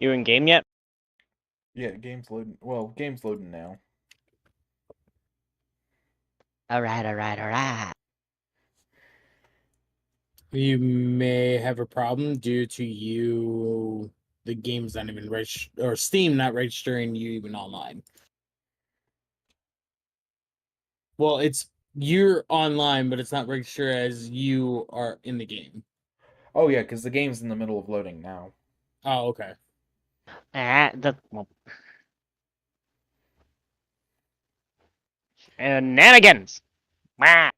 You in game yet? Yeah, game's loading. Well, game's loading now. Alright. You may have a problem due to the game's not even or Steam not registering you even online. Well, you're online, but it's not registered as you are in the game. Oh yeah, because the game's in the middle of loading now. Oh, okay. Shenanigans! Wah.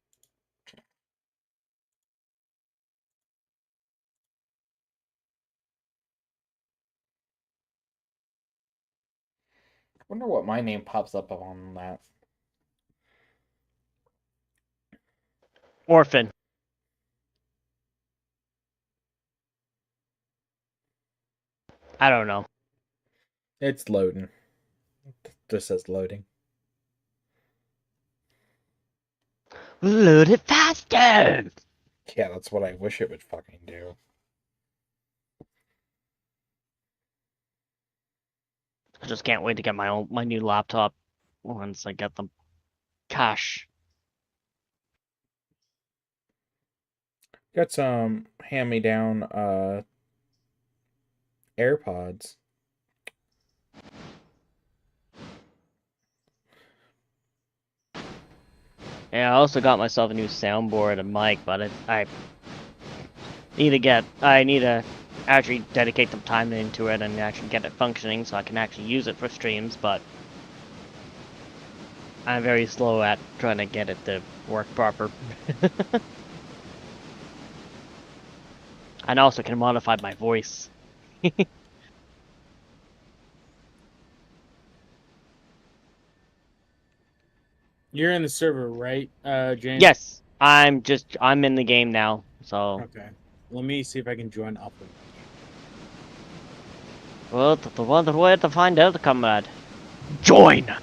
Wonder what my name pops up on that. Orphan. I don't know. It's loading. It just says loading. Load it faster! Yeah, that's what I wish it would fucking do. I just can't wait to get my new laptop once I get the cash. Got some hand-me-down AirPods. Yeah, I also got myself a new soundboard and mic, but I need to actually dedicate some time into it and actually get it functioning so I can actually use it for streams, but I'm very slow at trying to get it to work proper. And also can modify my voice. You're in the server, right, James? Yes, I'm in the game now, so. Okay. Let me see if I can join up. Well, the one way to find out, comrade. Join!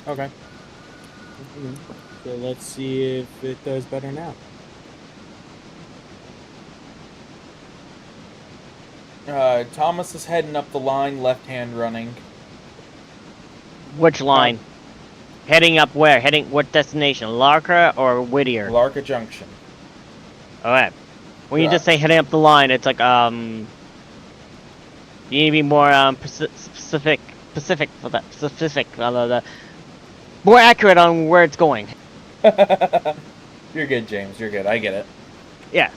Okay. So let's see if it does better now. Thomas is heading up the line, left hand running. Which line? Heading up where? Heading what destination? Larka or Whittier? Larka Junction. Alright. When you just say heading up the line, it's like, you need to be more, specific for that. More accurate on where it's going. You're good, James. You're good. I get it. Yeah.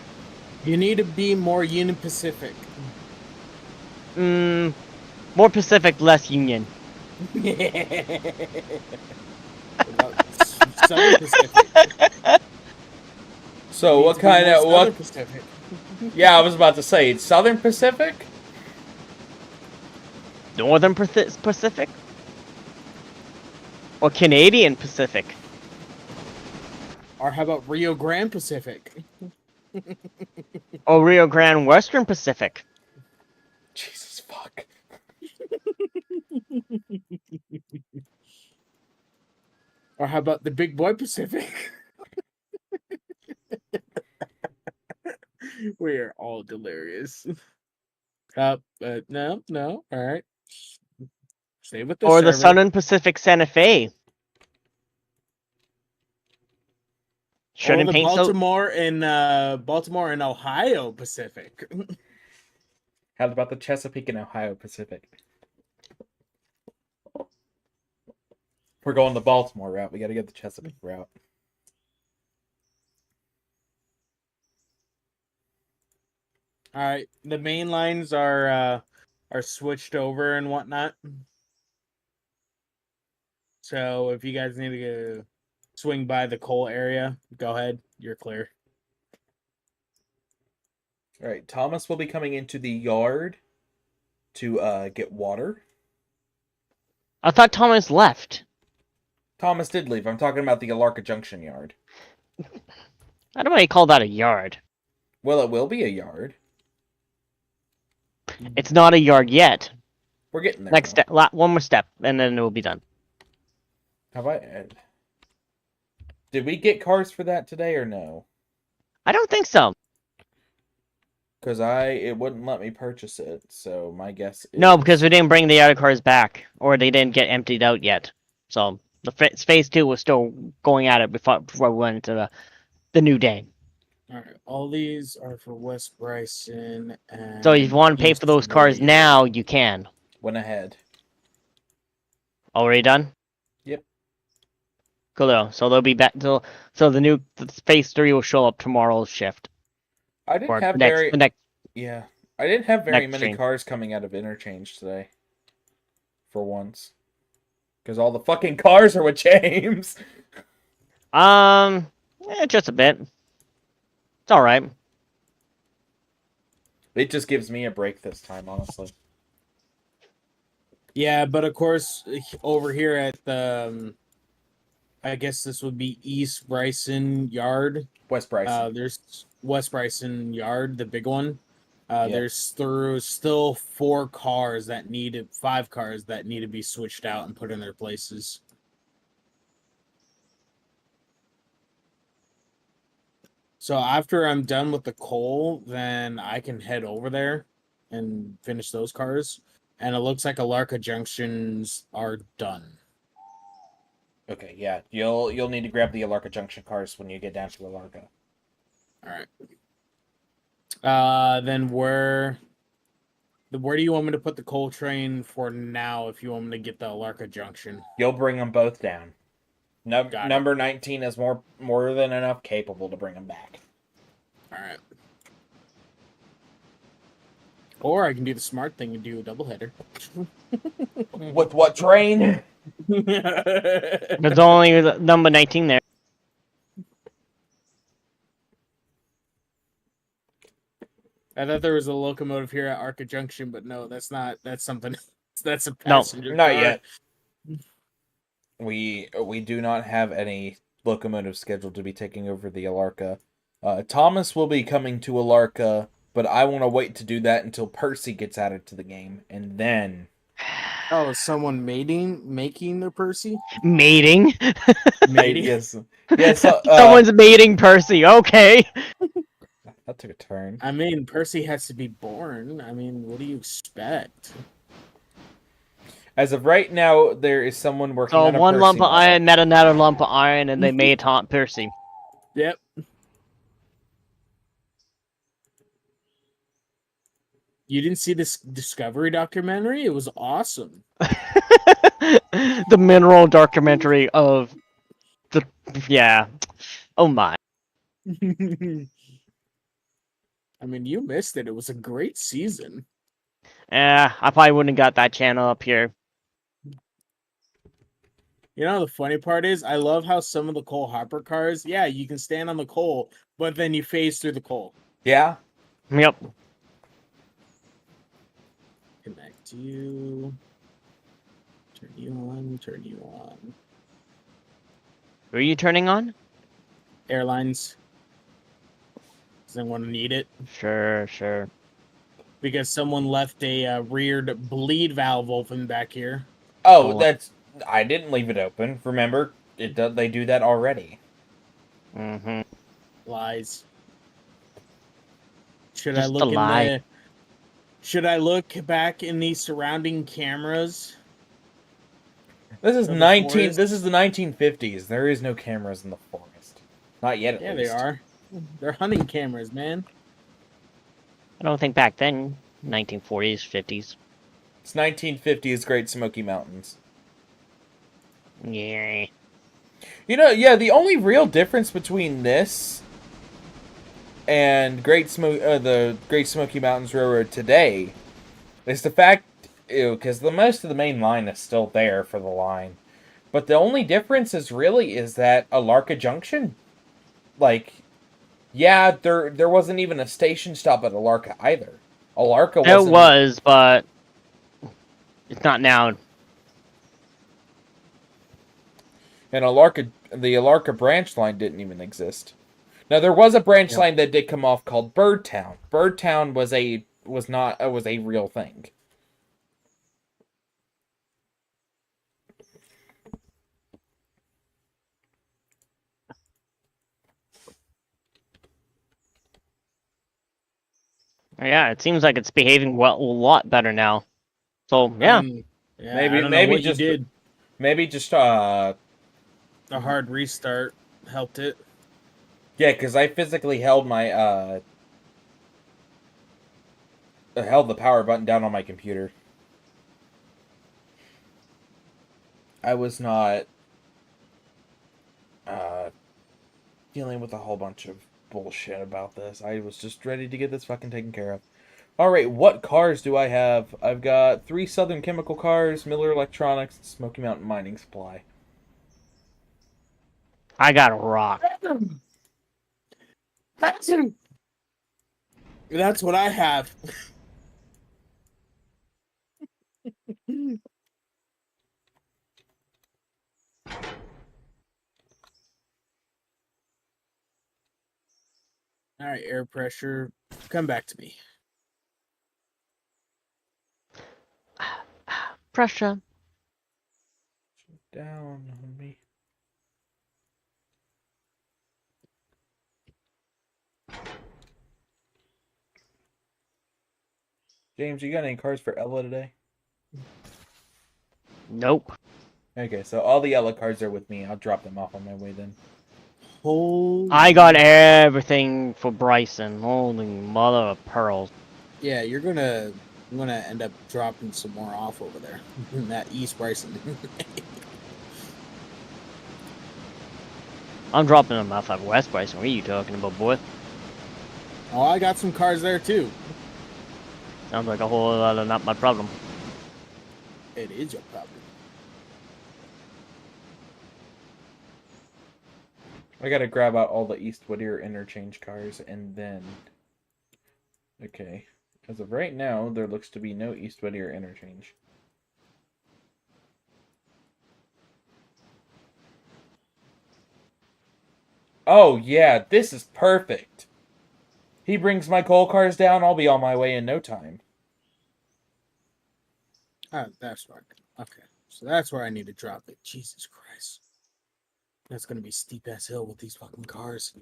You need to be more Union Pacific. More Pacific, less Union. Southern Pacific. So what kind of what? Pacific. Yeah, I was about to say it's Southern Pacific. Northern Pacific? Or Canadian Pacific? Or how about Rio Grande Pacific? Or Rio Grande Western Pacific? Jesus fuck. Or how about the Big Boy Pacific? We are all delirious. But no. All right. Stay with the Or server. the Southern Pacific Santa Fe? Or the Baltimore and Ohio Pacific. How about the Chesapeake and Ohio Pacific? We're going the Baltimore route. We got to get the Chesapeake route. All right, the main lines are switched over and whatnot. So if you guys need to go swing by the coal area, go ahead. You're clear. All right, Thomas will be coming into the yard to get water. I thought Thomas left. Thomas did leave. I'm talking about the Alarka Junction yard. I don't know why you call that a yard. Well, it will be a yard. It's not a yard yet. We're getting there. Next step, one more step, and then it will be done. Have I? Did we get cars for that today or no? I don't think so. Because it wouldn't let me purchase it, so my guess is... No, because we didn't bring the other cars back, or they didn't get emptied out yet. So the phase 2 was still going at it before we went into the new day. All right, all these are for West Bryson. And So if you want to pay for those cars now, you can. Went ahead. Already done? Yep. Cool. So they'll be back. So the phase 3 will show up tomorrow's shift. I didn't Or have the next. Yeah, I didn't have very next many stream. cars coming out of interchange today. For once. Because all the fucking cars are with James. Just a bit. It's all right. It just gives me a break this time, honestly. Yeah, but of course, over here at the, I guess this would be East Bryson Yard. West Bryson. There's West Bryson Yard, the big one. Yeah. There's still 5 cars that need to be switched out and put in their places. So after I'm done with the coal, then I can head over there and finish those cars. And it looks like Alarka Junctions are done. Okay, yeah. You'll need to grab the Alarka Junction cars when you get down to Alarka. All right. Then where do you want me to put the coal train for now if you want me to get the Alarka Junction? You'll bring them both down. Got it. Number 19 is more than enough capable to bring them back. All right. Or I can do the smart thing and do a doubleheader. With what train? There's only number 19 there. I thought there was a locomotive here at Arca Junction, but no, that's not. That's something. That's a passenger not car. yet. We do not have any locomotives scheduled to be taking over the Alarka. Thomas will be coming to Alarka, but I want to wait to do that until Percy gets added to the game, and then... Oh, is someone making their Percy? Mating? Yes. Yes. Someone's mating Percy. Okay. That took a turn. I mean, Percy has to be born. I mean, what do you expect? As of right now, there is someone working So on a one Percy lump of model. iron met another lump of iron, and they made Aunt Percy. Yep. You didn't see this Discovery documentary? It was awesome. The mineral documentary of the... Yeah. Oh my. I mean, you missed it. It was a great season. I probably wouldn't have got that channel up here. You know, the funny part is, I love how some of the coal hopper cars, yeah, you can stand on the coal, but then you phase through the coal. Yeah? Yep. Connect you. Turn you on, turn you on. Who are you turning on? Airlines. Does anyone need it? Sure. Because someone left a reared bleed valve open back here. Oh, that's... I didn't leave it open. Remember, they do that already. Mm-hmm. Lies. Should Just I look a lie. in the... Should I look back in the surrounding cameras? This is Of the 19. forest? This is the 1950s. There is no cameras in the forest. Not yet, at Yeah, least. they are. They're hunting cameras, man. I don't think back then, 1940s, 50s. It's 1950s Great Smoky Mountains. Yeah. You know, yeah, the only real difference between this and the Great Smoky Mountains Railroad today is the fact, because most of the main line is still there for the line, but the only difference is that Alarka Junction, like, yeah, there wasn't even a station stop at Alarka either. Alarka wasn't... It was, but it's not now. And the Alarka branch line didn't even exist. Now there was a branch line that did come off called Birdtown. Birdtown was a real thing. Yeah, it seems like it's behaving a lot better now. So yeah, Yeah, Maybe- I don't maybe know what just- you did. Maybe just A hard restart helped it. yeah, because I physically held my held the power button down on my computer. I was not dealing with a whole bunch of bullshit about this. I was just ready to get this fucking taken care of. Alright, what cars do I have? I've got 3 Southern Chemical cars, Miller Electronics, and Smoky Mountain Mining Supply. I got a rock. That's what I have. All right, air pressure, come back to me. Pressure. Down on me. James, you got any cars for Ella today? Nope. Okay, so all the Ella cards are with me. I'll drop them off on my way then. Holy I got everything for Bryson. Holy mother of pearls. Yeah, I'm gonna end up dropping some more off over there. That East Bryson. I'm dropping them off at West Bryson. What are you talking about, boy? Oh, I got some cars there too. Sounds like a whole lot of not my problem. It is your problem. I gotta grab out all the East Whittier interchange cars and then... Okay. As of right now, there looks to be no East Whittier interchange. Oh, yeah, this is perfect. He brings my coal cars down, I'll be on my way in no time. Oh, that's right. Okay, so that's where I need to drop it. Jesus Christ. That's gonna be steep ass hill with these fucking cars.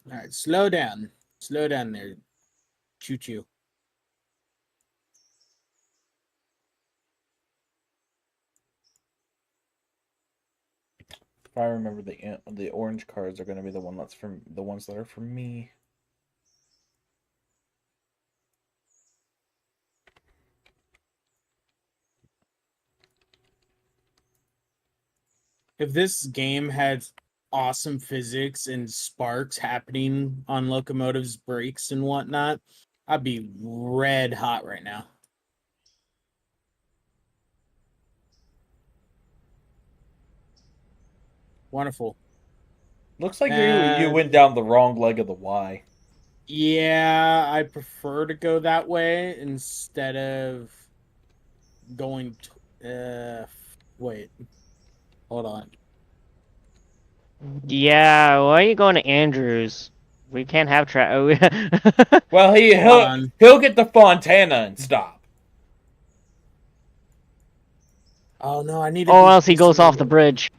Alright, slow down. Slow down there. Choo choo. If I remember, the orange cars are going to be the ones that are for me. If this game had awesome physics and sparks happening on locomotives, brakes, and whatnot, I'd be red hot right now. Wonderful. Looks like you went down the wrong leg of the Y. Yeah, I prefer to go that way instead of going. Wait, hold on. Yeah, why are you going to Andrews? We can't have Well, he'll get the Fontana and stop. Oh no, I need to. Or else he goes off the bridge.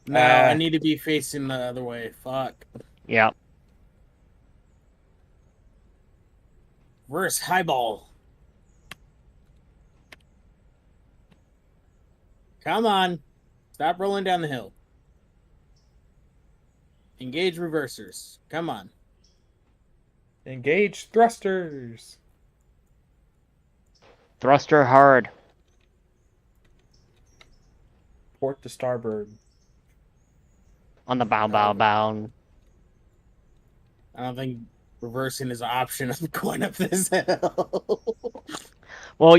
No, I need to be facing the other way. Fuck. Yeah. Where's Highball? Come on. Stop rolling down the hill. Engage reversers. Come on. Engage thrusters. Thruster hard. Port to starboard. On the bow. I don't think reversing is an option of going up this hill. Well,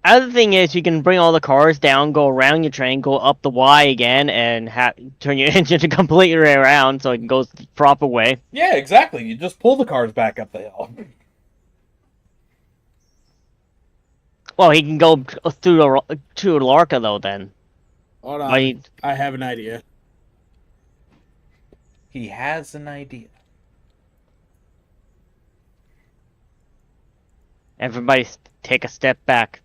other thing is you can bring all the cars down, go around your train, go up the Y again, and turn your engine to completely around so it can go the proper way. Yeah, exactly. You just pull the cars back up the hill. Well, he can go through to Larka though. Then. Hold on. I have an idea. He has an idea. Everybody, take a step back.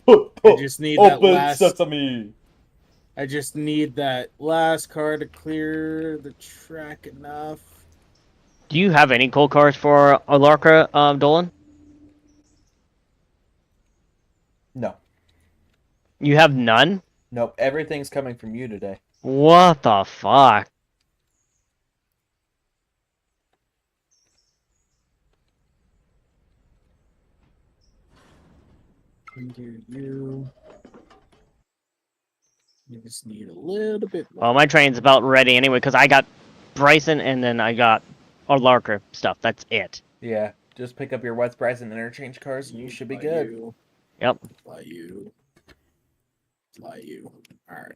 I just need that last. Sesame. I just need that last car to clear the track enough. Do you have any coal cars for Alarka, Dolan? No. You have none? Nope. Everything's coming from you today. What the fuck? You just need a little bit more. Well, my train's about ready anyway, because I got Bryson and then I got Alarka stuff. That's it. Yeah. Just pick up your West Bryson interchange cars and you should be good. Yep. Fly you. Alright.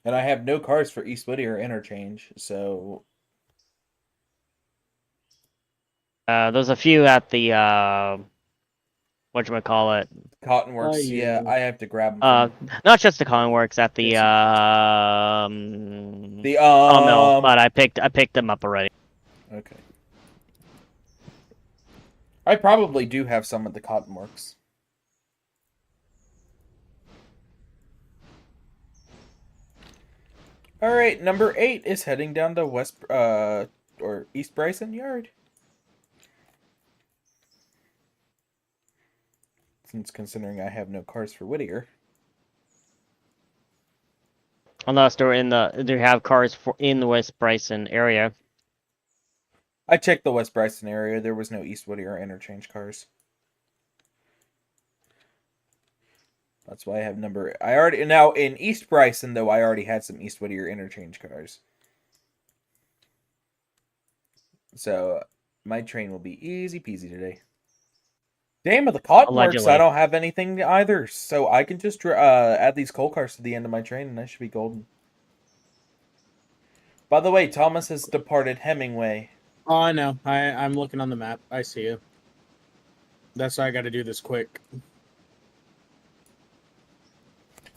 And I have no cars for East Whittier interchange, so... There's a few at the, whatchamacallit? Cottonworks, yeah, I have to grab them. Not just the Cottonworks, at the, mill, but I picked them up already. Okay. I probably do have some at the Cottonworks. Alright, number 8 is heading down to or East Bryson Yard. Since considering I have no cars for Whittier. Unless they have cars in the West Bryson area. I checked the West Bryson area. There was no East Whittier interchange cars. That's why I have now in East Bryson though I already had some East Whittier interchange cars. So my train will be easy peasy today. Damn, at the Cottonworks I don't have anything either, so I can just add these coal cars to the end of my train and I should be golden. By the way, Thomas has departed Hemingway. Oh, I know. I'm looking on the map. I see you. That's why I got to do this quick.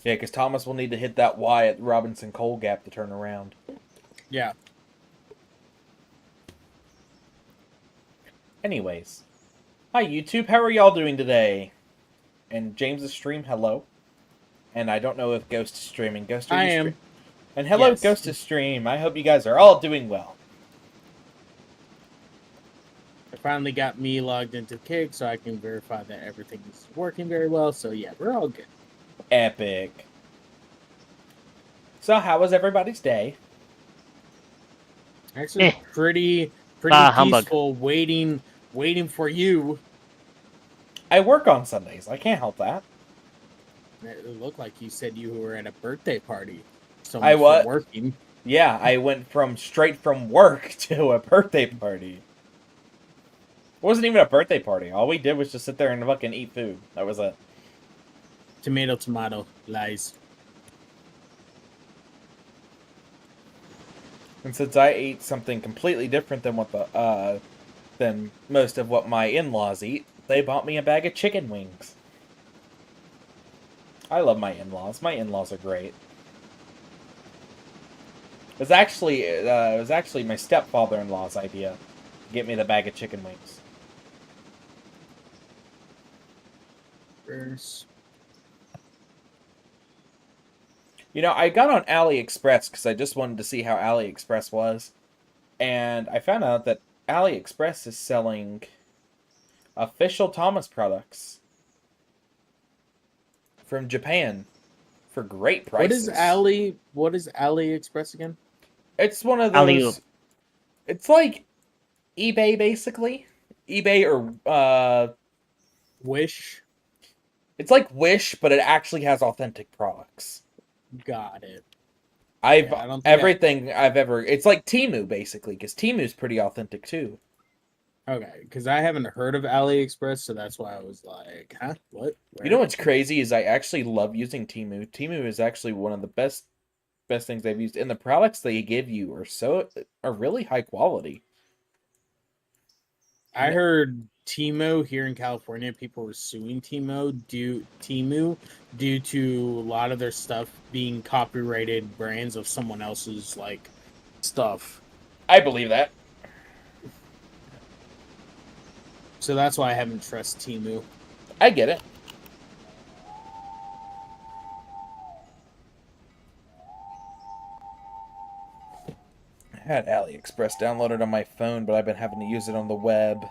Yeah, because Thomas will need to hit that Y at Robinson Coal Gap to turn around. Yeah. Anyways. Hi, YouTube. How are y'all doing today? And James's stream, hello. And I don't know if Ghost is streaming. Ghost, are you streaming? And hello, yes. Ghost is stream. I hope you guys are all doing well. I finally got me logged into Kick so I can verify that everything is working very well. So yeah, we're all good. Epic. So how was everybody's day? Actually, pretty peaceful. Waiting for you. I work on Sundays. I can't help that. It looked like you said you were at a birthday party. So I was working. Yeah, I went straight from work to a birthday party. It wasn't even a birthday party. All we did was just sit there and fucking eat food. That was it. Tomato, lies. And since I ate something completely different than than most of what my in-laws eat, they bought me a bag of chicken wings. I love my in-laws. My in-laws are great. It was actually my stepfather-in-law's idea to get me the bag of chicken wings. You know, I got on AliExpress because I just wanted to see how AliExpress was. And I found out that AliExpress is selling official Thomas products from Japan for great prices. What is AliExpress again? It's one of those... It's like eBay, basically. eBay or... Wish? It's like Wish, but it actually has authentic products. Got it. It's like Temu, basically, because Temu's pretty authentic, too. Okay, because I haven't heard of AliExpress, so that's why I was like, huh? What? You know what's crazy is I actually love using Temu. Temu is actually one of the best things I've used. And the products they give you are really high quality. I heard Temu here in California, people were suing Temu due to a lot of their stuff being copyrighted brands of someone else's stuff. I believe that. So that's why I haven't trusted Temu. I get it. had AliExpress downloaded on my phone, but I've been having to use it on the web.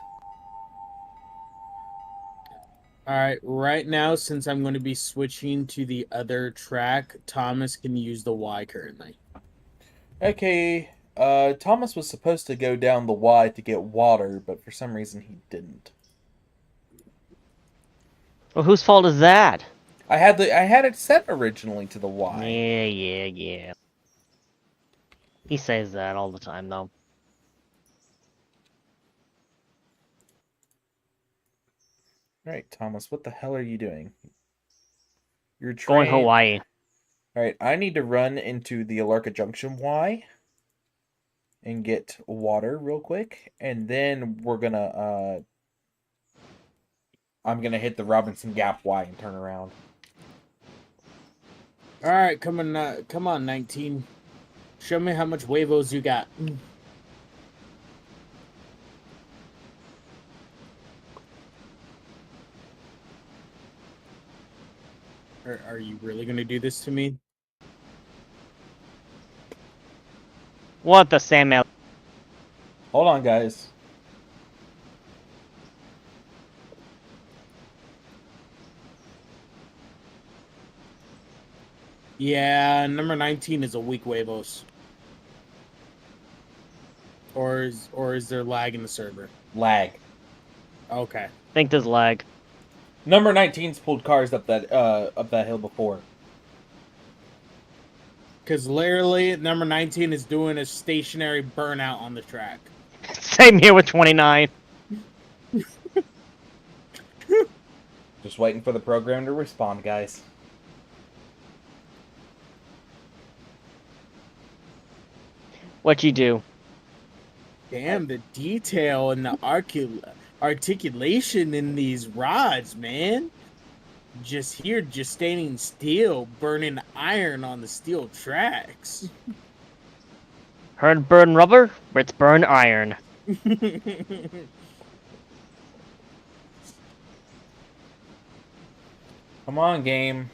Alright, right now, since I'm going to be switching to the other track, Thomas can use the Y currently. Okay, Thomas was supposed to go down the Y to get water, but for some reason he didn't. Well, whose fault is that? I had it set originally to the Y. Yeah. He says that all the time, though. Alright, Thomas, what the hell are you doing? You're Going Hawaii. Alright, I need to run into the Alarka Junction Y and get water real quick, and then we're gonna, I'm gonna hit the Robinson Gap Y and turn around. Alright, come on, 19. Show me how much huevos you got. Are you really gonna do this to me? What the Samuel? Hold on, guys. Yeah, number 19 is a weak huevos. Or is there lag in the server? Lag. Okay. I think there's lag. Number 19's pulled cars up that hill before. Because literally, number 19 is doing a stationary burnout on the track. Same here with 29. Just waiting for the program to respond, guys. What you do? Damn, the detail and the articulation in these rods, man. Just here, just standing still, burning iron on the steel tracks. Heard burn rubber? It's burn iron. Come on, game.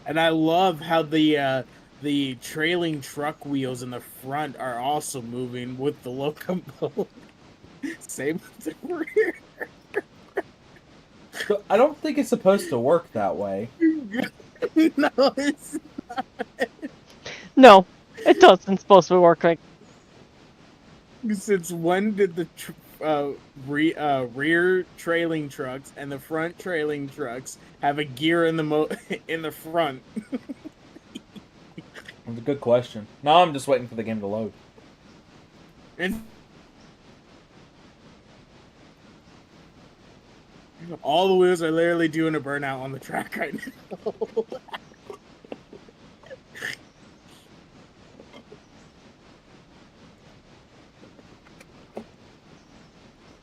And I love how the trailing truck wheels in the front are also moving with the locomotive. Same with the rear. I don't think it's supposed to work that way. No, it's not. No, it doesn't. It's supposed to work like. Since when did the rear trailing trucks and the front trailing trucks have a gear in the in the front? That's a good question. No, I'm just waiting for the game to load. And all the wheels are literally doing a burnout on the track right now.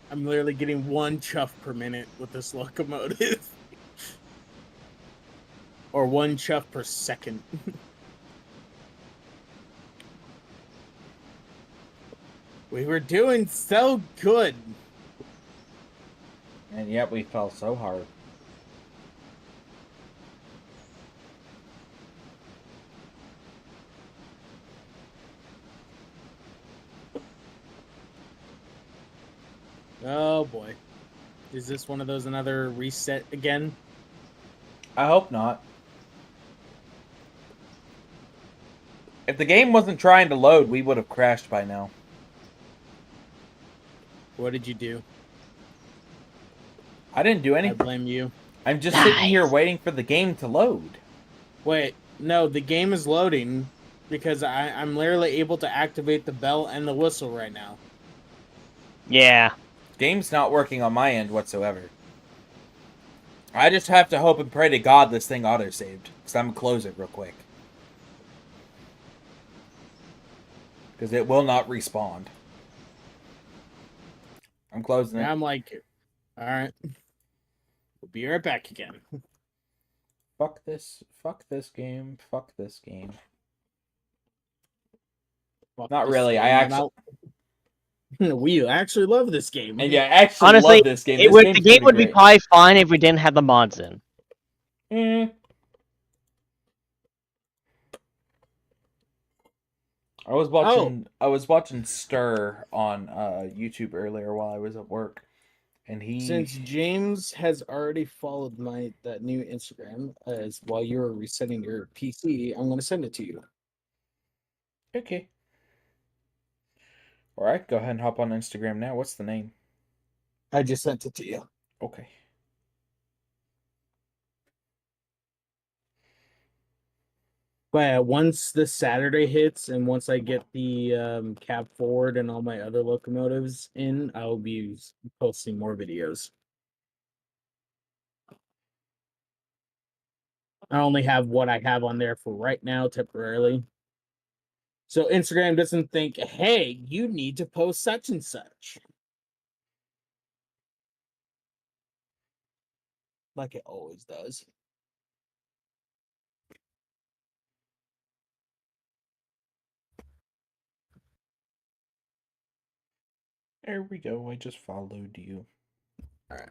I'm literally getting 1 chuff per minute with this locomotive. Or 1 chuff per second. We were doing so good. And yet we fell so hard. Oh boy. Is this one of those another reset again? I hope not. If the game wasn't trying to load, we would have crashed by now. What did you do? I didn't do I anything. blame you. I'm just sitting here waiting for the game to load. Wait, no, the game is loading because I'm literally able to activate the bell and the whistle right now. Yeah. Game's not working on my end whatsoever. I just have to hope and pray to God this thing auto-saved. Because I'm going to close it real quick. Because it will not respawn. I'm closing it. And I'm like, alright. We'll be right back again. Fuck this. Fuck this game. Fuck this game. Fuck Not this really. game. I actually... We actually love this game. And yeah, I actually Honestly, love this game. The game would be probably fine if we didn't have the mods in. I was watching Stir on YouTube earlier while I was at work, and Since James has already followed that new Instagram as while you were resetting your PC, I'm going to send it to you. Okay. All right, go ahead and hop on Instagram now. What's the name? I just sent it to you. Okay. But once this Saturday hits, and once I get the cab forward and all my other locomotives in, I'll be posting more videos. I only have what I have on there for right now, temporarily. So Instagram doesn't think, hey, you need to post such and such. Like it always does. There we go. I just followed you. All right.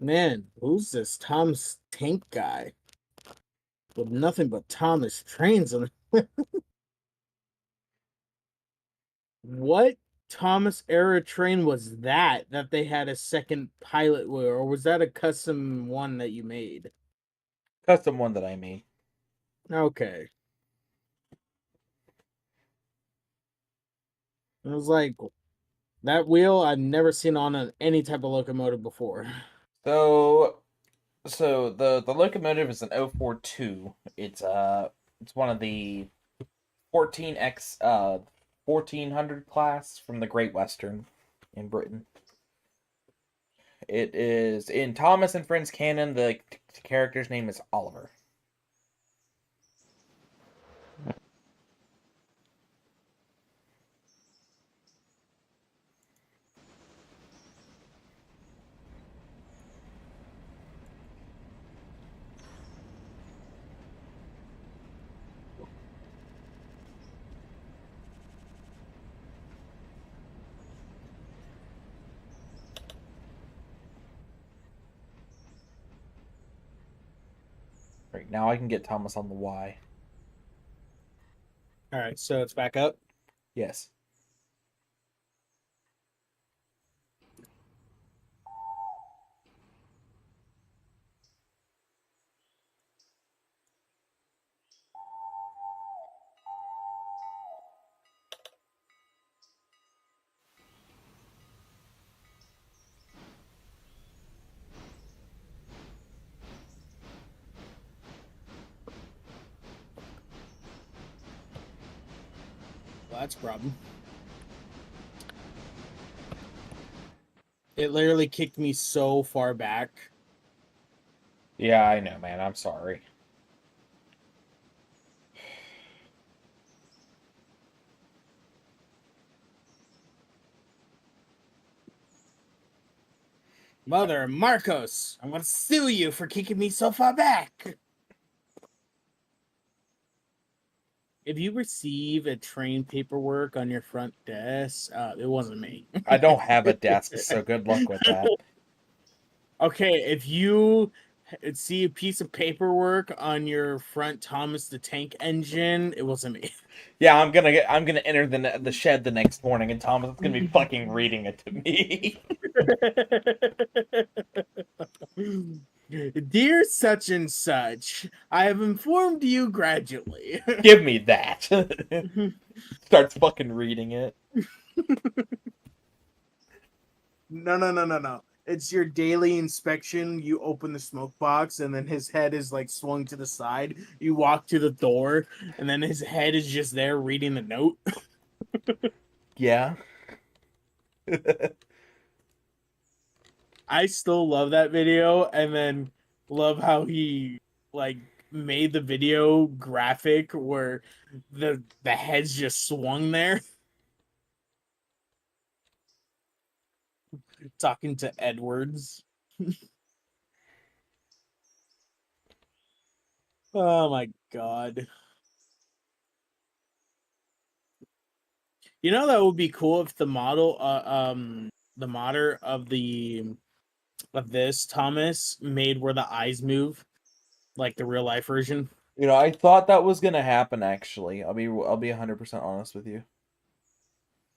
Man, who's this Tom's tank guy? With nothing but Thomas trains on it. What Thomas era train was that they had a second pilot with, or was that a custom one that you made? Custom one that I made. Okay. It was like that wheel I've never seen on any type of locomotive before. So the locomotive is an 042. It's one of the 14X 1400 class from the Great Western in Britain. It is in Thomas and Friends canon. The character's name is Oliver. Right now I can get Thomas on the Y. All right, so it's back up. Yes. Well, that's a problem. It literally kicked me so far back. Yeah, I know, man. I'm sorry. Mother Marcos, I'm gonna sue you for kicking me so far back. If you receive a train paperwork on your front desk, it wasn't me. I don't have a desk, so good luck with that. Okay, if you see a piece of paperwork on your front Thomas the Tank engine, it wasn't me. Yeah, I'm gonna enter the shed the next morning, and Thomas is gonna be fucking reading it to me. Dear such and such, I have informed you gradually. Give me that. Starts fucking reading it. No. It's your daily inspection. You open the smoke box, and then his head is like swung to the side. You walk to the door, and then his head is just there reading the note. Yeah. I still love that video, and then love how he like made the video graphic where the head's just swung there. Talking to Edwards. Oh my god. You know that would be cool if the modder of this Thomas made where the eyes move. Like the real life version. You know, I thought that was gonna happen. Actually, I'll be 100% honest with you.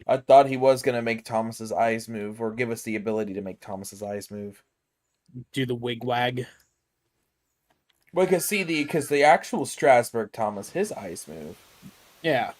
I thought he was gonna make Thomas's eyes move, or give us the ability to make Thomas's eyes move. Do the wig wag. Well, because the actual Strasbourg Thomas, his eyes move. Yeah.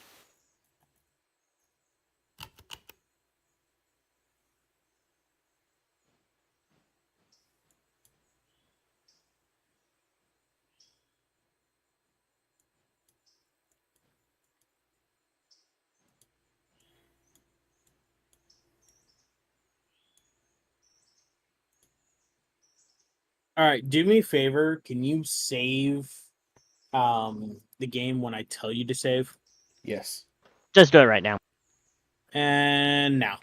All right, do me a favor. Can you save the game when I tell you to save? Yes. Just do it right now. And now.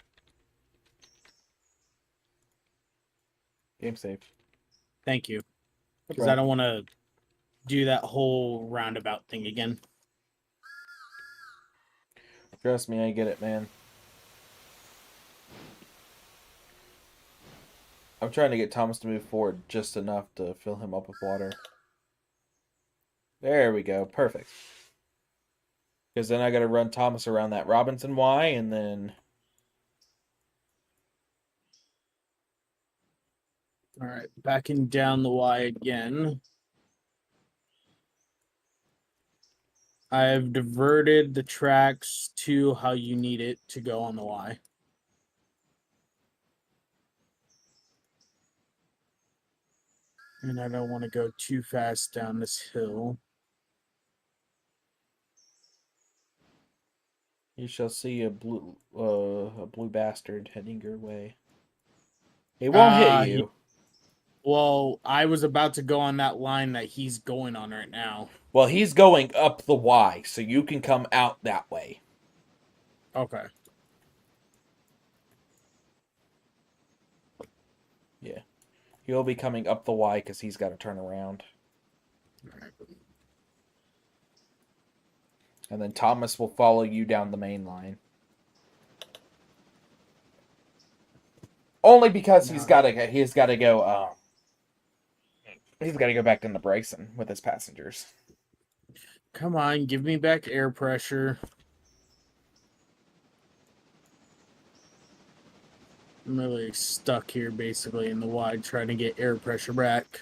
Game save. Thank you. Because I don't want to do that whole roundabout thing again. Trust me, I get it, man. I'm trying to get Thomas to move forward just enough to fill him up with water. There we go. Perfect. Because then I got to run Thomas around that Robinson Y, and then... All right, backing down the Y again. I've diverted the tracks to how you need it to go on the Y. And I don't want to go too fast down this hill. You shall see a blue bastard heading your way. He won't hit you. Well, I was about to go on that line that he's going on right now. Well, he's going up the Y, so you can come out that way. Okay. Yeah. He'll be coming up the Y because he's got to turn around. And then Thomas will follow you down the main line. Only because he's got to go. He's got to go back down to Bryson with his passengers. Come on, give me back air pressure. I'm really stuck here, basically, in the wide, trying to get air pressure back.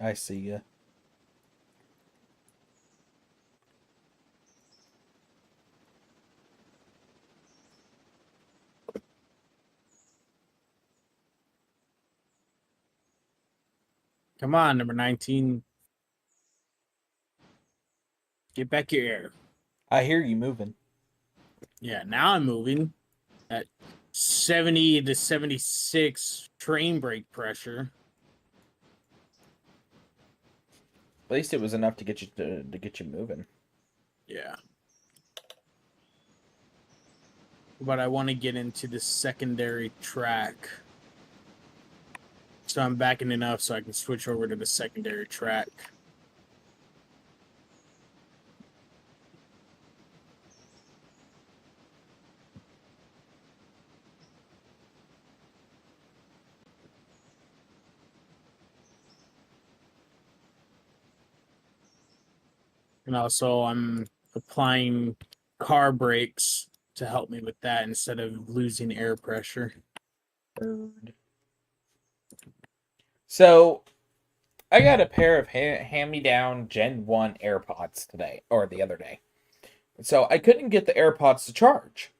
I see ya. Come on, number 19. Get back your air. I hear you moving. Yeah, now I'm moving at 70 to 76 train brake pressure. At least it was enough to get you moving. Yeah. But I want to get into the secondary track. So I'm backing enough so I can switch over to the secondary track. And also I'm applying car brakes to help me with that instead of losing air pressure. So, I got a pair of hand-me-down Gen 1 AirPods today, or the other day. So, I couldn't get the AirPods to charge.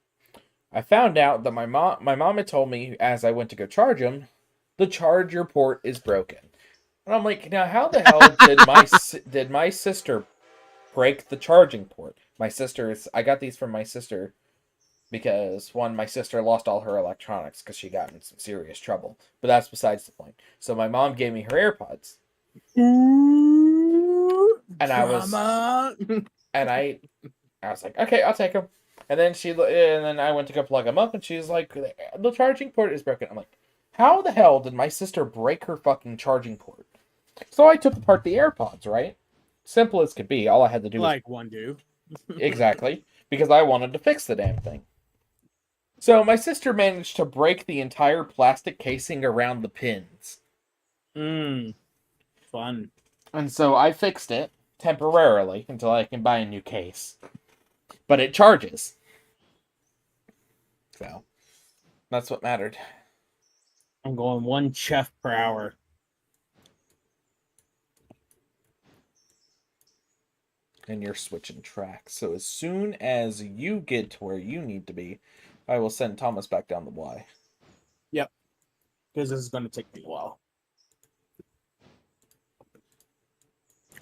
I found out that my mom had told me as I went to go charge them, the charger port is broken. And I'm like, now how the hell did my sister break the charging port? I got these from my sister because, one, my sister lost all her electronics because she got in some serious trouble. But that's besides the point. So my mom gave me her AirPods. And I was like, okay, I'll take them. And then I went to go plug them up, and she's like, the charging port is broken. I'm like, how the hell did my sister break her fucking charging port? So I took apart the AirPods, right? Simple as could be. All I had to do was... Like one do. Exactly. Because I wanted to fix the damn thing. So my sister managed to break the entire plastic casing around the pins. Fun. And so I fixed it temporarily until I can buy a new case. But it charges. So, that's what mattered. I'm going 1 chef per hour. And you're switching tracks. So as soon as you get to where you need to be, I will send Thomas back down the Y. Yep. Because this is going to take me a while.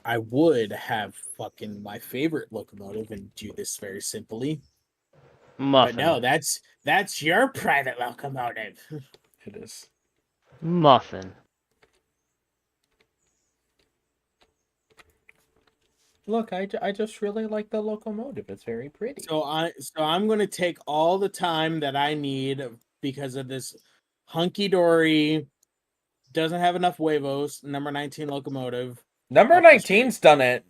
I would have fucking my favorite locomotive and do this very simply. Muffin. But no, that's your private locomotive. It is. Muffin. Look, I just really like the locomotive. It's very pretty. So I'm going to take all the time that I need because of this hunky-dory, doesn't have enough huevos, number 19 locomotive. Number 19's done it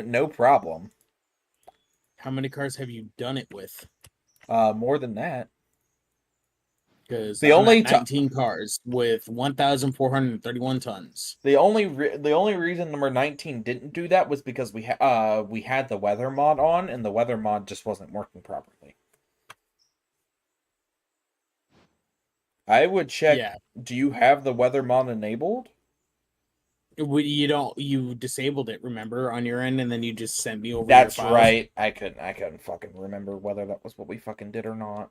no problem. How many cars have you done it with? More than that. Because the only 19 cars with 1,431 tons. The only reason number 19 didn't do that was because we had the weather mod on, and the weather mod just wasn't working properly. I would check. Yeah. Do you have the weather mod enabled? You disabled it, remember, on your end, and then you just sent me over. That's right. I couldn't fucking remember whether that was what we fucking did or not.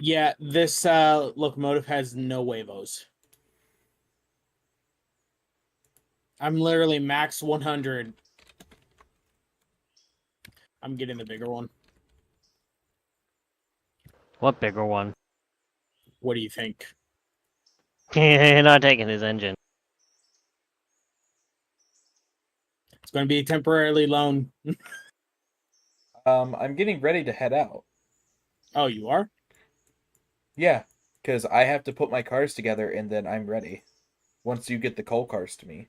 Yeah, this locomotive has no huevos. I'm literally max 100. I'm getting the bigger one. What bigger one? What do you think? You're not taking his engine. It's going to be a temporarily loan. I'm getting ready to head out. Oh, you are? Yeah, because I have to put my cars together and then I'm ready. Once you get the coal cars to me.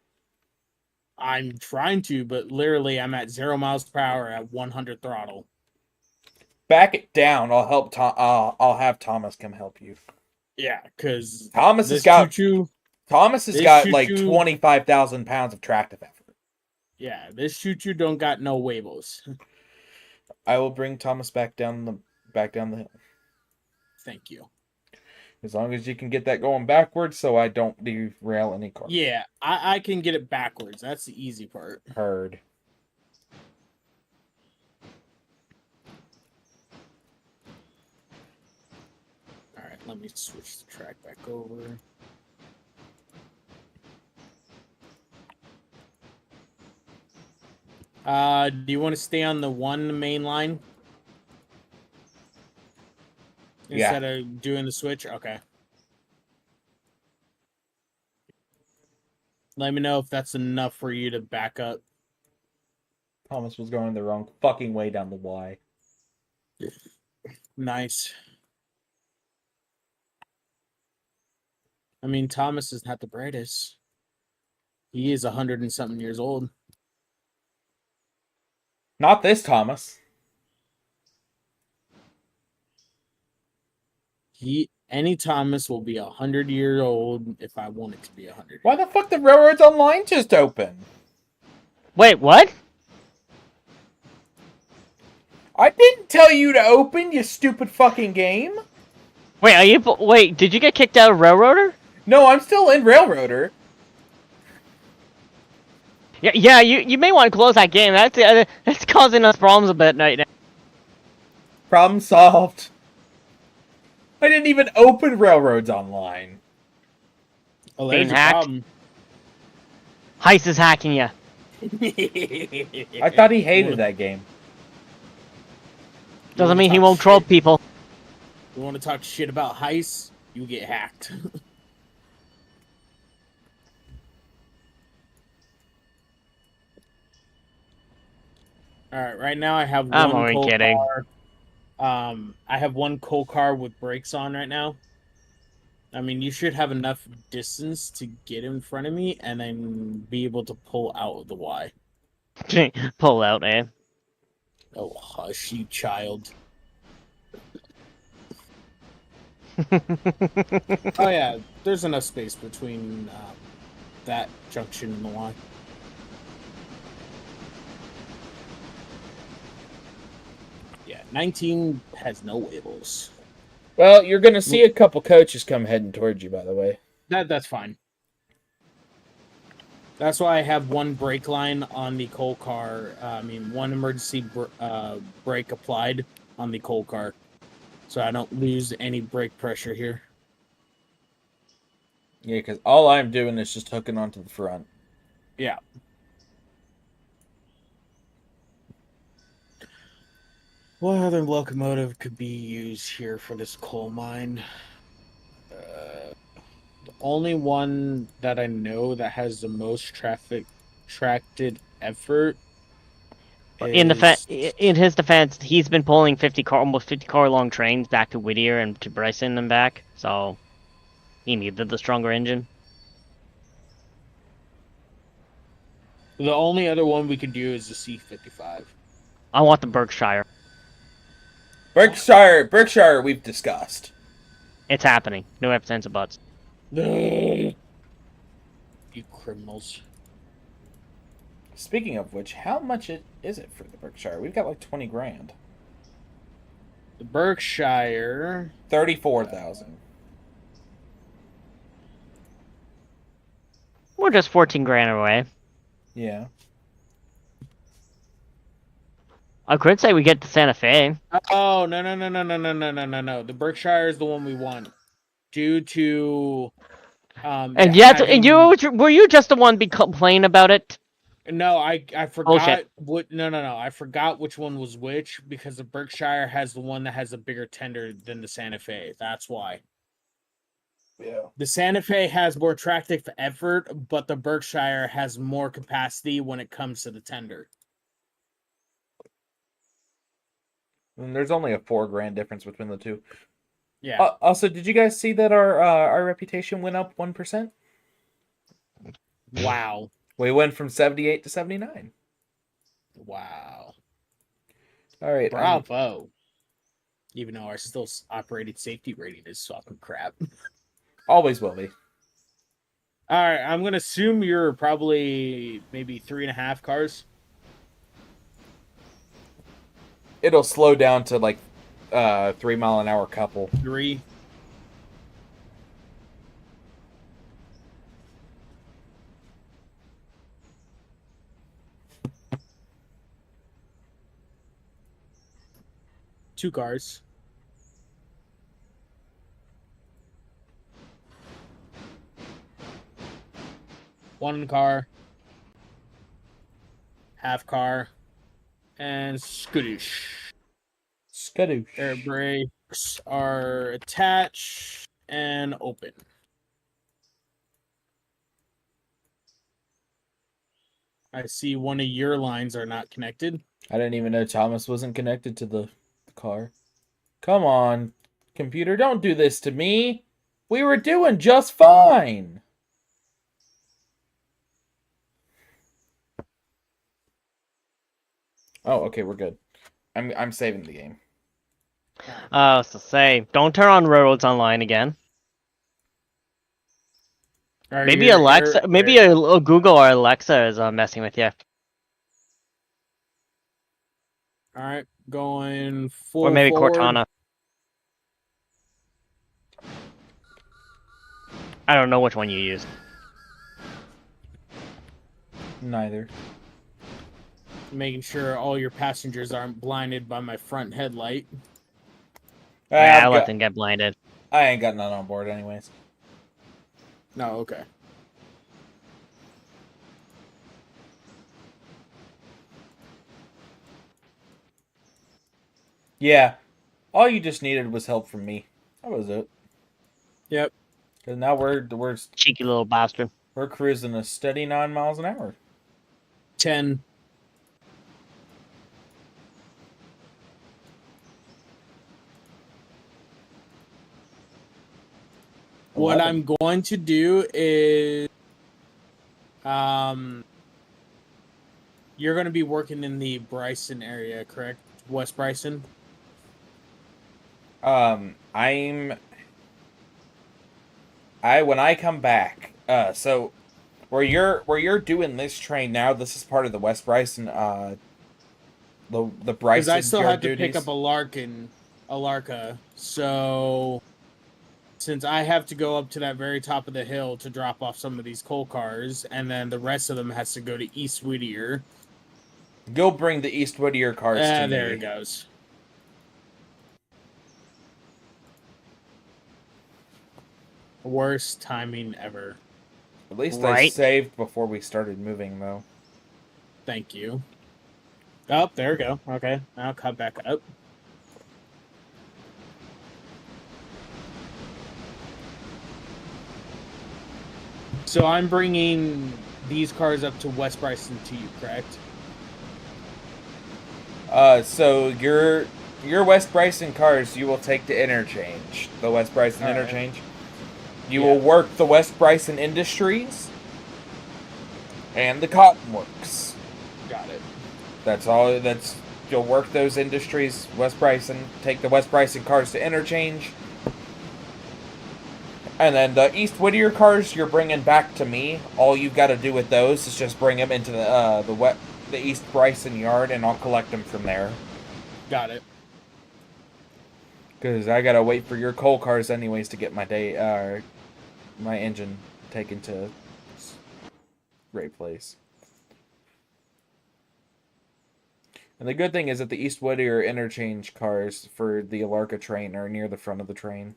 I'm trying to, but literally I'm at 0 miles per hour at 100 throttle. Back it down. I'll help. I'll have Thomas come help you. Yeah, because Thomas has got like 25,000 pounds of tractive effort. Yeah, this choo-choo don't got no huevos. I will bring Thomas back down the hill. Thank you. As long as you can get that going backwards so I don't derail any car. Yeah, I can get it backwards. That's the easy part. Heard. Alright, let me switch the track back over. Do you want to stay on the one main line? Instead of doing the switch? Okay. Let me know if that's enough for you to back up. Thomas was going the wrong fucking way down the Y. Nice. I mean, Thomas is not the brightest. He is 100 and something years old. Not this Thomas. Any Thomas will be 100 years old if I want it to be 100. Why the fuck the railroads online just open? Wait, what? I didn't tell you to open, you stupid fucking game. Wait, did you get kicked out of Railroader? No, I'm still in Railroader. Yeah, you may want to close that game. That's causing us problems a bit right now. Problem solved. I didn't even open Railroads online. Oh, there's a hacked. problem. Heist is hacking you. I thought he hated that game. Doesn't mean he won't troll people. You want to talk shit about Heist? You get hacked. Alright, right now I have I'm one only coal kidding. car. I have one coal car with brakes on right now. I mean, you should have enough distance to get in front of me and then be able to pull out of the Y. Pull out, eh? Oh, hush, you child. Oh yeah, there's enough space between that junction and the line. Yeah, 19 has no wheels. Well, you're gonna see a couple coaches come heading towards you, by the way. That's fine. That's why I have one brake line on the coal car. One emergency brake applied on the coal car, so I don't lose any brake pressure here. Yeah, because all I'm doing is just hooking onto the front. Yeah. What other locomotive could be used here for this coal mine? The only one that I know that has the most tracted effort. In his defense, he's been pulling almost 50 car long trains back to Whittier and to Bryson and back, so he needed the stronger engine. The only other one we could do is the C55. I want the Berkshire. Berkshire, we've discussed. It's happening. No ifs, ands, or buts. You criminals. Speaking of which, how much is it for the Berkshire? We've got like 20 grand. The Berkshire... 34,000. We're just 14 grand away. Yeah. I could say we get to Santa Fe. Oh, no. The Berkshire is the one we want. Due to... and yet, were you just the one complaining about it? No, I forgot Bullshit. No. I forgot which one was which because the Berkshire has the one that has a bigger tender than the Santa Fe. That's why. Yeah. The Santa Fe has more tractive effort, but the Berkshire has more capacity when it comes to the tender. And there's only a 4 grand difference between the two. Yeah. Also, did you guys see that our reputation went up 1%? Wow. We went from 78 to 79. Wow. All right. Bravo. Even though our still operated safety rating is fucking crap. Always will be. All right. I'm going to assume you're probably maybe 3.5 cars. It'll slow down to like 3 mile an hour couple. 3. Two cars. One car. Half car. And skadoosh. Skadoosh. Air brakes are attached and open. I see one of your lines are not connected. I didn't even know Thomas wasn't connected to the car. Come on, computer, don't do this to me. We were doing just fine. Oh, okay, we're good. I'm saving the game. So say, don't turn on Railroads Online again. Maybe Alexa, maybe a Google or Alexa is messing with you. All right, going full Or maybe forward. Cortana. I don't know which one you use. Neither. Making sure all your passengers aren't blinded by my front headlight. Yeah, I let them get blinded. I ain't got none on board anyways. No, okay. Yeah. All you just needed was help from me. That was it. Yep. Because now we're Cheeky little bastard. we're cruising a steady 9 miles an hour. 10. What I'm going to do is, you're going to be working in the Bryson area, correct? West Bryson? I'm when I come back, so where you're doing this train now, this is part of the West Bryson, the Bryson. Because I still have to duties. pick up a Larka. So since I have to go up to that very top of the hill to drop off some of these coal cars, and then the rest of them has to go to East Whittier. Go bring the East Whittier cars to me. There it goes. Worst timing ever. At least I saved before we started moving, though. Thank you. Oh, there we go. Okay, I'll cut back up. So I'm bringing these cars up to West Bryson to you, correct? So your West Bryson cars you will take to interchange. The West Bryson interchange. You will work the West Bryson Industries and the Cotton Works. Got it. That's all. You'll work those industries. West Bryson. Take the West Bryson cars to interchange. And then the East Whittier cars you're bringing back to me. All you've got to do with those is just bring them into the East Bryson yard, and I'll collect them from there. Got it. Because I gotta wait for your coal cars anyways to get my my engine taken to great place. And the good thing is that the East Whittier interchange cars for the Alarka train are near the front of the train.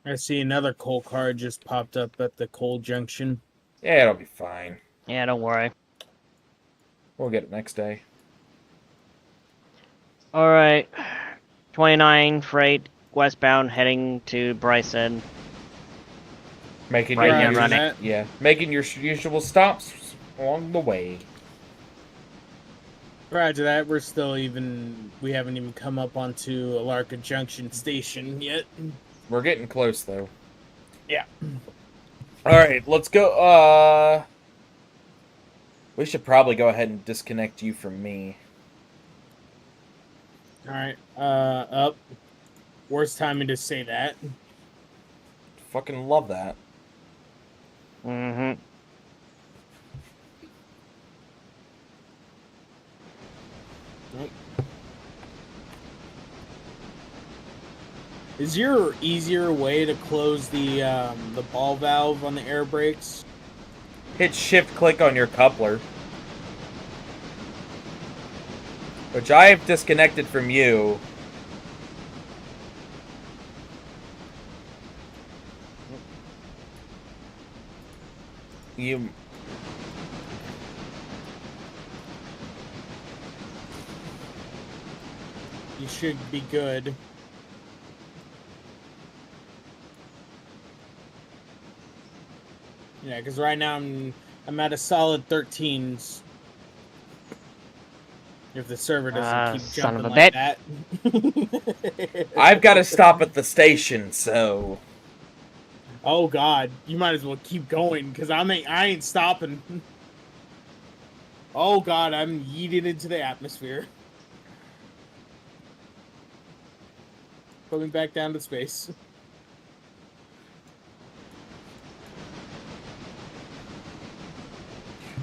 I see another coal car just popped up at the coal junction. Yeah, it'll be fine. Yeah, don't worry. We'll get it next day. Alright. 29 freight westbound heading to Bryson. Making Right your hand running. Yeah, making your usual stops along the way. Prior to that, we haven't even come up onto Alarka Junction Station yet. We're getting close though. Yeah. Alright, let's go. We should probably go ahead and disconnect you from me. Alright, up. Worst timing to say that. Fucking love that. Mm-hmm. Nope. Is there easier way to close the ball valve on the air brakes? Hit shift click on your coupler. Which I have disconnected from you. You should be good. Yeah, because right now I'm at a solid 13s. If the server doesn't keep jumping like that. I've got to stop at the station, so. Oh God, you might as well keep going because I ain't stopping. Oh God, I'm yeeted into the atmosphere. Coming back down to space.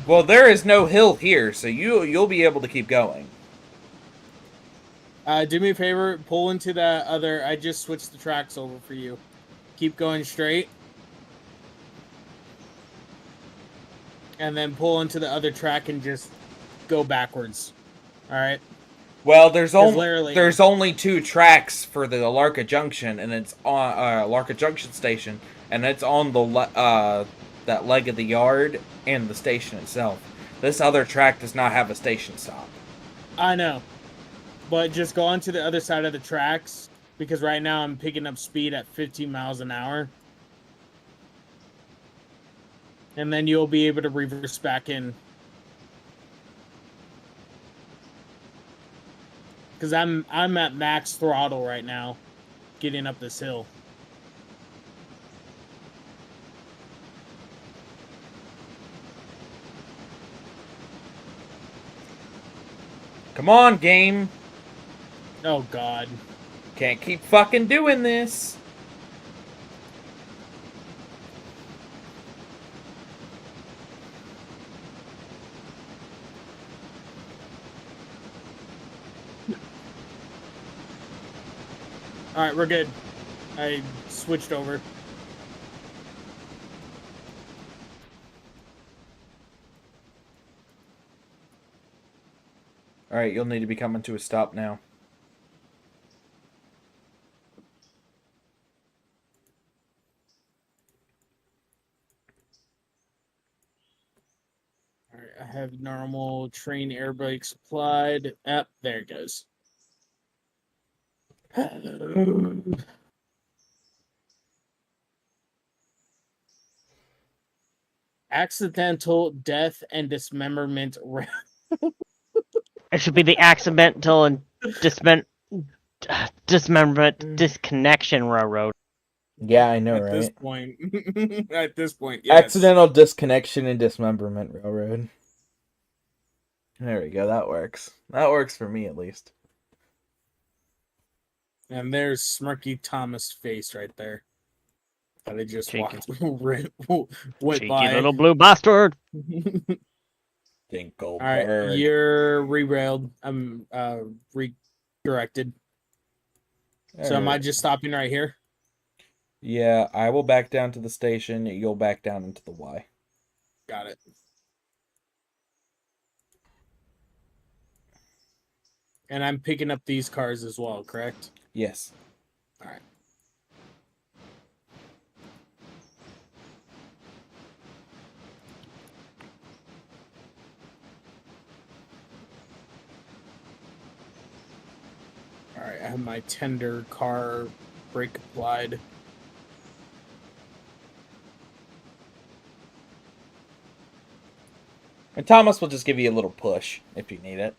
Well, there is no hill here, so you'll be able to keep going. Do me a favor, pull into that other. I just switched the tracks over for you. Keep going straight. And then pull into the other track and just go backwards. Alright? Well, there's only 2 tracks for the Alarka Junction, and it's on Alarka Junction Station, and it's on the that leg of the yard and the station itself. This other track does not have a station stop. I know. But just go onto the other side of the tracks, because right now I'm picking up speed at 15 miles an hour. And then you'll be able to reverse back in. Because I'm at max throttle right now, getting up this hill. Come on, game. Oh, God. Can't keep fucking doing this. All right, we're good. I switched over. All right, you'll need to be coming to a stop now. All right, I have normal train air brakes applied. There it goes. Accidental death and dismemberment. It should be the accidental and dismemberment disconnection railroad. Yeah, I know, At right? this point. At this point, yes. Accidental disconnection and dismemberment railroad. There we go. That works. That works for me, at least. And there's Smirky Thomas' face right there. That I just Cheeky. went Cheeky by. little blue bastard. Dinkle All right, bird. you're re-railed. I'm redirected. So am I just stopping right here? Yeah, I will back down to the station. You'll back down into the Y. Got it. And I'm picking up these cars as well, correct? Yes. All right. All right, I have my tender car brake applied. And Thomas will just give you a little push if you need it.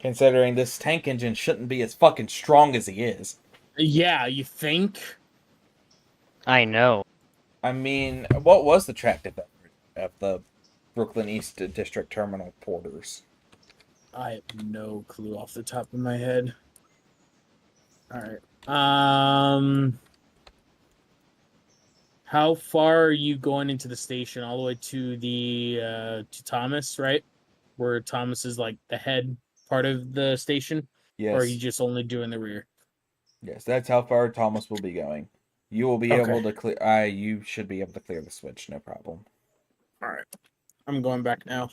Considering this tank engine shouldn't be as fucking strong as he is. Yeah, you think? I know. I mean, what was the tractive effort of the Brooklyn East District Terminal porters? I have no clue off the top of my head. All right. How far are you going into the station? All the way to the to Thomas, right? Where Thomas is like the head part of the station? Yes. Or are you just only doing the rear? Yes, that's how far Thomas will be going. You will be Okay. able to clear. You should be able to clear the switch, no problem. All right. I'm going back now.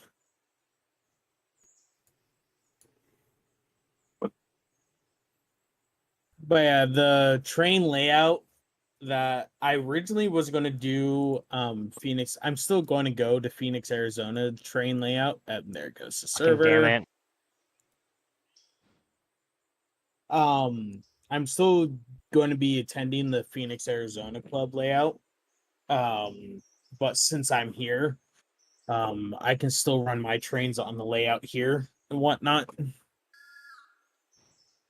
But yeah, the train layout that I originally was going to do Phoenix. I'm still going to go to Phoenix, Arizona train layout. There goes the Fucking server. damn it. I'm still going to be attending the Phoenix, Arizona club layout. But since I'm here, I can still run my trains on the layout here and whatnot.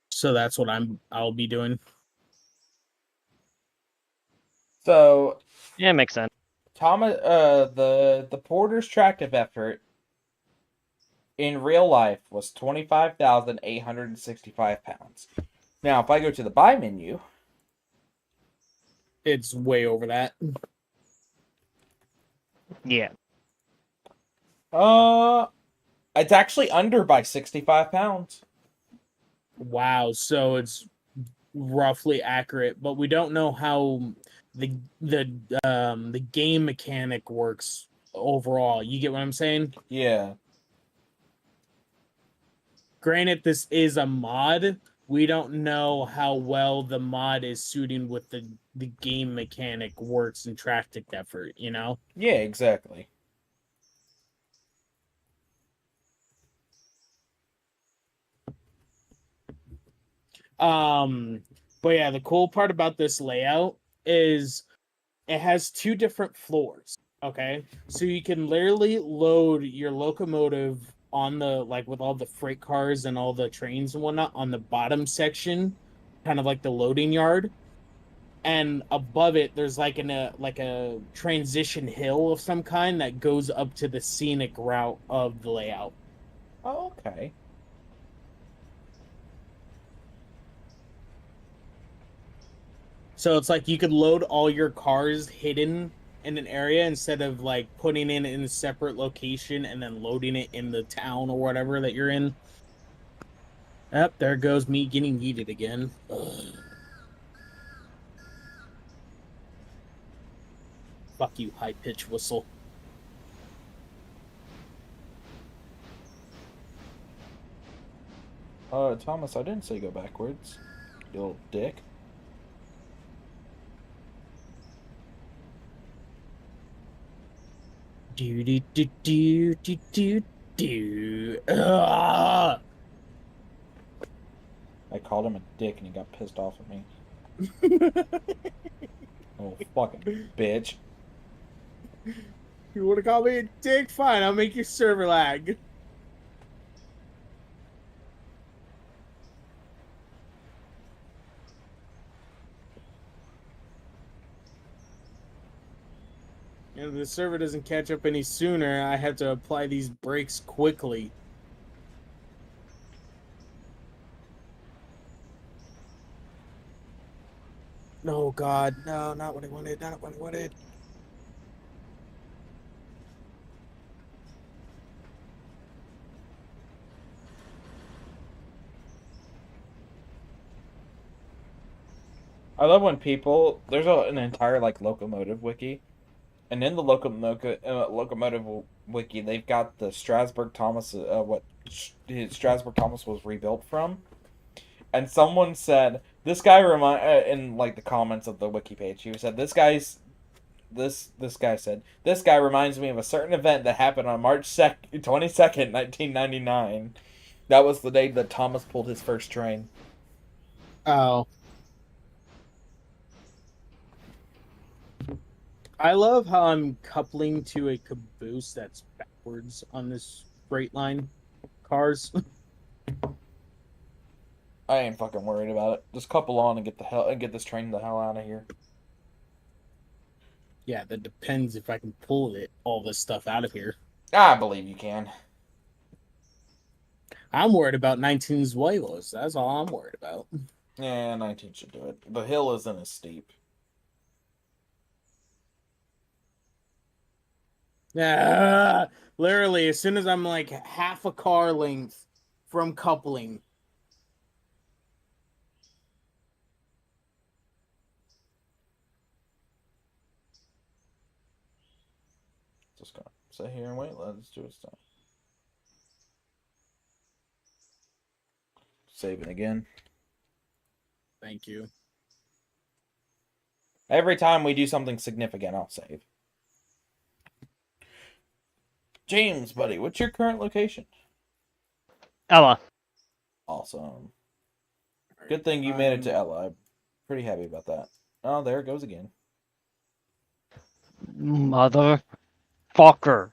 So that's what I'll be doing. So Yeah, makes sense. Thomas, the porter's tractive effort in real life was 25,865 pounds. Now, if I go to the buy menu, It's way over that. Yeah. it's actually under by 65 pounds. Wow, so it's roughly accurate, but we don't know how the game mechanic works overall. You get what I'm saying? Yeah. Granted, this is a mod. We don't know how well the mod is suiting with the game mechanic works and tractic effort, you know? Yeah, exactly. But yeah, the cool part about this layout is it has two different floors. Okay, so you can literally load your locomotive on the with all the freight cars and all the trains and whatnot on the bottom section, kind of like the loading yard, and above it there's like a transition hill of some kind that goes up to the scenic route of the layout. Oh, okay. So it's like you could load all your cars hidden in an area instead of like putting it in a separate location and then loading it in the town or whatever that you're in. Yep, there goes me getting yeeted again. Ugh. Fuck you, high-pitched whistle. Thomas, I didn't say go backwards. You little dick. Do do do do do do do. Ugh. I called him a dick and he got pissed off at me. Oh, fucking bitch. You want to call me a dick? Fine, I'll make your server lag. And if the server doesn't catch up any sooner, I have to apply these brakes quickly. No, God, no, not what I wanted, not what I wanted. I love when people... There's an entire, like, locomotive wiki. And in the locomotive wiki, they've got the Strasbourg Thomas... Strasbourg Thomas was rebuilt from. And someone said... This guy in like the comments of the wiki page, he said, this guy said, this guy reminds me of a certain event that happened on March 22nd, 1999. That was the day that Thomas pulled his first train. Oh. I love how I'm coupling to a caboose that's backwards on this freight line cars. I ain't fucking worried about it. Just couple on and get this train the hell out of here. Yeah, that depends if I can pull all this stuff out of here. I believe you can. I'm worried about 19's Vuelos. That's all I'm worried about. Yeah, 19 should do it. The hill isn't as steep. Literally, as soon as I'm like half a car length from coupling. Just gonna sit here and wait. Let's do it stuff. Saving again. Thank you. Every time we do something significant, I'll save. James, buddy, what's your current location? Ella. Awesome. Good thing you made it to Ella. I'm pretty happy about that. Oh, there it goes again. Motherfucker.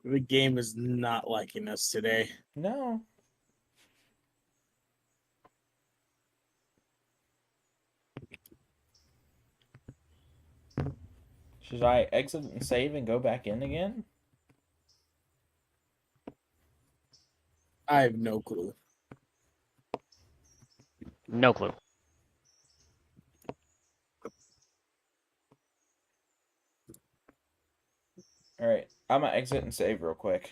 The game is not liking us today. No. Should I exit and save and go back in again? I have no clue. No clue. Alright, I'm gonna exit and save real quick.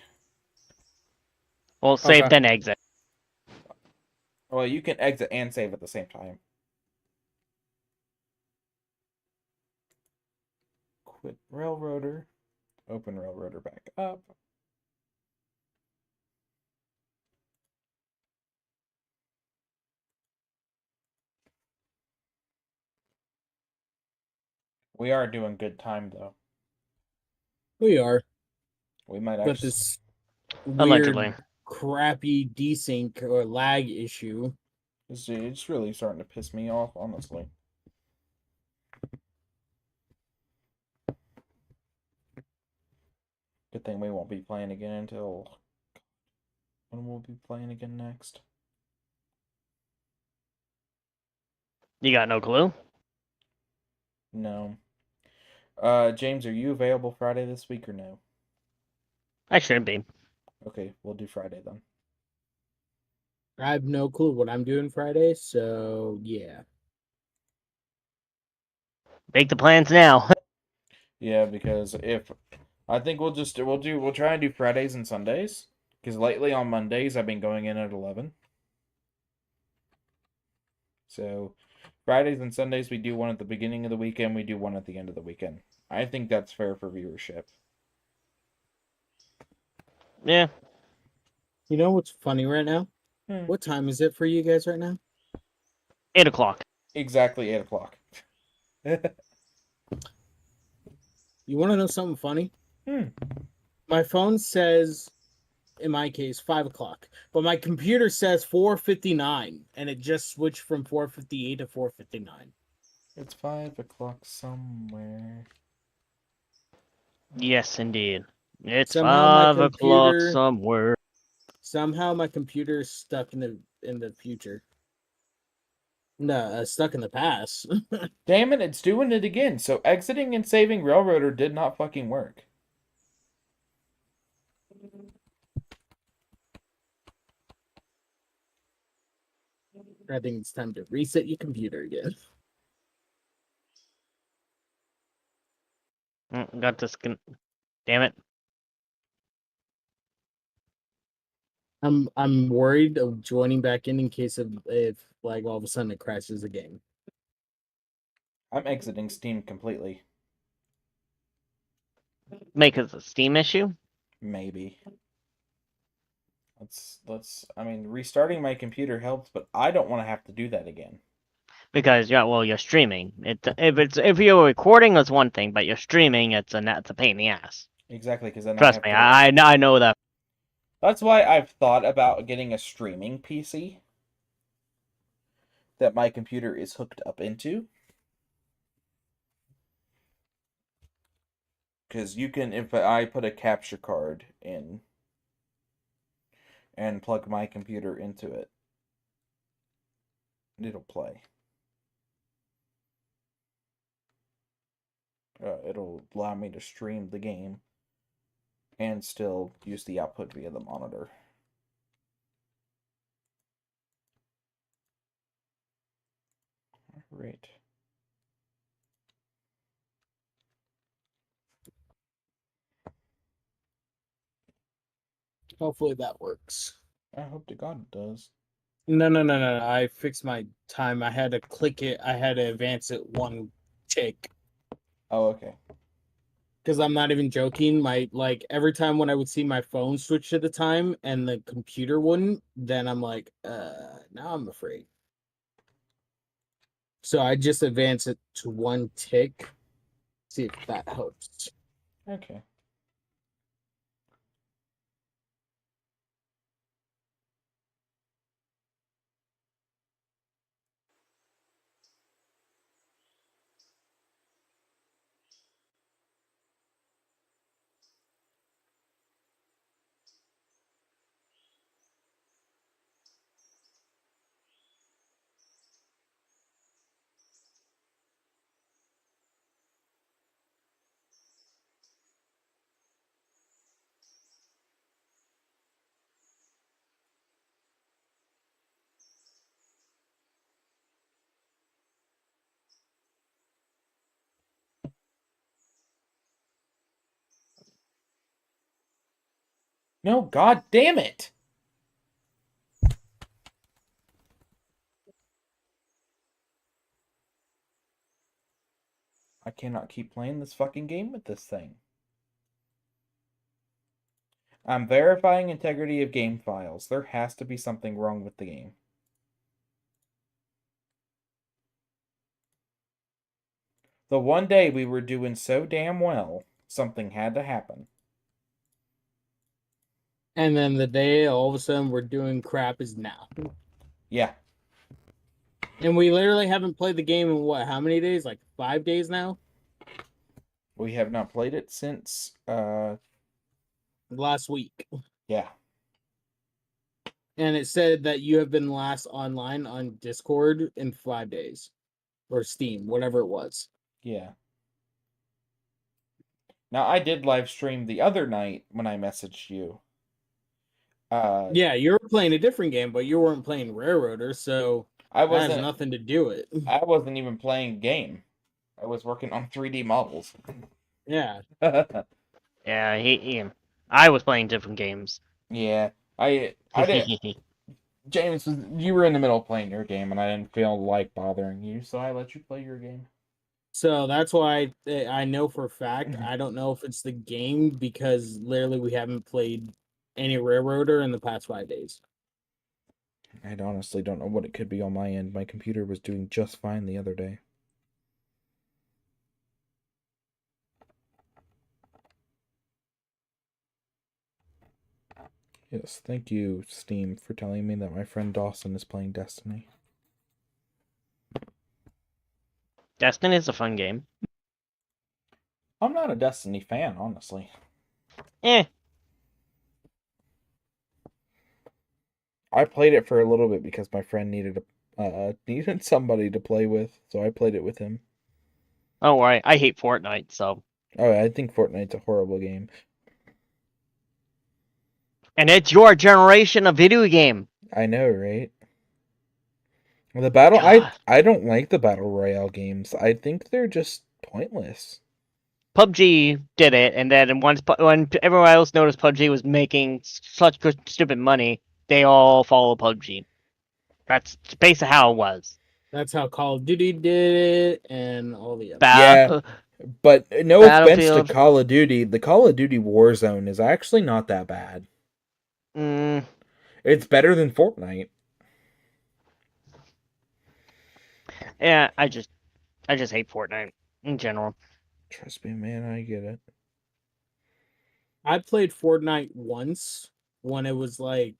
Well, save Okay. then exit. Well, you can exit and save at the same time. Quit Railroader. Open Railroader back up. We are doing good time, though. We are. We might But actually... this Allegedly. weird, crappy desync or lag issue. It's really starting to piss me off, honestly. Good thing we won't be playing again until... When we'll be playing again next? You got no clue? No. James, are you available Friday this week or no? I should be. Okay, we'll do Friday then. I have no clue what I'm doing Friday, so yeah. Make the plans now. Yeah, because if I think we'll try and do Fridays and Sundays. Because lately on Mondays I've been going in at 11. So Fridays and Sundays we do one at the beginning of the weekend. We do one at the end of the weekend. I think that's fair for viewership. Yeah. You know what's funny right now? What time is it for you guys right now? 8 o'clock. Exactly 8 o'clock. You want to know something funny? My phone says, in my case, 5 o'clock, but my computer says 4:59, and it just switched from 4:58 to 4:59. It's 5 o'clock somewhere. Yes, indeed. It's Somehow 5 o'clock somewhere. Somehow my computer is stuck in the future. No, stuck in the past. Damn it, it's doing it again. So exiting and saving Railroader did not fucking work. I think it's time to reset your computer again. Got this. Damn it. I'm worried of joining back in case of if like all of a sudden it crashes the game. I'm exiting Steam completely. Make it a Steam issue? Maybe. I mean, restarting my computer helps, but I don't want to have to do that again. Because you're streaming. If you're recording, it's one thing, but you're streaming, it's a pain in the ass. Exactly, because then Trust me, I know that. That's why I've thought about getting a streaming PC that my computer is hooked up into. Because you can, if I put a capture card in and plug my computer into it, it'll play. It'll allow me to stream the game and still use the output via the monitor. Right. Hopefully that works. I hope to God it does. No. I fixed my time. I had to click it. I had to advance it one tick. Oh, okay. Because I'm not even joking. Every time when I would see my phone switch to the time and the computer wouldn't, then I'm like, now I'm afraid. So I just advance it to one tick. See if that helps. Okay. No, God damn it! I cannot keep playing this fucking game with this thing. I'm verifying integrity of game files. There has to be something wrong with the game. The one day we were doing so damn well, something had to happen. And then the day all of a sudden we're doing crap is now. Yeah. And we literally haven't played the game in how many days? Like 5 days now? We have not played it since Last week. Yeah. And it said that you have been last online on Discord in 5 days. Or Steam, whatever it was. Yeah. Now I did live stream the other night when I messaged you. Yeah, you were playing a different game, but you weren't playing Railroader, so that has nothing to do with it. I wasn't even playing game. I was working on 3D models. Yeah. Yeah, I was playing different games. Yeah, I did. James, you were in the middle of playing your game, and I didn't feel like bothering you, so I let you play your game. So that's why I know for a fact. I don't know if it's the game because literally we haven't played any Railroader in the past 5 days. I honestly don't know what it could be on my end. My computer was doing just fine the other day. Yes, thank you, Steam, for telling me that my friend Dawson is playing Destiny. Destiny is a fun game. I'm not a Destiny fan, honestly. Eh. I played it for a little bit because my friend needed somebody to play with, so I played it with him. Oh, right. I hate Fortnite, so. Oh, I think Fortnite's a horrible game. And it's your generation of video game. I know, right? The battle, God. I don't like the battle royale games. I think they're just pointless. PUBG did it, and then when everyone else noticed PUBG was making such good stupid money, they all follow PUBG. That's basically how it was. That's how Call of Duty did it, and all the other. Yeah, but no offense to Battlefield. Call of Duty, the Call of Duty Warzone is actually not that bad. It's better than Fortnite. Yeah, I just hate Fortnite in general. Trust me, man, I get it. I played Fortnite once when it was like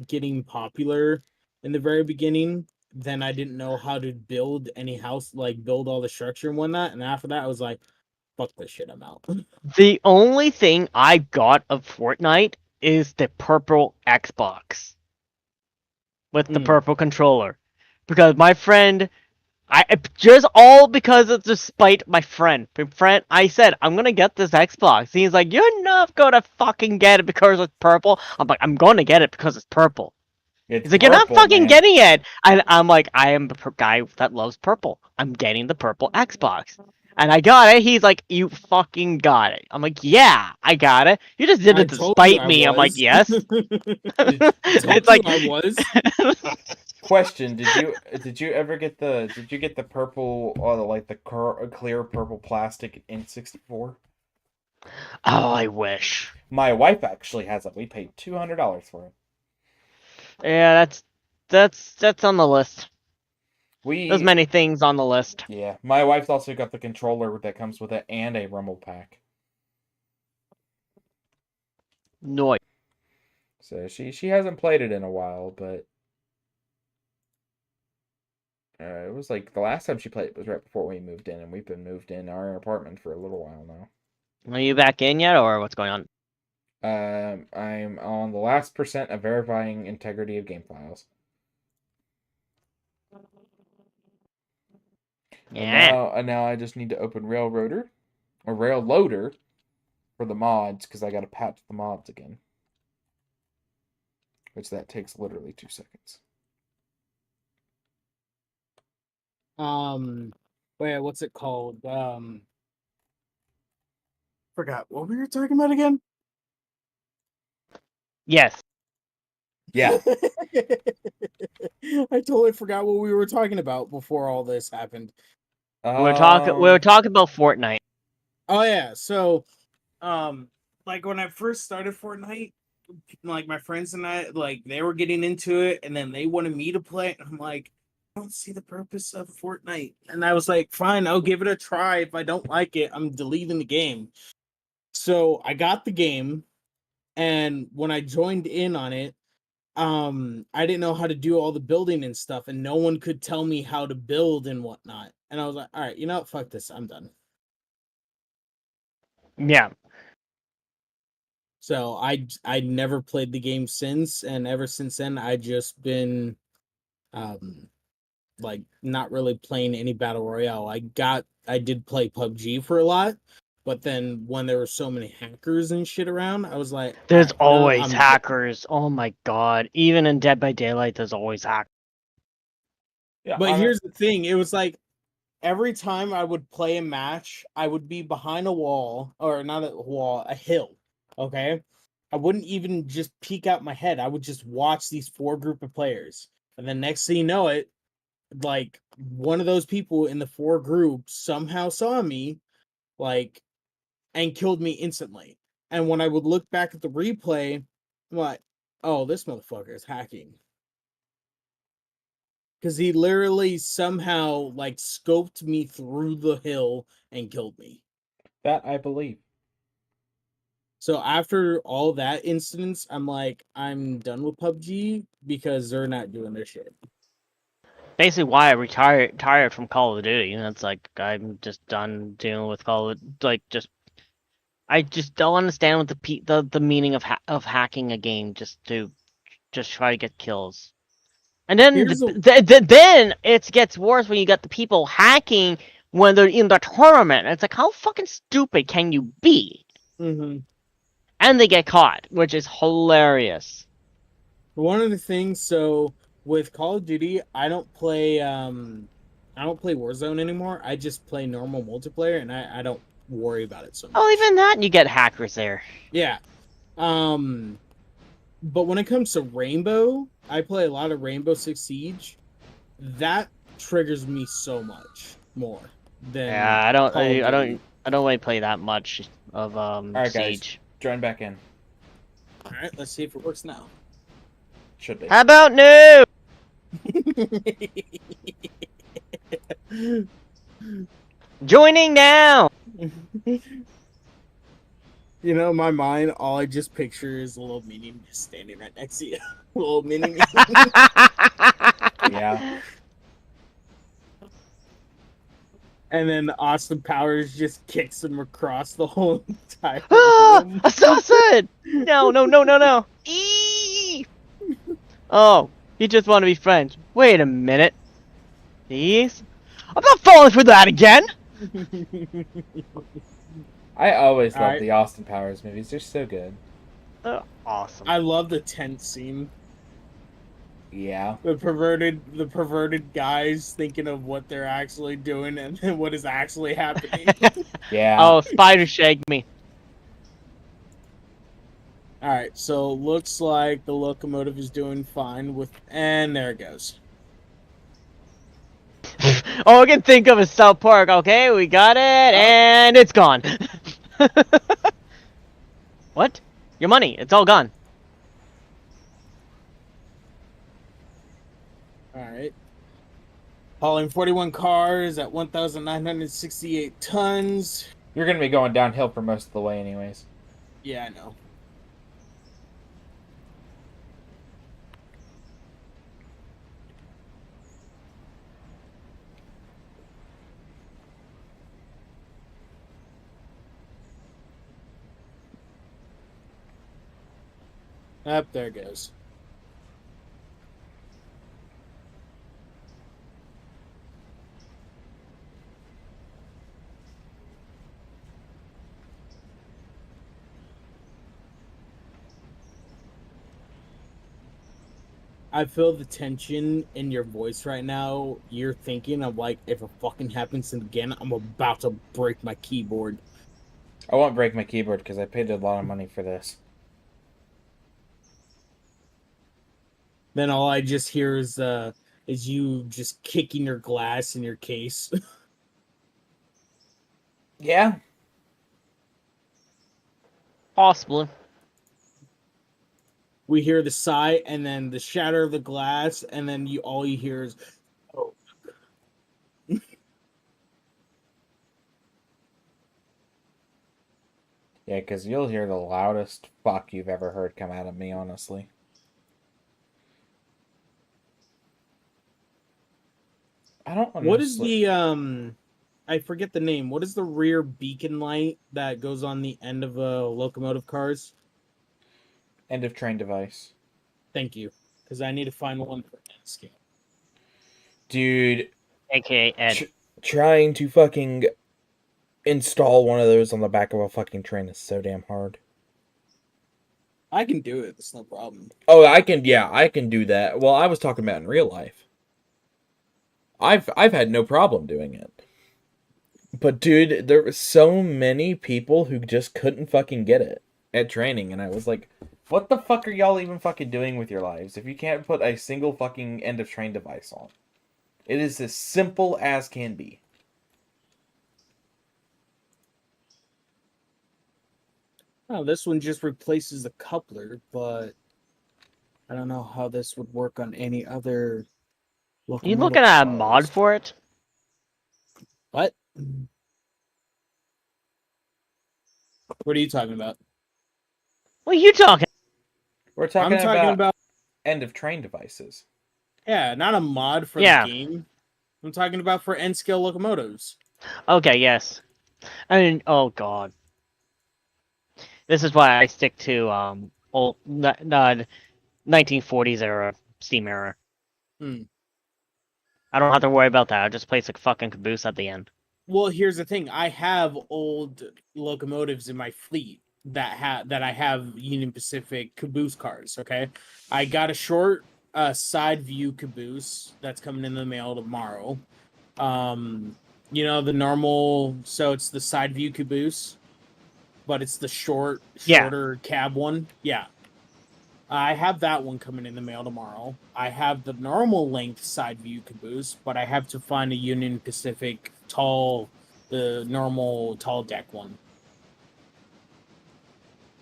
getting popular in the very beginning. Then I didn't know how to build any house, like build all the structure and whatnot. And after that, I was like, fuck this shit, I'm out. The only thing I got of Fortnite is the purple Xbox with the purple controller, because my friend, just all because of despite my friend. I said I'm gonna get this Xbox. He's like, you're not gonna fucking get it because it's purple. I'm like, I'm gonna get it because it's purple. He's like, you're not fucking getting it. And I'm like, I am the guy that loves purple. I'm getting the purple Xbox. And I got it. He's like, you fucking got it. I'm like, yeah, I got it. You just did it to spite me. I'm like, yes. It's like I was. Question: Did you ever get the purple like the clear purple plastic in 64? Oh, I wish. My wife actually has it. We paid $200 for it. Yeah, that's on the list. There's many things on the list. Yeah, my wife's also got the controller that comes with it and a rumble pack. No. So she hasn't played it in a while, but it was like the last time she played it was right before we moved in, and we've been moved in our apartment for a little while now. Are you back in yet, or what's going on? I'm on the last % of verifying integrity of game files. Yeah. And now I just need to open Railroader or Railloader for the mods, because I got to patch the mods again, which that takes literally 2 seconds. Wait, what's it called? Forgot what we were talking about again. Yes. Yeah. I totally forgot what we were talking about before all this happened. We were talking about Fortnite. Oh yeah, so like when I first started Fortnite, like my friends and I, like they were getting into it, and then they wanted me to play it, and I'm like, I don't see the purpose of Fortnite. And I was like, fine, I'll give it a try. If I don't like it, I'm deleting the game. So I got the game, and when I joined in on it, I didn't know how to do all the building and stuff, and no one could tell me how to build and whatnot. And I was like, all right, you know what? Fuck this. I'm done. Yeah. So I never played the game since, and ever since then I just been like not really playing any battle royale. I did play PUBG for a lot, but then when there were so many hackers and shit around, I was like, there's always hackers. Oh my god. Even in Dead by Daylight there's always hackers. Yeah, but here's the thing, it was like every time I would play a match, I would be behind a wall, or not a wall, a hill. Okay, I wouldn't even just peek out my head. I would just watch these 4 group of players, and then next thing you know it, like one of those people in the 4 groups somehow saw me, like, and killed me instantly. And when I would look back at the replay, I'm like, oh, this motherfucker is hacking. Because he literally somehow, like, scoped me through the hill and killed me. That I believe. So after all that incidents, I'm like, I'm done with PUBG because they're not doing their shit. Basically, why I retired from Call of Duty. And it's like I'm just done dealing with Call of I just don't understand what the meaning of hacking a game just to try to get kills. And then then it gets worse when you got the people hacking when they're in the tournament. It's like, how fucking stupid can you be? Mm-hmm. And they get caught, which is hilarious. One of the things, so with Call of Duty, I don't play Warzone anymore. I just play normal multiplayer, and I don't worry about it so much. Oh, even that, you get hackers there. Yeah. But when it comes to Rainbow, I play a lot of Rainbow Six Siege. That triggers me so much more than I don't really play that much of Alright, Siege. guys, join back in. Alright, let's see if it works now. Should be. How about no? Joining now. You know, in my mind, all I just picture is a little mini just standing right next to you. A little mini. Yeah. And then Austin Powers just kicks him across the whole entire room. Assassin! No. Eee! Oh, you just want to be friends. Wait a minute. Please? I'm not falling for that again! I always love Alright. the Austin Powers movies. They're so good. They're awesome. I love the tent scene. Yeah. The perverted guys thinking of what they're actually doing and then what is actually happening. Yeah. Oh, spider shagged me. Alright, so looks like the locomotive is doing fine with, and there it goes. All I can think of is South Park. Okay, we got it, and it's gone. What? Your money, it's all gone. Alright. Hauling 41 cars at 1,968 tons. You're going to be going downhill for most of the way anyways. Yeah, I know. Up there it goes. I feel the tension in your voice right now. You're thinking of like, if it fucking happens again, I'm about to break my keyboard. I won't break my keyboard because I paid a lot of money for this. Then all I just hear is you just kicking your glass in your case. Yeah. Possibly. We hear the sigh and then the shatter of the glass, and then all you hear is, oh. Yeah, because you'll hear the loudest fuck you've ever heard come out of me, honestly. I don't understand. What is the I forget the name. What is the rear beacon light that goes on the end of locomotive cars? End of train device. Thank you, because I need to find one for scale. Dude, AKA Ed. trying to fucking install one of those on the back of a fucking train is so damn hard. I can do it. It's no problem. Oh, I can do that. Well, I was talking about in real life. I've had no problem doing it. But dude, there were so many people who just couldn't fucking get it at training, and I was like, what the fuck are y'all even fucking doing with your lives if you can't put a single fucking end of train device on? It is as simple as can be. Oh, this one just replaces the coupler, but I don't know how this would work on any other locomotive. You looking at a cars. mod for it? What? What are you talking about? What are you talking? We're talking, I'm talking about end of train devices. yeah, not a mod for Yeah. the game. I'm talking about for N scale locomotives. Okay, yes. I mean, oh god. This is why I stick to old 1940s era steam era. Hmm. I don't have to worry about that. I just place a fucking caboose at the end. Well, here's the thing. I have old locomotives in my fleet that I have Union Pacific caboose cars, okay? I got a short side view caboose that's coming in the mail tomorrow. You know, the normal, so it's the side view caboose, but it's the shorter cab one. Yeah. I have that one coming in the mail tomorrow. I have the normal length side view caboose, but I have to find a Union Pacific the normal tall deck one.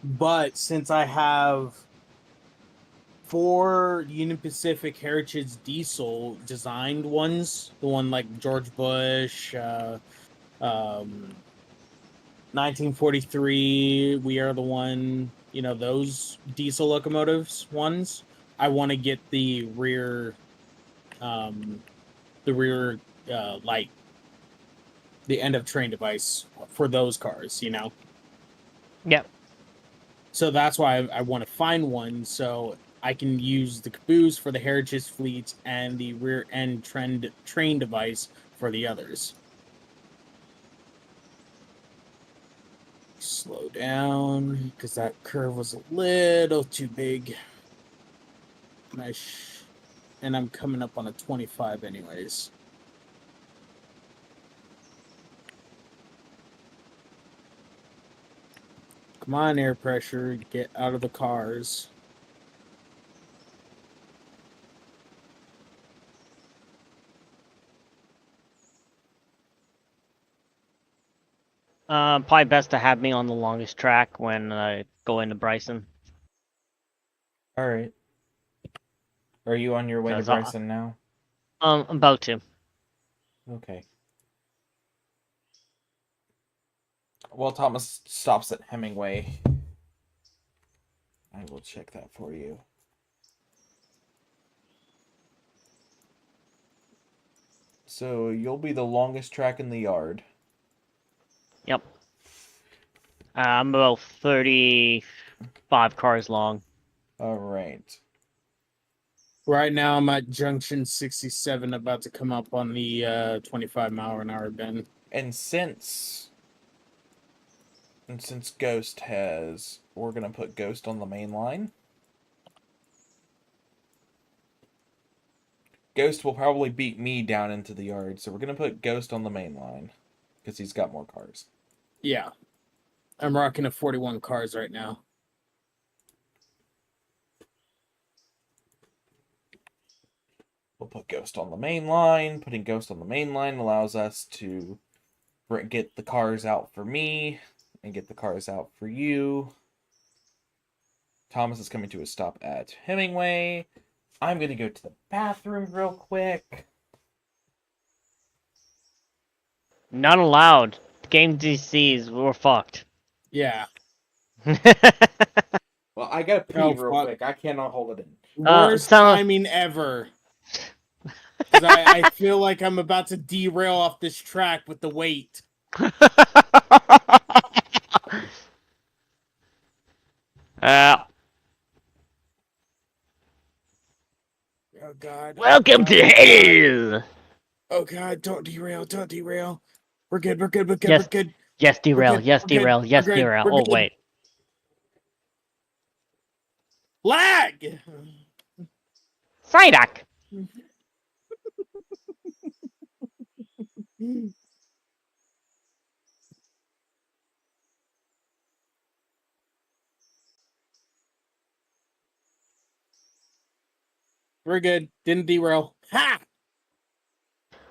But since I have 4 Union Pacific Heritage diesel designed ones, the one like George Bush, 1943, We Are the One, you know, those diesel locomotives ones, I want to get the rear light, the end of train device for those cars, you know? Yep. So that's why I want to find one so I can use the caboose for the Heritage fleets and the rear end train device for the others. Slow down because that curve was a little too big. And I'm coming up on a 25 anyways. Come on, air pressure, get out of the cars. Probably best to have me on the longest track when I go into Bryson. Alright. Are you on your way to 'Cause Bryson now? I'm about to. Okay. Well, Thomas stops at Hemingway. I will check that for you. So, you'll be the longest track in the yard. Yep. I'm about 35 cars long. Alright. Right now I'm at junction 67, about to come up on the 25 mile an hour bend. And since Ghost has... We're going to put Ghost on the main line. Ghost will probably beat me down into the yard, so we're going to put Ghost on the main line. Because he's got more cars. Yeah. I'm rocking a 41 cars right now. We'll put Ghost on the main line. Putting Ghost on the main line allows us to get the cars out for me and get the cars out for you. Thomas is coming to a stop at Hemingway. I'm going to go to the bathroom real quick. Not allowed. Game DCs, we're fucked. Yeah. Well, I got to pee Oh, real fuck. quick. I cannot hold it in. Worst timing ever. 'Cause I feel like I'm about to derail off this track with the weight. Oh god. Welcome to hell! Oh god, don't derail, don't derail. We're good, we're good, we're good, Yes. we're good. Yes, derail, good, yes, we're good, derail, yes, we're good, derail. we're Oh, good. wait. Lag! Psyduck! We're good. Didn't derail. Ha!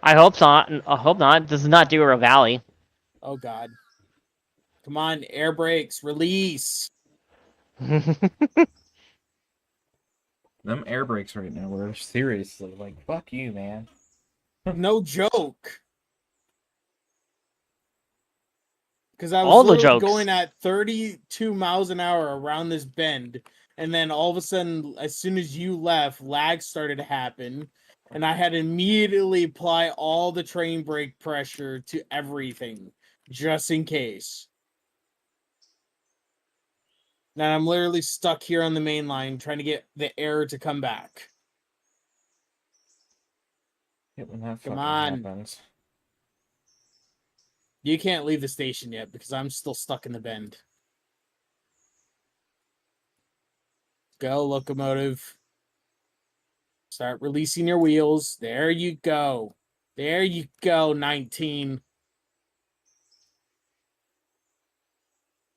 I hope not. I hope not. This is not Dura Valley. Oh, God. Come on, air brakes. Release. Them air brakes right now were seriously like, fuck you, man. No joke. Because I All was the literally jokes. going at 32 miles an hour around this bend. And then all of a sudden, as soon as you left, lag started to happen. And I had to immediately apply all the train brake pressure to everything, just in case. Now I'm literally stuck here on the main line trying to get the air to come back. When that Come fucking on. happens. You can't leave the station yet because I'm still stuck in the bend. Go, locomotive. Start releasing your wheels. There you go. There you go, 19.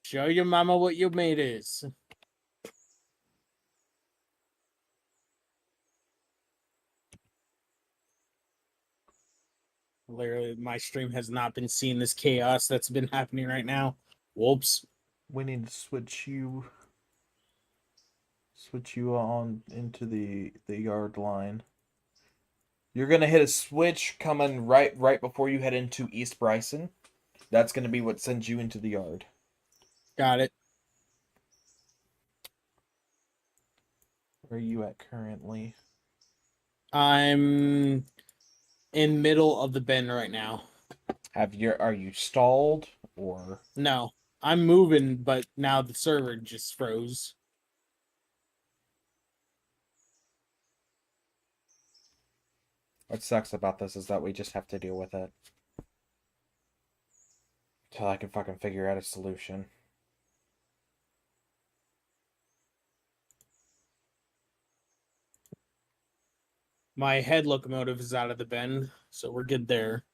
Show your mama what your mate is. Literally, my stream has not been seeing this chaos that's been happening right now. Whoops. We need to switch you on into the yard line. You're gonna hit a switch coming right before you head into East Bryson. That's gonna be what sends you into the yard. Got it. Where are you at currently? I'm in middle of the bend right now. Are you stalled or? No, I'm moving, but now the server just froze. What sucks about this is that we just have to deal with it till I can fucking figure out a solution. My head locomotive is out of the bend, so we're good there.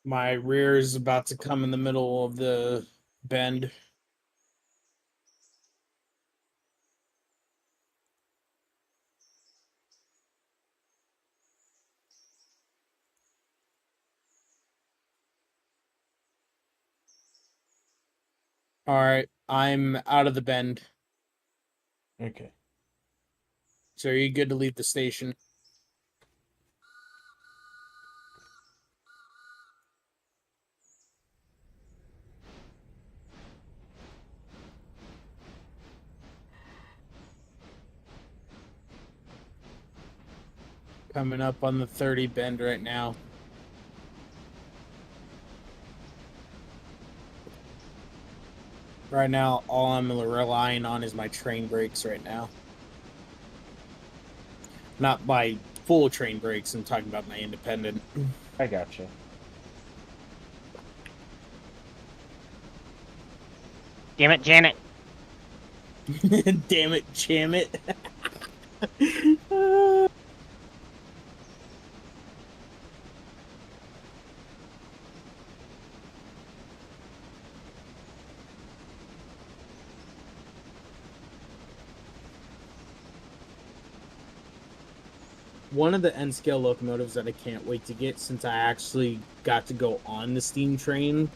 My rear is about to come in the middle of the bend. All right, I'm out of the bend. Okay. So are you good to leave the station? Coming up on the 30 bend right now. Right now, all I'm relying on is my train brakes right now. Not my full train brakes, I'm talking about my independent. I gotcha. Damn it, Janet. Damn it, jam it. One of the N-scale locomotives that I can't wait to get, since I actually got to go on the steam train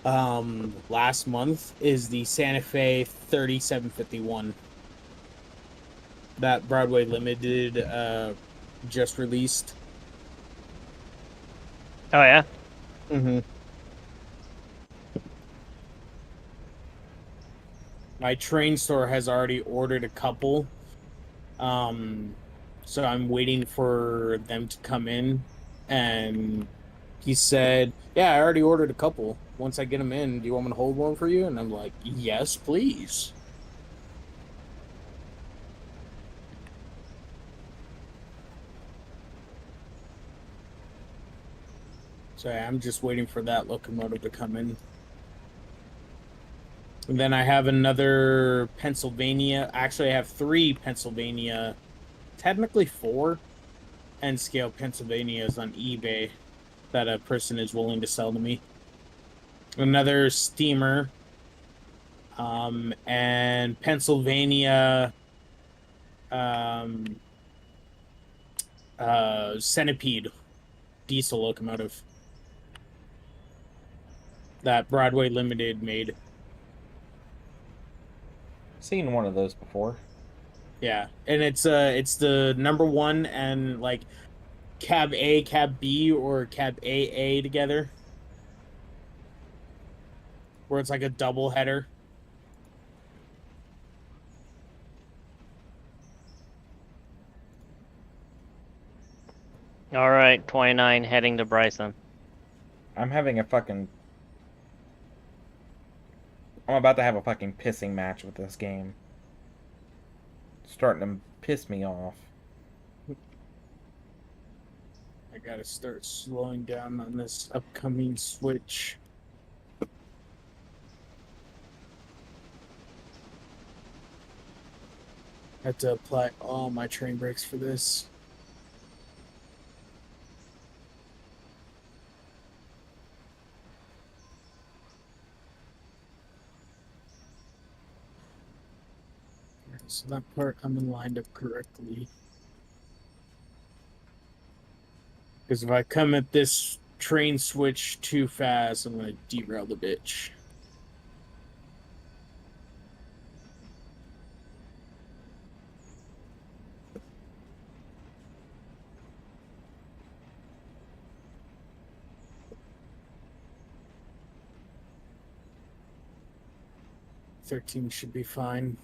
last month, is the Santa Fe 3751. That Broadway Limited just released. Oh, yeah? Mm-hmm. My train store has already ordered a couple. So I'm waiting for them to come in. And he said, yeah, I already ordered a couple. Once I get them in, do you want me to hold one for you? And I'm like, yes, please. So I'm just waiting for that locomotive to come in. And then I have another Pennsylvania. Actually, I have 3 Pennsylvania, technically 4 N-scale Pennsylvanias on eBay. that a person is willing to sell to me. Another steamer, and Pennsylvania Centipede diesel locomotive that Broadway Limited made. Seen one of those before. Yeah, and it's the number one and like cab A, cab B, or cab AA together, where it's like a double header. All right, 29 heading to Bryson. I'm about to have a fucking pissing match with this game. It's starting to piss me off. I gotta start slowing down on this upcoming switch. I have to apply all my train brakes for this. So that part I'm lined up correctly. Because if I come at this train switch too fast, I'm going to derail the bitch. $13 should be fine.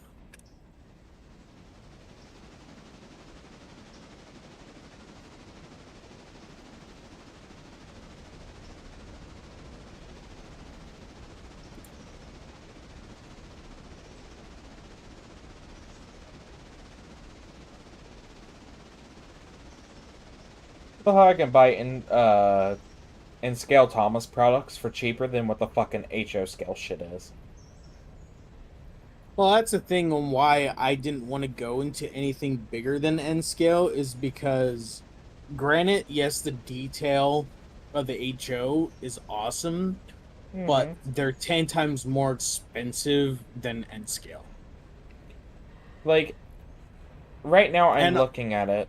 How I can buy in scale Thomas products for cheaper than what the fucking HO scale shit is. Well, that's the thing on why I didn't want to go into anything bigger than N scale is because, granted, yes, the detail of the HO is awesome, but they're 10 times more expensive than N scale. Like, right now I'm looking at it,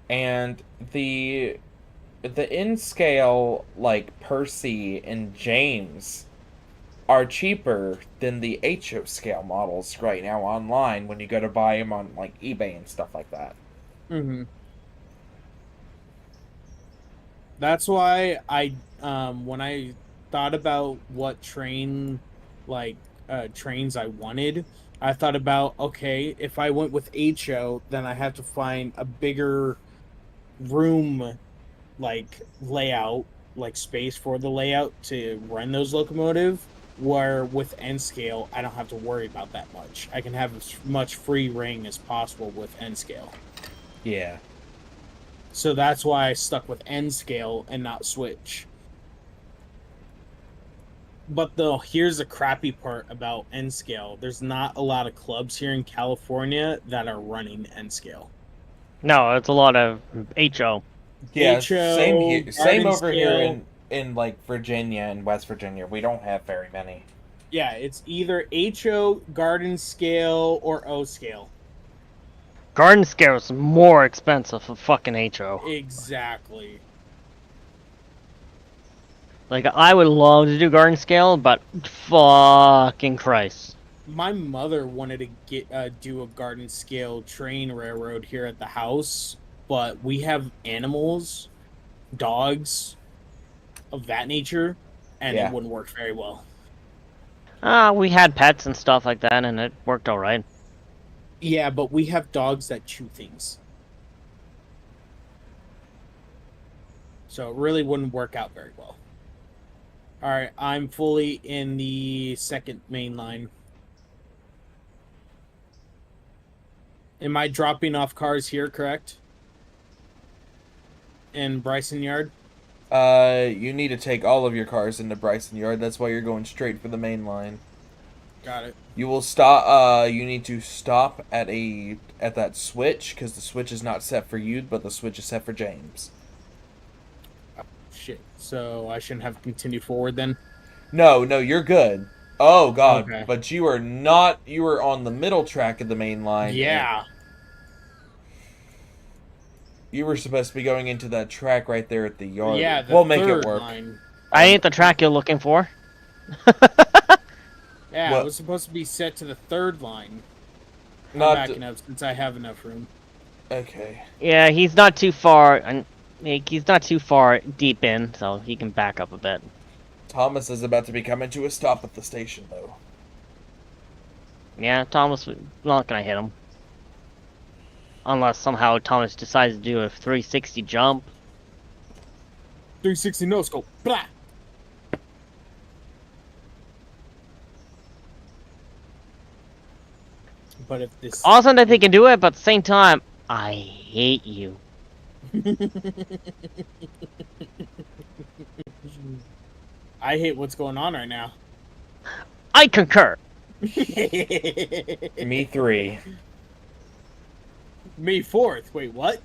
and the N scale, like, Percy and James are cheaper than the HO scale models right now online when you go to buy them on, like, eBay and stuff like that. That's why I, when I thought about what train, like, trains I wanted, I thought about, okay, if I went with HO, then I have to find a bigger room, like, layout, like, space for the layout to run those locomotives. Where with N scale, I don't have to worry about that much. I can have as much free reign as possible with N scale. Yeah. So that's why I stuck with N scale and not switch. But here's the crappy part about N scale. There's not a lot of clubs here in California that are running N scale. No, it's a lot of HO. Yeah, HO, same over scale. here in like Virginia and West Virginia. We don't have very many. Yeah, it's either HO, garden scale, or O scale. Garden scale is more expensive for fucking HO. Exactly. Like, I would love to do garden scale, but fucking Christ. My mother wanted to do a garden scale train railroad here at the house, but we have animals, dogs, of that nature, and it wouldn't work very well. We had pets and stuff like that, and it worked alright. Yeah, but we have dogs that chew things. So it really wouldn't work out very well. Alright, I'm fully in the second main line. Am I dropping off cars here, correct? In Bryson Yard? You need to take all of your cars into Bryson Yard. That's why you're going straight for the main line. Got it. You will stop. You need to stop at that switch because the switch is not set for you, but the switch is set for James. Oh, shit. So I shouldn't have continued forward then? No, you're good. Oh, God. Okay. But you are not... You were on the middle track of the main line. Yeah. You were supposed to be going into that track right there at the yard. Yeah, the we'll make it third work. line. I ain't the track you're looking for. Yeah, What? it was supposed to be set to the third line. I'm Not backing up since I have enough room. Okay. Yeah, he's not too far. He's not too far deep in, so he can back up a bit. Thomas is about to be coming to a stop at the station, though. Yeah, Thomas not gonna hit him. Unless somehow Thomas decides to do a 360 jump. 360 no scope. Blah! But if this... Awesome that they can do it, but at the same time, I hate you. I hate what's going on right now. I concur. Me 3. May 4th. Wait, what?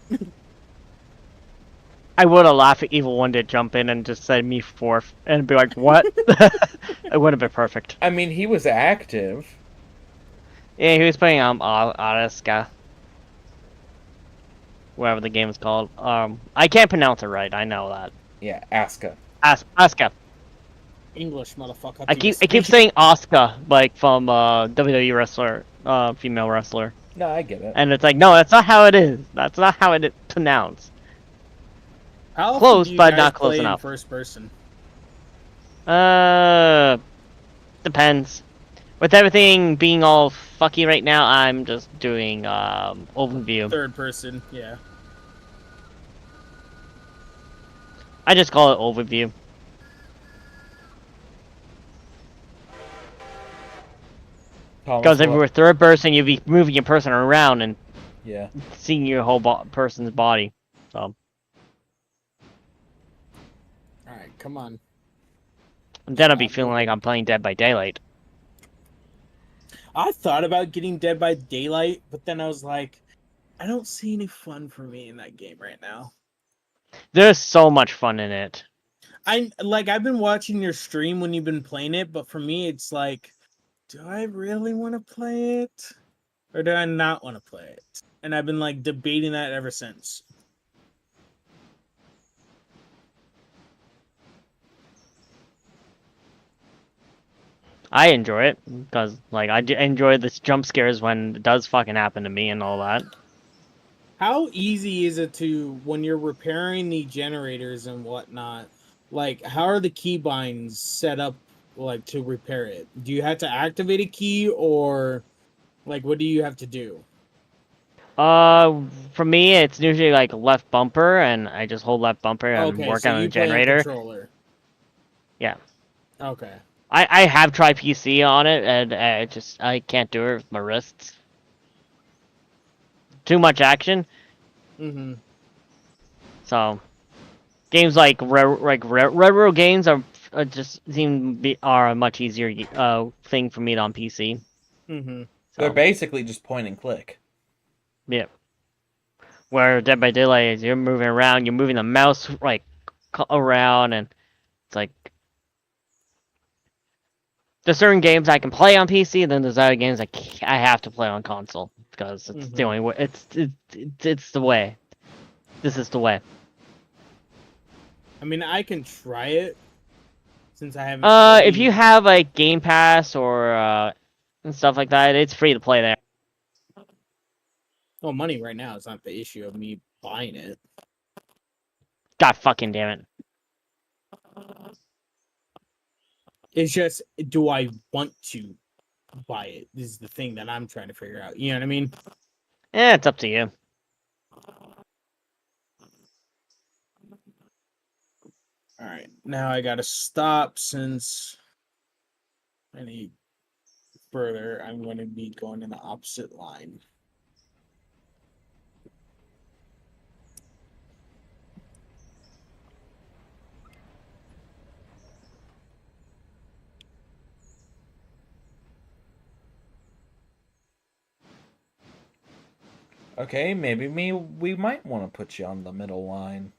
I would have laughed if Evil One did jump in and just said me fourth, and be like, what? It would have been perfect. I mean, he was active. Yeah, he was playing Araska. Whatever the game is called. I can't pronounce it right. I know that. Yeah, Aska. Asuka. English, motherfucker. I keep saying Asuka, like from WWE wrestler, female wrestler, No, I get it. and it's like, no, that's not how it is. That's not how it is pronounced. How often Close, do you but guys not close play in enough. first person? Depends. With everything being all fucky right now, I'm just doing overview. Third person, yeah. I just call it overview. Because if you were third person, you'd be moving your person around and Yeah. seeing your whole person's body. So, Alright, come on. and then I'd be feeling like I'm playing Dead by Daylight. I thought about getting Dead by Daylight, but then I was like, I don't see any fun for me in that game right now. There's so much fun in it. I've been watching your stream when you've been playing it, but for me it's like, do I really want to play it? Or do I not want to play it? And I've been like debating that ever since. I enjoy it because, like, I enjoy the jump scares when it does fucking happen to me and all that. How easy is it to, when you're repairing the generators and whatnot, like, how are the keybinds set up, like, to repair it? Do you have to activate a key, or, like, what do you have to do? For me, it's usually, like, left bumper, and I just hold left bumper and work on the generator. Controller. Yeah. Okay. I have tried PC on it, and I can't do it with my wrists. Too much action. Mm-hmm. So, games like railroad games are just seem to be a much easier thing for me on PC. Mm-hmm. So, They're basically just point and click. yeah. Where Dead by Daylight is, you're moving around, you're moving the mouse like around, and it's like there's certain games I can play on PC, and then there's other games I have to play on console because it's the only way. It's the way. This is the way. I mean, I can try it since I haven't. If you have like Game Pass or and stuff like that, it's free to play there. Well, money right now is not the issue of me buying it. God fucking damn it! It's just, do I want to buy it? This is the thing that I'm trying to figure out. You know what I mean? Yeah, it's up to you. Alright, now I gotta stop since any further, I'm going to be going in the opposite line. Okay, maybe we might want to put you on the middle line.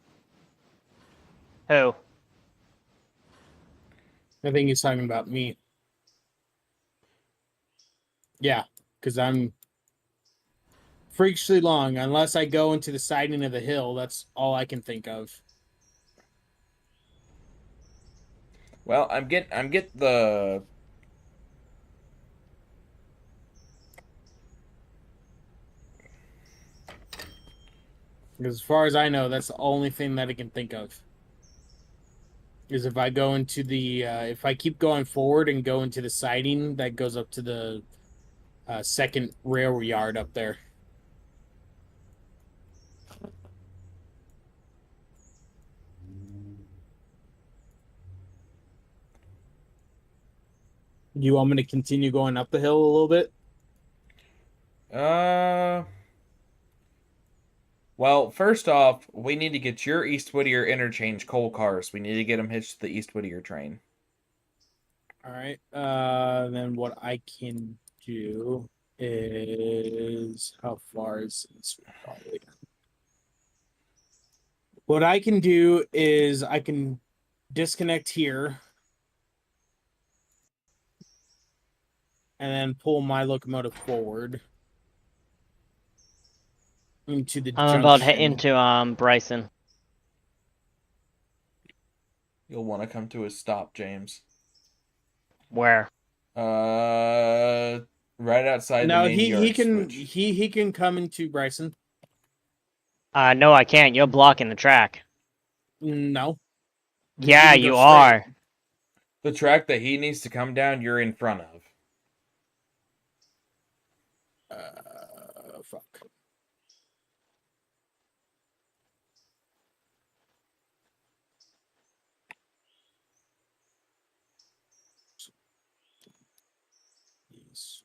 Who? I think he's talking about me. Yeah, because I'm freakishly long. Unless I go into the siding of the hill, that's all I can think of. Well, I'm get the. Because as far as I know, that's the only thing that I can think of. Is if I go into the if I keep going forward and go into the siding that goes up to the second rail yard up there. Do you want me to continue going up the hill a little bit? Well, first off, we need to get your East Whittier interchange coal cars. We need to get them hitched to the East Whittier train. All right. Then what I can do is how far is this? What I can do is I can disconnect here and then pull my locomotive forward into the I'm about to hit junction. into Bryson. You'll want to come to a stop, James. Where? Right outside No, the main he yard can switch. he can come into Bryson. No, I can't. You're blocking the track. No. Yeah, can go you straight. are. The track that he needs to come down, you're in front of. Fuck. Yes.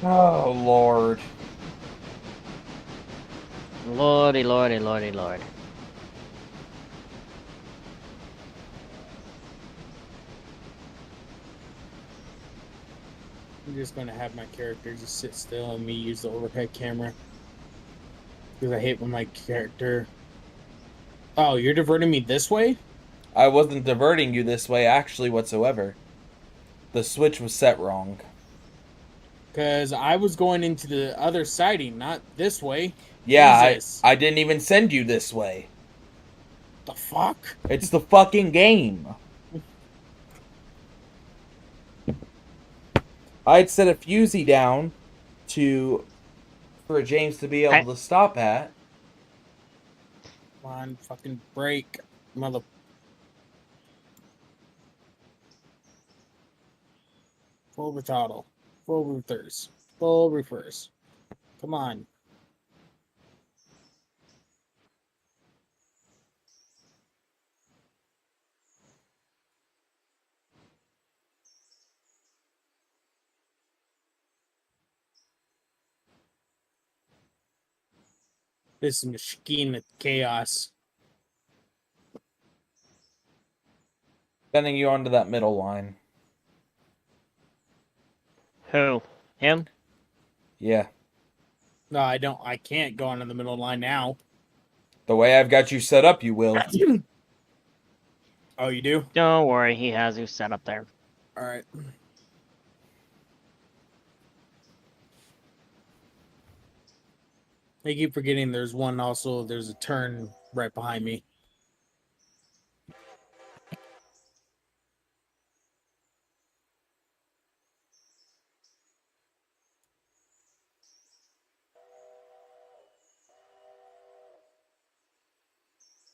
Oh, Lord. Lordy, lordy, lordy, lord. I'm just going to have my character just sit still and me use the overhead camera. Because I hate when my character... Oh, you're diverting me this way? I wasn't diverting you this way, actually, whatsoever. The switch was set wrong. Because I was going into the other siding, not this way. Yeah, Jesus. I didn't even send you this way. The fuck? It's the fucking game. I'd set a fusee down for James to be able to stop at. Come on, fucking break, mother... Full throttle. Full reverse. Full reverse. Come on. This machine of chaos. Sending you onto that middle line. Who? Him? Yeah. No, I don't. I can't go on in the middle line now. The way I've got you set up, you will. Oh, you do? Don't worry, he has you set up there. All right. I keep forgetting there's a turn right behind me.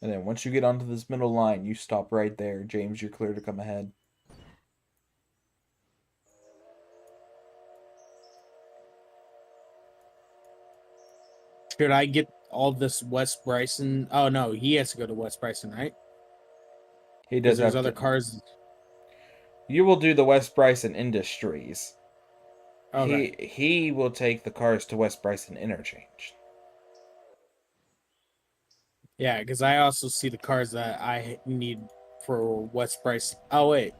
And then once you get onto this middle line, you stop right there. James, you're clear to come ahead. Should I get all this West Bryson? Oh no, he has to go to West Bryson, right? He Because does there's have other to. cars. You will do the West Bryson Industries. Okay. He will take the cars to West Bryson Interchange. Yeah, because I also see the cars that I need for West Bryson. Oh wait.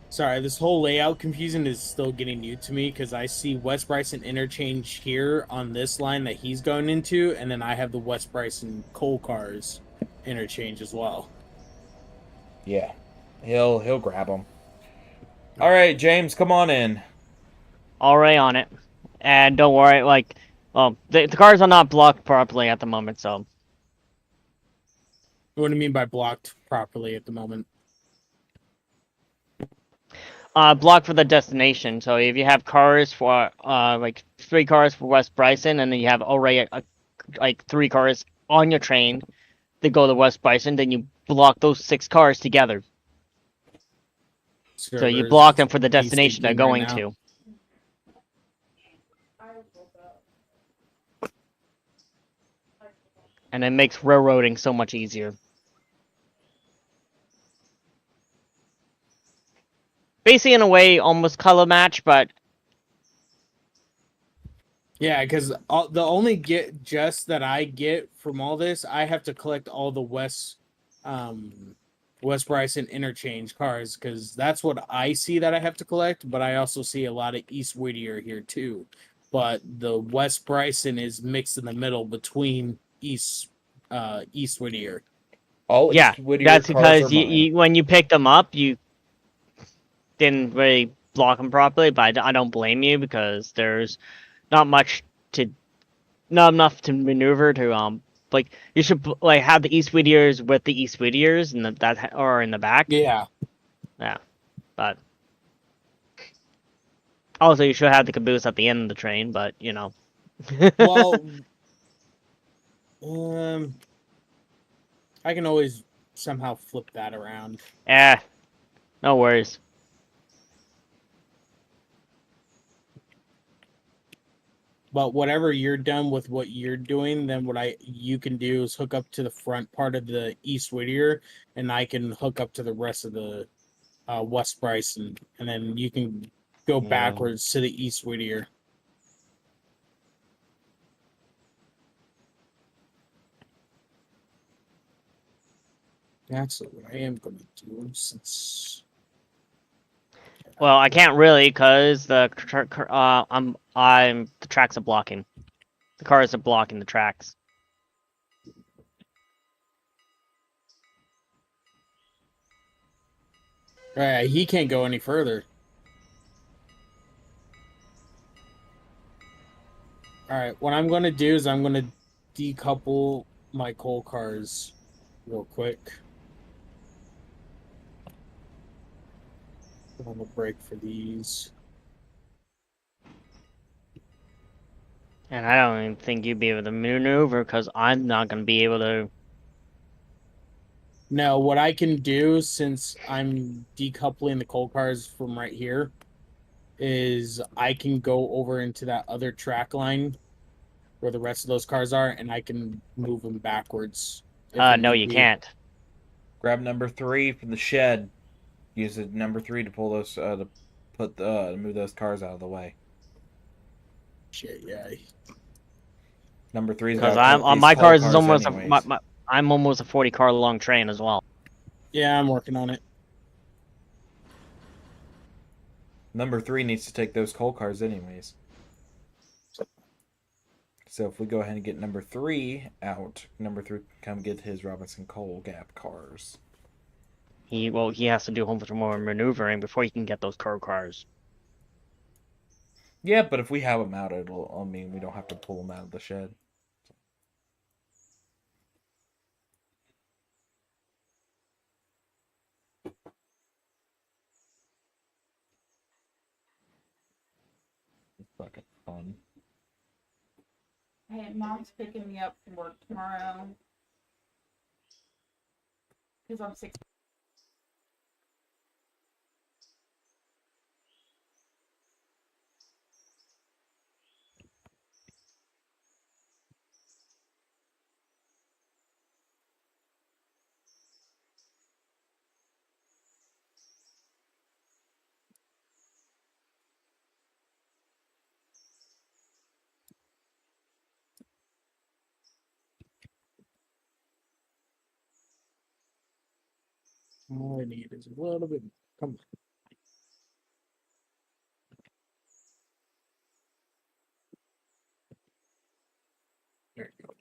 Sorry, this whole layout confusion is still getting new to me because I see West Bryson Interchange here on this line that he's going into, and then I have the West Bryson coal cars interchange as well. Yeah, he'll grab them. All right, James, come on in. Already on it. And don't worry, like, well, the cars are not blocked properly at the moment, so. What do you mean by blocked properly at the moment? Blocked for the destination. So if you have cars for, like, 3 cars for West Bryson, and then you have already, like, 3 cars on your train that go to West Bryson, then you block those 6 cars together. So you block them for the destination they're going to. And it makes railroading so much easier. Basically, in a way, almost color match, but... Yeah, because the only just that I get from all this, I have to collect all the West Bryson interchange cars, because that's what I see that I have to collect, but I also see a lot of East Whittier here too. But the West Bryson is mixed in the middle between East Whittier. All yeah, East Whittier that's cars because are mine. when you picked them up, you didn't really block them properly, but I don't blame you because there's not enough to maneuver to like you should like have the East Whittiers with the East Whittiers and that or in the back. Yeah. Yeah, but also you should have the caboose at the end of the train. But you know, Well, I can always somehow flip that around. No worries. But whatever you're done with what you're doing, then you can do is hook up to the front part of the East Whittier, and I can hook up to the rest of the West Bryson, and then you can go backwards to the East Whittier. That's what I am going to do since. Well, I can't really because the tracks are blocking. The cars are blocking the tracks. He can't go any further. Alright, what I'm going to do is I'm going to decouple my coal cars real quick. I'm going to brake for these. And I don't even think you'd be able to maneuver because I'm not going to be able to. No, what I can do, since I'm decoupling the coal cars from right here, is I can go over into that other track line where the rest of those cars are, and I can move them backwards. No, you can't. Grab number 3 from the shed. Use the number 3 to pull those to move those cars out of the way. Shit, yeah. Number 3's because I'm on my cars is almost I'm almost a 40 car long train as well. Yeah, I'm working on it. Number 3 needs to take those coal cars anyways. So if we go ahead and get number 3 out, number 3 can come get his Robinson Coal Gap cars. He has to do a whole bunch more maneuvering before he can get those car cars. Yeah, but if we have them out, I mean, we don't have to pull them out of the shed. It's fucking fun. Hey, mom's picking me up from work tomorrow. Because I'm 6. All I need is a little bit. Come on. There you go.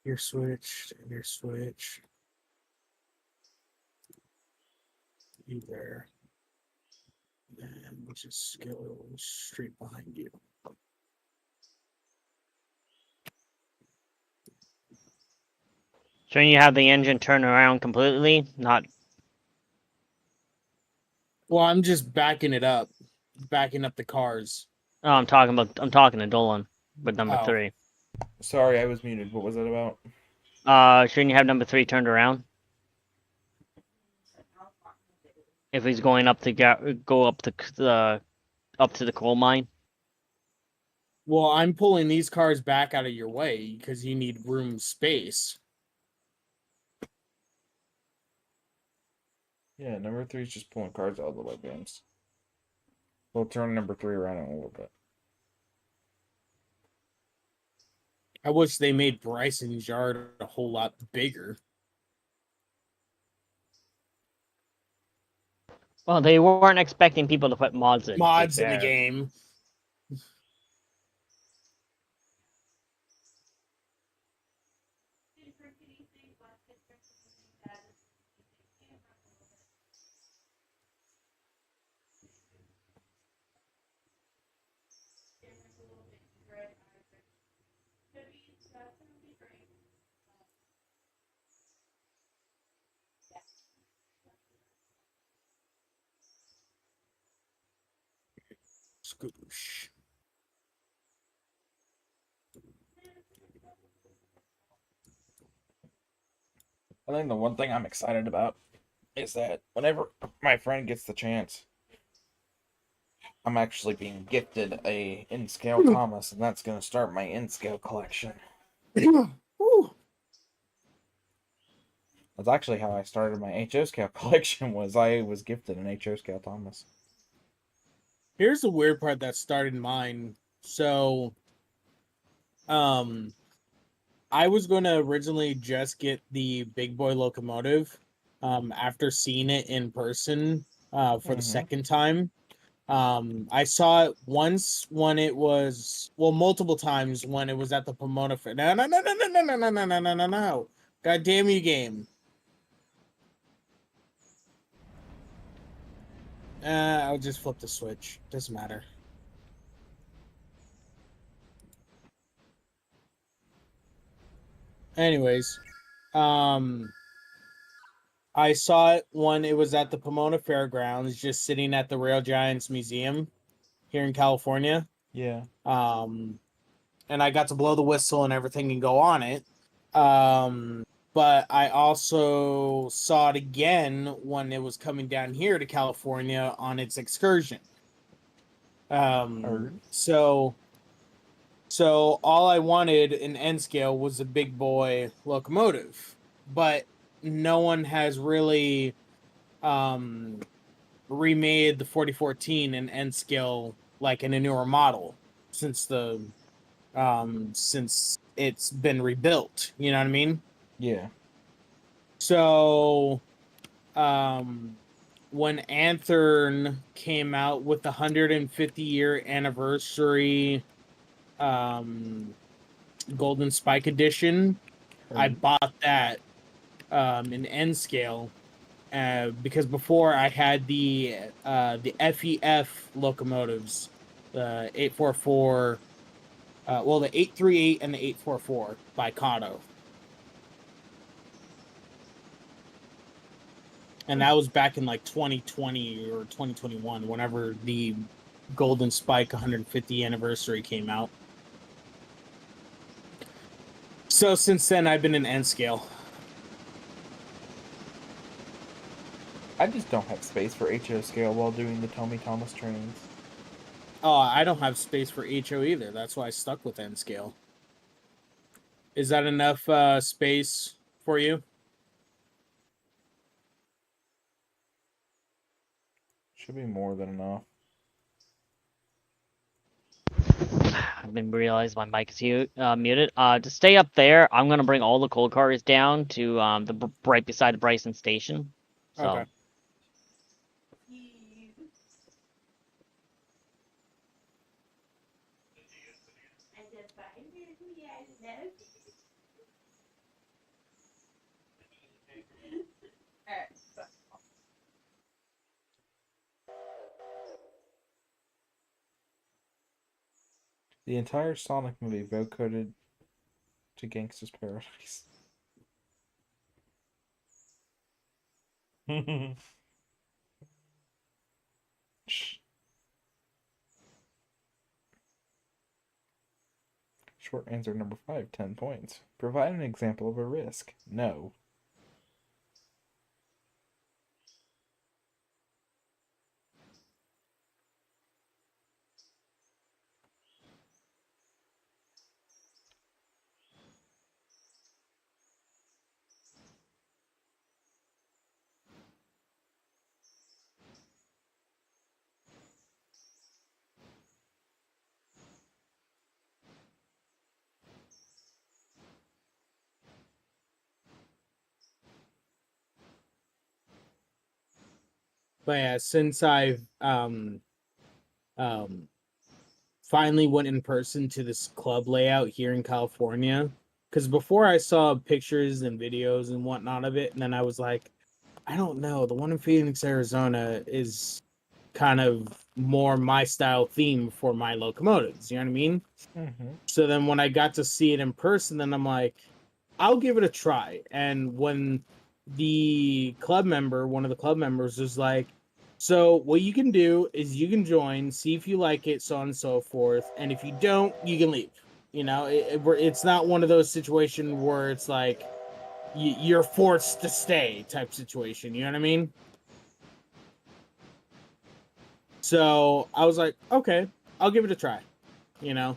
Your switch, your switch. You there. And we'll just go straight behind you. So you have the engine turn around completely, not. Well, I'm just backing it up, backing up the cars. Oh, I'm talking to Dolan with number Oh. 3. Sorry, I was muted. What was that about? Shouldn't you have number 3 turned around? If he's going up to go up to the coal mine. Well, I'm pulling these cars back out of your way because you need room space. Yeah, number 3 is just pulling cards out of the way bins. We'll turn number 3 around in a little bit. I wish they made Bryson's yard a whole lot bigger. Well, they weren't expecting people to put mods in. Mods in the game. Scoosh. I think the one thing I'm excited about is that whenever my friend gets the chance, I'm actually being gifted a N-scale Thomas, and that's going to start my N-scale collection. That's actually how I started my HO scale collection. Was I was gifted an HO scale Thomas. Here's the weird part that started mine. So, I was going to originally just get the big boy locomotive. After seeing it in person, for the second time. I saw it once when it was multiple times when it was at the Pomona Fair. No. God damn you, game. I'll just flip the switch. Doesn't matter. Anyways, I saw it when it was at the Pomona Fairgrounds, just sitting at the Rail Giants Museum here in California. Yeah. And I got to blow the whistle and everything and go on it. But I also saw it again when it was coming down here to California on its excursion. So all I wanted in N scale was a big boy locomotive, but no one has really remade the 4014 in N scale like in a newer model since it's been rebuilt. You know what I mean? Yeah. So, when Anthern came out with the 150-year anniversary Golden Spike Edition, I bought that in N scale because before I had the FEF locomotives, the 844, the 838 and the 844 by Kato. And that was back in like 2020 or 2021, whenever the Golden Spike 150 anniversary came out. So since then, I've been in N scale. I just don't have space for HO scale while doing the Thomas trains. Oh, I don't have space for HO either. That's why I stuck with N scale. Is that enough space for you? Should be more than enough. I didn't realize my mic is muted. To stay up there, I'm gonna bring all the coal cars down to right beside the Bryson station. So. Okay. The entire Sonic movie vote-coded to Gangsta's Paradise. Short answer number 5, 10 points. Provide an example of a risk. No. But yeah, since I've finally went in person to this club layout here in California, because before I saw pictures and videos and whatnot of it, and then I was like, I don't know, the one in Phoenix, Arizona is kind of more my style theme for my locomotives, you know what I mean? Mm-hmm. So then when I got to see it in person, then I'm like, I'll give it a try. And when the club member, one of the club members was like, so what you can do is you can join, see if you like it, so on and so forth. And if you don't, you can leave. You know, it's not one of those situations where it's like you're forced to stay type situation. You know what I mean? So I was like, okay, I'll give it a try. You know?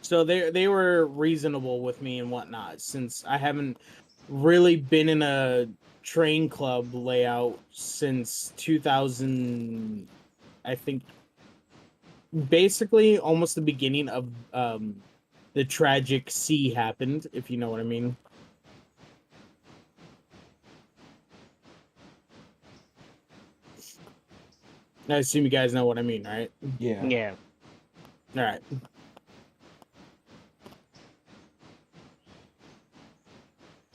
So they were reasonable with me and whatnot, since I haven't really been in a train club layout since 2000. I think basically almost the beginning of the tragic sea happened, if you know what I mean. I assume you guys know what I mean, right? Yeah. Yeah. All right.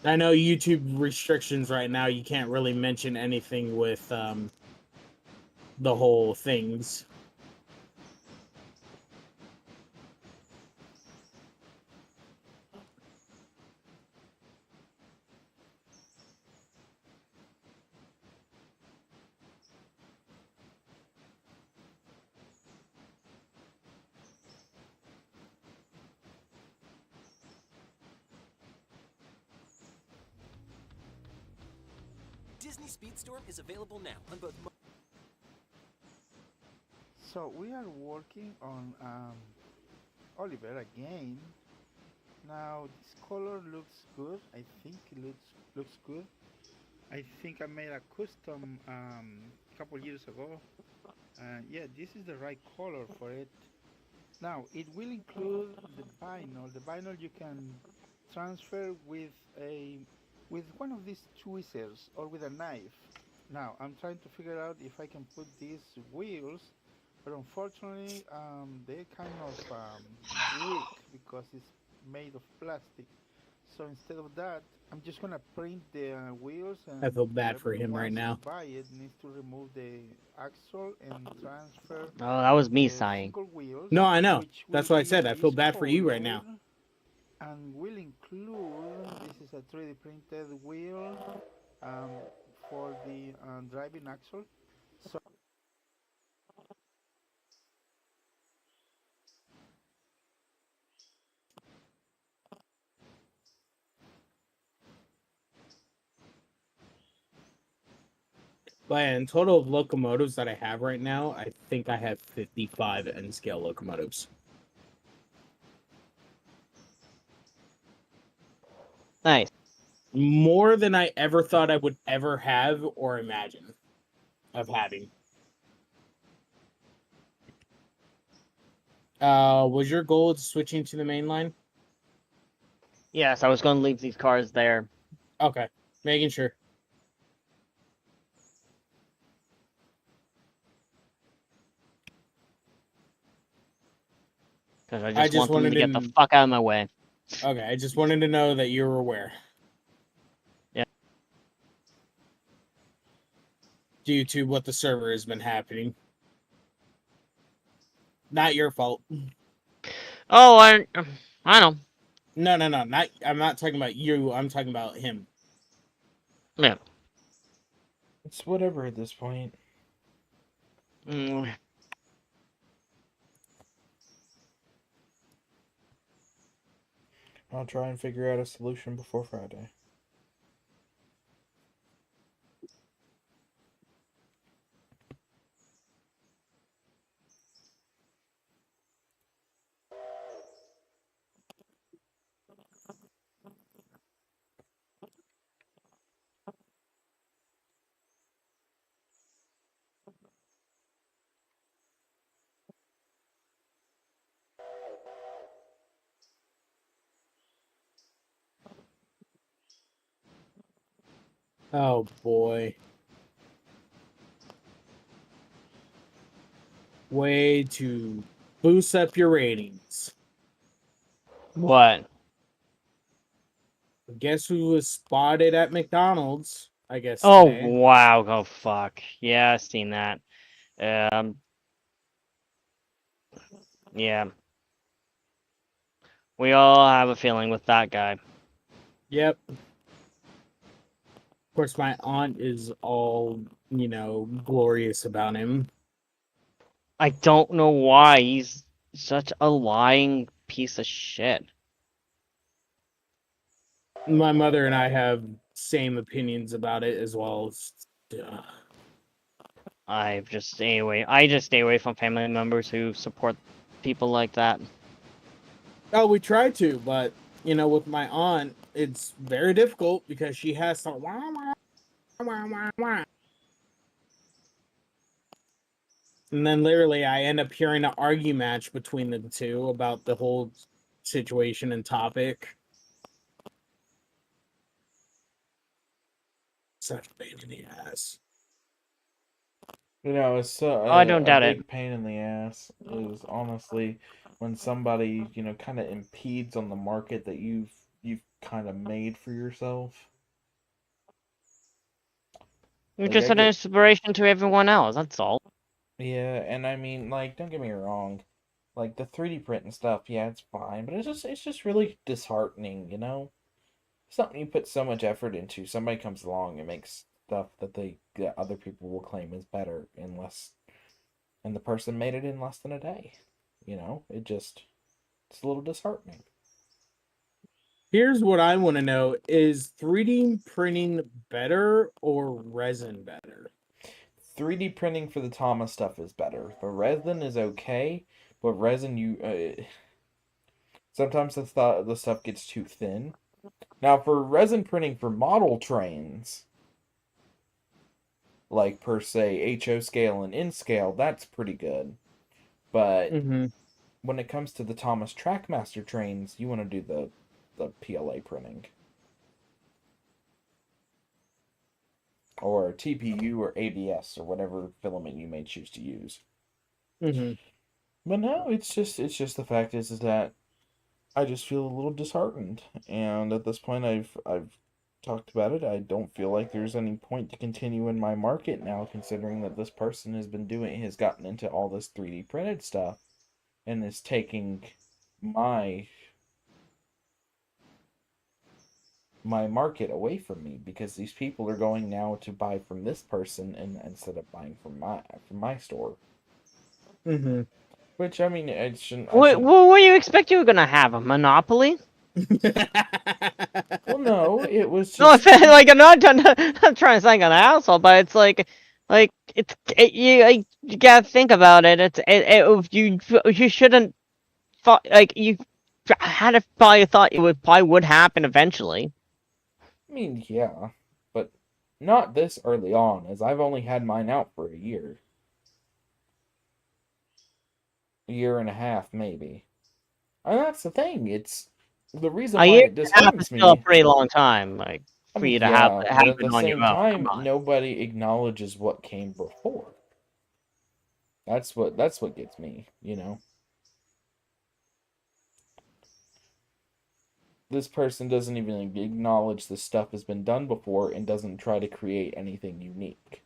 I know YouTube restrictions right now. You can't really mention anything with the whole things. Disney Speedstorm is available now on both. So we are working on Oliver again. Now this color looks good. I think it looks good. I think I made a custom a couple years ago. Yeah, this is the right color for it. Now it will include the vinyl. The vinyl you can transfer with one of these tweezers or with a knife. Now I'm trying to figure out if I can put these wheels, but unfortunately they're kind of weak because it's made of plastic. So instead of that, I'm just gonna print the wheels, and I feel bad for whoever him right wants now. to buy it needs to remove the axle and transfer Oh, that was me the sighing. single wheels. No, I know. Which That's will why I be said I feel this bad for you right now. color, and will include, this is a 3D printed wheel for the driving axle. So But in total of locomotives that I have right now, I think I have 55 N-scale locomotives. Nice. More than I ever thought I would ever have or imagine of having. Was your goal switching to the main line? Yes, I was going to leave these cars there. Okay, making sure. Because I I just just want them to wanted get the to- fuck out of my way. Okay, I just wanted to know that you were aware. Yeah. Due to what the server has been happening. Not your fault. Oh, I know. No. Not. I'm not talking about you. I'm talking about him. Yeah. It's whatever at this point. Mm. I'll try and figure out a solution before Friday. Oh boy. Way to boost up your ratings. What? Guess who was spotted at McDonald's? I guess. Oh, Today. wow. Oh, fuck. Yeah, I've seen that. Yeah. We all have a feeling with that guy. Yep. Of course, my aunt is all, glorious about him. I don't know why he's such a lying piece of shit. My mother and I have same opinions about it as well. I just stay away from family members who support people like that. Oh, we try to, but with my aunt, it's very difficult because she has to wah. And then literally I end up hearing an argue match between the two about the whole situation and topic. Such a pain in the ass. It's so I don't doubt big it. pain in the ass is honestly when somebody kind of impedes on the market that you've kind of made for yourself. You're Like, just I an get- inspiration to everyone else, that's all. Yeah, and I mean, like, don't get me wrong, like the 3D print and stuff, yeah, it's fine, but it's just really disheartening, Something you put so much effort into, somebody comes along and makes stuff that other people will claim is better and the person made it in less than a day. It's a little disheartening. Here's what I want to know. Is 3D printing better or resin better? 3D printing for the Thomas stuff is better. The resin is okay, but resin sometimes the stuff gets too thin. Now for resin printing for model trains, like per se HO scale and N scale, that's pretty good. But when it comes to the Thomas Trackmaster trains, you want to do the PLA printing. Or TPU or ABS or whatever filament you may choose to use. But no, it's just the fact is that I just feel a little disheartened, and at this point I've talked about it. I don't feel like there's any point to continue in my market now, considering that this person has gotten into all this 3D printed stuff and is taking my market away from me, because these people are going now to buy from this person and instead of buying from my store. Which, I mean, it shouldn't. What do you expect you were gonna have? A monopoly? Well, no, it was just. No offense, like I'm not trying to sound like an asshole, but it's like Like you gotta think about it. You shouldn't you had a probably thought it would happen eventually. I mean, yeah, but not this early on, as I've only had mine out for a year. A year and a half, maybe. And that's the thing. It's the reason A why year it and a half is disheartens still a me. pretty long time, like I for you mean, to have yeah, but at it the on your same own. time, Come on. nobody acknowledges what came before. That's what gets me, you know. This person doesn't even acknowledge this stuff has been done before and doesn't try to create anything unique.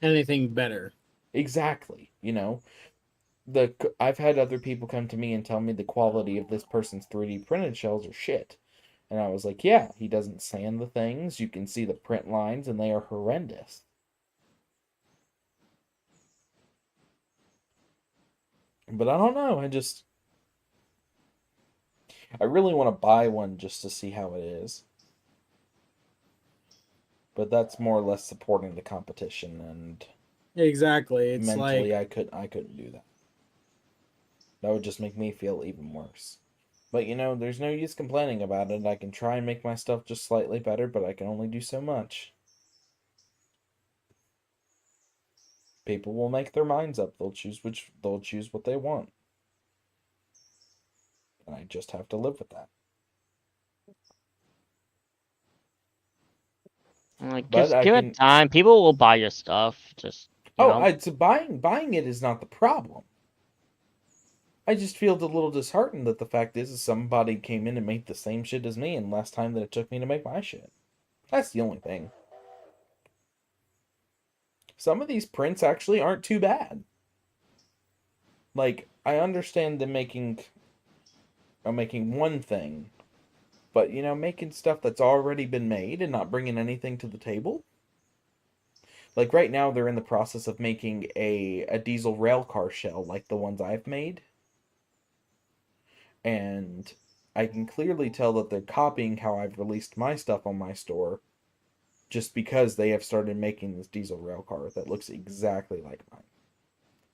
Anything better. Exactly, you know. I've had other people come to me and tell me the quality of this person's 3D printed shells are shit. And I was like, yeah, he doesn't sand the things. You can see the print lines and they are horrendous. But I don't know, I really want to buy one just to see how it is. But that's more or less supporting the competition, and Exactly. It's mentally like I couldn't do that. That would just make me feel even worse. But you know, there's no use complaining about it. I can try and make my stuff just slightly better, but I can only do so much. People will make their minds up. They'll choose what they want. And I just have to live with that. Like But just I give can it time. People will buy your stuff. Just you know. buying it is not the problem. I just feel a little disheartened that the fact is somebody came in and made the same shit as me in less time than it took me to make my shit. That's the only thing. Some of these prints actually aren't too bad. Like, I understand them making one thing, but you know, making stuff that's already been made and not bringing anything to the table. Like right now, they're in the process of making a diesel rail car shell like the ones I've made. And I can clearly tell that they're copying how I've released my stuff on my store, just because they have started making this diesel rail car that looks exactly like mine.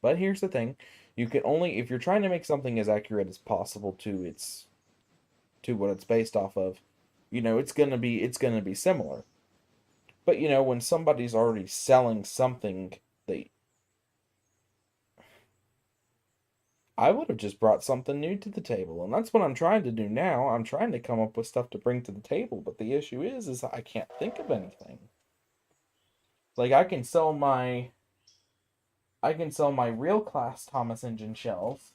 But here's the thing, you can only, if you're trying to make something as accurate as possible to what it's based off of, you know, it's gonna be similar. But you know, when somebody's already selling something, I would have just brought something new to the table, and that's what I'm trying to do now. I'm trying to come up with stuff to bring to the table, but the issue is I can't think of anything. Like I can sell my real class Thomas engine shells,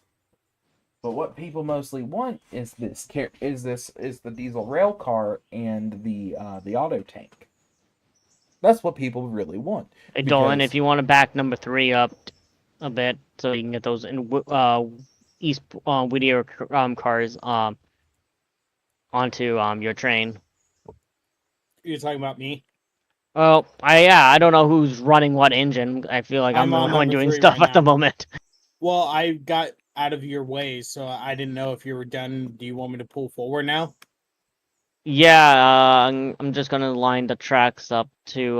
but what people mostly want is the diesel rail car and the auto tank. That's what people really want. Hey, Dolan, Because if you want to back number 3 up a bit so you can get those in East Whittier cars onto your train. you're talking about me. Well, I don't know who's running what engine. I feel like I'm I'm the on only one number doing 3 stuff right at the now. moment. Well, I got out of your way, so I didn't know if you were done. Do you want me to pull forward now? Yeah, I'm just gonna line the tracks up to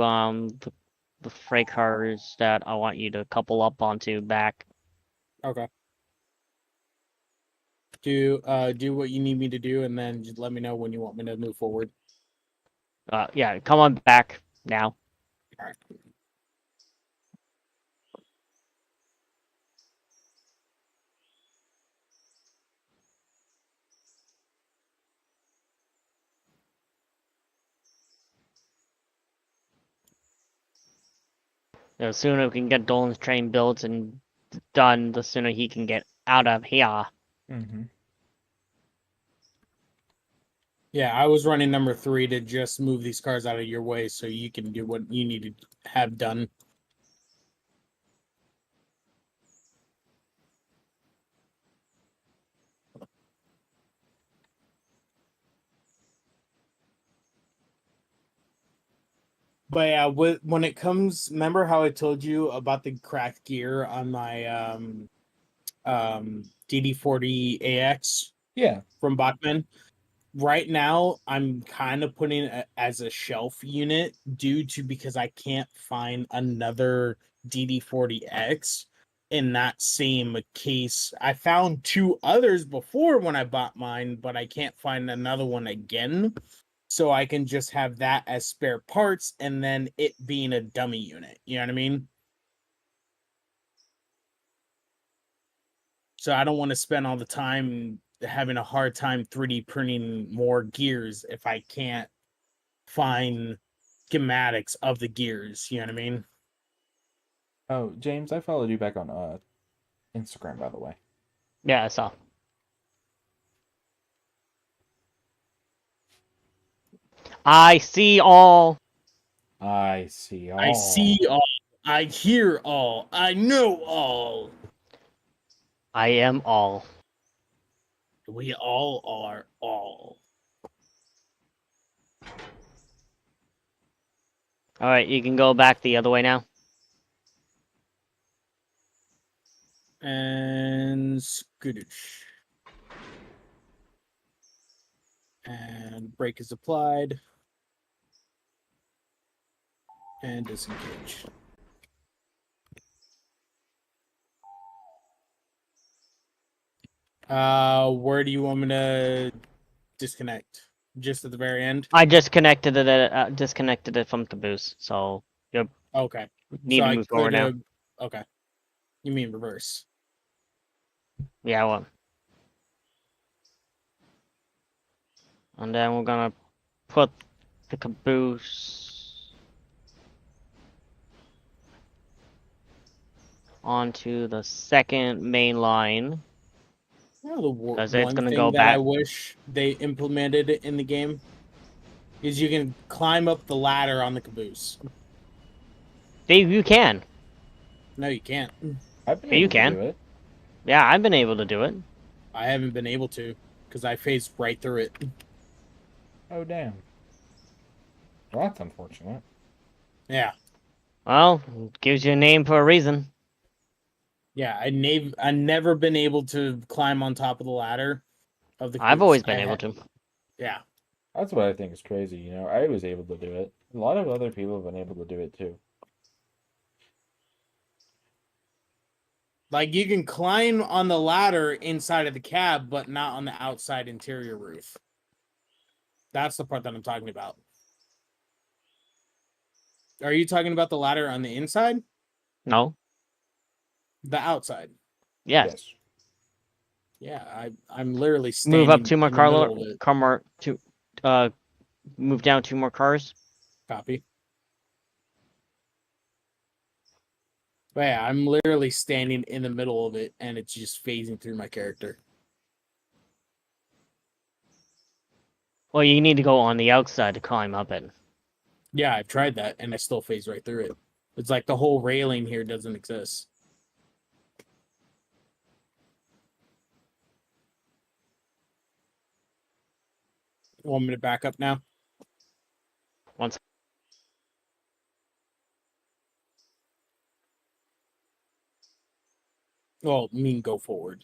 the freight cars that I want you to couple up onto back. Okay. Do what you need me to do, and then just let me know when you want me to move forward. Yeah, come on back now. All right. The sooner we can get Dolan's train built and done, the sooner he can get out of here. mm-hmm. Yeah, I was running number 3 to just move these cars out of your way so you can do what you need to have done. But yeah, when it comes, remember how I told you about the cracked gear on my DD40 AX Yeah. from Bachman? right now I'm kind of putting it as a shelf unit because I can't find another DD40X in that same case. I found 2 others before when I bought mine, but I can't find another one again. So I can just have that as spare parts and then it being a dummy unit. You know what I mean? So I don't want to spend all the time having a hard time 3D printing more gears if I can't find schematics of the gears. You know what I mean? Oh, James, I followed you back on Instagram, by the way. Yeah, I saw. I see all. I see all. I see all. I hear all. I know all. I am all. We all are all. Alright, you can go back the other way now. And skootish. And brake is applied. And disengage. Where do you want me to disconnect? Just at the very end? I disconnected it from caboose, so you Okay. need So to I move forward now. could've- Okay. You mean reverse? Yeah, well. And then we're gonna put the caboose onto the second main line. Well, the one Because it's gonna thing go that I back. wish they implemented in the game is you can climb up the ladder on the caboose. You can. No, you can't. I've been Yeah, you able to can. do it. Yeah, I've been able to do it. I haven't been able to because I phased right through it. Oh, damn. Well, that's unfortunate. Yeah. Well, it gives you a name for a reason. Yeah, I never been able to climb on top of the ladder of the I've caboose. always been able to. Yeah. That's what I think is crazy, you know. I was able to do it. A lot of other people have been able to do it, too. Like, you can climb on the ladder inside of the cab, but not on the outside interior roof. That's the part that I'm talking about. Are you talking about the ladder on the inside? No? The outside? Yes. Yeah, I'm literally standing Move up 2 more in the middle of it. Move down 2 more cars. Copy. But yeah, I'm literally standing in the middle of it, and it's just phasing through my character. Well, you need to go on the outside to climb up it. Yeah, I've tried that, and I still phase right through it. It's like the whole railing here doesn't exist. Want me to back up now? Once. Well, I mean go forward.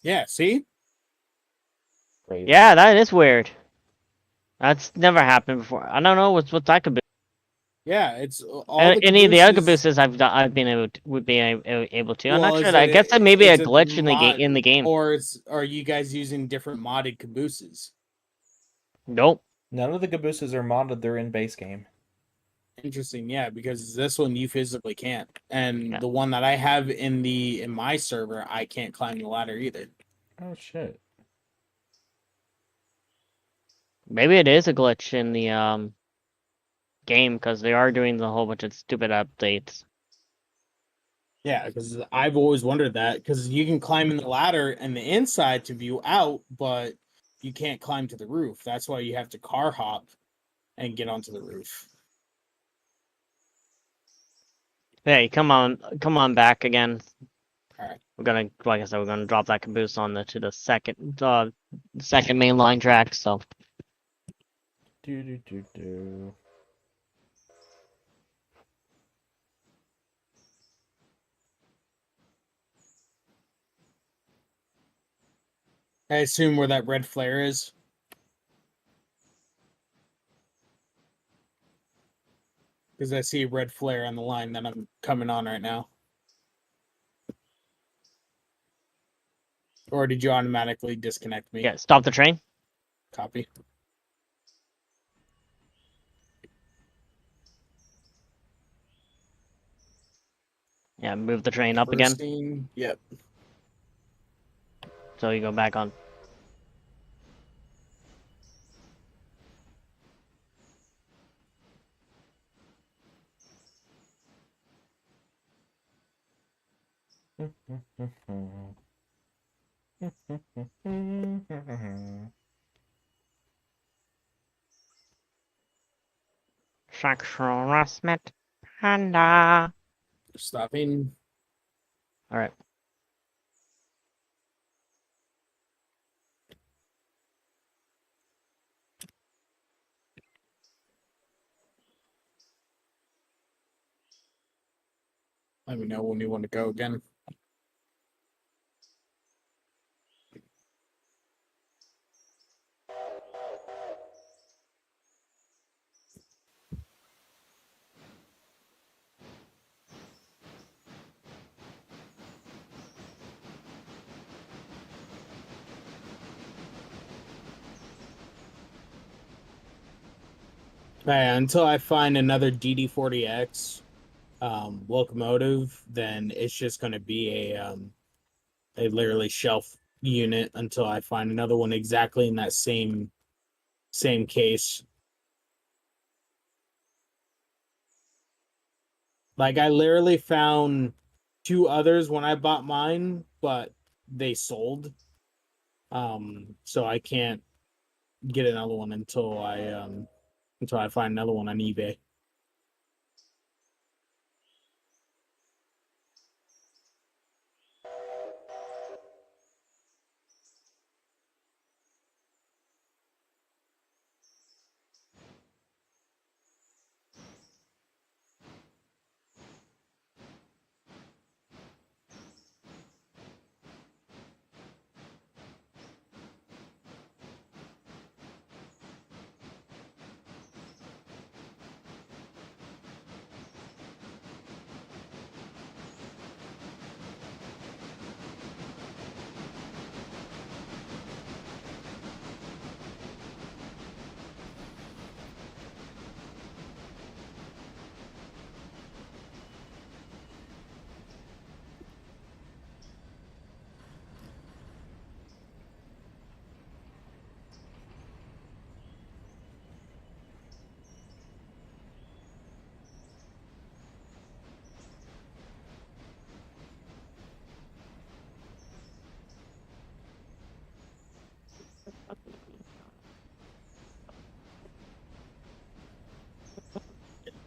Yeah, see? Crazy. Yeah, that is weird. That's never happened before. I don't know what that could be. Yeah, it's all Any of the other cabooses- cabooses I've been able to. I'm Well, not is sure. I it- guess that may be a is it glitch mod- in the game. Or are you guys using different modded cabooses? Nope. None of the cabooses are modded. They're in base game. Interesting, yeah, because this one you physically can't, and Yeah. the one that I have in my server, I can't climb the ladder either. Oh, shit. Maybe it is a glitch in the game because they are doing the whole bunch of stupid updates. Yeah, because I've always wondered that, because you can climb in the ladder and the inside to view out, but you can't climb to the roof. That's why you have to car hop and get onto the roof. Hey, come on back again. Alright. We're gonna, like I said, we're gonna drop that caboose on to the second main line track. So Do. I assume where that red flare is. Because I see a red flare on the line that I'm coming on right now. Or did you automatically disconnect me? Yeah, stop the train. Copy. Yeah, move the train up again. Scene. Yep. So you go back on. Sexual harassment. Panda. Stopping. All right. Let me know when you want to go again. Until I find another DD40X locomotive, then it's just going to be a literally shelf unit until I find another one exactly in that same case. Like I literally found 2 others when I bought mine, but they sold. So I can't get another one until I find another one on eBay.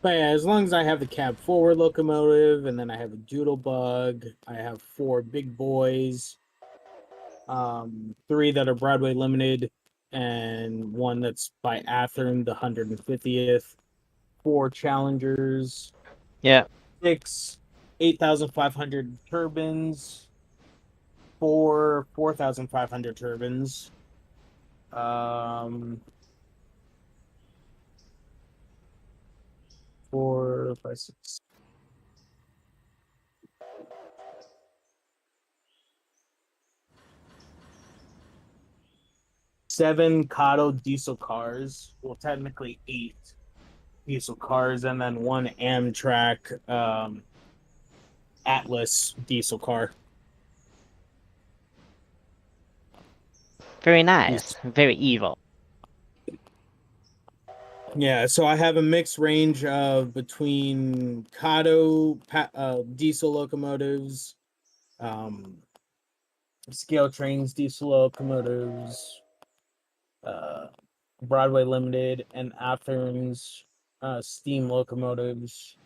But yeah, as long as I have the cab forward locomotive, and then I have a doodle bug, I have 4 big boys, 3 that are Broadway limited, and 1 that's by Athearn, the 150th, 4 challengers, Yeah. 6 8,500 turbines, 4 4,500 turbines, 4, 5, 6. 7 Kato diesel cars. Well, technically 8 diesel cars, and then 1 Amtrak Atlas diesel car. Very nice. Very evil. Yeah, so I have a mixed range of between Kato diesel locomotives, scale trains diesel locomotives, Broadway limited, and Athearn's steam locomotives,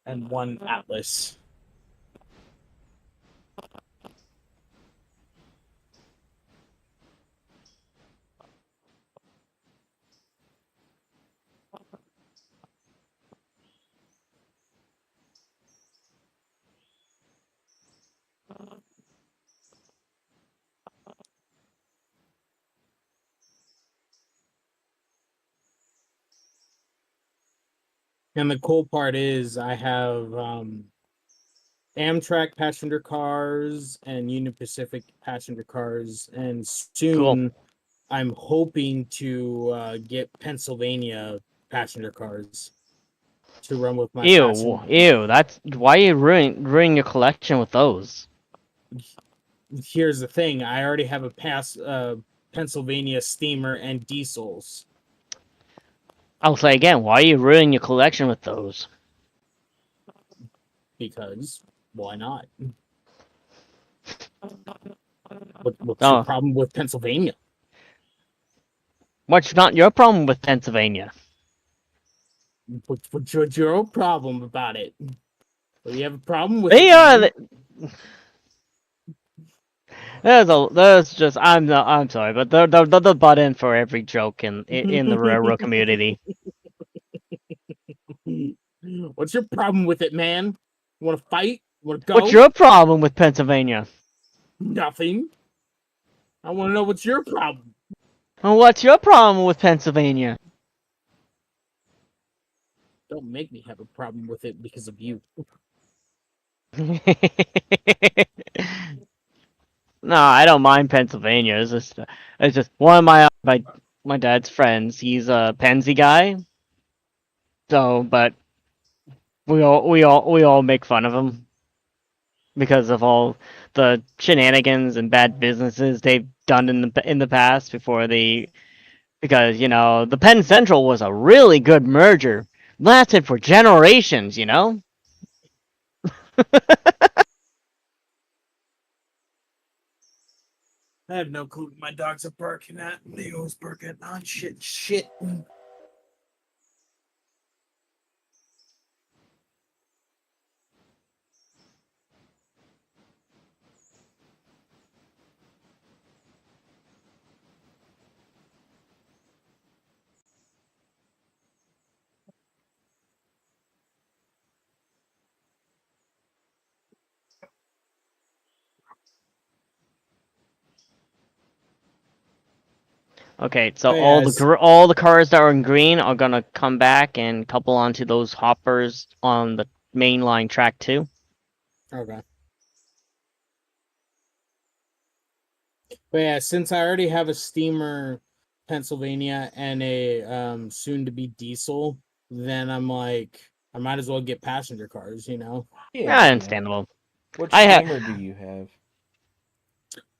and 1 Atlas. And the cool part is I have Amtrak passenger cars and Union Pacific passenger cars, and soon I'm hoping to get Pennsylvania passenger cars to run with my Ew, that's why you ruin your collection with those. Here's the thing, I already have a Pennsylvania steamer and diesels. I'll say again, why you ruin your collection with those? Because why not? What's your problem with Pennsylvania? What's not your problem with Pennsylvania? What's your problem about it? Well, you have a problem with They are. There's just I'm sorry, but they're the butt in for every joke in the railroad community. What's your problem with it, man? You want to fight? You want to go? What's your problem with Pennsylvania? Nothing. I want to know what's your problem. And what's your problem with Pennsylvania? Don't make me have a problem with it because of you. No, I don't mind Pennsylvania. It's just one of my dad's friends. He's a Pennsy guy. So, but we all make fun of him because of all the shenanigans and bad businesses they've done in the past because the Penn Central was a really good merger, lasted for generations. I have no clue what my dogs are barking at. They always bark at shit. Okay, so Hey, all the cars that are in green are gonna come back and couple onto those hoppers on the main line track 2. Okay. But yeah, since I already have a steamer Pennsylvania and a soon to be diesel, then I'm like, I might as well get passenger cars, Yeah, understandable. Which I have- steamer do you have?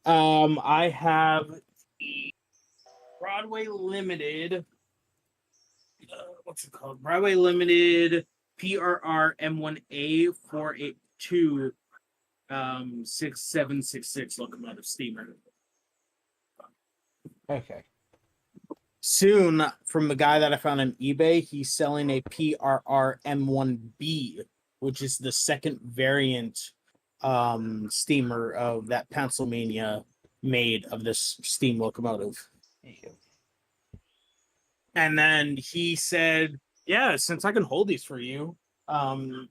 I have the Broadway Limited. What's it called? Broadway Limited PRR M1A 482 6766 locomotive steamer. Okay. Soon, from the guy that I found on eBay, he's selling a PRR M1B, which is the second variant steamer of that Pennsylvania made of this steam locomotive. And then he said, yeah, since I can hold these for you,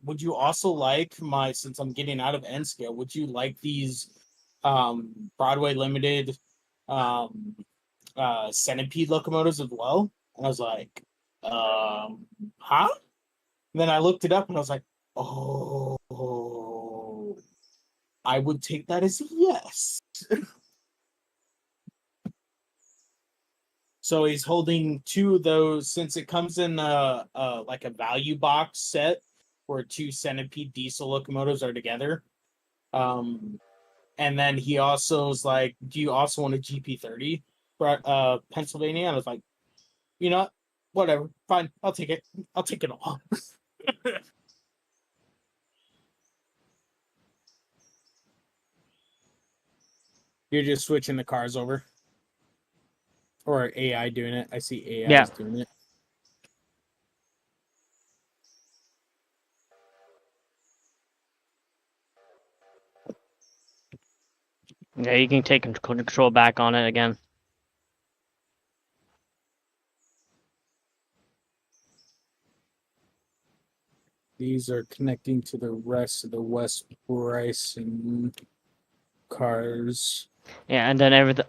would you also like since I'm getting out of N scale, would you like these Broadway Limited centipede locomotives as well? And I was like, huh? And then I looked it up and I was like, oh, I would take that as a yes. So he's holding 2 of those, since it comes in like a value box set where 2 centipede diesel locomotives are together. And then he also was like, do you also want a GP30 Pennsylvania? And I was like, you know what? Whatever, fine, I'll take it. I'll take it all. You're just switching the cars over? Or AI doing it? I see AI is doing it. Yeah, you can take control back on it again. These are connecting to the rest of the West Bryson cars. Yeah, and then everything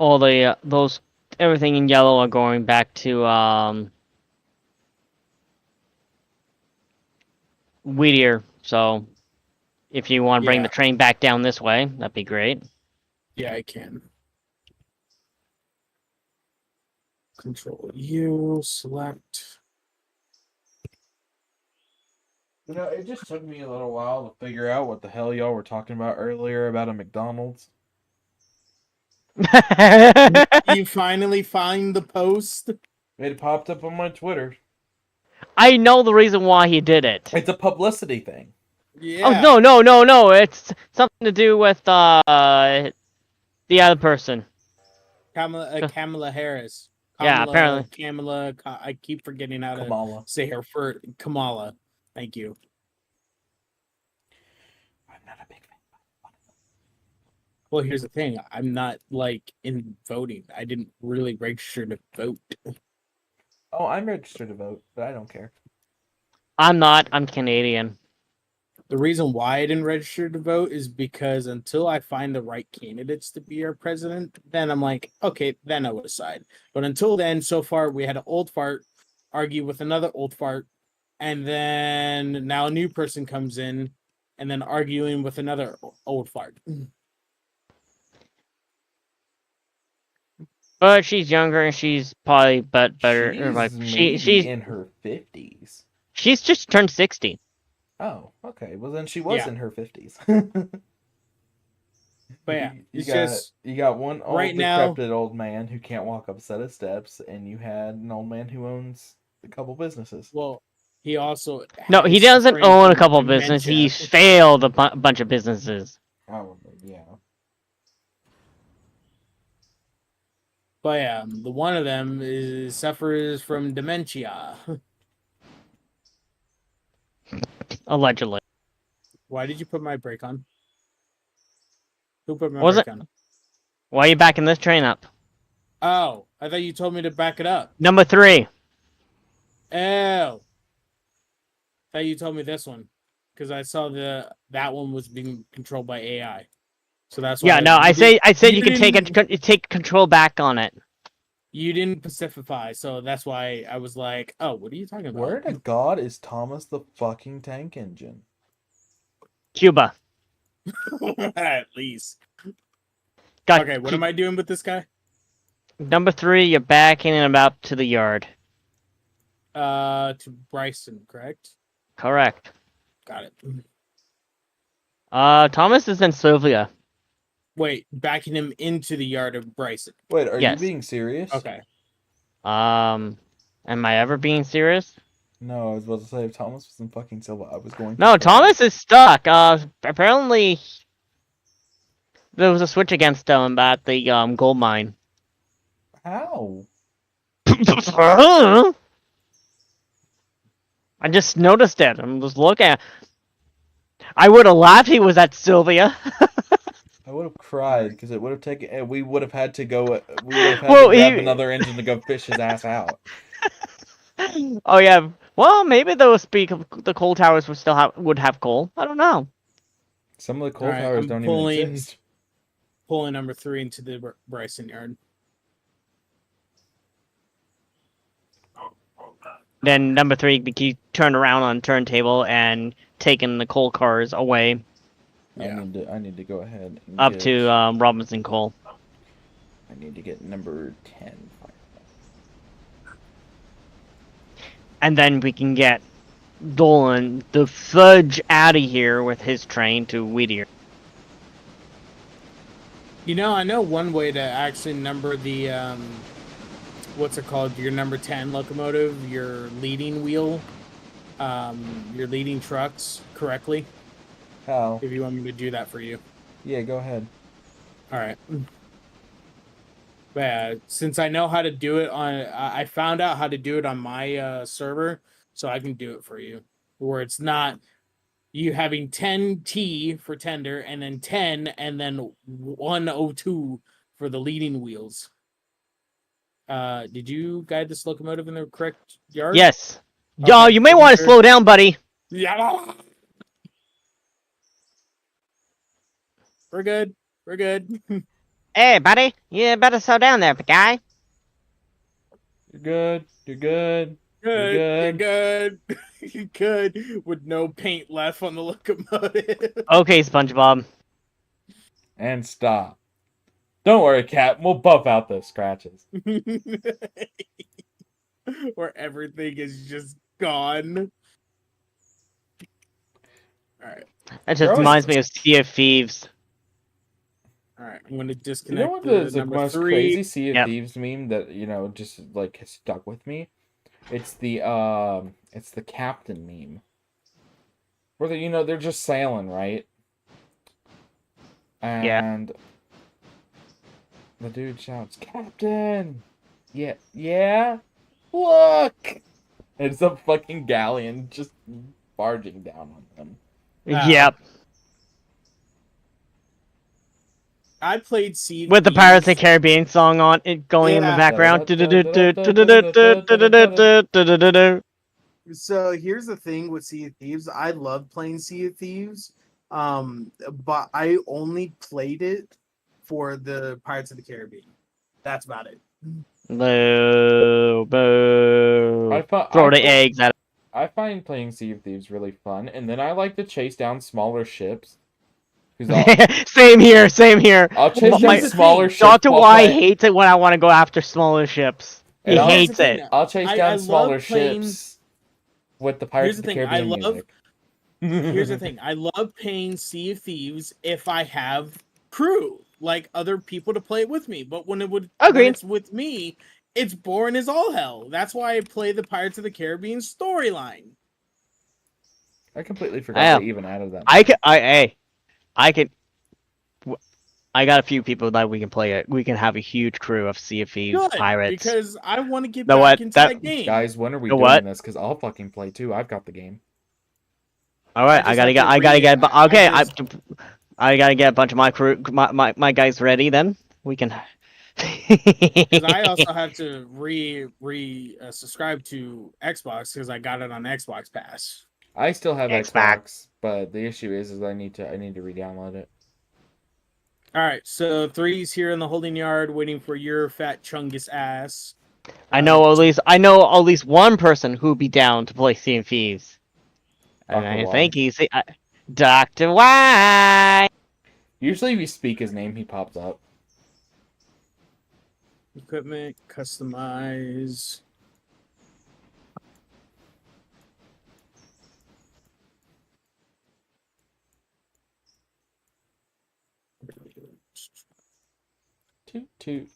in yellow are going back to Whittier, so if you want to bring Yeah. the train back down this way, that'd be great. Yeah, I can. Control U, select. You know, it just took me a little while to figure out what the hell y'all were talking about earlier about a McDonald's. You finally find the post? It popped up on my Twitter. I know the reason why he did it. It's a publicity thing. Yeah. Oh no! It's something to do with the other person. Kamala Harris. Yeah, apparently. Kamala. I keep forgetting how to Kamala. say her first. Kamala. Thank you. I'm not a big fan. Well, here's the thing. I'm not like in voting. I didn't really register to vote. Oh, I'm registered to vote, but I don't care. I'm not. I'm Canadian. The reason why I didn't register to vote is because until I find the right candidates to be our president, then I'm like, okay, then I will decide. But until then, so far, we had an old fart argue with another old fart, and then now a new person comes in, and then arguing with another old fart. But she's younger and she's probably better. She's Like maybe she's in her 50s. she's just turned 60. Oh, okay. Well, then she was Yeah. in her 50s. But yeah, you it's got just you got one old right now- decrepit old man who can't walk up a set of steps, and you had an old man who owns a couple businesses. well, he also No, he is doesn't suffering own a from couple of dementia. businesses. He's failed a bunch of businesses. Oh, yeah. But yeah, the one of them suffers from dementia. Allegedly. Why did you put my brake on? Who put my Was brake it- on? Why are you backing this train up? Oh, I thought you told me to back it up. Number 3. Oh, I thought you told me this one because I saw that one was being controlled by AI. So that's why. Yeah, no, I said you can didn't- take control back on it. You didn't pacify, so that's why I was like, "Oh, what are you talking about?" Where to God is Thomas the fucking tank engine? Cuba. At least. Got Okay, what am I doing with this guy? Number 3, you're backing him up to the yard. To Bryson, correct? Correct. Got it. Thomas is in Sylvia. Wait, backing him into the yard of Bryson. Wait, are Yes. you being serious? Okay. Am I ever being serious? No, I was about to say if Thomas was in fucking Silva, I was going to No, say- Thomas is stuck. Apparently there was a switch against him at the gold mine. How? I just noticed it. I'm just looking. I would have laughed he was at Sylvia. I would have cried because it would have taken. We would have had to go. We would have had Well, to grab he- another engine to go fish his ass out. Oh yeah. Well, maybe those the coal towers would have coal. I don't know. Some of the coal Alright, towers I'm don't pulling- even exist. Pulling number 3 into the Bryson yard. Then number 3, he turned around on turntable and taken the coal cars away Yeah. I need to go ahead and up get, to Robinson Coal. I need to get number 10. And then we can get Dolan the fudge out of here with his train to Whittier. You know, I know one way to actually number the what's it called? Your number 10 locomotive, your leading wheel, your leading trucks correctly. How? If you want me to do that for you. Yeah, go ahead. All right. But yeah, since I know how to do it I found out how to do it on my server, so I can do it for you. Where it's not you having 10T for tender and then 10 and then 102 for the leading wheels. Did you guide this locomotive in the correct yard? Yes. Okay, Yo, you may want to sure. slow down, buddy. Yeah. We're good. We're good. Hey, buddy, you better slow down there, guy. You're good. You're good. Good. Good. Good. With no paint left on the locomotive. Okay, SpongeBob. And stop. Don't worry, Cap. We'll buff out those scratches. Where everything is just gone. Alright. That just reminds me of Sea of Thieves. Alright, I'm gonna You disconnect know what the number most 3. crazy Sea of Yep. Thieves meme that just like has stuck with me? It's the captain meme. Where they're just sailing, right? And the dude shouts, "Captain!" Yeah. Look! It's a fucking galleon just barging down on them. Yep. I played Sea of With the Thieves. Pirates of the Caribbean song on it going in the Yeah. background. So here's the thing with Sea of Thieves. I love playing Sea of Thieves, but I only played it for the Pirates of the Caribbean. That's about it. Boo, boo. Throw I the find- eggs at I find playing Sea of Thieves really fun, and then I like to chase down smaller ships. 'Cause Same here. I'll chase My- down smaller ships. Dr. while Y playing- hates it when I want to go after smaller ships. He And I'll- hates it. I'll chase I down love smaller playing- ships with the Pirates of the Here's the thing, Caribbean music. Here's the thing. I love playing Sea of Thieves if I have crew, like other people to play it with me. But when Agreed. it's with me, it's boring as all hell. That's why I play the Pirates of the Caribbean storyline. I completely forgot Yeah. they even added that. I got a few people that we can play it. We can have a huge crew of Sea of Thieves Good, pirates. because I want to get Know back what? into That- that game. Guys, when are we You know doing what? this? Because I'll fucking play too. I've got the game. All right, I I just gotta have get. to I gotta read- get. I Okay, just- I gotta get a bunch of my crew, my guys ready. Then we can. Because I also have to subscribe to Xbox because I got it on Xbox Pass. I still have Xbox. Xbox, but the issue is I need to re-download it. All right, so 3's here in the holding yard waiting for your fat chungus ass. I know at least one person who'd be down to play Sea of Thieves. And Dr. I Y. think he's Dr. Y. Usually, if you speak his name, he pops up. Equipment, customize. Toot toot.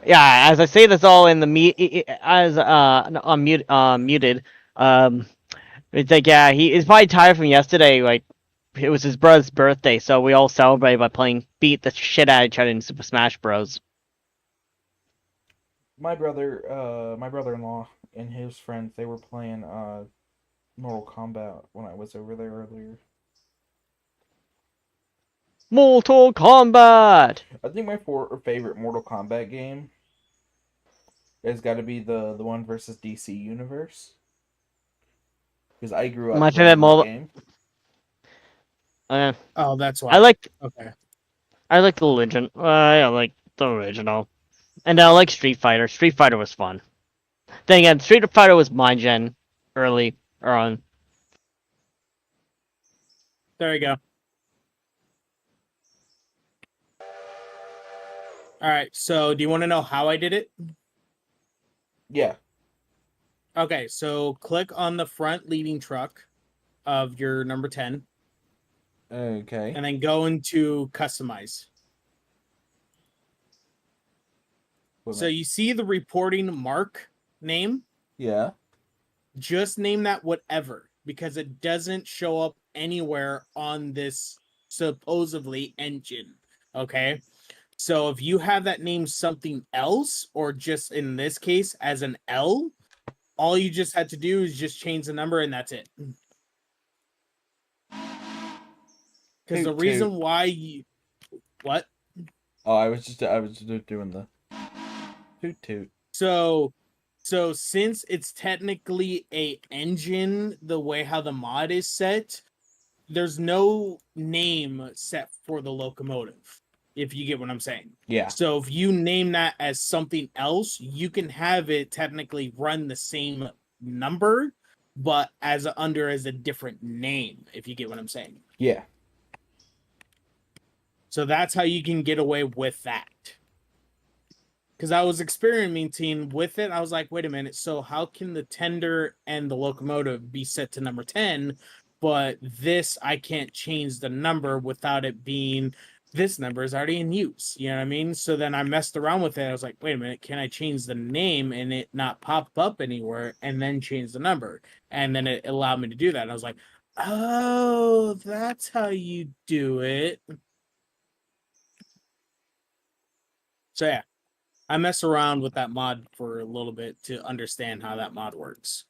Yeah, as I say this all in the muted. It's like he is probably tired from yesterday. Like it was his brother's birthday, so we all celebrated by playing beat the shit out of each other in Super Smash Bros. My brother-in-law and his friends, they were playing Mortal Kombat when I was over there earlier. Mortal Kombat. I think my favorite Mortal Kombat game has got to be the one versus DC Universe. Because I grew up My playing favorite that game. Oh, that's why. I like Okay. the Legend. I like the original, and I like Street Fighter. Street Fighter was fun. Then again, Street Fighter was my gen early on. There you go. All right. So, do you want to know how I did it? Yeah. Okay. So, click on the front leading truck of your number 10, Okay. and then go into customize. So, you see the reporting mark name? Yeah. Just name that whatever, because it doesn't show up anywhere on this supposedly engine. Okay. So if you have that name something else, or just in this case as an L, all you just had to do is just change the number and that's it. Because the Toot, reason toot. why you... What? Oh, I was just doing the toot toot. So since it's technically a engine, the way how the mod is set, there's no name set for the locomotive. if you get what I'm saying. Yeah. So if you name that as something else, you can have it technically run the same number, but as a different name, if you get what I'm saying. Yeah. So that's how you can get away with that. Because I was experimenting with it. I was like, wait a minute. So how can the tender and the locomotive be set to number 10, but this, I can't change the number without it being, this number is already in use. You know what I mean? So then I messed around with it. I was like, wait a minute. Can I change the name and it not pop up anywhere and then change the number? And then it allowed me to do that. And I was like, oh, that's how you do it. So yeah. I mess around with that mod for a little bit to understand how that mod works.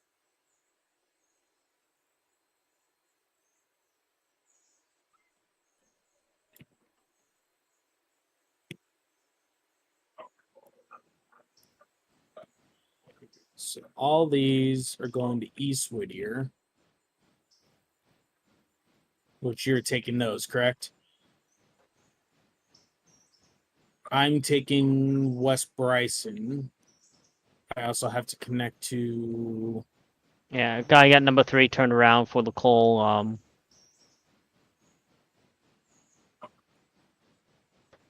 So all these are going to East Whittier, which you're taking those, correct? I'm taking West Bryson. I also have to connect to... Yeah, guy got number 3 turned around for the coal.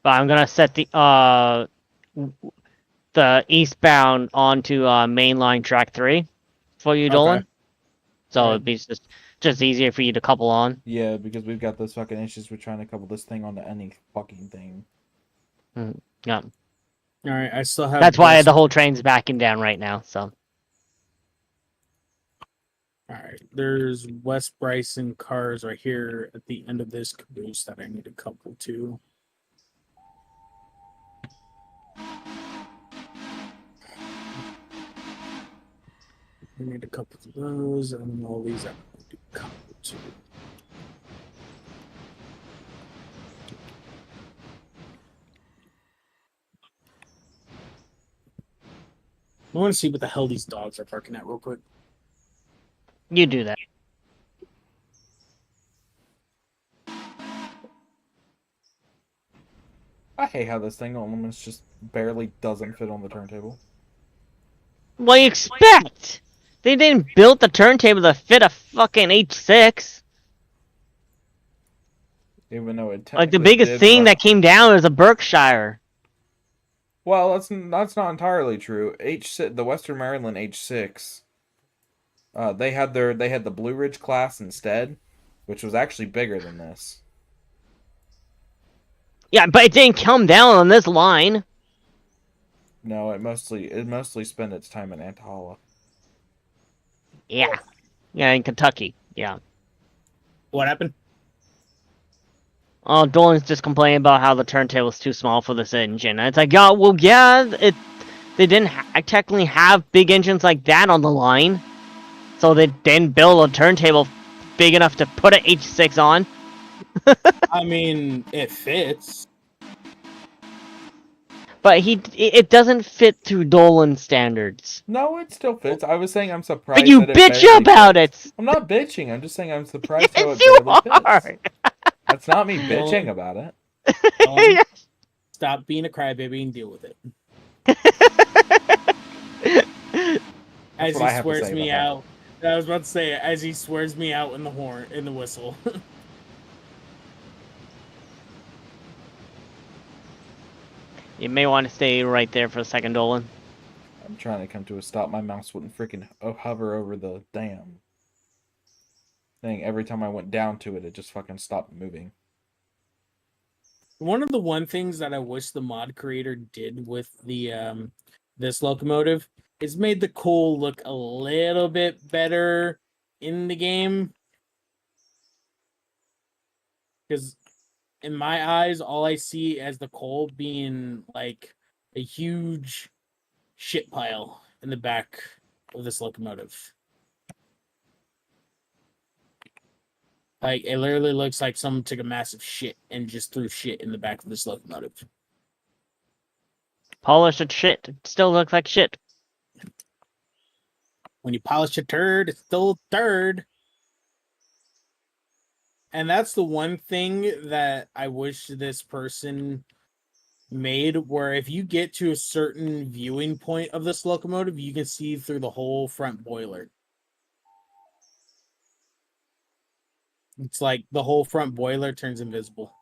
But I'm gonna set the eastbound onto mainline track 3 for you, Dolan. Okay. So Right. it'd be just easier for you to couple on. Yeah, because we've got those fucking issues with trying to couple this thing onto any fucking thing. Yeah, All right, I still have... that's why the whole train's backing down right now. So All right, there's West Bryson cars right here at the end of this caboose that I need to couple to. We need a couple of those, and all these I need to couple to. I want to see what the hell these dogs are barking at real quick. you do that. I hate how this thing almost just barely doesn't fit on the turntable. What do you expect? They didn't build the turntable to fit a fucking H6. Even though it Like the technically biggest did thing run- that came down was a Berkshire. Well, that's not entirely true. The Western Maryland H6. They had the Blue Ridge class instead, which was actually bigger than this. Yeah, but it didn't come down on this line. No, it mostly spent its time in Antahala. Yeah. Yeah, in Kentucky. Yeah. What happened? Oh, Dolan's just complaining about how the turntable's too small for this engine. And it's like, yeah, well, yeah, they didn't technically have big engines like that on the line. So they didn't build a turntable big enough to put an H6 on. I mean, it fits. But it doesn't fit to Dolan standards. No, it still fits. I was saying I'm surprised. But you that it bitch barely about fits. it! I'm not bitching. I'm just saying I'm surprised how Yes, it you barely are! fits. That's not me bitching about it. Stop being a crybaby and deal with it. As what I he have to swears say me about out. I was about to say, as he swears me out in the whistle. You may want to stay right there for a second, Dolan. I'm trying to come to a stop. My mouse wouldn't freaking hover over the damn thing. Every time I went down to it, it just fucking stopped moving. One of the things that I wish the mod creator did with the this locomotive is made the coal look a little bit better in the game. Because in my eyes, all I see as the coal being like a huge shit pile in the back of this locomotive. Like, it literally looks like someone took a massive shit and just threw shit in the back of this locomotive. Polished shit. It still looks like shit. When you polish a turd, it's still a third. And that's the one thing that I wish this person made where if you get to a certain viewing point of this locomotive, you can see through the whole front boiler. It's like the whole front boiler turns invisible.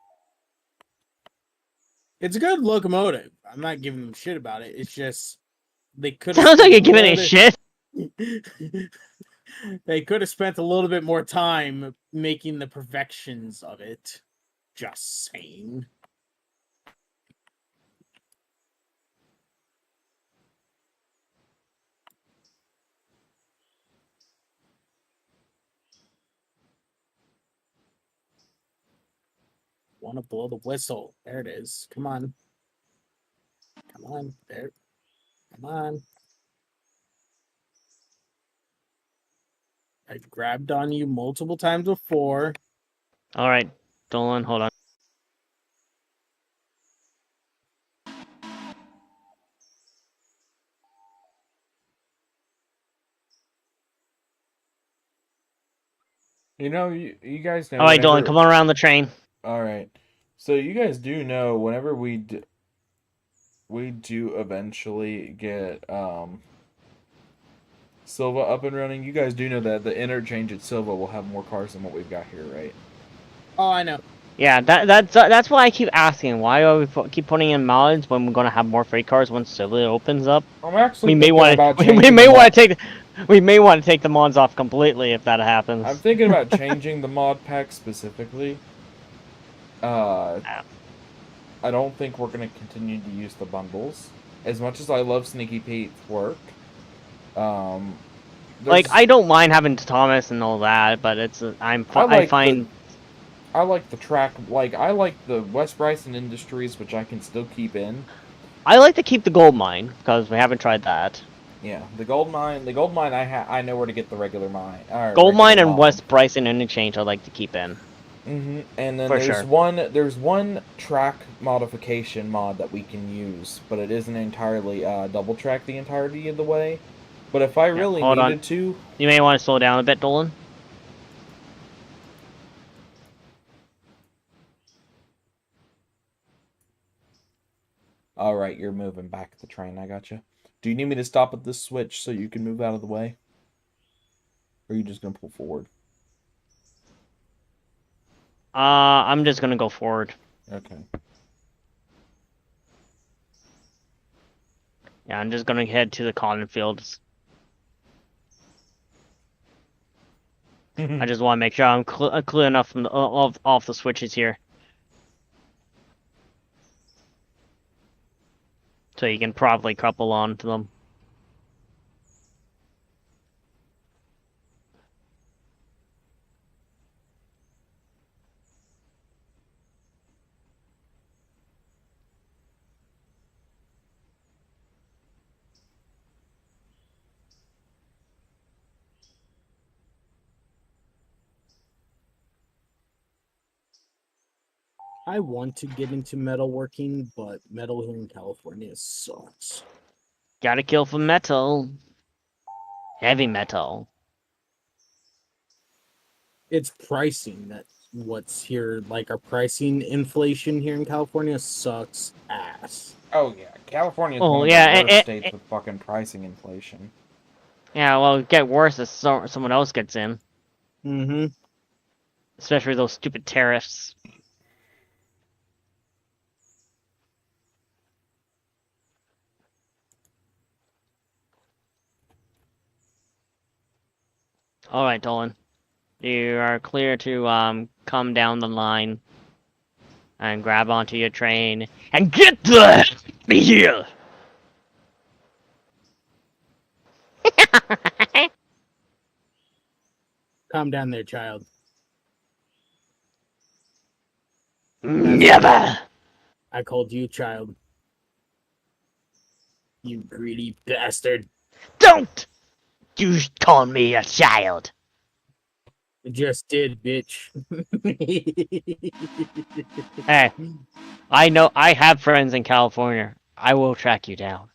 It's a good locomotive. I'm not giving them shit about it. It's just they could. Sounds like you're giving a shit. They could have spent a little bit more time making the perfections of it. Just saying. Want to blow the whistle. There it is. Come on. Come on. There. Come on. I've grabbed on you multiple times before. All right, Dolan, hold on. You know, you guys know. All right, Dolan, whenever- come on around the train. All right. So you guys do know whenever we do eventually get Silva up and running, you guys do know that the interchange at Silva will have more cars than what we've got here, right? Oh, I know. Yeah, that's why I keep asking. Why are we keep putting in mods when we're gonna have more freight cars once Silva opens up? I'm actually We may want to. We may want to take the mods off completely if that happens. I'm thinking about changing the mod pack specifically. I don't think we're going to continue to use the bundles. As much as I love Sneaky Pete's work. Like, I don't mind having Thomas and all that, but it's I find... I like the track, like, I like the West Bryson Industries, which I can still keep in. I like to keep the gold mine, because we haven't tried that. Yeah, the gold mine, I know where to get the regular mine. Gold mine and West Bryson Interchange I like to keep in. Mm-hmm. And then For there's sure. there's one track modification mod that we can use, but it isn't entirely double track the entirety of the way. But if I really needed to, you may want to slow down a bit, Dolan. all right, you're moving back the train. I gotcha. Do you need me to stop at this switch so you can move out of the way, or are you just gonna pull forward? I'm just gonna go forward. Okay. Yeah, I'm just gonna head to the cotton fields. I just want to make sure I'm clear enough from off the switches here, so you can probably couple on to them. I want to get into metalworking, but metal here in California sucks. Gotta kill for metal. Heavy metal. It's pricing that's what's here. Like, our pricing inflation here in California sucks ass. Oh yeah, California's Oh, one of yeah, the worst states with fucking pricing inflation. Yeah, well, it get worse as someone else gets in. Mm-hmm. Especially those stupid tariffs. Alright, Dolan. You are clear to come down the line and grab onto your train and get the hell out of here! Calm down there, child. Never! I called you child. You greedy bastard. Don't you call me a child! I just did, bitch. Hey, I know I have friends in California. I will track you down.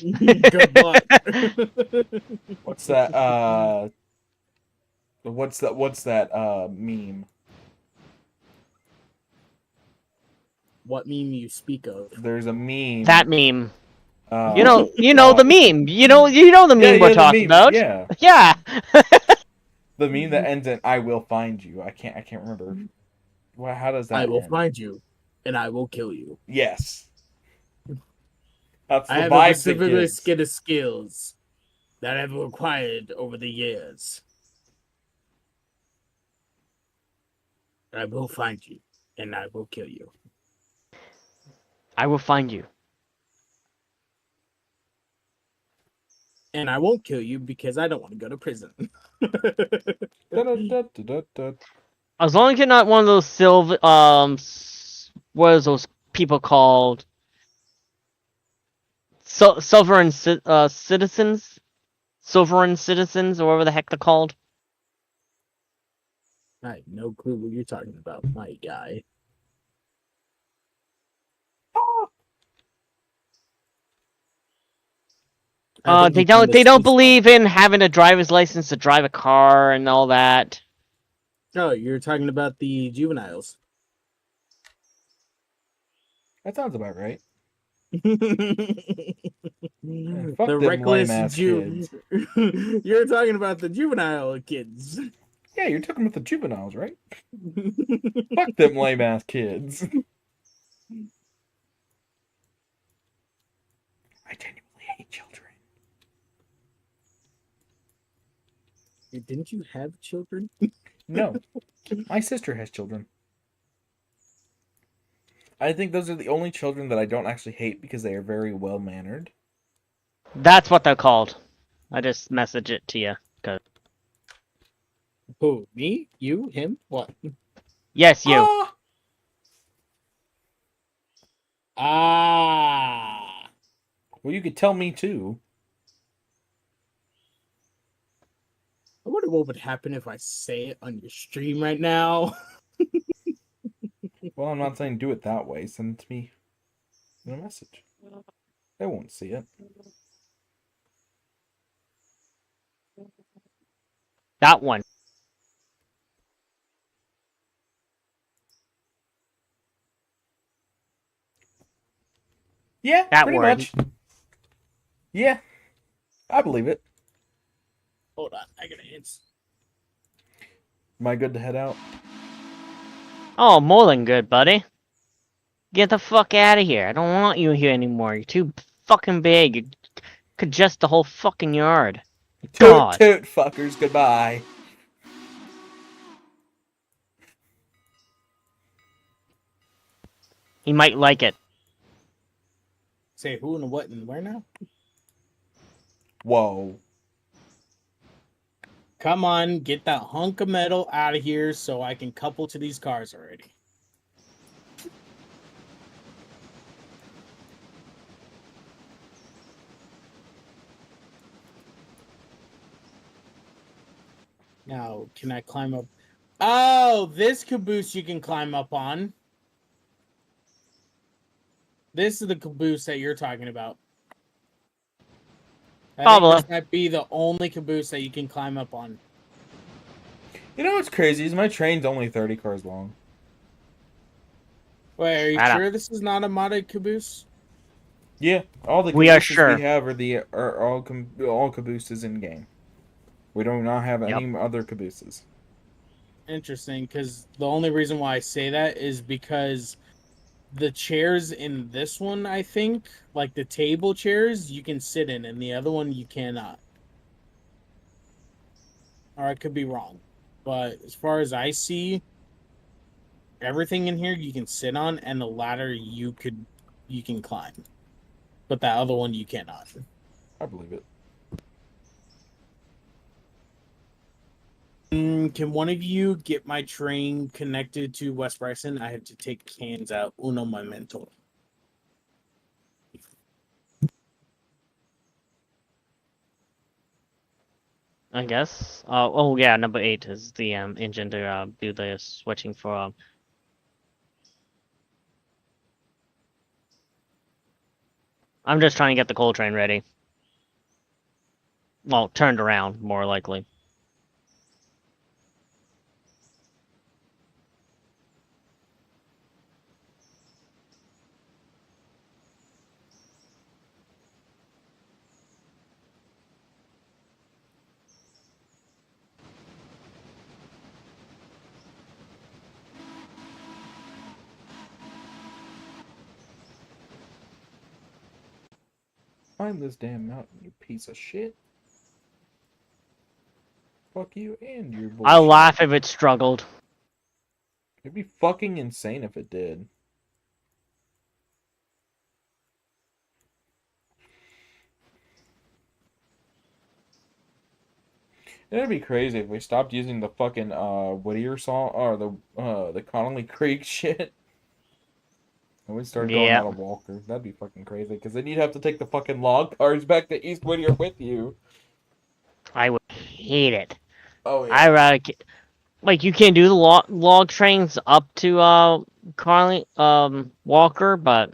Good luck. What's that? What's that meme? what meme you speak of. There's a meme. That meme. Uh, You know the meme. You know the meme we're the talking meme, about. Yeah. Yeah. The meme that ends in "I will find you." I can't remember. Well, how does that? I will end? find you, and I will kill you. Yes. That's the I have vibe a specific that gives. set of skills that I've acquired over the years. I will find you, and I will kill you. I will find you. And I won't kill you because I don't want to go to prison. Da-da-da-da-da-da. As long as you're not one of those silver what is those people called? Sovereign citizens? Sovereign citizens, or whatever the heck they're called. I have no clue what you're talking about, my guy. I think They you found a don't sweet believe spot. in having a driver's license to drive a car and all that. Oh, you're talking about the juveniles. That sounds about right. The fuck them reckless lame-ass kids. You're talking about the juvenile kids. Yeah, you're talking about the juveniles, right? Fuck them lame ass kids. I genuinely hate children. Didn't you have children? No, my sister has children. I think those are the only children that I don't actually hate because they are very well mannered. That's what they're called. I just message it to you. Who? Me? You? Him? What? Yes, you. Ah. Well, you could tell me too. I wonder what would happen if I say it on your stream right now. Well, I'm not saying do it that way. Send it to me in a message. They won't see it. That one. Yeah, That pretty word. much. Yeah, I believe it. Hold on, I gotta answer. Am I good to head out? Oh, more than good, buddy. Get the fuck out of here. I don't want you here anymore. You're too fucking big. You congest the whole fucking yard. God. Toot, fuckers. Goodbye. He might like it. Say who and what and where now? Whoa. Come on, get that hunk of metal out of here so I can couple to these cars already. Now, can I climb up? Oh, this caboose you can climb up on. This is the caboose that you're talking about. I think Probably. this might be the only caboose that you can climb up on. You know what's crazy is my train's only 30 cars long. Wait, are you I don't- sure this is not a modded caboose? Yeah, all the We are cabooses sure. we have are all cabooses in game. We do not have any other cabooses. Interesting, because the only reason why I say that is because the chairs in this one, I think, like the table chairs, you can sit in, and the other one you cannot. Or I could be wrong. But as far as I see, everything in here you can sit on, and the ladder you can climb. But that other one you cannot. I believe it. Can one of you get my train connected to West Bryson? I have to take cans out. Uno momento. I guess. Oh yeah, number 8 is the engine to do the switching for. I'm just trying to get the coal train ready. Well, turned around, more likely. climb this damn mountain, you piece of shit. Fuck you and your bullshit. I'll laugh if it struggled. It'd be fucking insane if it did. It'd be crazy if we stopped using the fucking Whittier song or the Connolly Creek shit. And we started going out of Walker. That'd be fucking crazy. Because then you'd have to take the fucking log cars back to East Whittier with you. I would hate it. Oh yeah. I rather like you can't do the log trains up to Carly Walker, but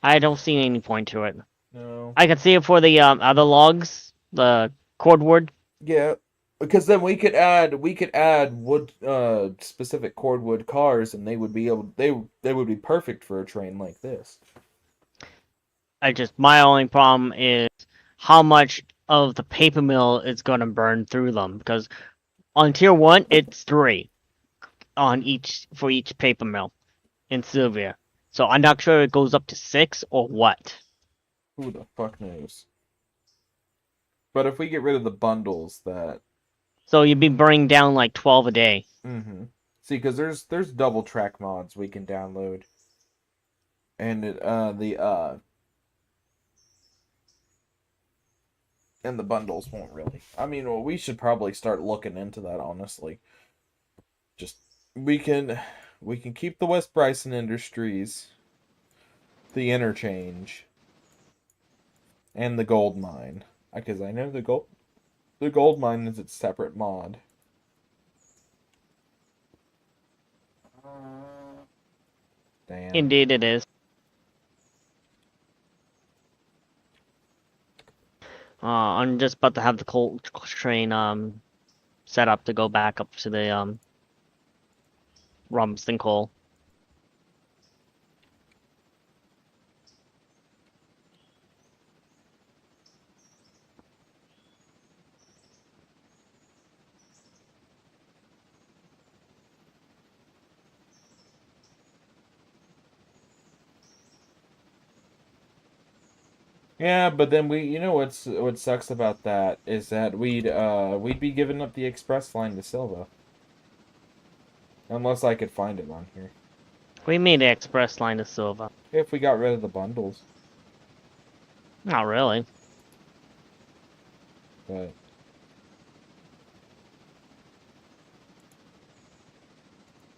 I don't see any point to it. No. I can see it for the other logs, the cordwood. Yeah, because then we could add wood specific cordwood cars, and they would be able they would be perfect for a train like this. My only problem is how much of the paper mill is going to burn through them, because on tier 1 it's 3 for each paper mill in Sylvia. So I'm not sure it goes up to 6 or what. Who the fuck knows? But if we get rid of the bundles, that... So you'd be burning down like 12 a day. Mm-hmm. See, because there's double track mods we can download. And and the bundles won't really. I mean, well, we should probably start looking into that, honestly. Just, we can keep the West Bryson Industries, the interchange, and the gold mine. Because I know the gold mine is its separate mod. Damn. Indeed it is. I'm just about to have the coal train set up to go back up to the Rumsden coal. Yeah, but then you know what sucks about that is that we'd be giving up the express line to Silva. Unless I could find it on here. We made the express line to Silva. If we got rid of the bundles. Not really. But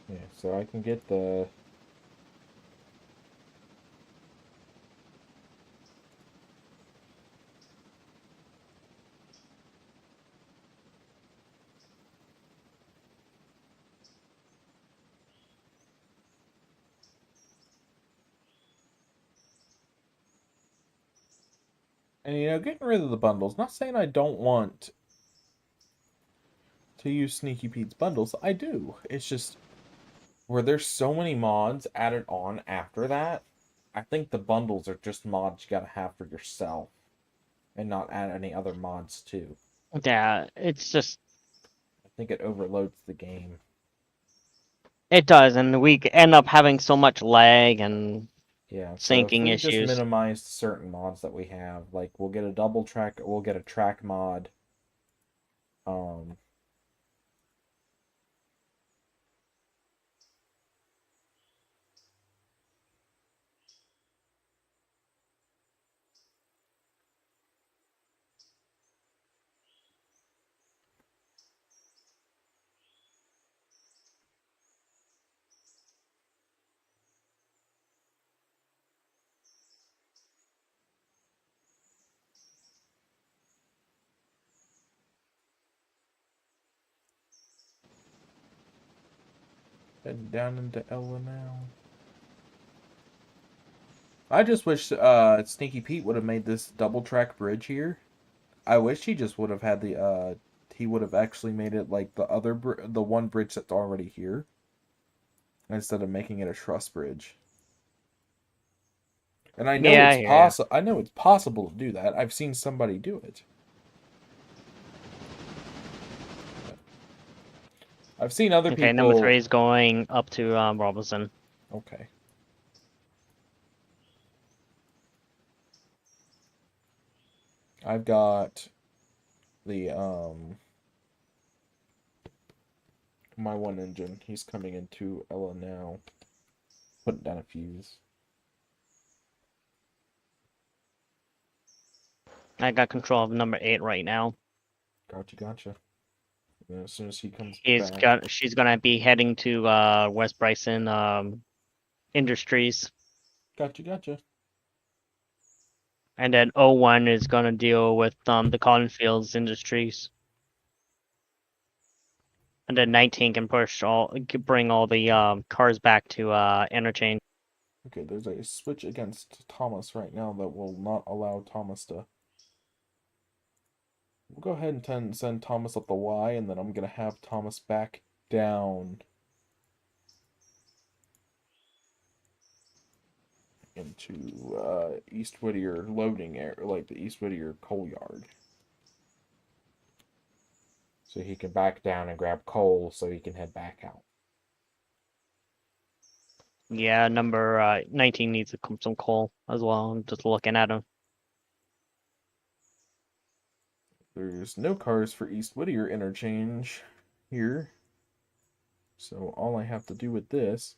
yeah, so I can get the And, you know, getting rid of the bundles. Not saying I don't want to use Sneaky Pete's bundles. I do. It's just where there's so many mods added on after that, I think the bundles are just mods you gotta have for yourself. And not add any other mods too. Yeah, it's just... I think it overloads the game. It does, and we end up having so much lag and... Yeah, syncing issues. issues. Just minimize certain mods that we have. Like, we'll get a double track, we'll get a track mod. Heading down into Ella now. I just wish Sneaky Pete would have made this double track bridge here. I wish he just would have had the he would have actually made it like the one bridge that's already here, instead of making it a truss bridge. And I know it's possible. I know it's possible to do that. I've seen somebody do it. I've seen other people... Okay, number 3 is going up to Robinson. Okay. I've got the my one engine. He's coming into Ella now. Putting down a fuse. I got control of number 8 right now. Gotcha. And as soon as he comes She's gonna be heading to West Bryson Industries. Gotcha. And then O1 is gonna deal with the Cotton Fields Industries. And then 19 can bring all the cars back to interchange. Okay, there's a switch against Thomas right now that will not allow Thomas to. We'll go ahead and send Thomas up the Y, and then I'm gonna have Thomas back down into East Whittier loading area, like the East Whittier coal yard. So he can back down and grab coal so he can head back out. Yeah, number 19 needs some coal as well. I'm just looking at him. There's no cars for East Whittier interchange here. So all I have to do with this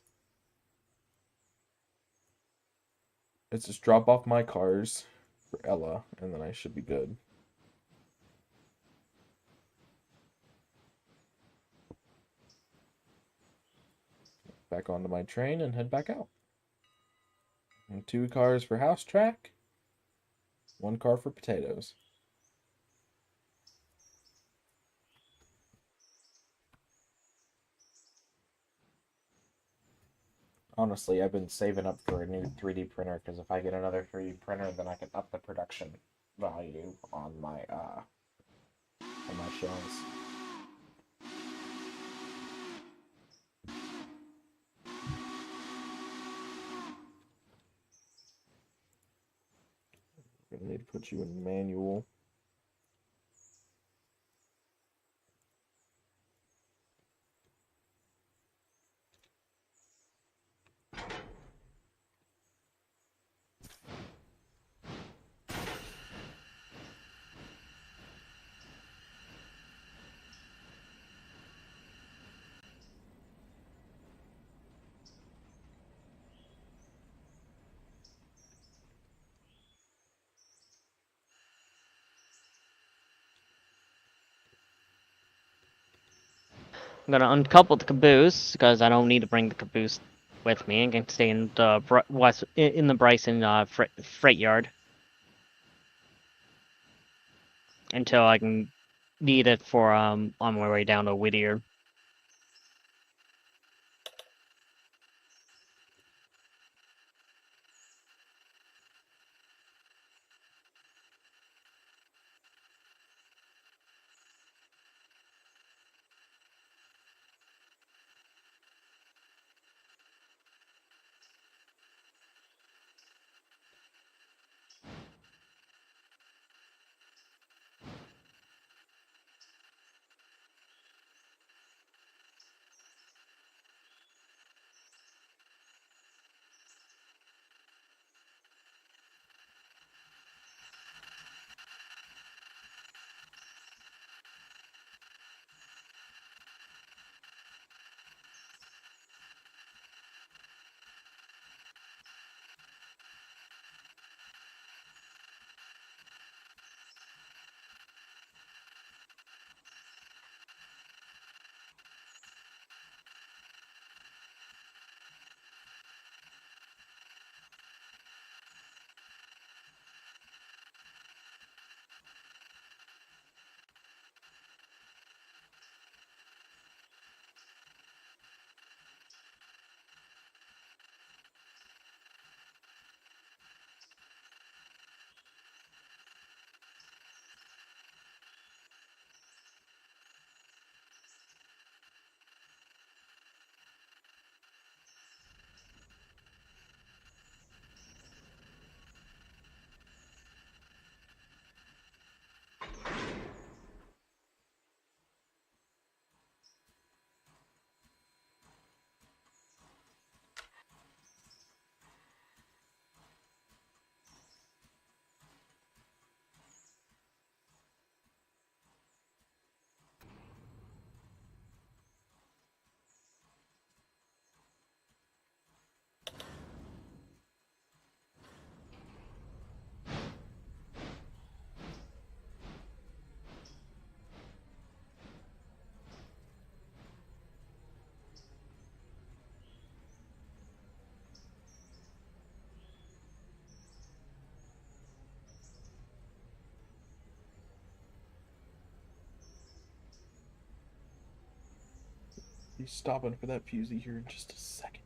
is just drop off my cars for Ella, and then I should be good. Back onto my train and head back out. And 2 cars for house track, 1 car for potatoes. Honestly, I've been saving up for a new 3D printer, because if I get another 3D printer, then I can up the production value on my shells. Gonna need to put you in manual. I'm gonna uncouple the caboose because I don't need to bring the caboose with me. I can stay in the Bryson freight yard until I can need it for on my way down to Whittier. He's stopping for that fusey here in just a second.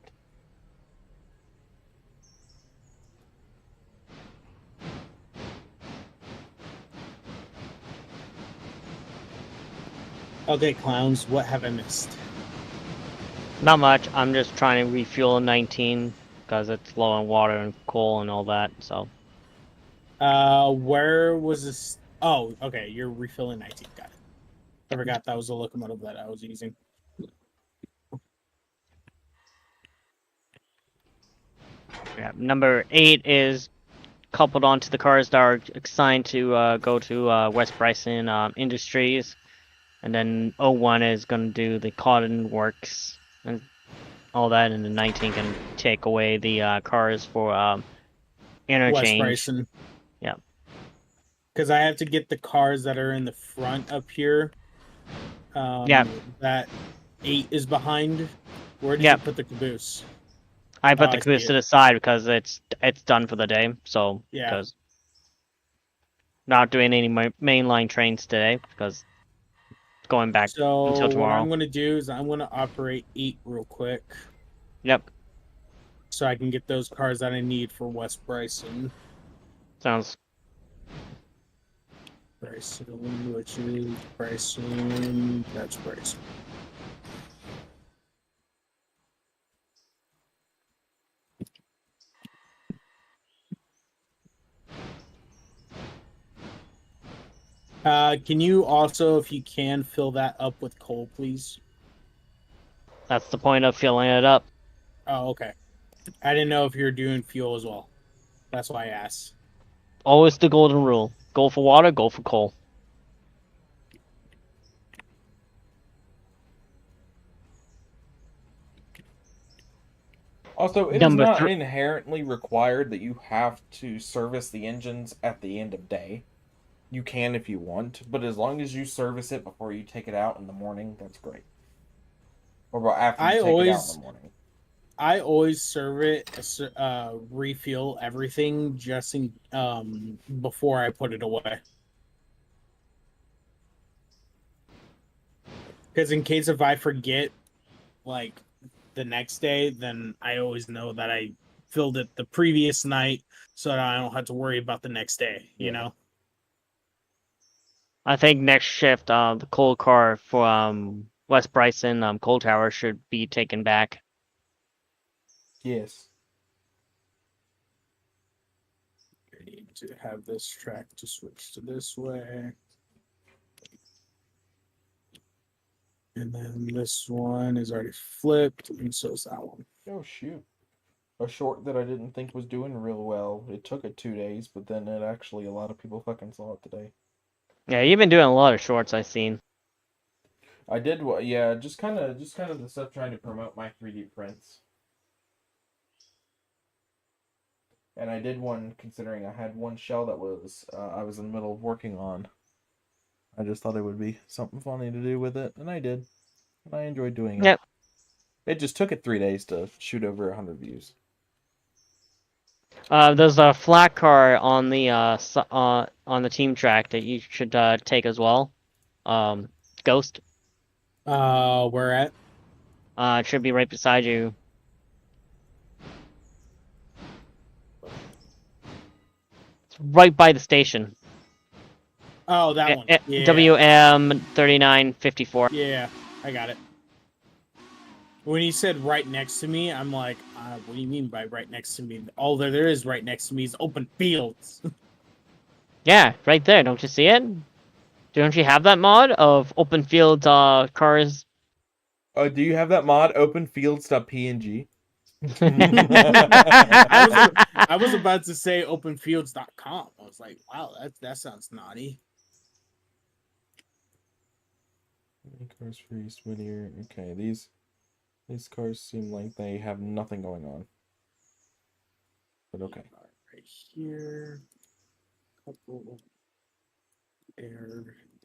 Okay, clowns, what have I missed? Not much. I'm just trying to refuel 19 because it's low on water and coal and all that. So Where was this? Oh, okay, you're refilling 19. Got it. I forgot that was the locomotive that I was using. yeah, number 8 is coupled onto the cars that are assigned to go to West Bryson Industries, and then 01 is going to do the cotton works and all that, and the 19 can take away the cars for interchange. West Bryson. Yeah. Because I have to get the cars that are in the front up here. Yeah. That 8 is behind. Where did Yeah. you put the caboose? I put Oh, the I caboose see to it. the side because it's done for the day. So Yeah. because not doing any mainline trains today because going back So until what tomorrow. I'm going to do is I'm going to operate 8 real quick. Yep. So I can get those cars that I need for West Bryson. Sounds. Bryson, which is Bryson. That's Bryson. Can you also, if you can, fill that up with coal, please? That's the point of filling it up. Oh, okay. I didn't know if you were doing fuel as well. That's why I asked. Always the golden rule. Go for water, go for coal. Also, it is Number not three- inherently required that you have to service the engines at the end of day. You can if you want, but as long as you service it before you take it out in the morning, that's great. Or about after you take it out in the morning. I always serve it, refuel everything just in, before I put it away. Because in case if I forget, like, the next day, then I always know that I filled it the previous night so that I don't have to worry about the next day, you know? I think next shift, the coal car for West Bryson coal tower should be taken back. Yes. I need to have this track to switch to this way. And then this one is already flipped, and so is that one. Oh, shoot. A short that I didn't think was doing real well. It took it 2 days, but then it actually, a lot of people fucking saw it today. Yeah, you've been doing a lot of shorts I've seen. I did, yeah, just kind of the stuff trying to promote my 3D prints. And I did one, considering I had one shell that was, I was in the middle of working on. I just thought it would be something funny to do with it, and I did. And I enjoyed doing it. Yep. It just took it 3 days to shoot over 100 views. There's a flat car on the team track that you should take as well. Ghost. Where at? It should be right beside you. It's right by the station. Oh, that one. Yeah. WM 3954. Yeah, I got it. When he said right next to me, I'm like, what do you mean by right next to me? All there is right next to me is open fields. Yeah, right there. Don't you see it? Don't you have that mod of open field cars? Do you have that mod, openfields.png? I was about to say openfields.com. I was like, wow, that sounds naughty. Cars for East Whittier. Okay, these cars seem like they have nothing going on. But okay. Right here. Couple.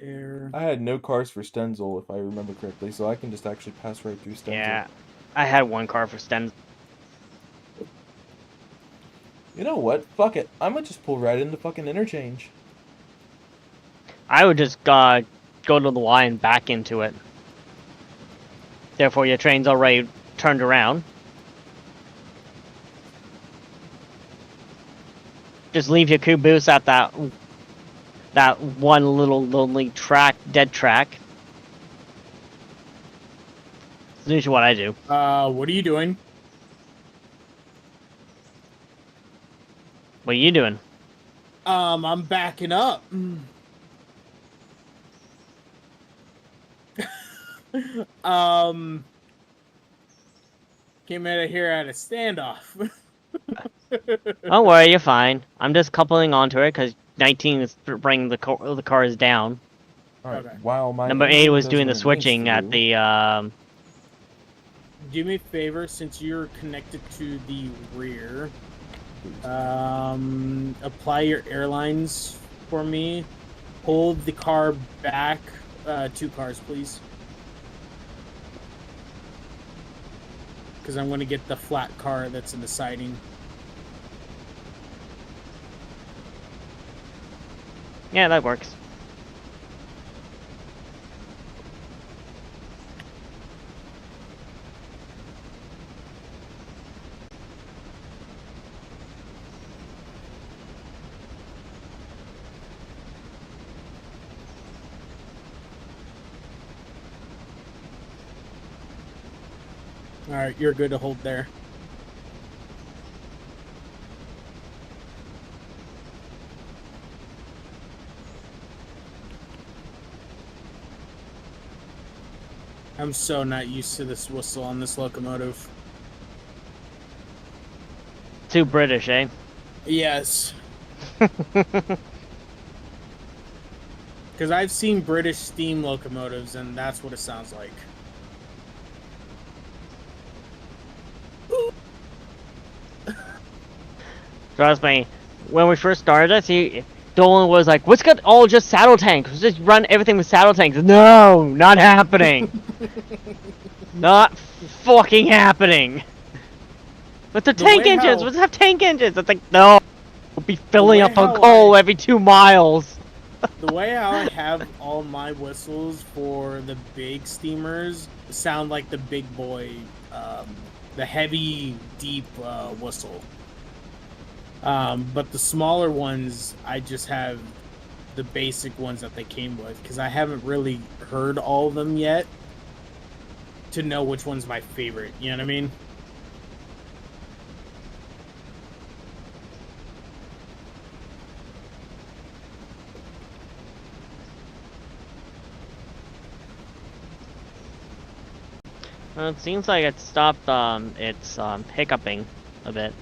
Air. I had no cars for Stenzel, if I remember correctly, so I can just actually pass right through Stenzel. Yeah, I had one car for Sten. You know what? Fuck it. I'm gonna just pull right into fucking interchange. I would just go to the Y and back into it. Therefore, your train's already turned around. Just leave your caboose at that one little lonely track, dead track. It's usually what I do. What are you doing? What are you doing? I'm backing up. Came out of here at a standoff. Don't worry, you're fine. I'm just coupling onto it because 19 is bringing the cars down. Alright, Okay. while my Number 8 engine was does doing what the it needs switching to at do. the. Do me a favor, since you're connected to the rear, apply your airlines for me. Hold the car back 2 cars, please. Because I'm going to get the flat car that's in the siding. Yeah, that works. Alright, you're good to hold there. I'm so not used to this whistle on this locomotive. Too British, eh? Yes. Because I've seen British steam locomotives, and that's what it sounds like. Trust me, when we first started this, Dolan was like, "What's got all just saddle tanks? Let's just run everything with saddle tanks." No, not happening. Not fucking happening. But the tank way engines, how- let's have tank engines. It's like, no, we'll be filling way up on how coal every 2 miles. The way I have all my whistles for the big steamers sound like the big boy, the heavy, deep whistle. But the smaller ones, I just have the basic ones that they came with, because I haven't really heard all of them yet to know which one's my favorite. You know what I mean? Well, it seems like it stopped, it's hiccuping a bit.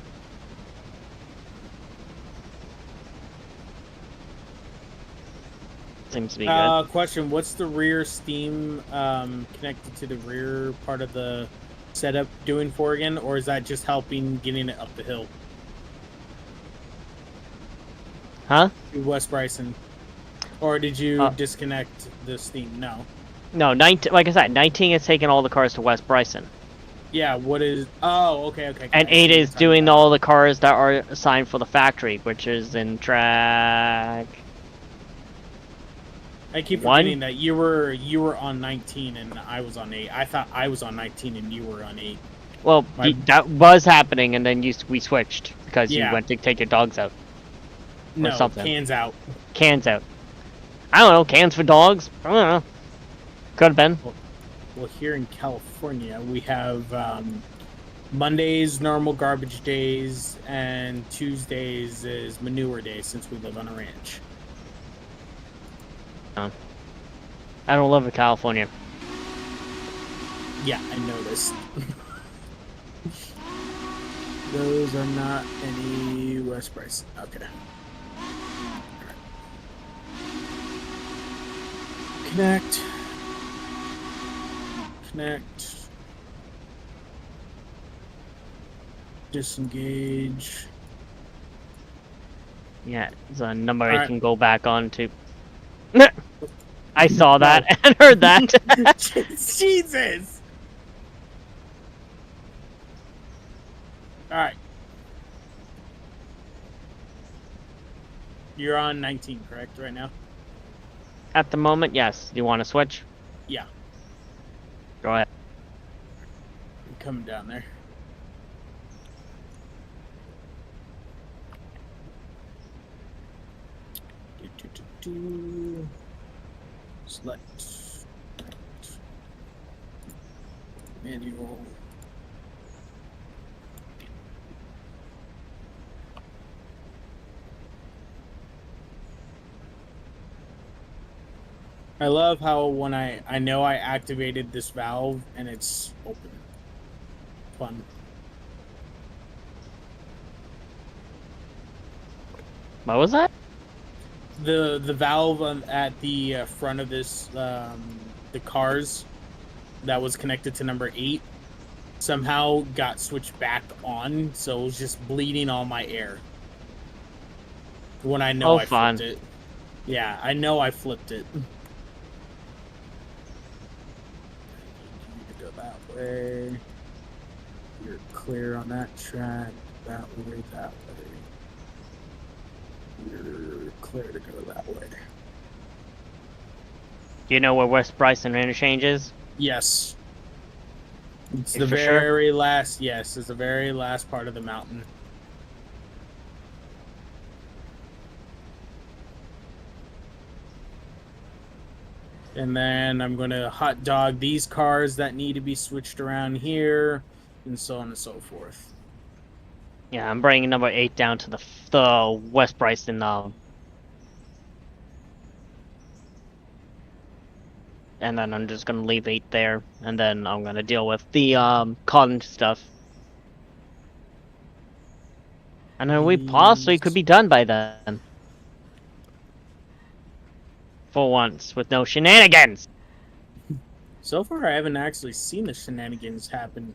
Seems to be good. Question, what's the rear steam connected to the rear part of the setup doing for again? Or is that just helping getting it up the hill? Huh? To West Bryson. Or did you disconnect the steam? No. No, 19, like I said, 19 is taking all the cars to West Bryson. Yeah, what is... Oh, okay. And I see 8 what is you're talking doing about. all the cars that are assigned for the factory, which is in track... I keep One? forgetting that you were on 19 and I was on 8. I thought I was on 19 and you were on 8. Well, that was happening, and then we switched, because you Yeah. went to take your dogs out. No, something. cans out. Cans out. I don't know, cans for dogs? I don't know. Could have been. Well, here in California, we have Mondays, normal garbage days, and Tuesdays is manure day since we live on a ranch. I don't live in California. Yeah, I noticed. Those are not any West Bryson. Okay. Connect. Disengage. Yeah, it's a number I Alright. can go back on to. I saw that and heard that. Jesus! Alright. You're on 19, correct, right now? At the moment, yes. Do you want to switch? Yeah. Go ahead. coming down there. Select. Manual. I love how when I know I activated this valve and it's open. Fun. What was that? The valve at the front of this the cars that was connected to number 8 somehow got switched back on, so it was just bleeding all my air. When I know I flipped it. Yeah, I know I flipped it. Go that way. You're clear on that track. That way, that way. You're clear to go that way. Do you know where West Bryson interchange is? Yes. It's You the for sure? very last, yes, it's the very last part of the mountain. And then I'm going to hot dog these cars that need to be switched around here, and so on and so forth. Yeah, I'm bringing number 8 down to the West Bryson and then I'm just gonna leave 8 there, and then I'm gonna deal with the cotton stuff. And then we possibly could be done by then. For once, with no shenanigans! So far, I haven't actually seen the shenanigans happen.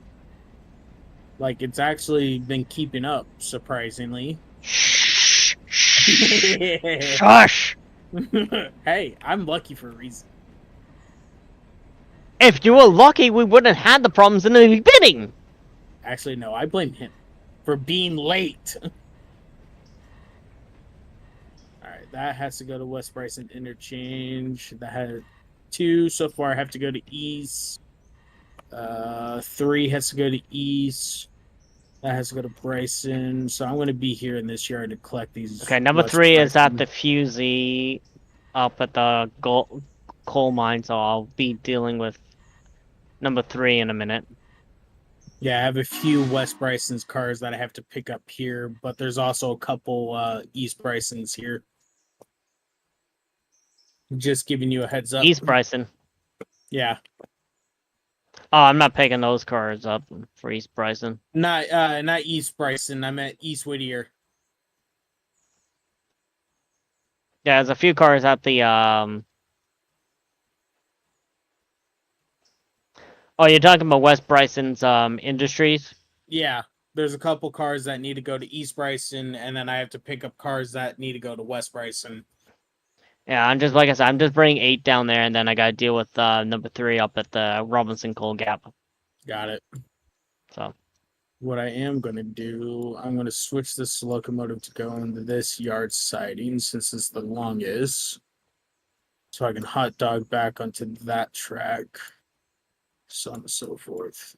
Like, it's actually been keeping up, surprisingly. Shh! Shh! Shush! Hey, I'm lucky for a reason. If you were lucky, we wouldn't have had the problems in the beginning! Actually, no, I blame him for being late. Alright, that has to go to West Bryson Interchange. That had 2 so far. I have to go to East. 3 has to go to East. That has to go to Bryson. So I'm going to be here in this yard to collect these. Okay, number West 3 is at Bryson. the Fusey up at the coal mine, so I'll be dealing with number 3 in a minute. Yeah, I have a few West Bryson's cars that I have to pick up here, but there's also a couple East Bryson's here. Just giving you a heads up. East Bryson. Yeah. Oh, I'm not picking those cars up for East Bryson. Not East Bryson. I meant East Whittier. Yeah, there's a few cars at the Oh, you're talking about West Bryson's Industries? Yeah. There's a couple cars that need to go to East Bryson, and then I have to pick up cars that need to go to West Bryson. Yeah, I'm just, like I said, I'm just bringing 8 down there, and then I gotta deal with number 3 up at the Robinson Coal Gap. Got it. So. What I am going to do, I'm going to switch this locomotive to go into this yard siding since it's the longest. So I can hot dog back onto that track. So on and so forth.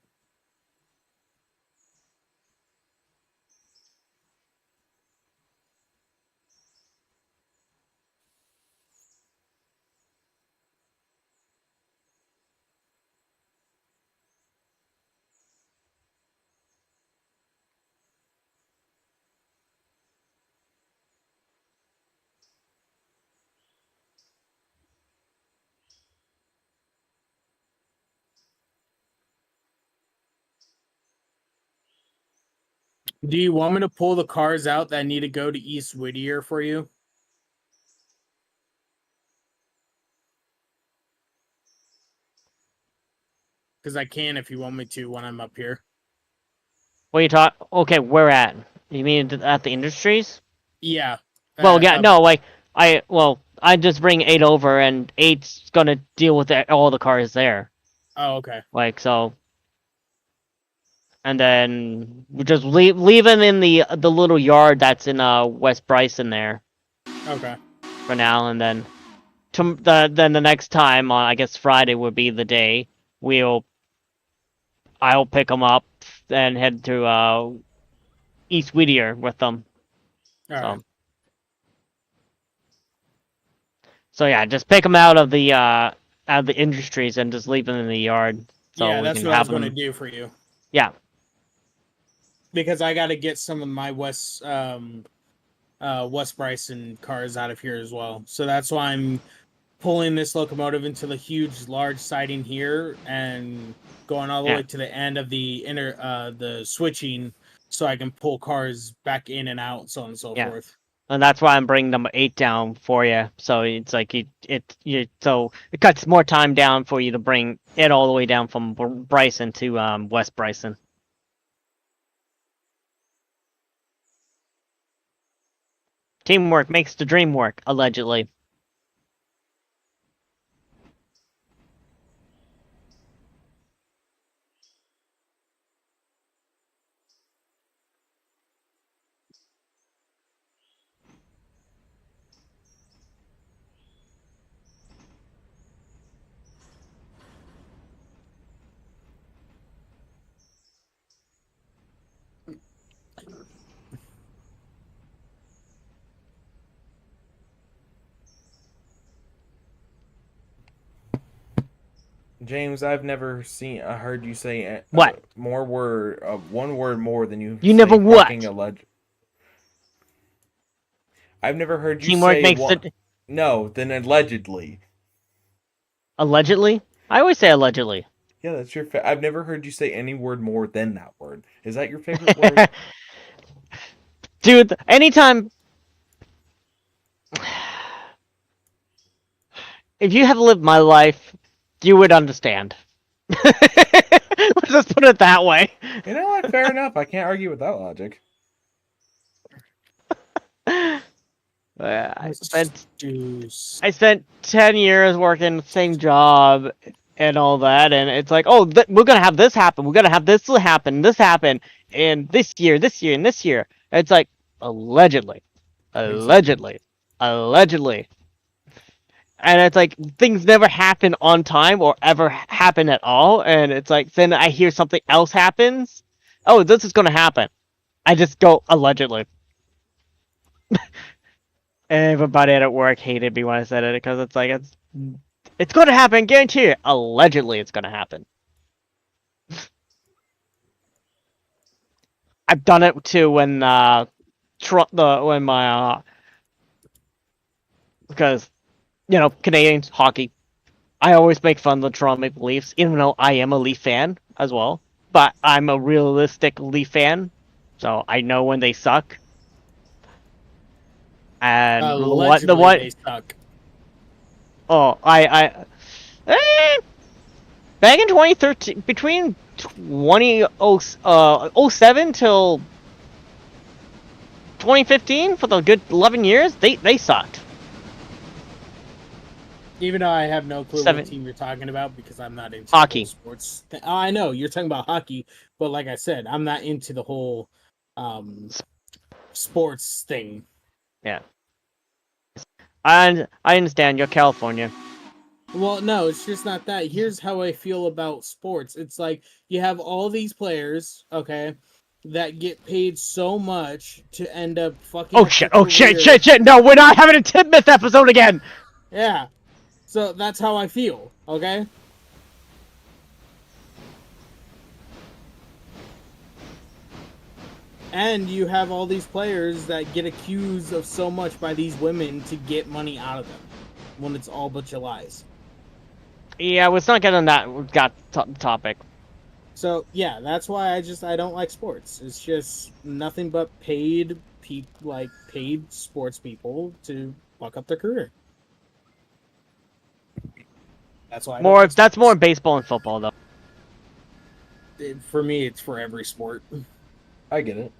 Do you want me to pull the cars out that need to go to East Whittier for you? Because I can if you want me to when I'm up here. What are you talking? Okay, where at? You mean at the Industries? Yeah. Well, yeah, no, like, I just bring 8 over, and 8's gonna deal with all the cars there. Oh, okay. Like, so. And then we just leave him in the little yard that's in West Bryson there. Okay. For now, and then then the next time, I guess Friday would be the day, I'll pick them up and head to East Whittier with them. All right. So yeah, just pick them out of the industries and just leave them in the yard. So yeah, we that's can what I was have going to them. do for you. Yeah. Because I got to get some of my West Bryson cars out of here as well. So that's why I'm pulling this locomotive into the huge, large siding here and going all the way to the end of the switching, so I can pull cars back in and out, so on and so forth. And that's why I'm bringing number 8 down for you. So it's like so it cuts more time down for you to bring it all the way down from Bryson to West Bryson. Teamwork makes the dream work, allegedly. James, I've never heard you say What? one word more than you. You say never what? I've never heard you Teamwork say makes one. the... No, then allegedly. Allegedly? I always say allegedly. Yeah, that's your. I've never heard you say any word more than that word. Is that your favorite word? Dude, anytime... If you had lived my life, you would understand. Let's just put it that way. You know what? Fair enough. I can't argue with that logic. I spent 10 years working the same job and all that, and it's like, oh, we're gonna have this happen. We're gonna have this happen, and this year, and this year. It's like allegedly. And it's like, things never happen on time or ever happen at all. And it's like, then I hear something else happens. Oh, this is going to happen. I just go, allegedly. Everybody at work hated me when I said it because it's like, it's going to happen, guarantee it. Allegedly, it's going to happen. I've done it too when because, you know, Canadians, hockey. I always make fun of the Toronto Maple Leafs, even though I am a Leaf fan as well. But I'm a realistic Leaf fan, so I know when they suck. And they suck. Oh, back in 2013, between 2007 till 2015, for the good 11 years, they sucked. Even though I have no clue what team you're talking about because I'm not into hockey sports. I know you're talking about hockey, but like I said, I'm not into the whole sports thing. Yeah, I understand. You're California. Well, no, it's just not that. Here's how I feel about sports. It's like you have all these players, okay, that get paid so much to end up fucking. Oh shit! Oh shit! No, we're not having a Tidmouth episode again. Yeah. So that's how I feel, okay? And you have all these players that get accused of so much by these women to get money out of them, when it's all bunch of lies. Yeah, let's not get on that topic. So yeah, that's why I don't like sports. It's just nothing but paid sports people to fuck up their career. That's why that's more baseball and football though. For me, it's for every sport. I get it.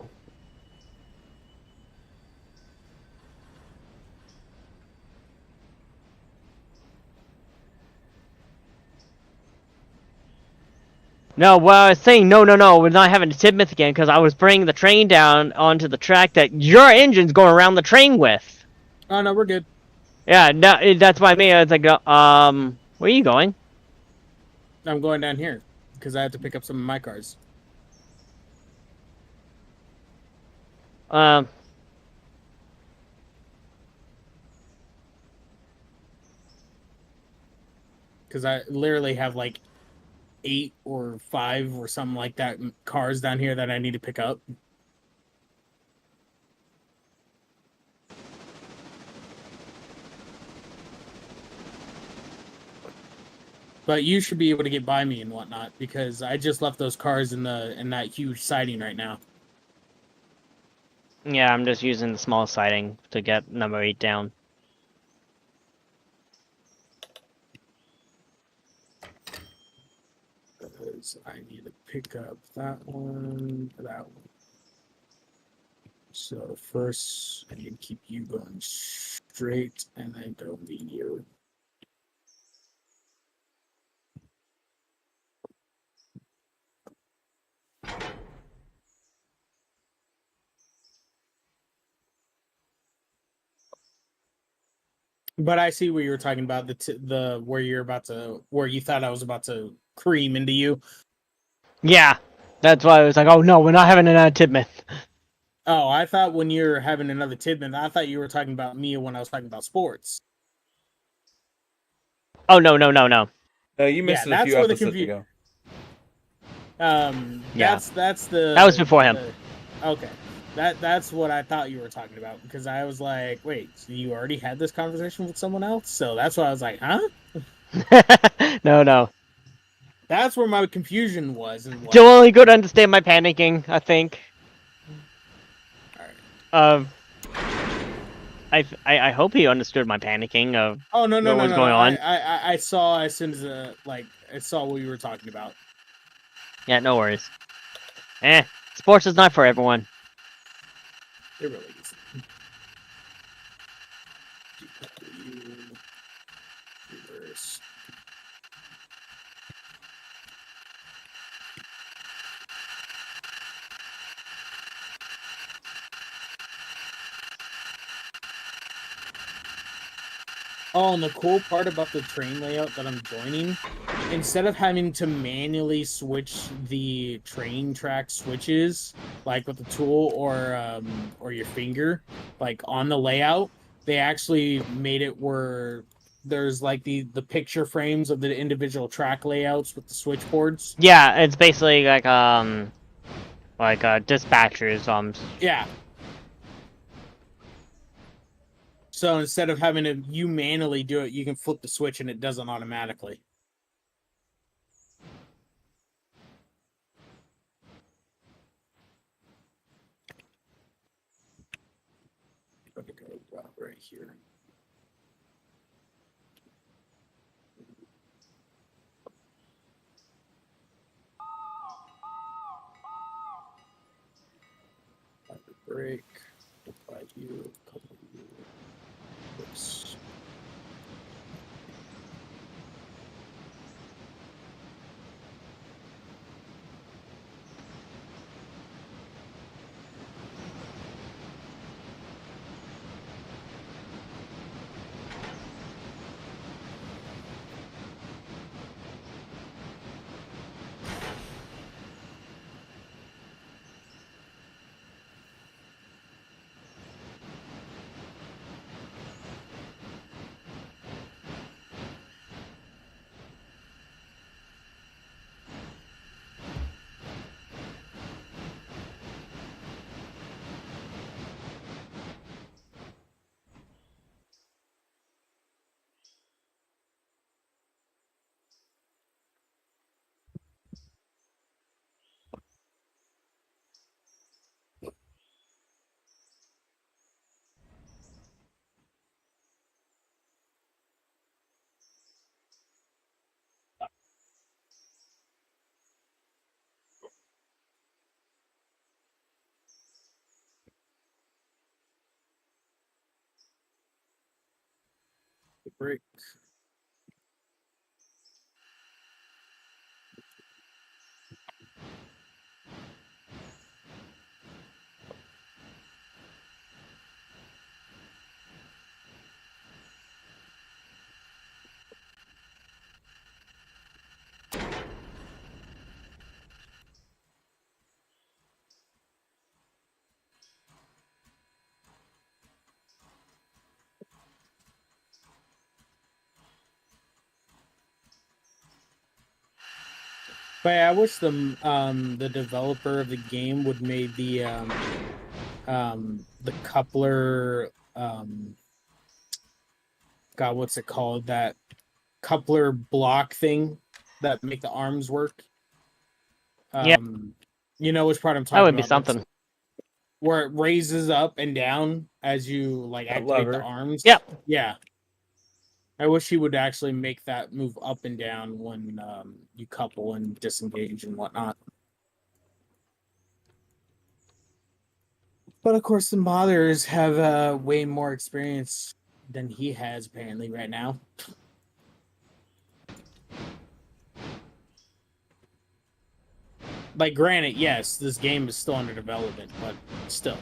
No, well, I was saying no, we're not having a Tidmouth again because I was bringing the train down onto the track that your engine's going around the train with. Oh no, we're good. Yeah, no, that's what I mean. It's like, where are you going? I'm going down here. because I have to pick up some of my cars. Because I literally have like 8 or 5 or something like that cars down here that I need to pick up. But you should be able to get by me and whatnot, because I just left those cars in that huge siding right now. Yeah, I'm just using the small siding to get number 8 down. Because I need to pick up that one. So first, I need to keep you going straight, and then go medium. But I see what you were talking about, where you thought I was about to cream into you. Yeah, that's why I was like, oh no, we're not having another Tidmouth. Oh, I thought when you're having another Tidmouth, I thought you were talking about me when I was talking about sports. Oh no. No, you missed it a few episodes ago. Yeah. That's the... That was before him. Okay. That's what I thought you were talking about, because I was like, wait, so you already had this conversation with someone else? So that's why I was like, huh? No. That's where my confusion was. And You'll only go to understand my panicking, I think. Alright. I hope he understood my panicking of what was going on. I saw as soon as I saw what you were talking about. Yeah, no worries. Sports is not for everyone. It really is. Reverse. Oh, and the cool part about the train layout that I'm joining, instead of having to manually switch the train track switches, like with the tool or your finger, like on the layout, they actually made it where there's like the picture frames of the individual track layouts with the switchboards. Yeah, it's basically like dispatchers. Yeah. So instead of having to you manually do it, you can flip the switch and it does it automatically. I'm gonna go right here. Break. Apply you. Couple you. Oops. Break. But yeah, I wish the developer of the game would made the coupler God, what's it called? That coupler block thing that make the arms work. Yeah. You know which part I'm talking That about. would be something. Where it raises up and down as you like That activate lever. the arms. Yep. Yeah. I wish he would actually make that move up and down when you couple and disengage and whatnot. But of course, the modders have way more experience than he has apparently right now. Like, granted, yes, this game is still under development, but still,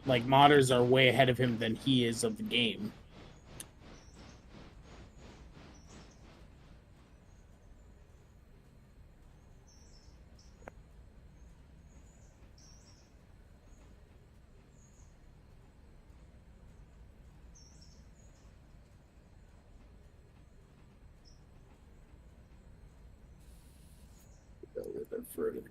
like, modders are way ahead of him than he is of the game. Go a little bit further.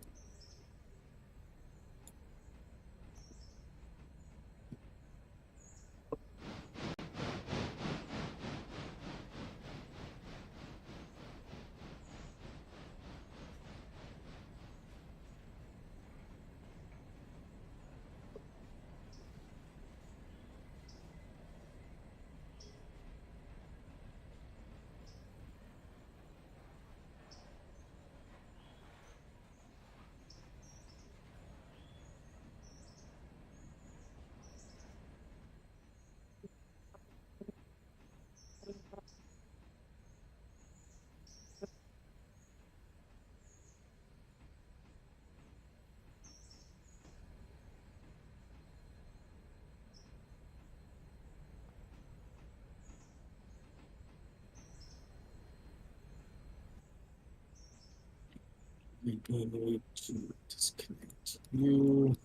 We need to disconnect you.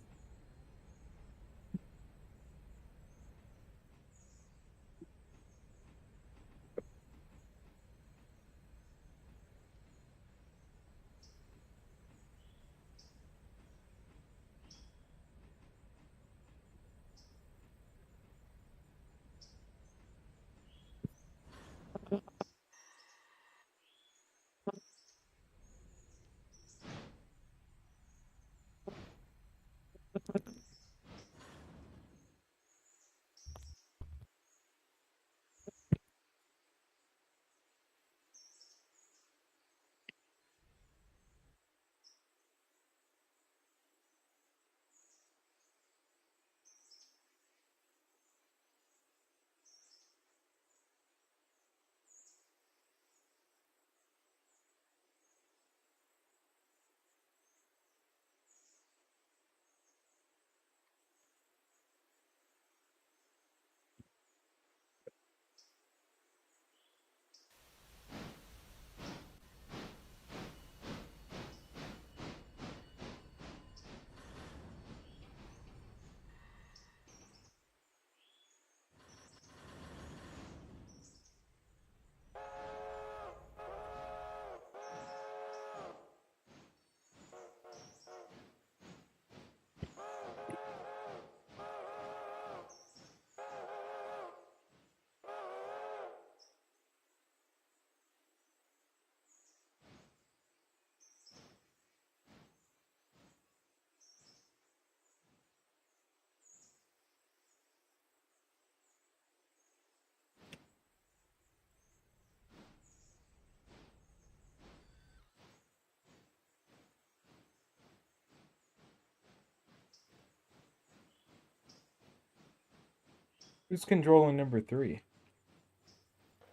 Who's controlling number 3?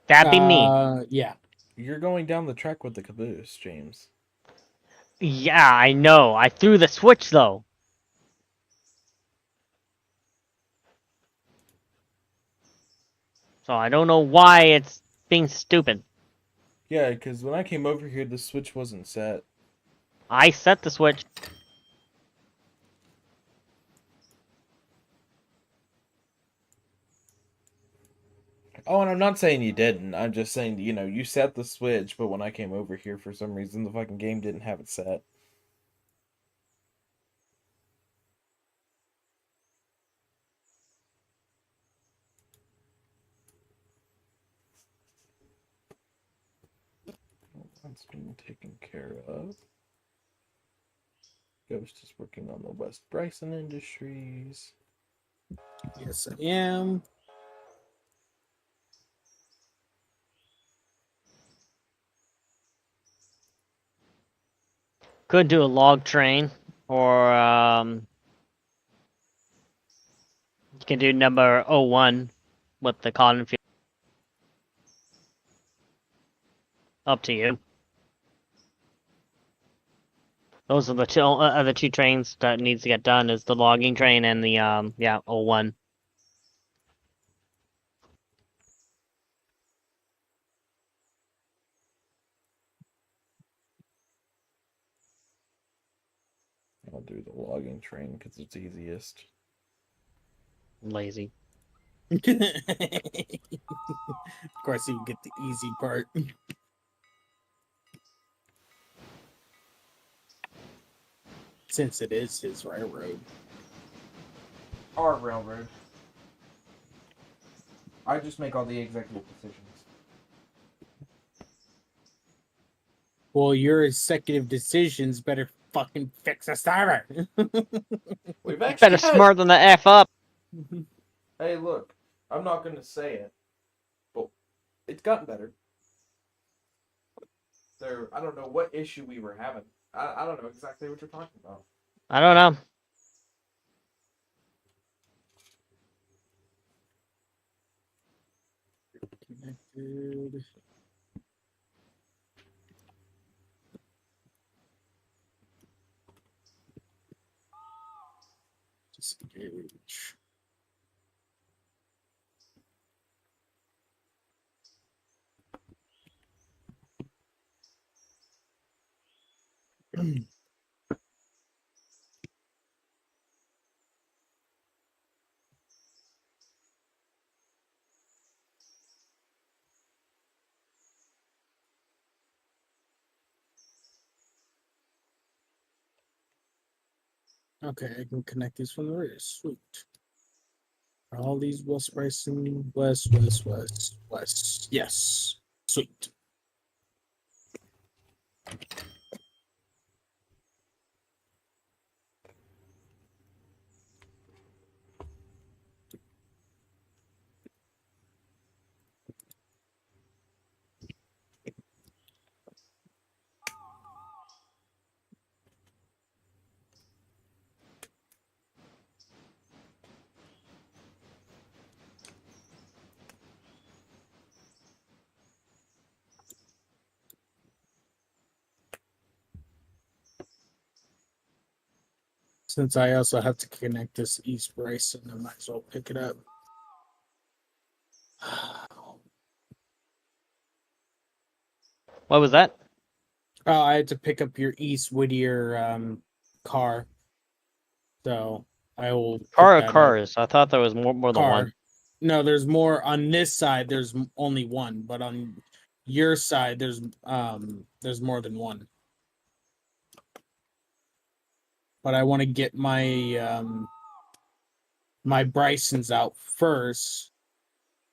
That'd be me. Yeah. You're going down the track with the caboose, James. Yeah, I know. I threw the switch, though. So I don't know why it's being stupid. Yeah, because when I came over here, the switch wasn't set. I set the switch. Oh, and I'm not saying you didn't. I'm just saying, you set the switch, but when I came over here, for some reason, the fucking game didn't have it set. That's been taken care of. Ghost is working on the West Bryson Industries. Yes, I am. Could do a log train, or you can do number 01 with the cotton field. Up to you. Those are the two trains that needs to get done. Is the logging train and the 01. I'll do the logging train because it's easiest. Lazy. Of course, you get the easy part. Since it is his railroad. Our railroad. I just make all the executive decisions. Well, your executive decisions better fucking fix a server. We've actually Better smarten the F up. Hey, look, I'm not going to say it, but it's gotten better. I don't know what issue we were having. I don't know exactly what you're talking about. I don't know. Connected. Disengage. Okay, I can connect these from the rear. Sweet. Are all these West Bryson? West. Yes. Sweet. Since I also have to connect this East Bryson, I might as well pick it up. What was that? Oh, I had to pick up your East Whittier car. So I will pick Car or that up. cars? I thought there was more than Car. one. No, there's more on this side. There's only one, but on your side, there's more than one. But I want to get my my Brysons out first,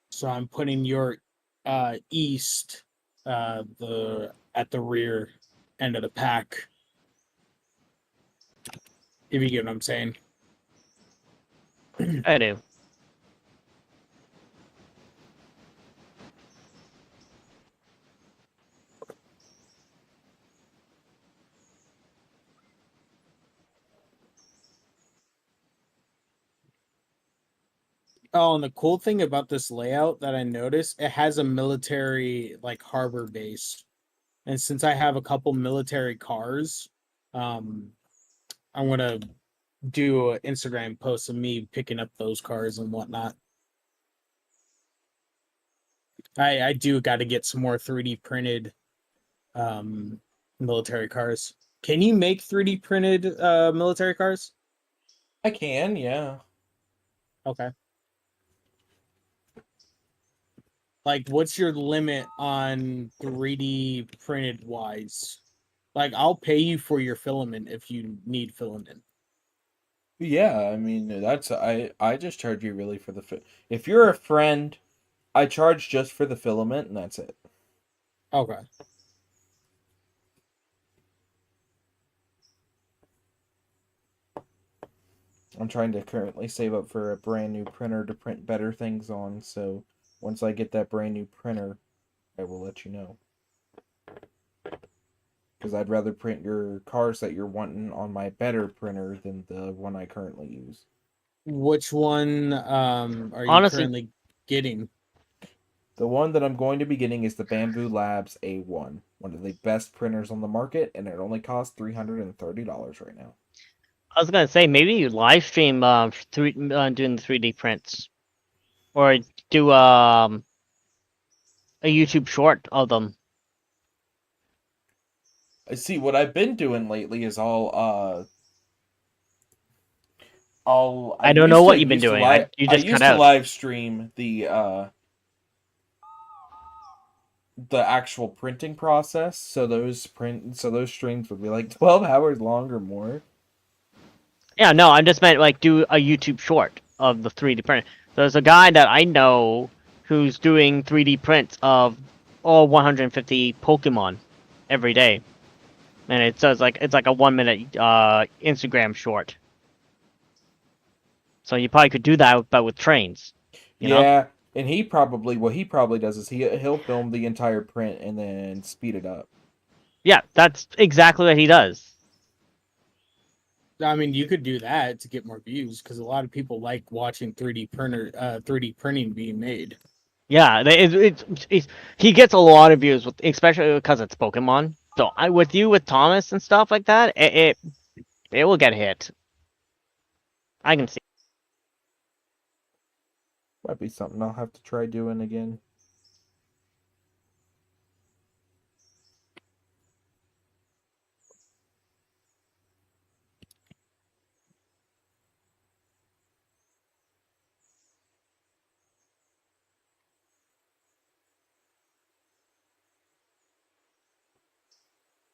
so I'm putting your east at the rear end of the pack. If you get what I'm saying. I do. Oh, and the cool thing about this layout that I noticed, it has a military like harbor base. And since I have a couple military cars, I'm gonna do an Instagram post of me picking up those cars and whatnot. I do got to get some more 3D printed military cars. Can you make 3D printed military cars? I can, yeah. Okay. Like, what's your limit on 3D printed wise? Like, I'll pay you for your filament if you need filament. Yeah, I mean that's I just charge you really for the if you're a friend, I charge just for the filament and that's it. Okay. I'm trying to currently save up for a brand new printer to print better things on, so once I get that brand new printer, I will let you know. Because I'd rather print your cars that you're wanting on my better printer than the one I currently use. Which one are you Honestly- currently getting? The one that I'm going to be getting is the Bamboo Labs A1, one of the best printers on the market, and it only costs $330 right now. I was gonna say maybe you live stream doing the 3D prints, or do a YouTube short of them. I see. What I've been doing lately is I don't know what you've been doing. You just I used cut to out. live stream the actual printing process. So those streams would be like 12 hours long or more. Yeah, no, I just meant like do a YouTube short of the 3D print. There's a guy that I know who's doing 3D prints of all 150 Pokemon every day, and it's like a 1 minute Instagram short. So you probably could do that, but with trains. You know? Yeah, and what he probably does is he'll film the entire print and then speed it up. Yeah, that's exactly what he does. I mean, you could do that to get more views because a lot of people like watching 3D printing being made. Yeah, he gets a lot of views, especially because it's Pokemon. So with Thomas and stuff like that, it will get hit. I can see. Might be something I'll have to try doing again.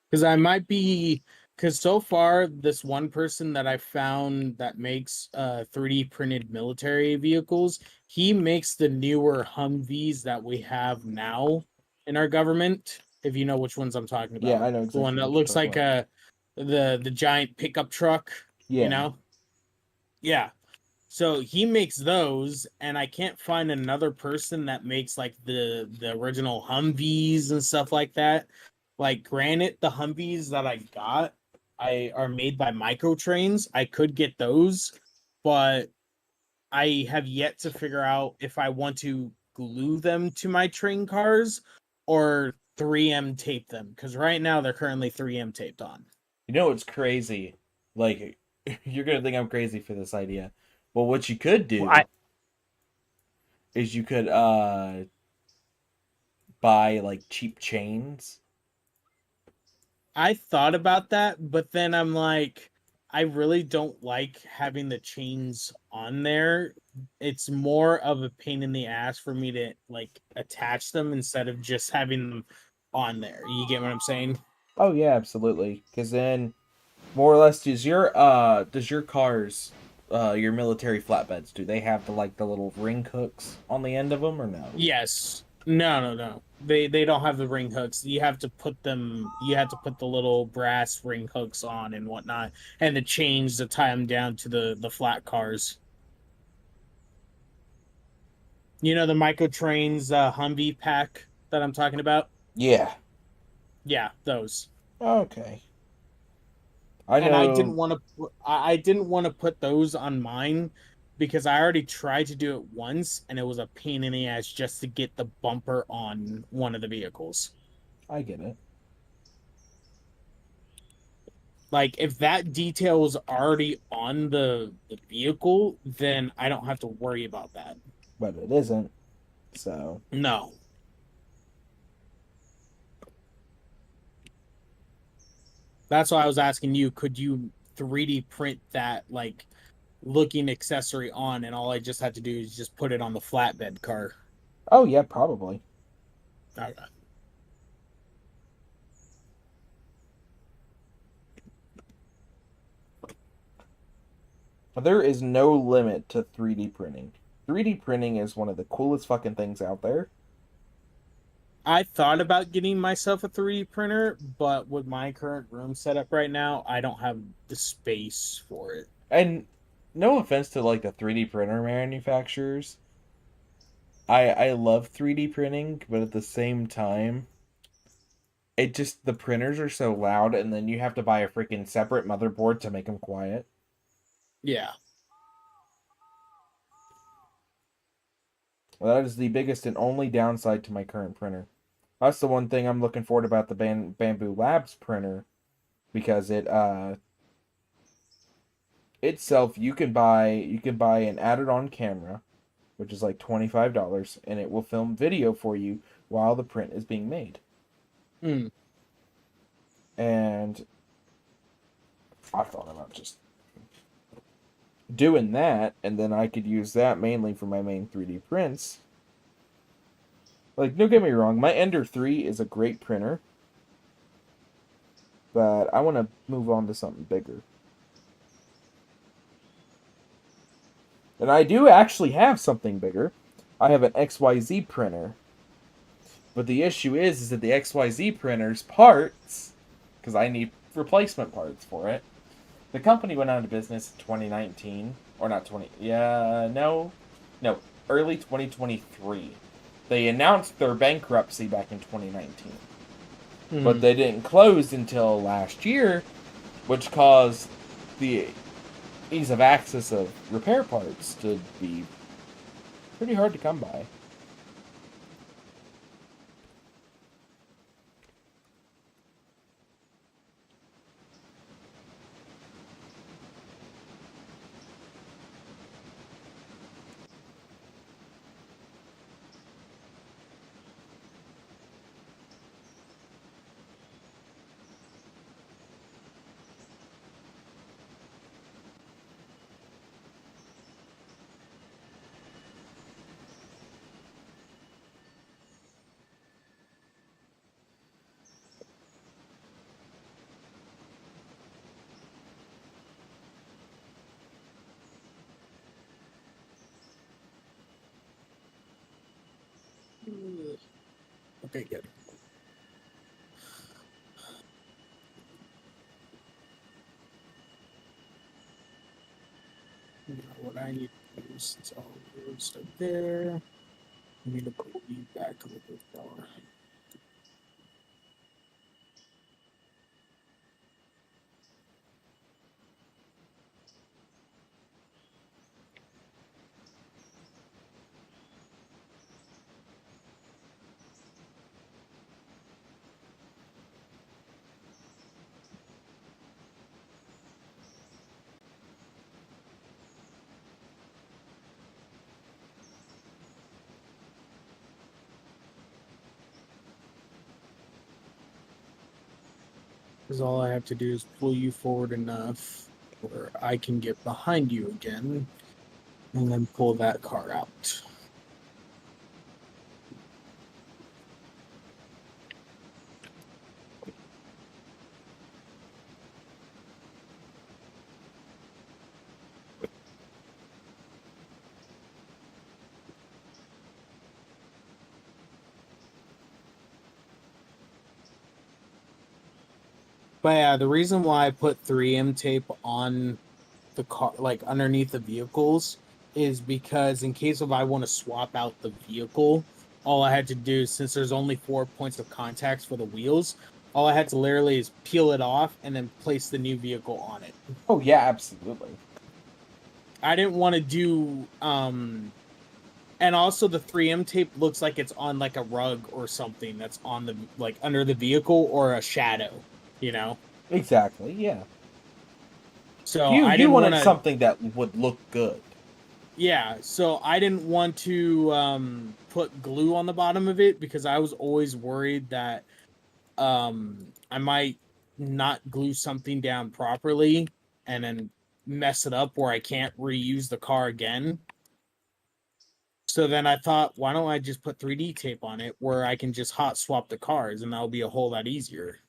Because because so far this one person that I found that makes 3D printed military vehicles, he makes the newer Humvees that we have now in our government. If you know which ones I'm talking about. Yeah, I know the one exactly that what looks you're like talking the giant pickup truck. Yeah. You know? Yeah. So he makes those, and I can't find another person that makes like the original Humvees and stuff like that. Like, granted, the Humvees that I got are made by Micro Trains. I could get those, but I have yet to figure out if I want to glue them to my train cars or 3M tape them. Because right now they're currently 3M taped on. You know what's crazy? Like, you're gonna think I'm crazy for this idea. Well, what you could do is you could buy like cheap chains. I thought about that, but then I'm like, I really don't like having the chains on there. It's more of a pain in the ass for me to like attach them instead of just having them on there. You get what I'm saying? Oh yeah, absolutely. Because then, more or less, does your cars, your military flatbeds, do they have the little ring hooks on the end of them or no? Yes. No. They don't have the ring hooks. You have to put the little brass ring hooks on and whatnot, and the chains to tie them down to the flat cars. You know the Micro Trains Humvee pack that I'm talking about? Yeah. Yeah, those. Okay. I know. And I didn't want to put those on mine because I already tried to do it once and it was a pain in the ass just to get the bumper on one of the vehicles. I get it. Like, if that detail was already on the vehicle, then I don't have to worry about that. But it isn't. So. No. That's why I was asking you, could you 3D print that, looking accessory on, and all I just had to do is just put it on the flatbed car? Oh yeah, probably. Okay. There is no limit to 3D printing. 3D printing is one of the coolest fucking things out there. I thought about getting myself a 3D printer, but with my current room setup right now, I don't have the space for it. And no offense to like the 3D printer manufacturers. I love 3D printing, but at the same time, it just the printers are so loud, and then you have to buy a freaking separate motherboard to make them quiet. Yeah. Well, that is the biggest and only downside to my current printer. That's the one thing I'm looking forward about the Bamboo Labs printer, because it itself you can buy an added on camera, which is like $25, and it will film video for you while the print is being made. And I thought about just doing that, and then I could use that mainly for my main 3D prints. Like, don't get me wrong, my Ender 3 is a great printer, but I want to move on to something bigger. And I do actually have something bigger. I have an XYZ printer. But the issue is that the XYZ printer's parts, because I need replacement parts for it. The company went out of business in 2019, or not 20, early 2023. They announced their bankruptcy back in 2019. But they didn't close until last year, which caused the ease of access of repair parts to be pretty hard to come by. Okay, good. Now what I need to do is it's all the stuff there. I need to put you back a little bit more. Because all I have to do is pull you forward enough where I can get behind you again and then pull that car out. But yeah, the reason why I put 3M tape on the car, like underneath the vehicles, is because in case if I want to swap out the vehicle, all I had to do, since there's only 4 points of contacts for the wheels, all I had to literally is peel it off and then place the new vehicle on it. Oh yeah, absolutely. I didn't want to do, and also the 3M tape looks like it's on like a rug or something that's on the, like under the vehicle or a shadow, you know? Exactly, yeah. So You I didn't wanted want something that would look good. Yeah, so I didn't want to put glue on the bottom of it because I was always worried that I might not glue something down properly and then mess it up where I can't reuse the car again. So then I thought, why don't I just put 3D tape on it where I can just hot swap the cars, and that'll be a whole lot easier.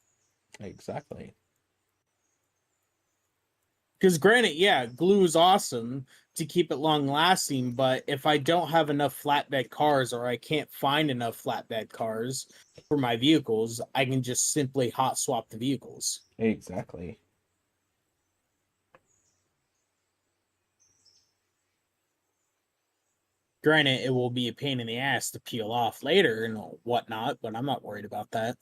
Exactly. Because granted, yeah, glue is awesome to keep it long lasting, but if I don't have enough flatbed cars or I can't find enough flatbed cars for my vehicles, I can just simply hot swap the vehicles. Exactly. Granted, it will be a pain in the ass to peel off later and whatnot, but I'm not worried about that.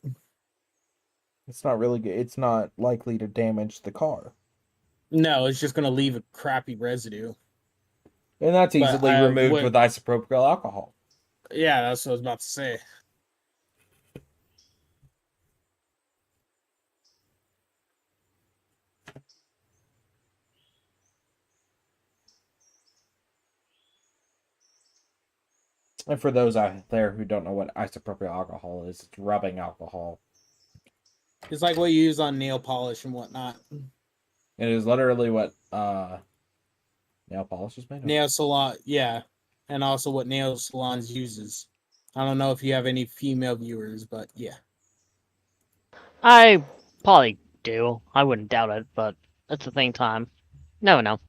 It's not really good. It's not likely to damage the car. No, it's just going to leave a crappy residue. And that's But easily I removed would- with isopropyl alcohol. Yeah, that's what I was about to say. And for those out there who don't know what isopropyl alcohol is, it's rubbing alcohol. It's like what you use on nail polish and whatnot. It is literally what nail polish is made of. Nail salon, yeah. And also what nail salons uses. I don't know if you have any female viewers, but yeah. I probably do. I wouldn't doubt it, but at the same time, never know.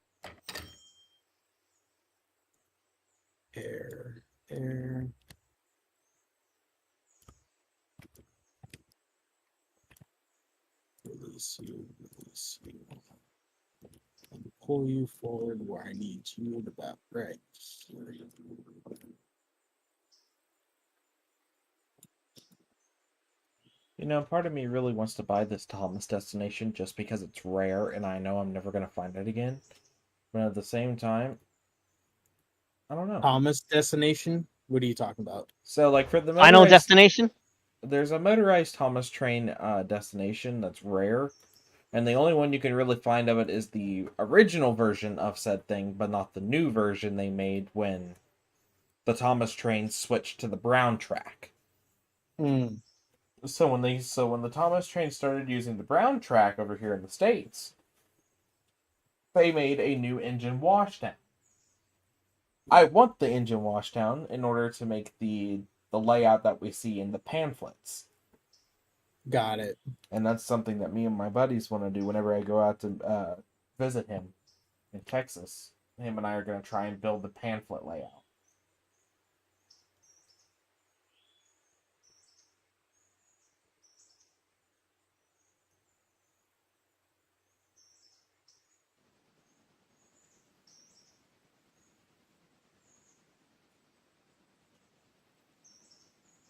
Air. Release you. And pull you forward where I need you at about right here. You know, part of me really wants to buy this Thomas destination just because it's rare and I know I'm never going to find it again. But at the same time, I don't know. Thomas destination? What are you talking about? So, like, for the Final motorized, destination? there's a motorized Thomas train destination that's rare. And the only one you can really find of it is the original version of said thing, but not the new version they made when the Thomas train switched to the brown track. Hmm. So when the Thomas train started using the brown track over here in the States, they made a new engine washdown. I want the engine washdown in order to make the layout that we see in the pamphlets. Got it. And that's something that me and my buddies want to do whenever I go out to visit him in Texas. Him and I are going to try and build the pamphlet layout.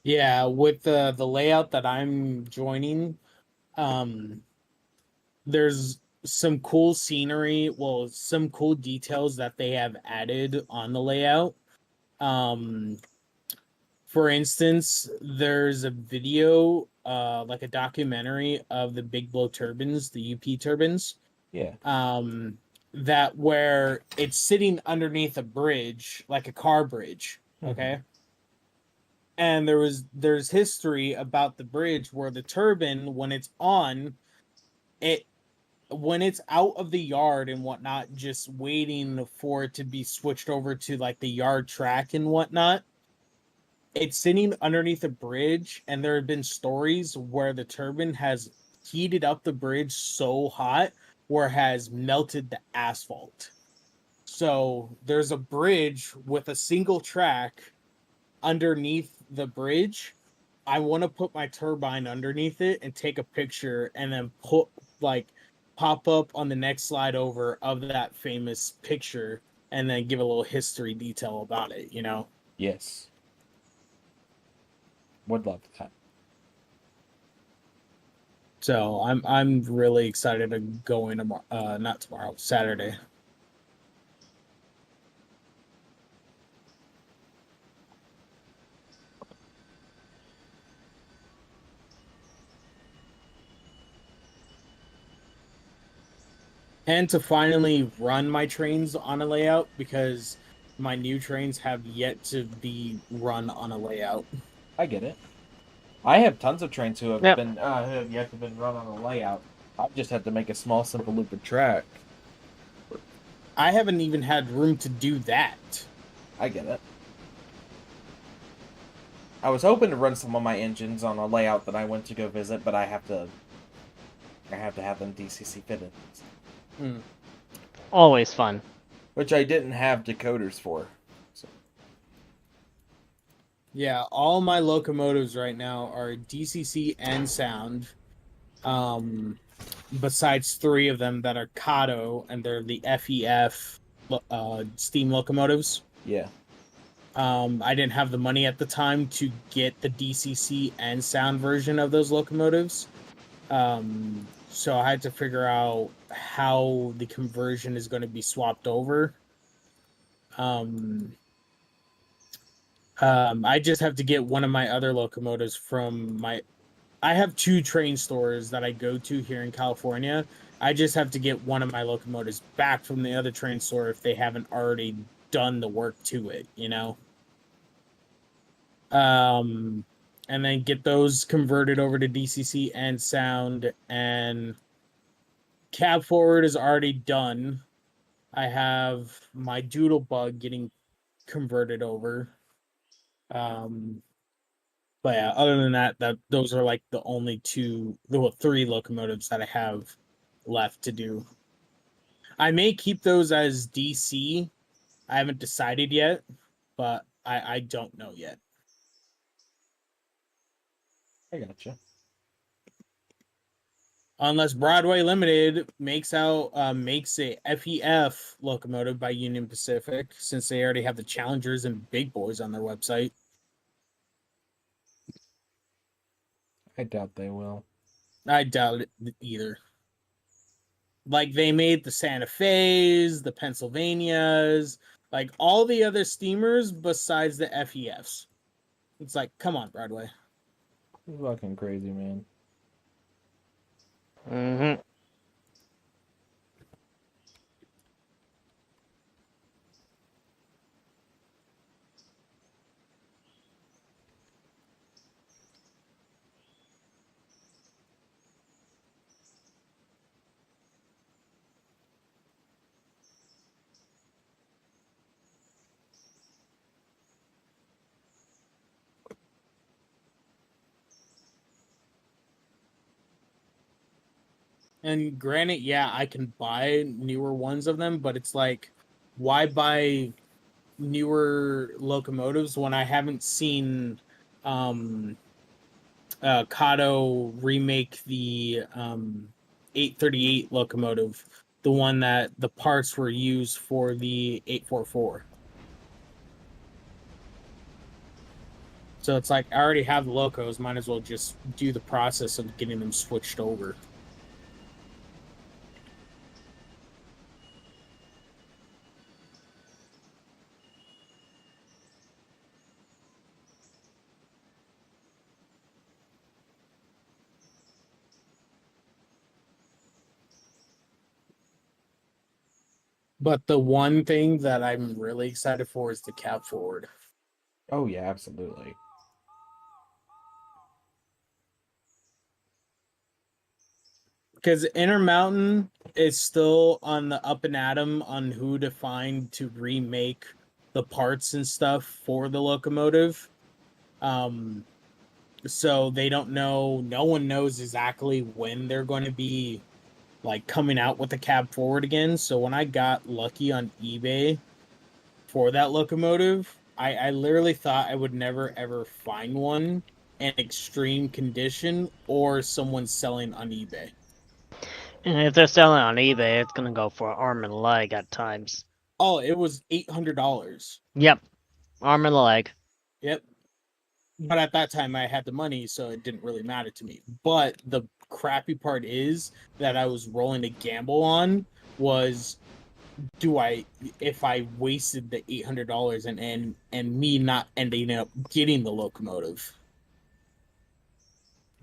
Yeah, with the layout that I'm joining, there's some cool scenery, well, some cool details that they have added on the layout. For instance, there's a video, like a documentary of the big blow turbines, the UP turbines. Yeah. That where it's sitting underneath a bridge, like a car bridge. Okay. And there's history about the bridge where the turbine, when it's on, when it's out of the yard and whatnot, just waiting for it to be switched over to like the yard track and whatnot, it's sitting underneath a bridge, and there have been stories where the turbine has heated up the bridge so hot where it has melted the asphalt. So there's a bridge with a single track underneath the bridge. I want to put my turbine underneath it and take a picture and then pop up on the next slide over of that famous picture and then give a little history detail about it, you know? Yes. Would love that. So I'm really excited to go in tomorrow, not tomorrow, Saturday. And to finally run my trains on a layout, because my new trains have yet to be run on a layout. I get it. I have tons of trains who have Yep. been who have yet to been run on a layout. I've just had to make a small, simple loop of track. I haven't even had room to do that. I get it. I was hoping to run some of my engines on a layout that I went to go visit, but I have to have them DCC fitted. Always fun. Which I didn't have decoders for. So. Yeah, all my locomotives right now are DCC and sound. Besides 3 of them that are Kato, and they're the FEF steam locomotives. Yeah. I didn't have the money at the time to get the DCC and sound version of those locomotives. So I had to figure out how the conversion is going to be swapped over. I just have to get one of my other locomotives from I have 2 train stores that I go to here in California. I just have to get one of my locomotives back from the other train store if they haven't already done the work to it, you know? And then get those converted over to DCC and sound, and cab forward is already done. I have my doodle bug getting converted over. But yeah, other than that, those are like the only 3 locomotives that I have left to do. I may keep those as DC. I haven't decided yet, but I don't know yet. I gotcha. Unless Broadway Limited makes a FEF locomotive by Union Pacific, since they already have the Challengers and Big Boys on their website. I doubt they will. I doubt it either. Like, they made the Santa Fe's, the Pennsylvanias, like all the other steamers besides the FEFs. It's like, come on, Broadway. It's fucking crazy, man. Mm-hmm. And granted, yeah, I can buy newer ones of them, but it's like, why buy newer locomotives when I haven't seen Kato remake the 838 locomotive, the one that the parts were used for the 844. So it's like, I already have the locos, might as well just do the process of getting them switched over. But the one thing that I'm really excited for is the cab forward. Oh yeah, absolutely. Because Intermountain is still on the up and atom on who to find to remake the parts and stuff for the locomotive. So they don't know, no one knows exactly when they're going to be like coming out with the cab forward again. So when I got lucky on eBay for that locomotive, I literally thought I would never ever find one in extreme condition or someone selling on eBay. And if they're selling on eBay, it's gonna go for arm and leg at times. Oh, it was $800. Yep, arm and leg. Yep. But at that time I had the money, so it didn't really matter to me. But the crappy part is that I was rolling a gamble on was, if I wasted the $800 and me not ending up getting the locomotive.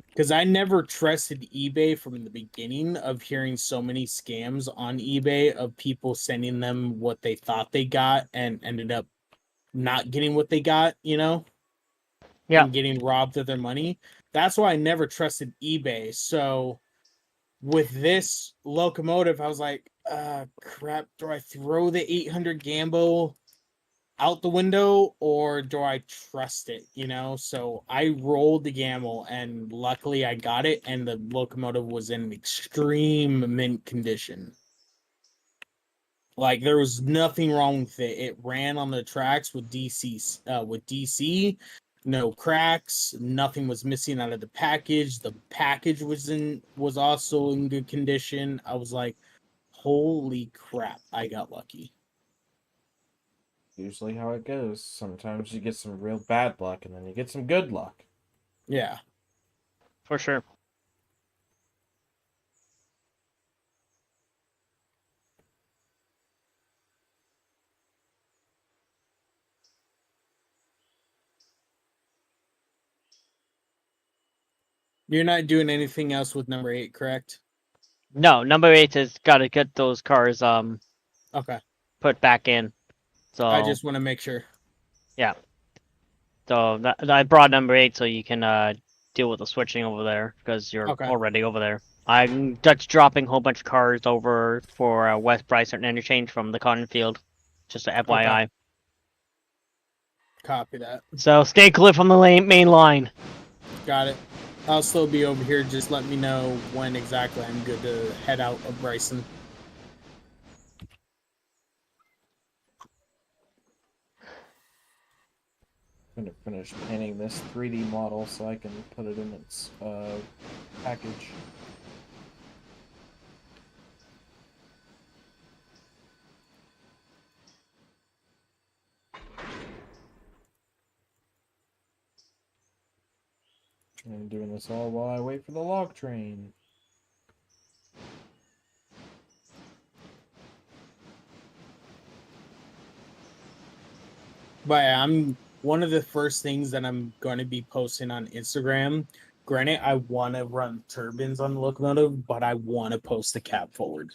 Because I never trusted eBay from the beginning of hearing so many scams on eBay of people sending them what they thought they got and ended up not getting what they got, you know? Yeah. And getting robbed of their money. That's why I never trusted eBay. So with this locomotive, I was like, crap, do I throw the 800 gamble out the window or do I trust it? You know, so I rolled the gamble, and luckily I got it, and the locomotive was in extreme mint condition. Like there was nothing wrong with it. It ran on the tracks with DC, no cracks, nothing was missing out of the package. The package was also in good condition. I was like, holy crap, I got lucky. Usually how it goes. Sometimes you get some real bad luck, and then you get some good luck. Yeah. For sure. You're not doing anything else with number 8, correct? No, number 8 has got to get those cars Okay. put back in. So I just want to make sure. yeah. So I brought number 8 so you can deal with the switching over there because you're Okay. already over there. I'm Dutch dropping a whole bunch of cars over for West Bryson interchange from the cotton field. Just a FYI. Copy that. So stay clear from the main line. Got it. I'll still be over here. Just let me know when exactly I'm good to head out of Bryson. I'm gonna finish painting this 3D model so I can put it in its package. I'm doing this all while I wait for the log train. But yeah, one of the first things that I'm going to be posting on Instagram. Granted, I want to run turbines on the locomotive, but I want to post the cab forward.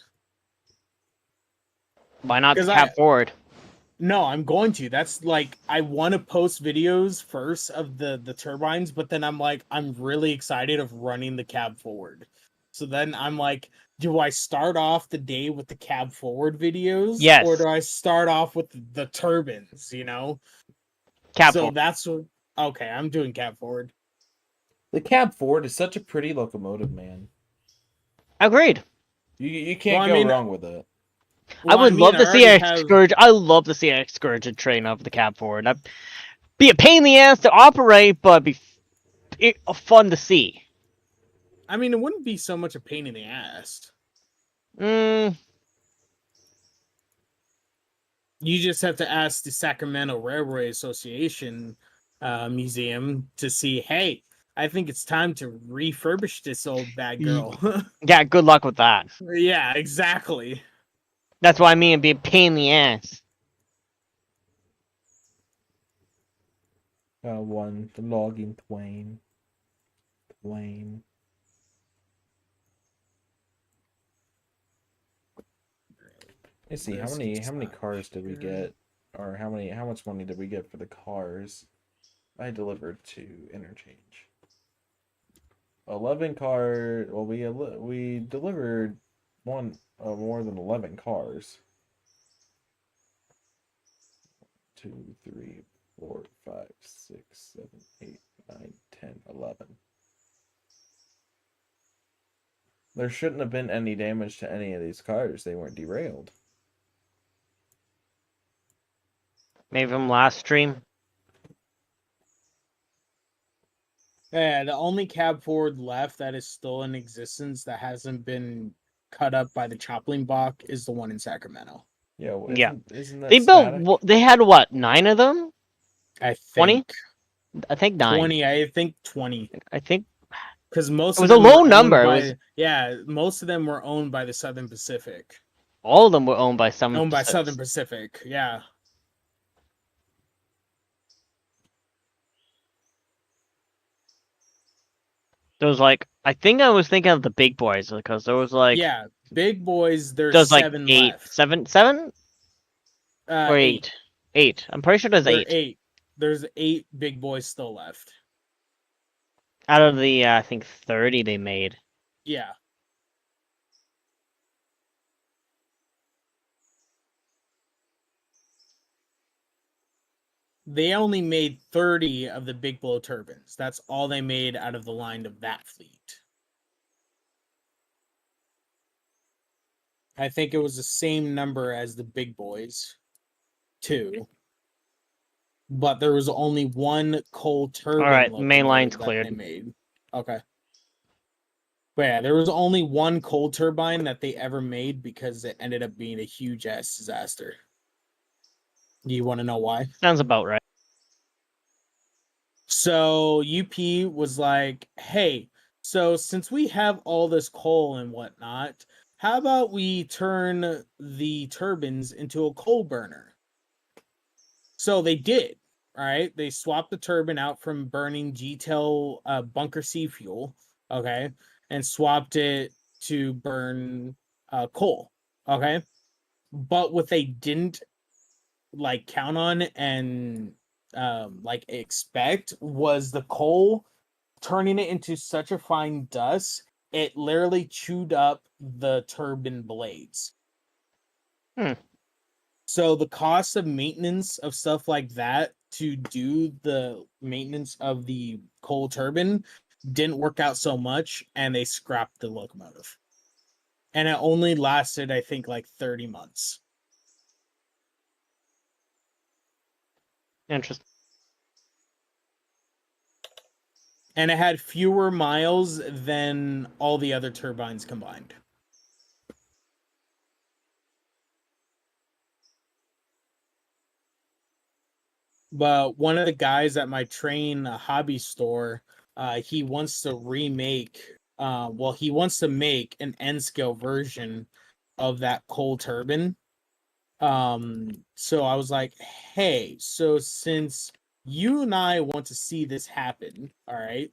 Why not the 'Cause cab forward? No, I'm going to. That's like, I want to post videos first of the turbines, but then I'm like, I'm really excited of running the cab forward. So then I'm like, do I start off the day with the cab forward videos? Yes. Or do I start off with the turbines, you know? Cab So forward. that's what, okay, I'm doing cab forward. The cab forward is such a pretty locomotive, man. Agreed. You can't Well, I go mean, wrong with it. I would love to see I a already have- scourge. I love to see an excursion train of the cab forward. That'd be a pain in the ass to operate, but be fun to see. I mean, it wouldn't be so much a pain in the ass. Mm, You just have to ask the Sacramento Railway Association Museum to see, hey, I think it's time to refurbish this old bad girl. yeah, good luck with that. Yeah, exactly. That's what I mean. It'd be a pain in the ass. One, the logging twain. Twain. Let's see, how many cars did we get? Or how much money did we get for the cars I delivered to interchange? 11 cars. Well, we delivered more than 11 cars. 2, 3, 4, 5, 6, 7, 8, 9, 10, 11. There shouldn't have been any damage to any of these cars. They weren't derailed. Maybe from last stream. Yeah, the only cab forward left that is still in existence that hasn't been cut up by the chopping block is the one in Sacramento. Yeah, isn't that They static? built. They had what? 9 of them? I 20? think. I think 9. 20. I think 20. I think Because most it was of a them low were owned number. It by- was Yeah, most of them were owned by the Southern Pacific. all of them were owned by some. Owned by Southern Pacific, yeah. There was like, I think I was thinking of the big boys because there was like, Yeah, big boys, there's there's like 7 eight, left. seven, or 8. 8. I'm pretty sure there's There are 8 8. There's 8 big boys still left. out of the I think 30 they made. Yeah. they only made 30 of the big blow turbines. That's all they made out of the line of that fleet. I think it was the same number as the big boys, too. But there was only one coal turbine. All right, main line's locomotive that cleared. they made. Okay. But yeah, there was only one coal turbine that they ever made because it ended up being a huge ass disaster. Do you want to know why? Sounds about right. So UP was like, hey, so since we have all this coal and whatnot, how about we turn the turbines into a coal burner? So they did, all right? They swapped the turbine out from burning G-tail bunker C fuel, okay, and swapped it to burn coal, okay? But what they didn't like count on and like expect was the coal turning it into such a fine dust, it literally chewed up the turbine blades. So the cost of maintenance of stuff like that to do the maintenance of the coal turbine didn't work out so much, and they scrapped the locomotive. And it only lasted, I think, like 30 months. Interesting. And it had fewer miles than all the other turbines combined. But one of the guys at my train hobby store, he wants to remake, he wants to make an N-scale version of that coal turbine. So I was like, hey, so since you and I want to see this happen, all right,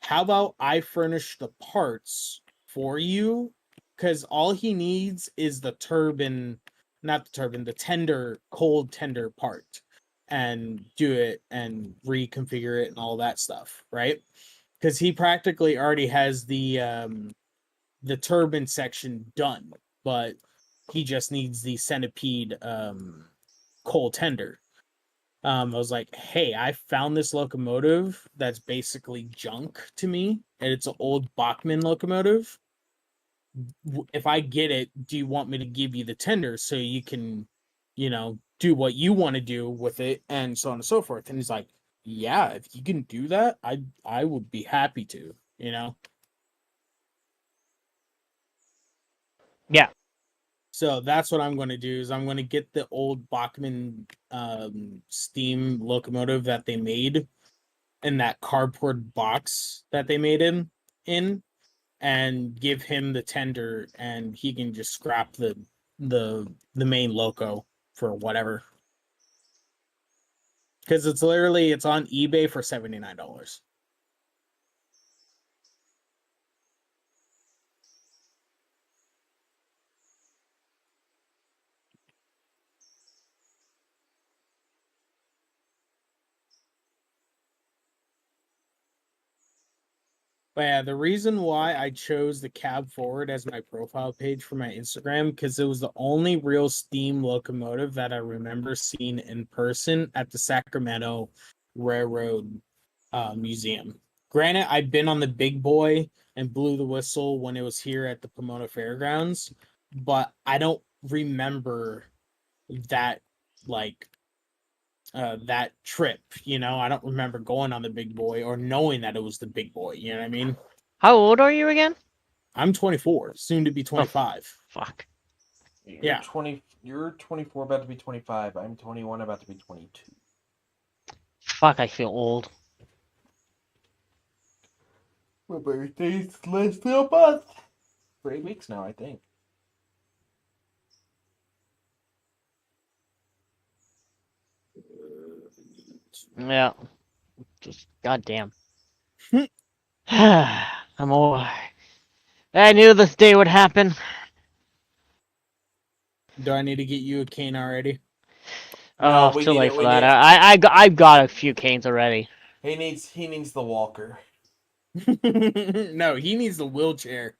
how about I furnish the parts for you? Because all he needs is the turbine, not the turbine, the tender, cold tender part, and do it and reconfigure it and all that stuff, right? Because he practically already has the turbine section done, but he just needs the centipede coal tender. I was like, hey, I found this locomotive that's basically junk to me, and it's an old Bachmann locomotive. If I get it, do you want me to give you the tender so you can, do what you want to do with it, and so on and so forth? And he's like, yeah, if you can do that, I would be happy to, Yeah. So that's what I'm going to do, is I'm going to get the old Bachmann steam locomotive that they made in that cardboard box that they made him in, and give him the tender, and he can just scrap the main loco for whatever. Because it's on eBay for $79. But yeah, the reason why I chose the cab forward as my profile page for my Instagram, because it was the only real steam locomotive that I remember seeing in person at the Sacramento Railroad Museum. Granted, I've been on the Big Boy and blew the whistle when it was here at the Pomona Fairgrounds, but I don't remember that, that trip, I don't remember going on the Big Boy or knowing that it was the Big Boy, you know what I mean? How old are you again? I'm 24, soon to be 25. Fuck. Yeah. You're 24, about to be 25. I'm 21, about to be 22. Fuck, I feel old. My birthday's less than a month. 3 weeks now, I think. Yeah. Just goddamn. I'm old. I knew this day would happen. Do I need to get you a cane already? Oh, we too need late it, for we that. need I've got a few canes already. He needs the walker. No, he needs the wheelchair.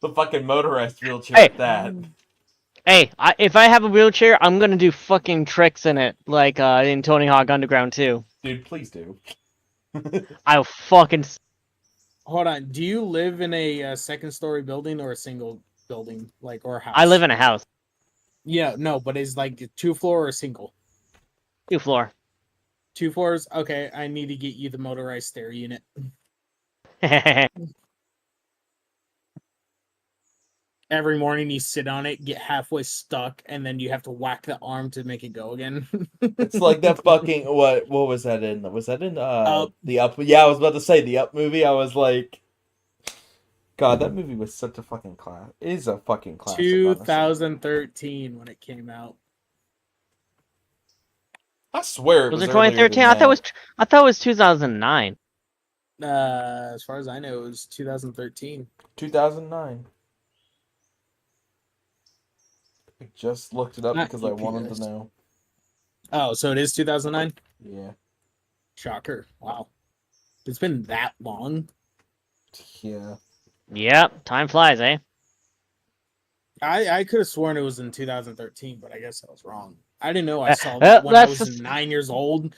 The fucking motorized wheelchair Hey. at that. Hey, if I have a wheelchair, I'm gonna do fucking tricks in it, like in Tony Hawk Underground 2. Dude, please do. I'll fucking. Hold on. Do you live in a second-story building or a single building, like or house? I live in a house, Yeah, no, but is like 2-floor or single? 2-floor. 2 floors. Okay, I need to get you the motorized stair unit. Every morning you sit on it, get halfway stuck, and then you have to whack the arm to make it go again. It's like that fucking what was that in? Was that in Up. the Up? Yeah, I was about to say the Up movie. I was like, God, that movie was such a fucking class. It is a fucking classic. 2013 when it came out. I swear it Was was it earlier 2013? than I thought it was 2009. As far as I know, it was 2013. 2009. I just looked it up Not because I wanted UPS. to know. Oh, so it is 2009? Yeah. Shocker. Wow. It's been that long. Yeah. Yep, time flies, eh? I could have sworn it was in 2013, but I guess I was wrong. I didn't know I saw well, that when I that's was just- 9 years old.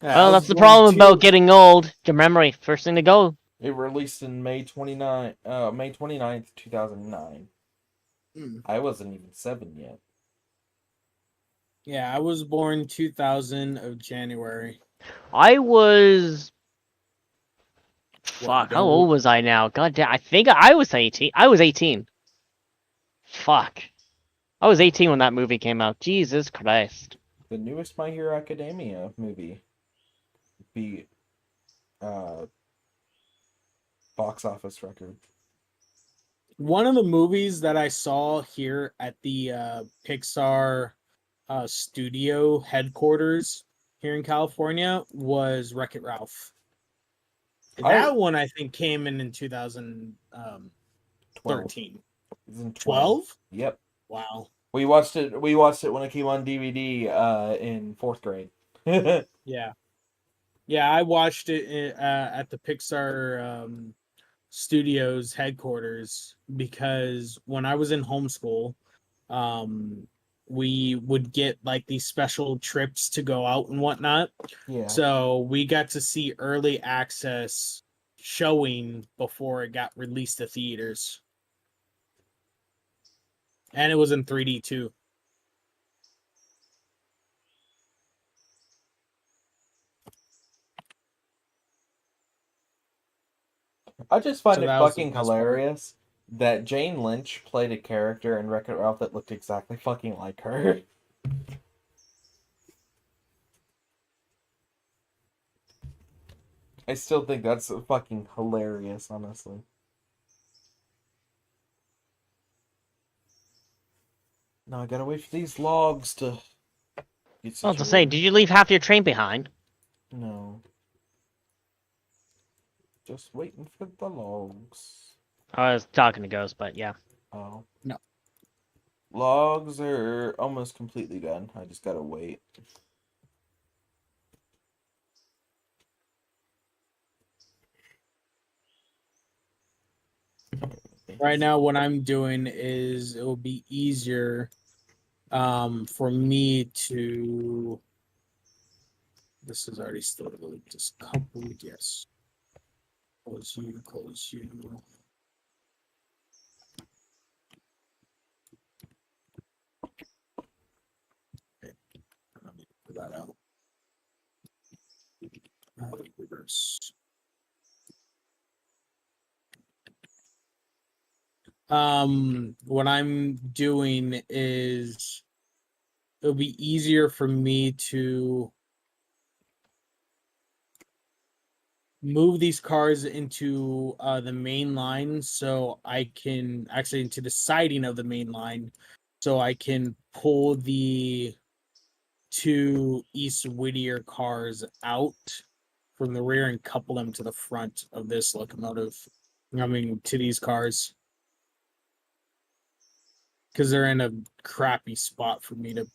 Yeah, I Well, was that's the born problem two- about getting old. Your memory, first thing to go. It released in May 29th, 2009. Mm. I wasn't even 7 yet. Yeah, I was born 2000 of January. I was. What, Fuck, you how don't- old was I now? God damn, I think I was 18. I was 18. Fuck. I was 18 when that movie came out. Jesus Christ. The newest My Hero Academia movie beat box office record. One of the movies that I saw here at the Pixar studio headquarters here in California was Wreck-It Ralph. That one I think came in 2013. It's in 12? Yep. Wow. We watched it when it came on DVD in 4th grade. Yeah. Yeah, I watched it at the Pixar Studios headquarters because when I was in homeschool, we would get like these special trips to go out and whatnot. Yeah. So we got to see early access showing before it got released to theaters. And it was in 3D too. I just find So it that was the fucking best part. hilarious that Jane Lynch played a character in Wreck-It Ralph that looked exactly fucking like her. I still think that's fucking hilarious, honestly. Now I gotta wait for these logs to get I was to say, situated. did you leave half your train behind? No. Just waiting for the logs. I was talking to Ghost, but yeah. Oh. No. Logs are almost completely done. I just gotta wait. Right now, what I'm doing is it will be easier for me to. This is already still just coupled. Yes. Close you. Close you. Okay. Let me put that out. Reverse. What I'm doing is it'll be easier for me to move these cars into the main line so I can actually into the siding of the main line so I can pull the 2 East Whittier cars out from the rear and couple them to the front of this locomotive. I mean, to these cars. Because they're in a crappy spot for me to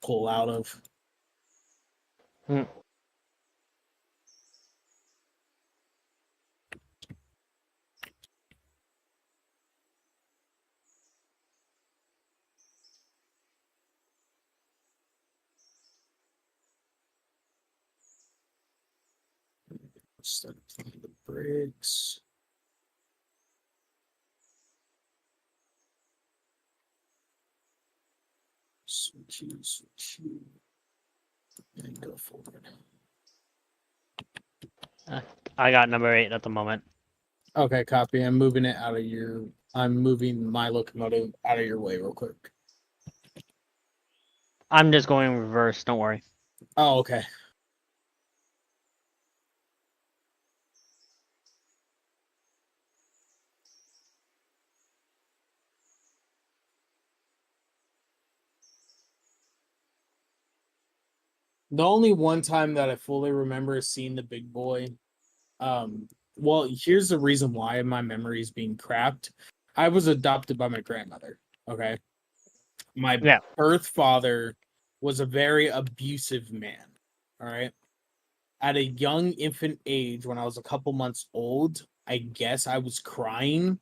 pull out of. Start playing the brakes. Switch you. And go forward. I got number 8 at the moment. Okay, copy. I'm moving my locomotive out of your way real quick. I'm just going reverse, don't worry. Oh, okay. The only one time that I fully remember seeing the big boy, well, here's the reason why my memory is being crapped. I was adopted by my grandmother, okay? My birth father was a very abusive man, all right? At a young infant age, when I was a couple months old, I guess I was crying,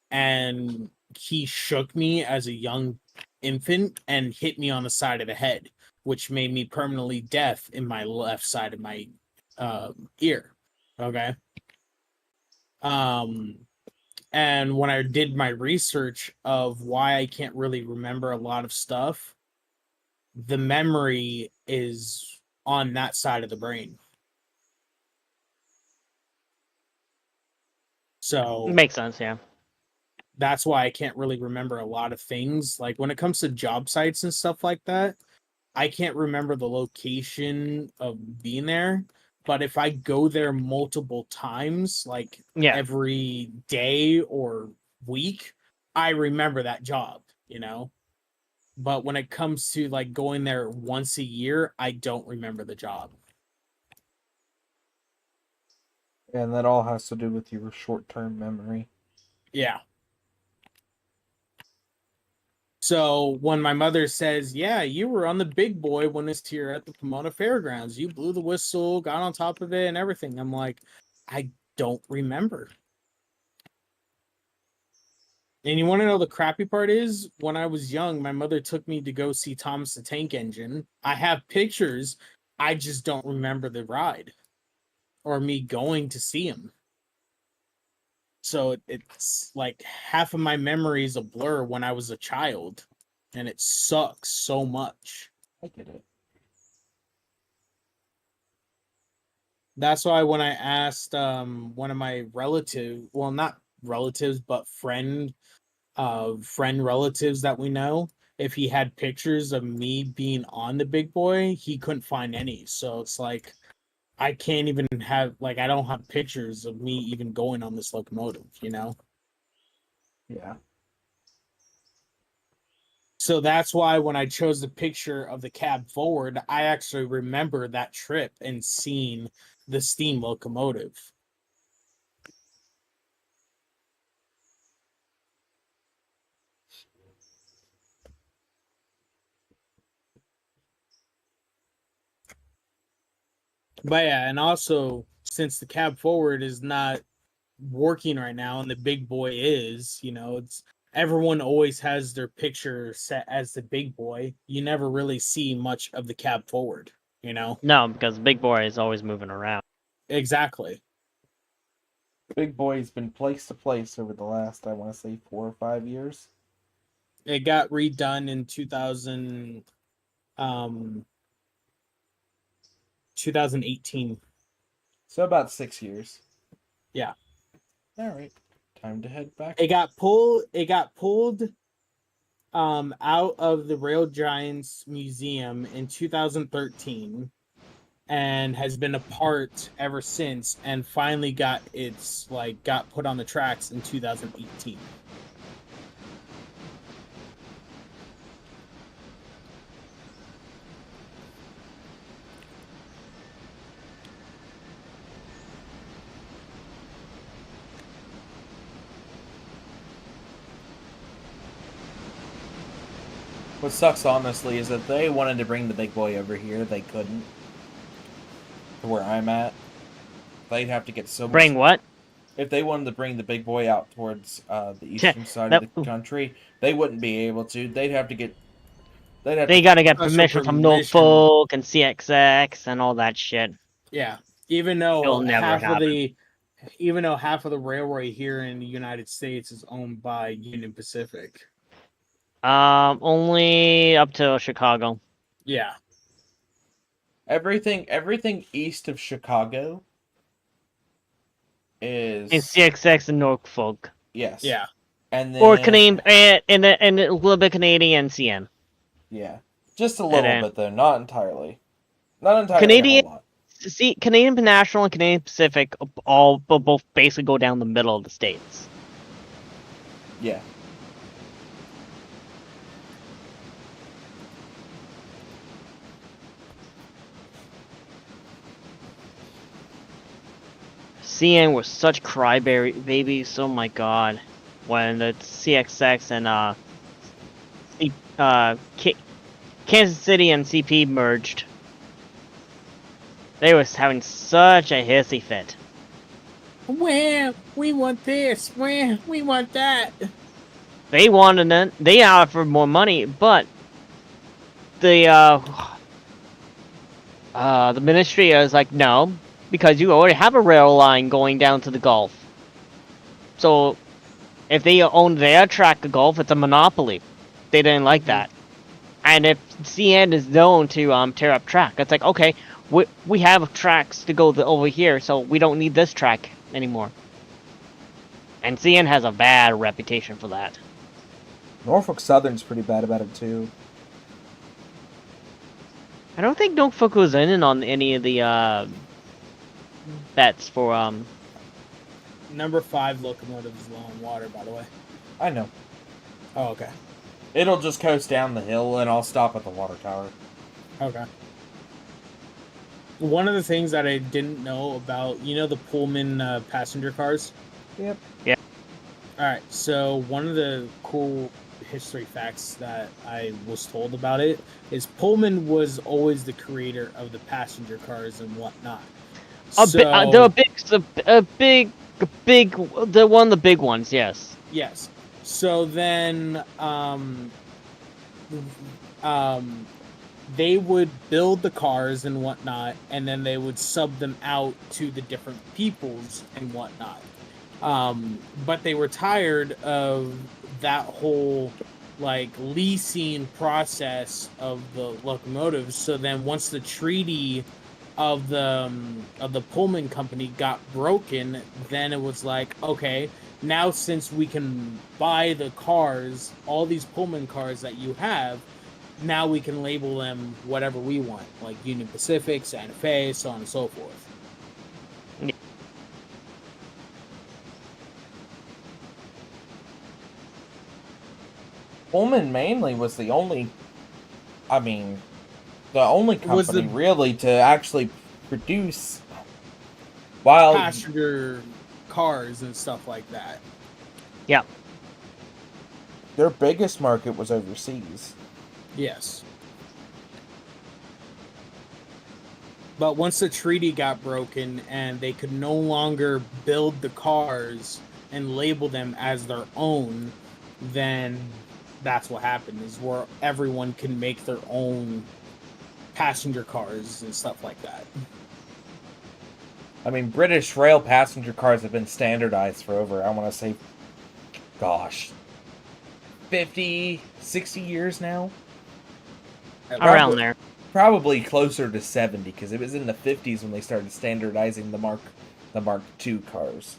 and he shook me as a young infant and hit me on the side of the head, which made me permanently deaf in my left side of my ear. Okay. And when I did my research of why I can't really remember a lot of stuff, the memory is on that side of the brain. So Makes sense, yeah. that's why I can't really remember a lot of things. Like when it comes to job sites and stuff like that, I can't remember the location of being there, but if I go there multiple times, like every day or week, I remember that job, you know? But when it comes to like going there once a year, I don't remember the job. And that all has to do with your short-term memory. Yeah. So when my mother says, yeah, you were on the big boy when it's here at the Pomona Fairgrounds. You blew the whistle, got on top of it and everything. I'm like, I don't remember. And you want to know the crappy part is, when I was young, my mother took me to go see Thomas the Tank Engine. I have pictures. I just don't remember the ride or me going to see him. So it's like half of my memory is a blur when I was a child, and it sucks so much. I get it. That's why when I asked one of my not relatives, but friend relatives that we know, if he had pictures of me being on the big boy, he couldn't find any. So it's like, I can't even have, like, I don't have pictures of me even going on this locomotive, you know? Yeah. So that's why when I chose the picture of the cab forward, I actually remember that trip and seeing the steam locomotive. But yeah, and also, since the cab forward is not working right now and the big boy is, you know, it's everyone always has their picture set as the big boy. You never really see much of the cab forward, you know? No, because the big boy is always moving around. Exactly. Big boy's been place to place over the last, I want to say, 4 or 5 years. It got redone in 2018. So about 6 years. Yeah. All right. Time to head back. It got pulled out of the Rail Giants Museum in 2013 and has been a part ever since, and finally got put on the tracks in 2018. What sucks, honestly, is that they wanted to bring the big boy over here. They couldn't. To where I'm at. They'd have to get so much... Bring what? If they wanted to bring the big boy out towards the eastern side of the country, they wouldn't be able to. They'd have to get... They gotta get permission from Norfolk and CXX and all that shit. Yeah. Even It'll though never happen. half of the railway here in the United States is owned by Union Pacific. Only up to Chicago. Yeah. Everything east of Chicago is And CXX and Norfolk. yes. Yeah. And then Or Canadian, and a little bit Canadian CN. yeah, just a little then- bit though, not entirely. Not entirely. Canadian- A whole lot. See, Canadian National and Canadian Pacific both basically go down the middle of the states. Yeah. CN were such crybaby babies. Oh my god, when the CXX and Kansas City and CP merged, they was having such a hissy fit. Well, we want this. Well, we want that. They wanted it. They offered more money, but the ministry is like, no, because you already have a rail line going down to the Gulf. So if they own their track of Gulf, it's a monopoly. They didn't like that. And if CN is known to tear up track, it's like, okay, we have tracks to go over here, so we don't need this track anymore. And CN has a bad reputation for that. Norfolk Southern's pretty bad about it too. I don't think Norfolk was in on any of the bets for Number 5 locomotive is low on water, by the way. I know. Oh, okay. It'll just coast down the hill and I'll stop at the water tower. Okay. One of the things that I didn't know about, you know, the Pullman passenger cars? Yep. Yeah. Alright, so one of the cool history facts that I was told about it is Pullman was always the creator of the passenger cars and whatnot. They're they're one of the big ones, yes. Yes. So then, they would build the cars and whatnot, and then they would sub them out to the different peoples and whatnot. But they were tired of that whole like leasing process of the locomotives. So then, once the treaty of the Pullman company got broken, then it was like, okay, now since we can buy the cars, all these Pullman cars that you have, now we can label them whatever we want, like Union Pacific, Santa Fe, so on and so forth. Pullman mainly was the only, the only company really to actually produce passenger cars and stuff like that. Yeah. Their biggest market was overseas. Yes. But once the treaty got broken and they could no longer build the cars and label them as their own, then that's what happened, is where everyone can make their own passenger cars and stuff like that. I mean, British rail passenger cars have been standardized for over, I want to say, 50, 60 years now? Around there. Probably closer to 70, because it was in the 50s when they started standardizing the Mark II cars.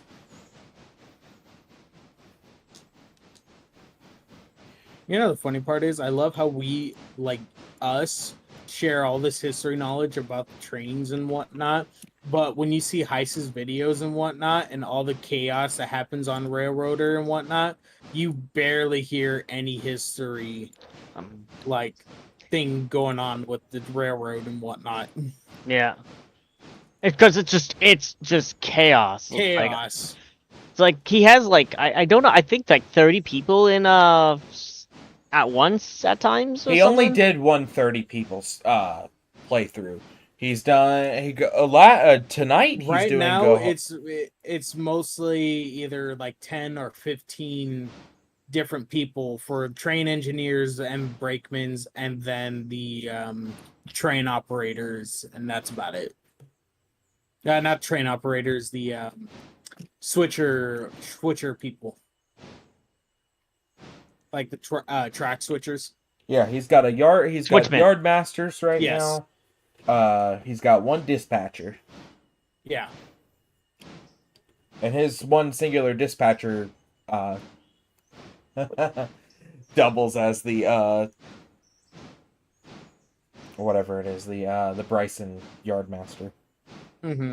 You know, the funny part is, I love how we, like us, share all this history knowledge about the trains and whatnot. But when you see Heiss's videos and whatnot, and all the chaos that happens on Railroader and whatnot, you barely hear any history, thing going on with the railroad and whatnot. Yeah. Because it's just chaos. Chaos. It's like he has I don't know, I think like 30 people in at once at times. He only did 130 people's playthrough. He's done a lot tonight. He's right doing now. It's mostly either like 10 or 15 different people for train engineers and brakemen, and then the train operators, and that's about it. Not train operators, the switcher people. Like the track switchers. Yeah, he's got Switchman. yard masters right Yes. now. He's got one dispatcher. Yeah. And his one singular dispatcher doubles as the whatever it is, the Bryson yardmaster. Mm-hmm.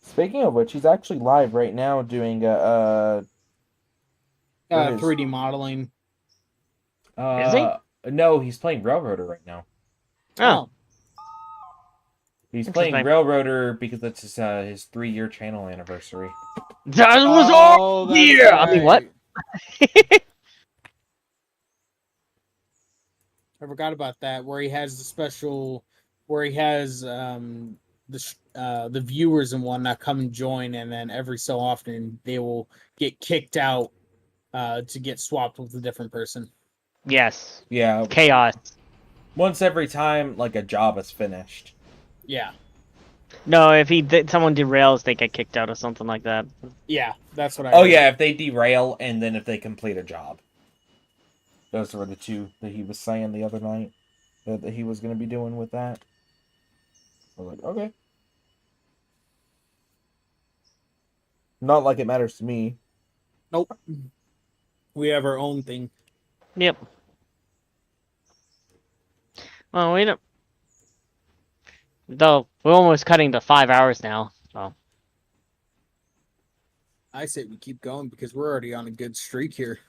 Speaking of which, he's actually live right now doing what is- 3D modeling. Is he? No, he's playing Railroader right now. Oh. He's playing Interesting. Railroader because it's his 3-year channel anniversary. That was all that's year! I mean, what? I forgot about that. Where he has the special, where he has the viewers and whatnot come and join, and then every so often they will get kicked out to get swapped with a different person. Yes. Yeah, Chaos. once every time like a job is finished. Yeah, No, if someone derails, they get kicked out or something like that. yeah, that's what I. Oh heard. yeah, if they derail and then if they complete a job. Those were the two that he was saying the other night that he was going to be doing with that. I was like, okay. Not like it matters to me. Nope. We have our own thing. Yep. Well, we don't. Though we're almost cutting to 5 hours now. So I say we keep going because we're already on a good streak here.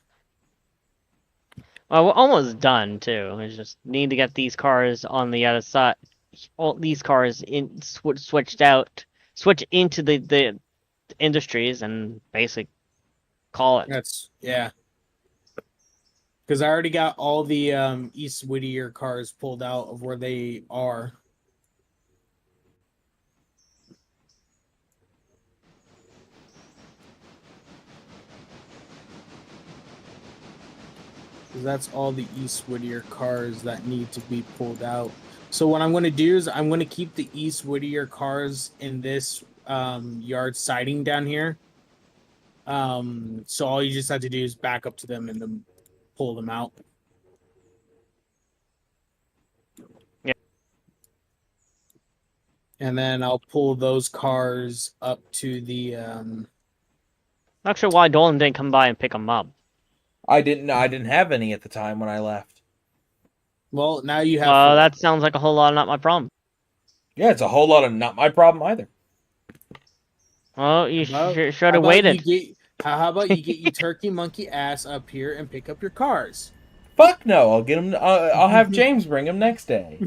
well, we're almost done too. We just need to get these cars on the other side. All these cars switch into the industries and basically call it. That's yeah. Because I already got all the East Whittier cars pulled out of where they are. Because that's all the East Whittier cars that need to be pulled out. So what I'm going to do is I'm going to keep the East Whittier cars in this yard siding down here. So all you just have to do is back up to them and then pull them out. Yeah. And then I'll pull those cars up to the Not sure why Dolan didn't come by and pick them up. I didn't have any at the time when I left. well, now you have Well, that sounds like a whole lot of not my problem. Yeah, it's a whole lot of not my problem either. Well, you Well, should how have about waited. how about you get your turkey monkey ass up here and pick up your cars? Fuck no, I'll get him. I'll have James bring him next day.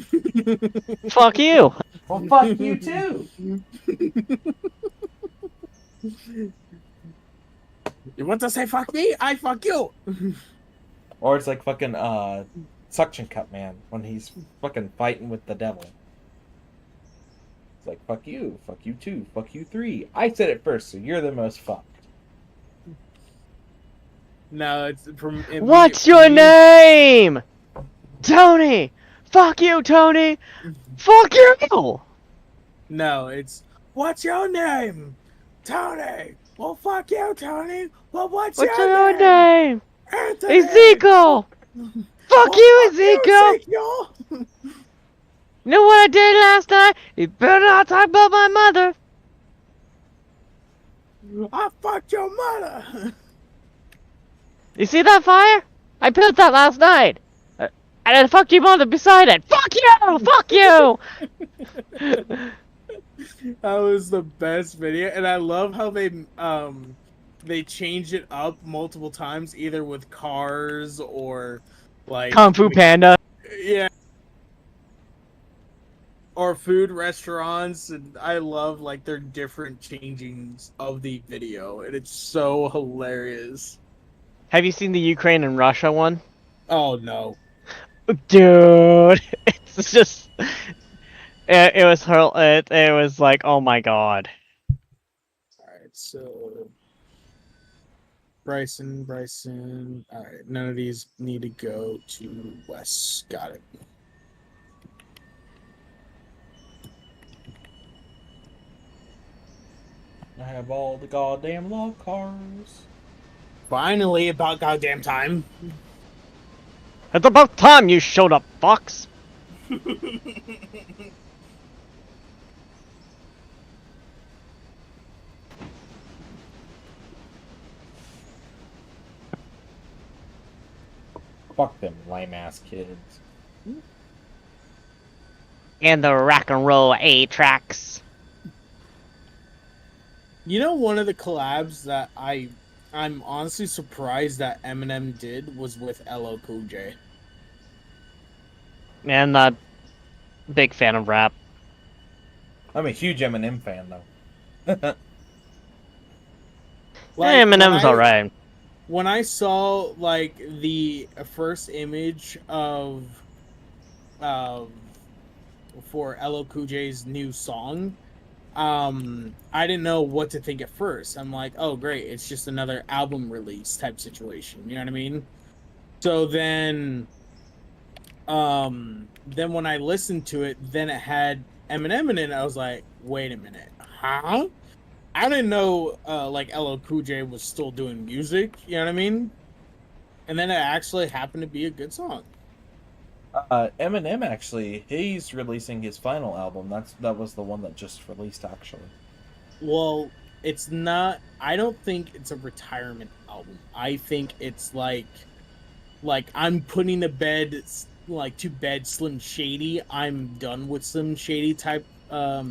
Fuck you. Well, fuck you too. You want to say fuck me? I fuck you. Or it's like fucking Suction Cup Man when he's fucking fighting with the devil. It's like fuck you two, fuck you three. I said it first, so you're the most fucked. No, it's from. What's your name? Tony. Fuck you, Tony. Fuck you. No, it's what's your name, Tony? Well, fuck you, Tony. Well, what's your name? Anthony. Ezekiel. Fuck you, Ezekiel. Ezekiel. You know what I did last night? You better not talk about my mother. I fucked your mother. You see that fire? I built that last night. And I fucked your mother beside it. Fuck you! Fuck you! That was the best video, and I love how they changed it up multiple times, either with cars or like Kung Fu Panda. yeah, or food restaurants, and I love like their different changings of the video, and it's so hilarious. Have you seen the Ukraine and Russia one? Oh no. Dude, it's just... It was like, oh my god. Alright, so Bryson. Alright, none of these need to go to West. Got it. I have all the goddamn log cars. Finally, about goddamn time. It's about time you showed up, Fox. Fuck them lame ass kids. And the rock and roll A tracks. You know, one of the collabs that I'm honestly surprised that Eminem did was with LL Cool J. And big fan of rap. I'm a huge Eminem fan though. Eminem's alright. When I saw like the first image of for LL Cool J's new song, I didn't know what to think at first. I'm like, oh great, it's just another album release type situation. You know what I mean? So then when I listened to it, then it had Eminem in it. I was like, wait a minute, huh? I didn't know like LL Cool J was still doing music. You know what I mean? And then it actually happened to be a good song. Eminem actually, he's releasing his final album. That was the one that just released actually. Well, it's not. I don't think it's a retirement album. I think it's like I'm putting to bed Slim Shady. I'm done with Slim Shady type of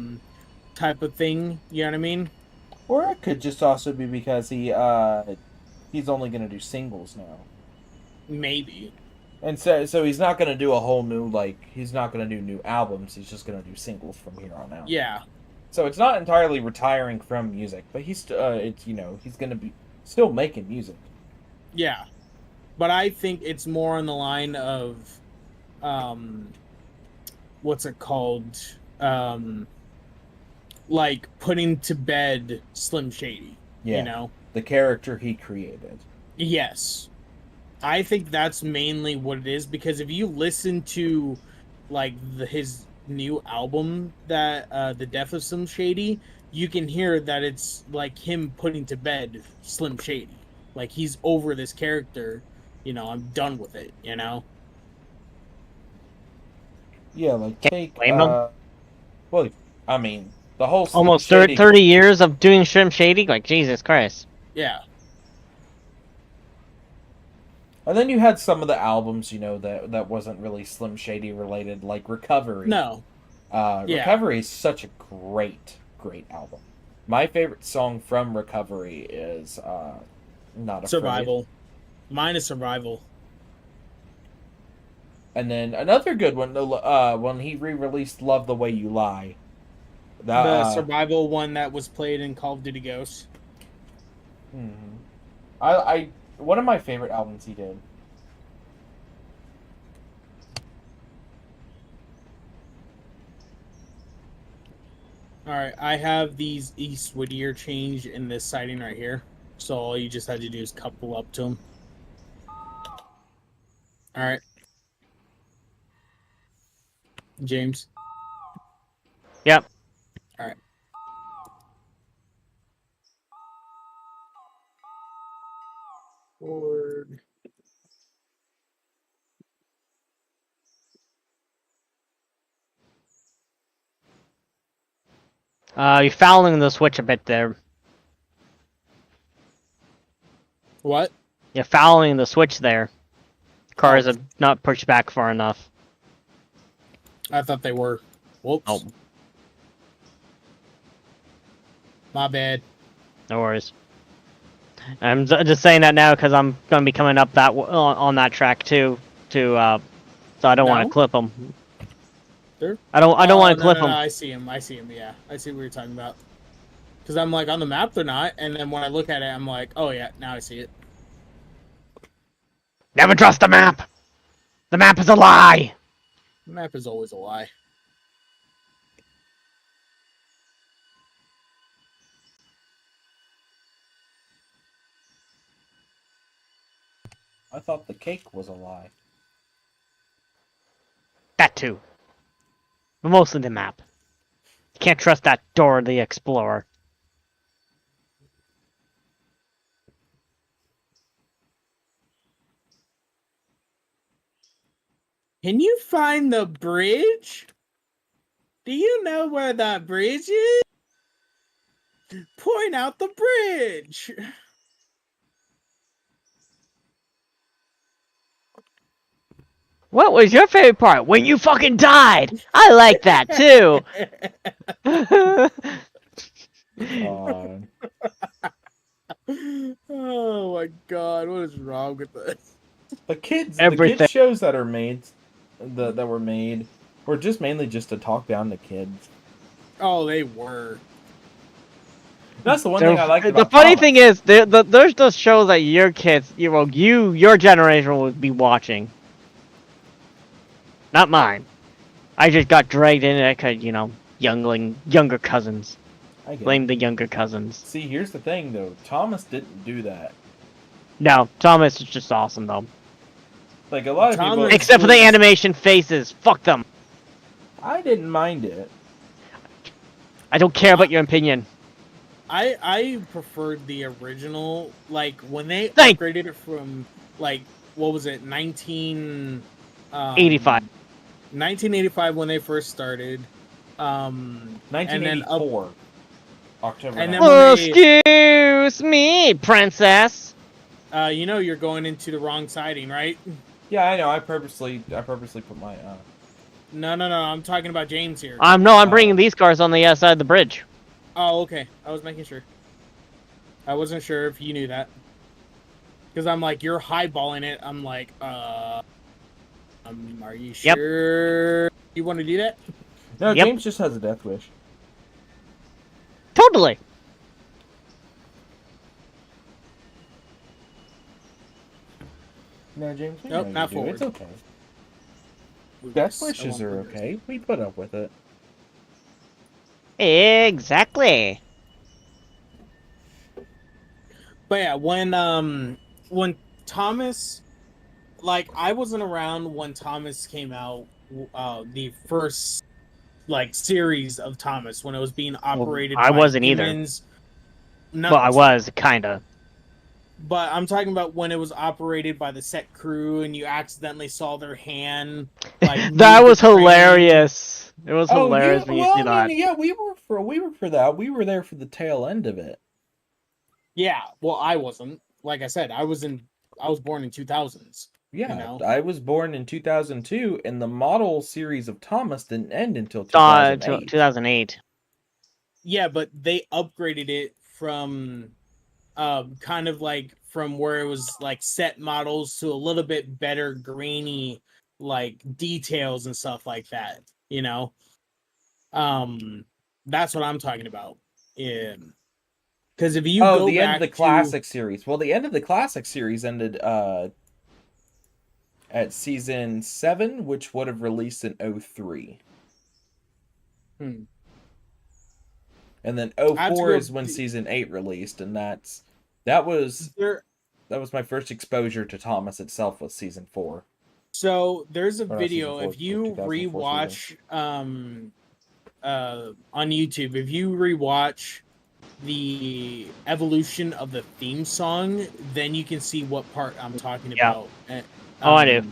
thing. You know what I mean? Or it could just also be because he's only gonna do singles now. Maybe. And so he's not gonna do a whole new he's not gonna do new albums. He's just gonna do singles from here on out. Yeah. So it's not entirely retiring from music, but he's he's gonna be still making music. Yeah, but I think it's more on the line of, what's it called? Like putting to bed Slim Shady. Yeah. You know, The character he created. Yes. I think that's mainly what it is, because if you listen to like his new album, that The Death of Slim Shady, you can hear that it's like him putting to bed Slim Shady. Like he's over this character, you know, I'm done with it, you know? Yeah, like take blame him? well, I mean, the whole Slim Almost Shady- 30 years of doing Slim Shady? Like, Jesus Christ. Yeah. And then you had some of the albums, you know, that wasn't really Slim Shady related, like Recovery. No. Yeah. Recovery is such a great album. My favorite song from Recovery is Not Afraid. Survival. Mine is Survival. And then another good one, when he re-released Love the Way You Lie. The Survival one that was played in Call of Duty Ghosts. I one of my favorite albums he did. Alright, I have these East Whittier change in this siding right here. So all you just had to do is couple up to them. Alright. James? Yep. Alright. Forward. You're fouling the switch a bit there. What? You're fouling the switch there. Cars have not pushed back far enough. I thought they were. Whoops. Oh. My bad. No worries. I'm just saying that now because I'm going to be coming up that on that track too. So I don't want to clip them. There? I don't want to clip them. No, I see him. Yeah. I see what you're talking about. Because I'm like, on the map they're not, and then when I look at it, I'm like, oh yeah, now I see it. Never trust the map! The map is a lie! The map is always a lie. I thought the cake was a lie. That too. But mostly the map. You can't trust that Dora the Explorer. Can you find the bridge? Do you know where that bridge is? Point out the bridge. What was your favorite part? When you fucking died! I like that too! Oh my god, what is wrong with this? The kids Everything. shows that are made, that were made, were just mainly just to talk down the kids. Oh, they were. That's the one thing I like about The funny Thomas. thing is, there's those shows that your kids, your generation would be watching. Not mine. I just got dragged in it because, younger cousins. I get Blame it. the younger cousins. See, here's the thing, though. Thomas didn't do that. No, Thomas is just awesome, though. Like, a lot of people... Thomas- Except for the animation faces. Fuck them. I didn't mind it. I don't care about your opinion. I preferred the original, like when they Thank- upgraded it from like what was it, 85. 1985 when they first started. And then 1984. October and 9th. then when they, Excuse me, princess. you're going into the wrong siding, right? Yeah, I know. I purposely put my... No, I'm talking about James here. I'm bringing these cars on the other side of the bridge. Oh, okay. I was making sure. I wasn't sure if you knew that. Because I'm like, you're highballing it. I'm like, are you Yep. sure you want to do that? No, Yep. James just has a death wish. Totally. No, James, we Nope, know not you do. It's forward. okay. Death wishes are okay. We put up with it. Exactly. But yeah, when Thomas, like I wasn't around when Thomas came out, the first like series of Thomas when it was being operated. I by wasn't either. humans. No, Well, I was, kinda. But I'm talking about when it was operated by the set crew and you accidentally saw their hand. Like That move was the train. hilarious. It was hilarious when you see I that. mean, yeah, we were for that. We were there for the tail end of it. Yeah, well, I wasn't. Like I said, I was born in 2000s. Yeah, You know? I was born in 2002, and the model series of Thomas didn't end until 2008. 2008. Yeah, but they upgraded it from kind of like from where it was like set models to a little bit better grainy like details and stuff like that, you know. That's what I'm talking about. Because if you go the end back of the to- classic series. Well, the end of the classic series ended at season 7, which would have released in 03. Hmm. And then I have to 04 go- is when season 8 released, and that was there, my first exposure to Thomas itself, was season 4. so there's a Or not video season if 4, you 2004 rewatch on YouTube, if you rewatch the evolution of the theme song, then you can see what part I'm talking Yeah. about. Oh, I do.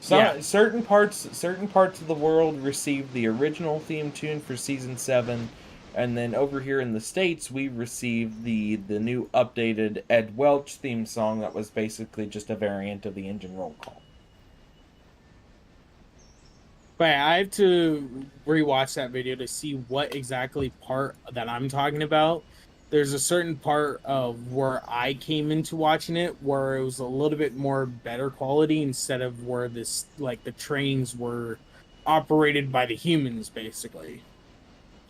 Yeah. Certain parts of the world received the original theme tune for season 7, and then over here in the States we received the new updated Ed Welch theme song that was basically just a variant of the engine roll call. But I have to rewatch that video to see what exactly part that I'm talking about. There's a certain part of where I came into watching it where it was a little bit more better quality instead of where this like the trains were operated by the humans basically.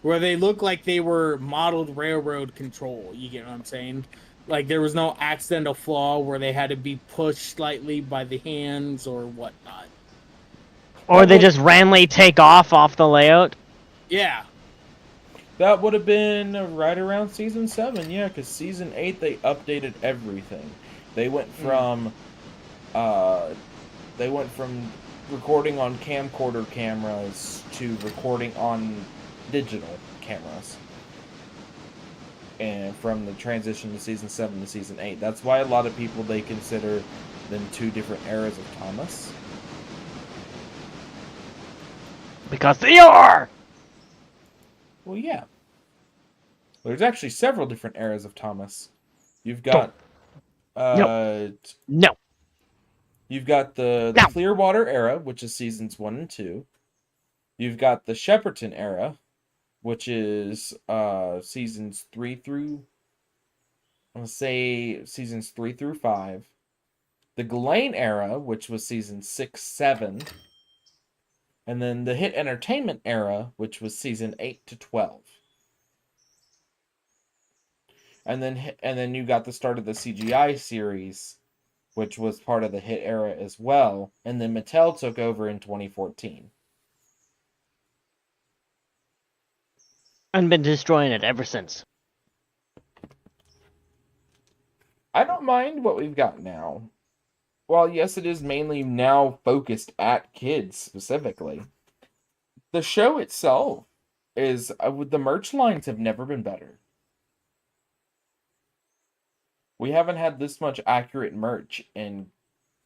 Where they look like they were modeled railroad control, you get what I'm saying? Like there was no accidental flaw where they had to be pushed slightly by the hands or whatnot. Or they just randomly take off the layout. Yeah. That would have been right around season 7, yeah, because season 8 they updated everything. They went from recording on camcorder cameras to recording on digital cameras. And from the transition to season 7 to season 8. That's why a lot of people, they consider them two different eras of Thomas. Because they are! Well, yeah. There's actually several different eras of Thomas. You've got... No. You've got the No. Clearwater era, which is seasons 1 and 2. You've got the Shepperton era, which is seasons 3 through... I'll say seasons 3 through 5. The Ghislaine era, which was seasons 6, 7. And then the Hit Entertainment era, which was season 8 to 12. And then you got the start of the CGI series, which was part of the Hit era as well. And then Mattel took over in 2014. And been destroying it ever since. I don't mind what we've got now. While yes, it is mainly now focused at kids specifically. The show itself is, the merch lines have never been better. We haven't had this much accurate merch in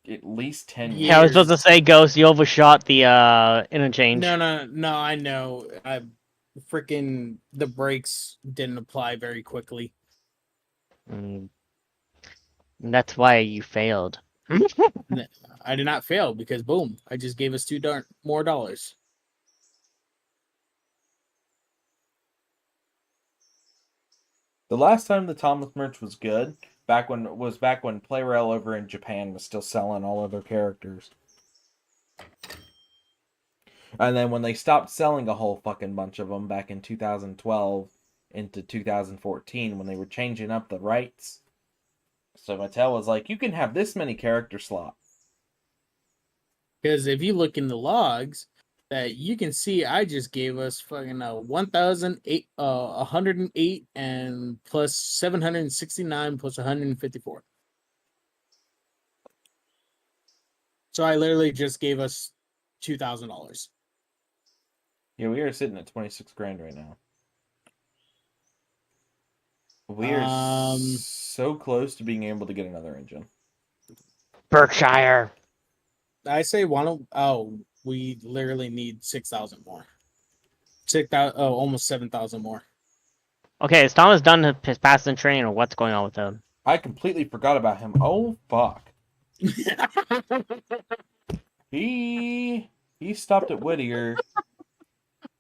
at least 10 years. Yeah, I was supposed to say, Ghost, you overshot the interchange. No, I know. The brakes didn't apply very quickly. That's why you failed. I did not fail because boom, I just gave us $2 more. The last time the Thomas merch was good, back when Playrail over in Japan was still selling all of their characters. And then when they stopped selling a whole fucking bunch of them back in 2012 into 2014, when they were changing up the rights, so Mattel was like, you can have this many character slots. Because if you look in the logs, that you can see, I just gave us fucking 108 and plus 769 plus 154. So I literally just gave us $2,000. Yeah, we are sitting at 26 grand right now. We are so close to being able to get another engine. Berkshire. I say we literally need 6,000 more. 6,000, almost 7,000 more. Okay, is Thomas done his passing train, or what's going on with him? I completely forgot about him. Oh fuck. He stopped at Whittier.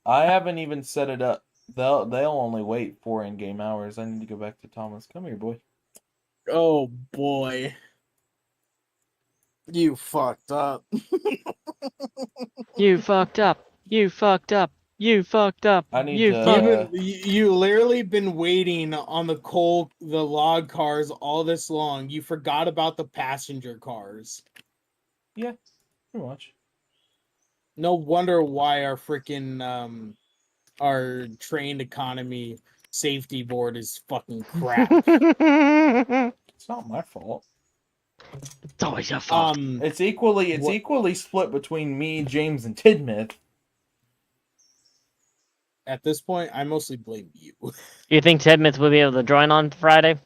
I haven't even set it up. They'll only wait 4 in-game hours. I need to go back to Thomas. Come here, boy. Oh boy. You fucked up. You fucked up. You fucked up. You fucked up. I need you to. You literally been waiting on the log cars all this long. You forgot about the passenger cars. Yeah, pretty much. No wonder why our freaking our trained economy safety board is fucking crap. It's not my fault. It's always your fault. It's equally split between me, James, and Tidmouth. At this point, I mostly blame you. You think Tidmouth will be able to join on Friday?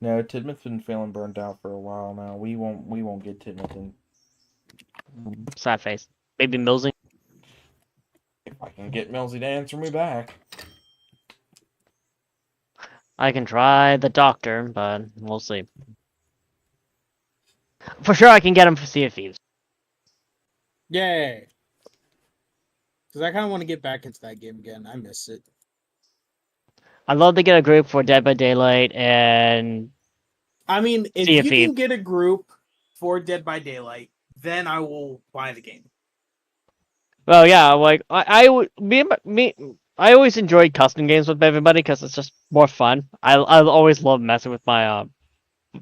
No, Tidmouth's been feeling burned out for a while now. We won't get Tidmouth in. Sad face. Maybe Millsy? If I can get Millsy to answer me back. I can try the doctor, but we'll see. For sure I can get him for Sea of Thieves. Yay! Because I kind of want to get back into that game again. I miss it. I'd love to get a group for Dead by Daylight and... I mean, if Sea of you Thieves. can get a group for Dead by Daylight, then I will buy the game. Well, yeah, like, I always enjoyed custom games with everybody because it's just more fun. I always love messing with my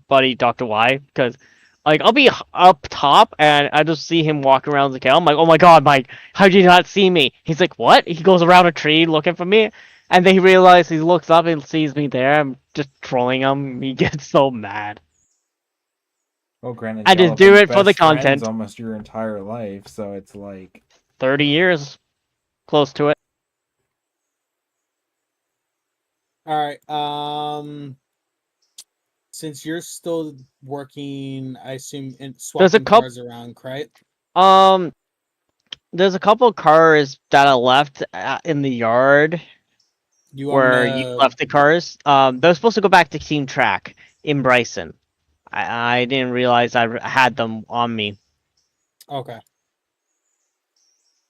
buddy Dr. Y, because like I'll be up top and I just see him walk around the camp. I'm like, oh my god, Mike, how did you not see me? He's like, what? He goes around a tree looking for me, and then he realizes, he looks up and sees me there. I'm just trolling him. He gets so mad. Well, granted, I just do it for the content. Almost your entire life, so it's like 30 years, close to it. All right. Since you're still working, I assume in There's a swapping couple- cars around, right? There's a couple of cars that are left in the yard You want where me you to... left the cars. They're supposed to go back to Team Track in Bryson. I didn't realize I had them on me. Okay.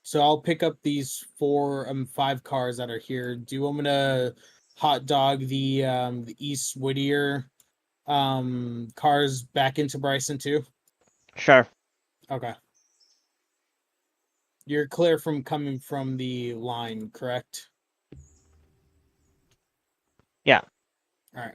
So I'll pick up these 5 cars that are here. Do you want me to hot dog the East Whittier cars back into Bryson too? Sure. Okay. You're clear from coming from the line, correct? Yeah. All right.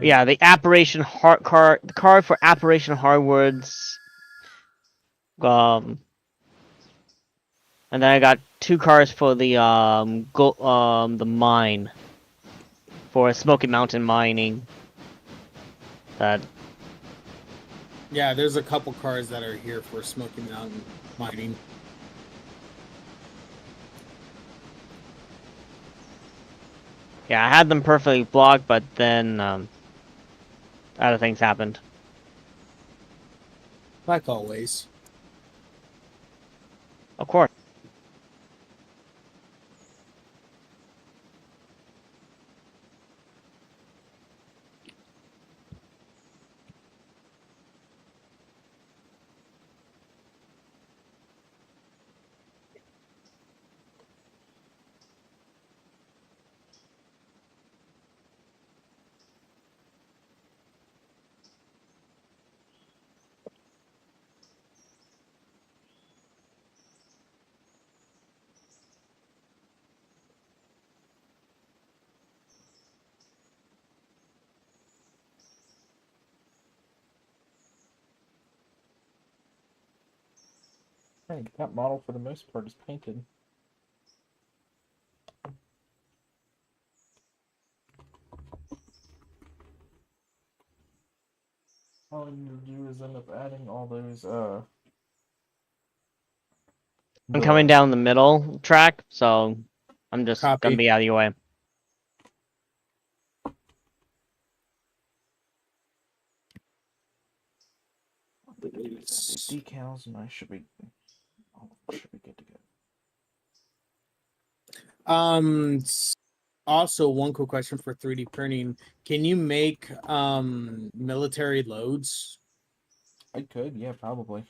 Yeah, the car for Operation Hardwoods. And then I got 2 cars for the the mine for Smoky Mountain mining. That Yeah, there's a couple cars that are here for Smoky Mountain mining. yeah, I had them perfectly blocked, but then other things happened. Like always. Of course. Hey, that model for the most part is painted. All you need to do is end up adding all those I'm coming down the middle track, so I'm just Copy. gonna be out of your way. These decals, and I should be good to go. Also, one quick question for 3D printing. Can you make military loads? I could, yeah, probably.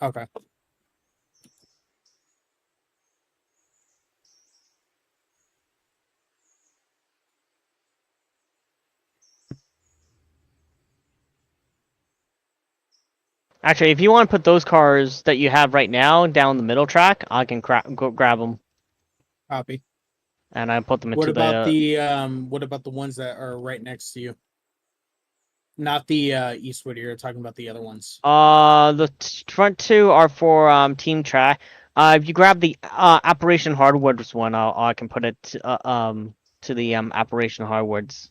Okay. Actually, if you want to put those cars that you have right now down the middle track, I can go grab them. Copy. And I put them into What about the ones that are right next to you? Not the East Whittier, talking about the other ones. The front 2 are for Team Track. If you grab the Operation Hardwoods one, I can put it to the Operation Hardwoods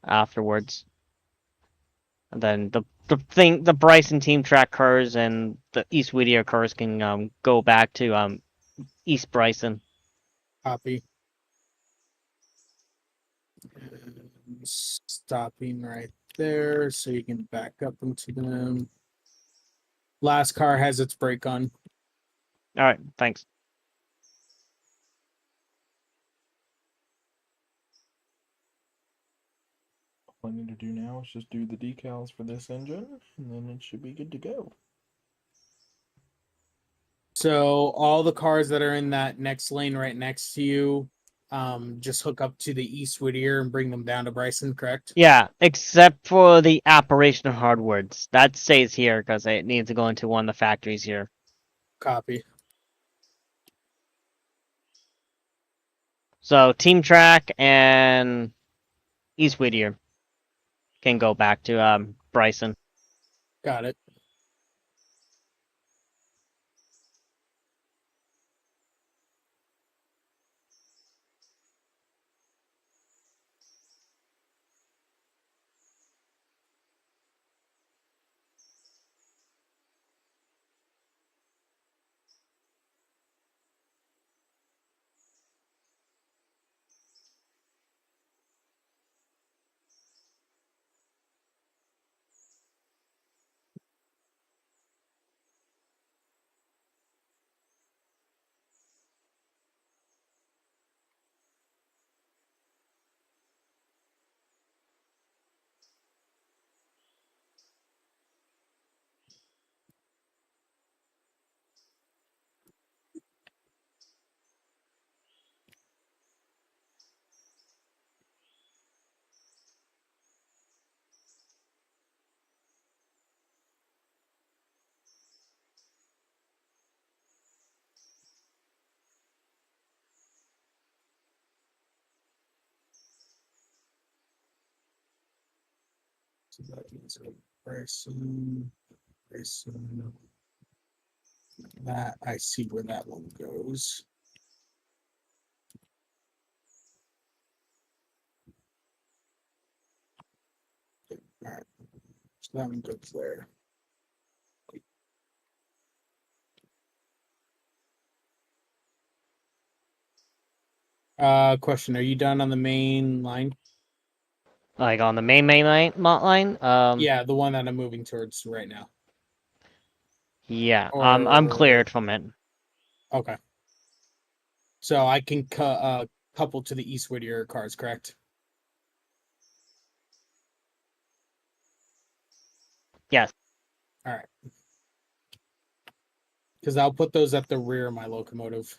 afterwards. And then the Bryson Team Track cars and the East Whittier cars can go back to East Bryson. Copy. Stopping right there so you can back up into them. Last car has its brake on. All right, thanks. All I need to do now is just do the decals for this engine, and then it should be good to go. So all the cars that are in that next lane right next to you, just hook up to the East Whittier and bring them down to Bryson, correct? Yeah, except for the Operation Hardwoods. That stays here because it needs to go into one of the factories here. Copy. So Team Track and East Whittier can go back to Bryson. Got it. So that means a person. That I see where that one goes. All right. So that one goes there. Question: are you done on the main line? Like on the main line? Yeah, the one that I'm moving towards right now. Yeah, I'm cleared from it. Okay. So I can couple to the east with your cars, correct? Yes. All right. Because I'll put those at the rear of my locomotive.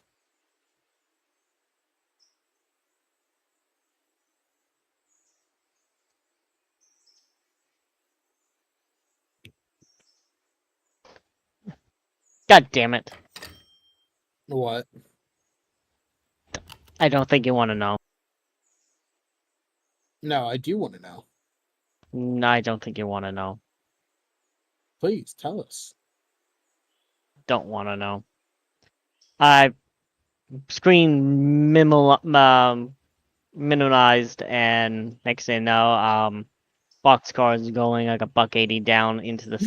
God damn it. What? I don't think you want to know. No, I do want to know. No, I don't think you want to know. Please tell us. Don't want to know. I screen minimized, and next thing you know, boxcar is going like a $1.80 down into the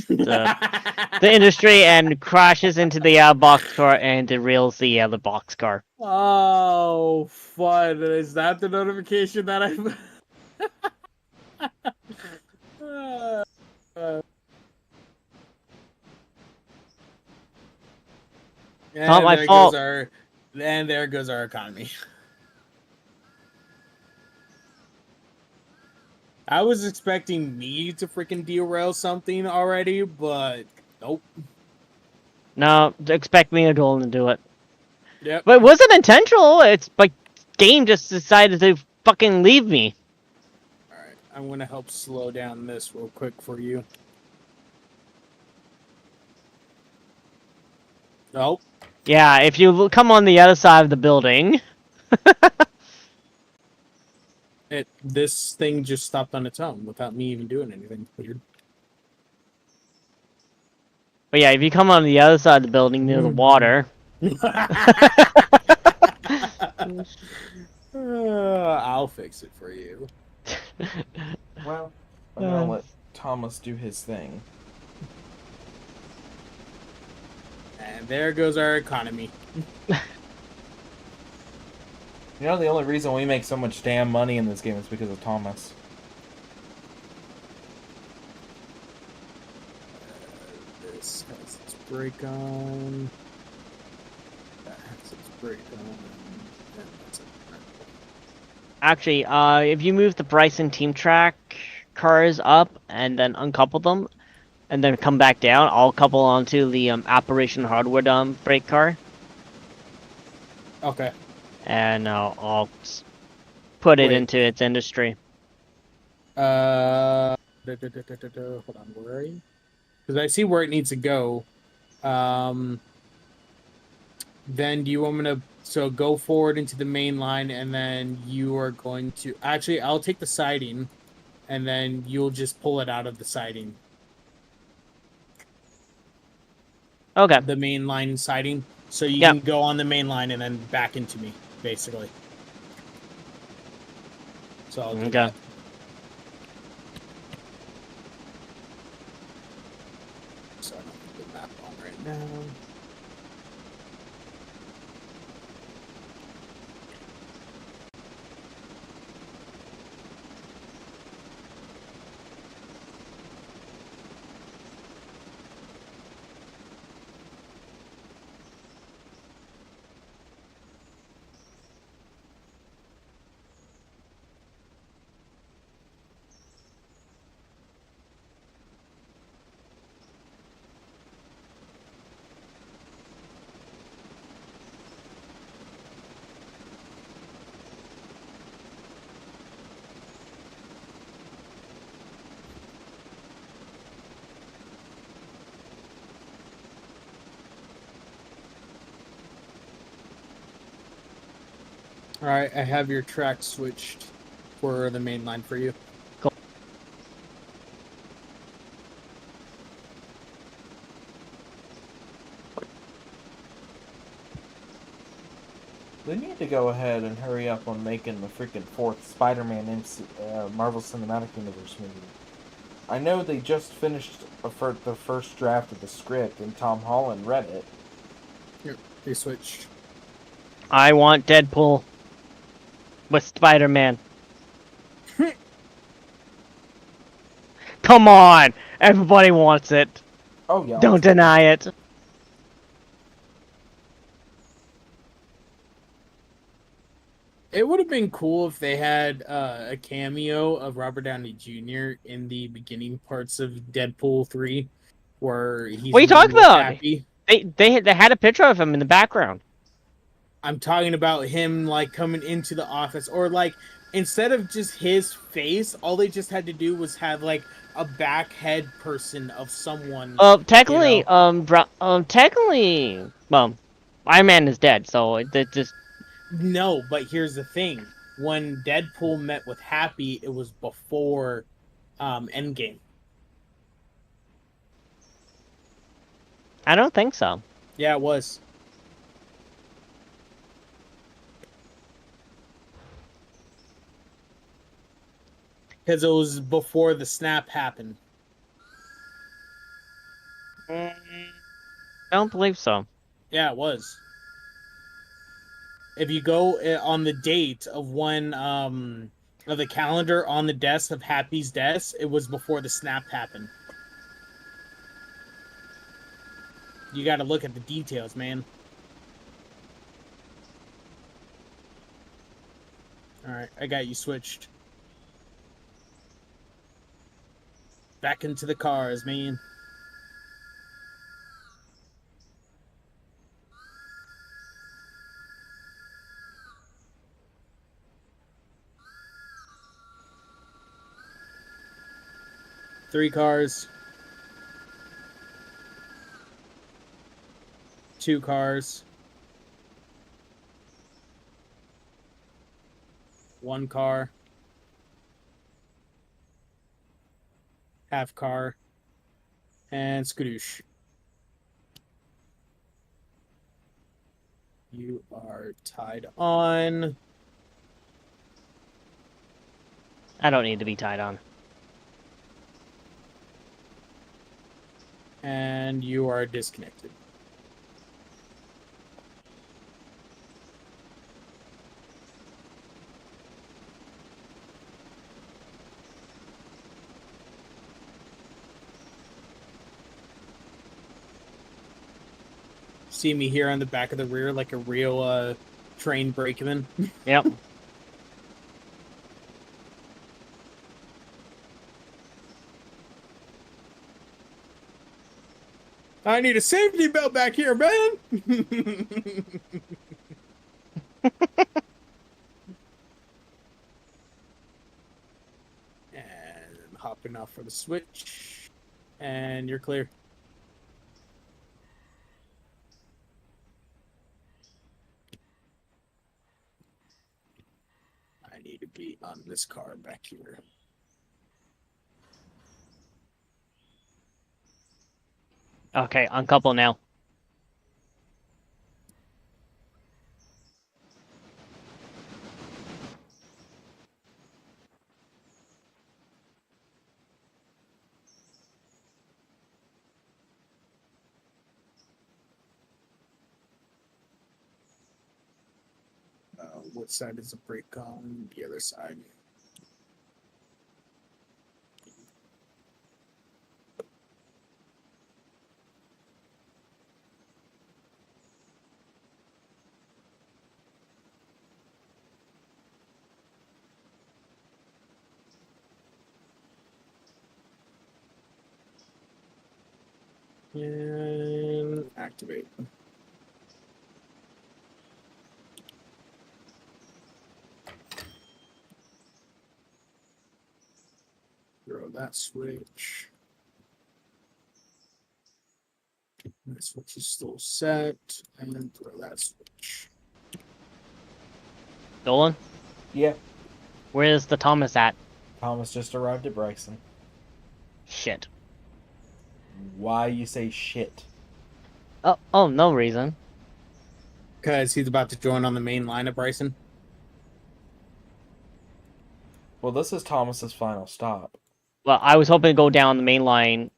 industry and crashes into the boxcar and derails the other boxcar. Oh, fun. Is that the notification that I... Not my fault. And there goes our economy. I was expecting me to freaking derail something already, but nope. No, expect me or Dolan to do it. Yep. But it wasn't intentional. It's like game just decided to fucking leave me. Alright, I'm gonna help slow down this real quick for you. Nope. Yeah, if you come on the other side of the building. This thing just stopped on its own without me even doing anything weird. But yeah, if you come on the other side of the building near the water. I'll fix it for you. Well, I'm gonna let Thomas do his thing. And there goes our economy. You know, the only reason we make so much damn money in this game is because of Thomas. This has its brake on. That has its brake on. And that's it. Actually, if you move the Bryson Team Track cars up and then uncouple them, and then come back down, I'll couple onto the Operation Hardwood freight car. Okay. And I'll put it Wait. into its industry. Hold on, where are you? Because I see where it needs to go. Then do you want me to... So go forward into the main line, and then you are going to... Actually, I'll take the siding, and then you'll just pull it out of the siding. Okay. The main line siding. So you Yep. can go on the main line and then back into me, basically. So I'll do Okay. that. So I don't put the map on right now. Alright, I have your track switched for the main line for you. Cool. They need to go ahead and hurry up on making the freaking 4th Spider-Man Marvel Cinematic Universe movie. I know they just finished the first draft of the script, and Tom Holland read it. Here, they switched. I want Deadpool with Spider-Man. Come on! Everybody wants it. Oh, yeah. Don't deny it. It would have been cool if they had a cameo of Robert Downey Jr. in the beginning parts of Deadpool 3, where he's What are you talking about? happy. They had a picture of him in the background. I'm talking about him like coming into the office, or like instead of just his face, all they just had to do was have like a back head person of someone. Technically, you know? technically, well, Iron Man is dead, so it just. No, but here's the thing: when Deadpool met with Happy, it was before Endgame. I don't think so. Yeah, it was. Because it was before the snap happened. I don't believe so. Yeah, it was. If you go on the date of when of the calendar on the desk of Happy's desk, it was before the snap happened. You got to look at the details, man. All right, I got you switched. Back into the cars, man. Three cars. Two cars. One car. Half car. And skadoosh. You are tied on. I don't need to be tied on. And you are disconnected. See me here on the back of the rear like a real train brakeman. Yep. I need a safety belt back here, man! And hopping off for the switch. And you're clear. I need to be on this car back here. Okay, uncouple now. What side is the brake on? The other side. And activate. Throw that switch. That switch is still set. And then throw that switch. Dolan, Yeah. where's the Thomas at? Thomas just arrived at Bryson. Shit. Why you say shit? Oh, no reason. because he's about to join on the main line at Bryson. Well, this is Thomas's final stop. Well, I was hoping to go down the main line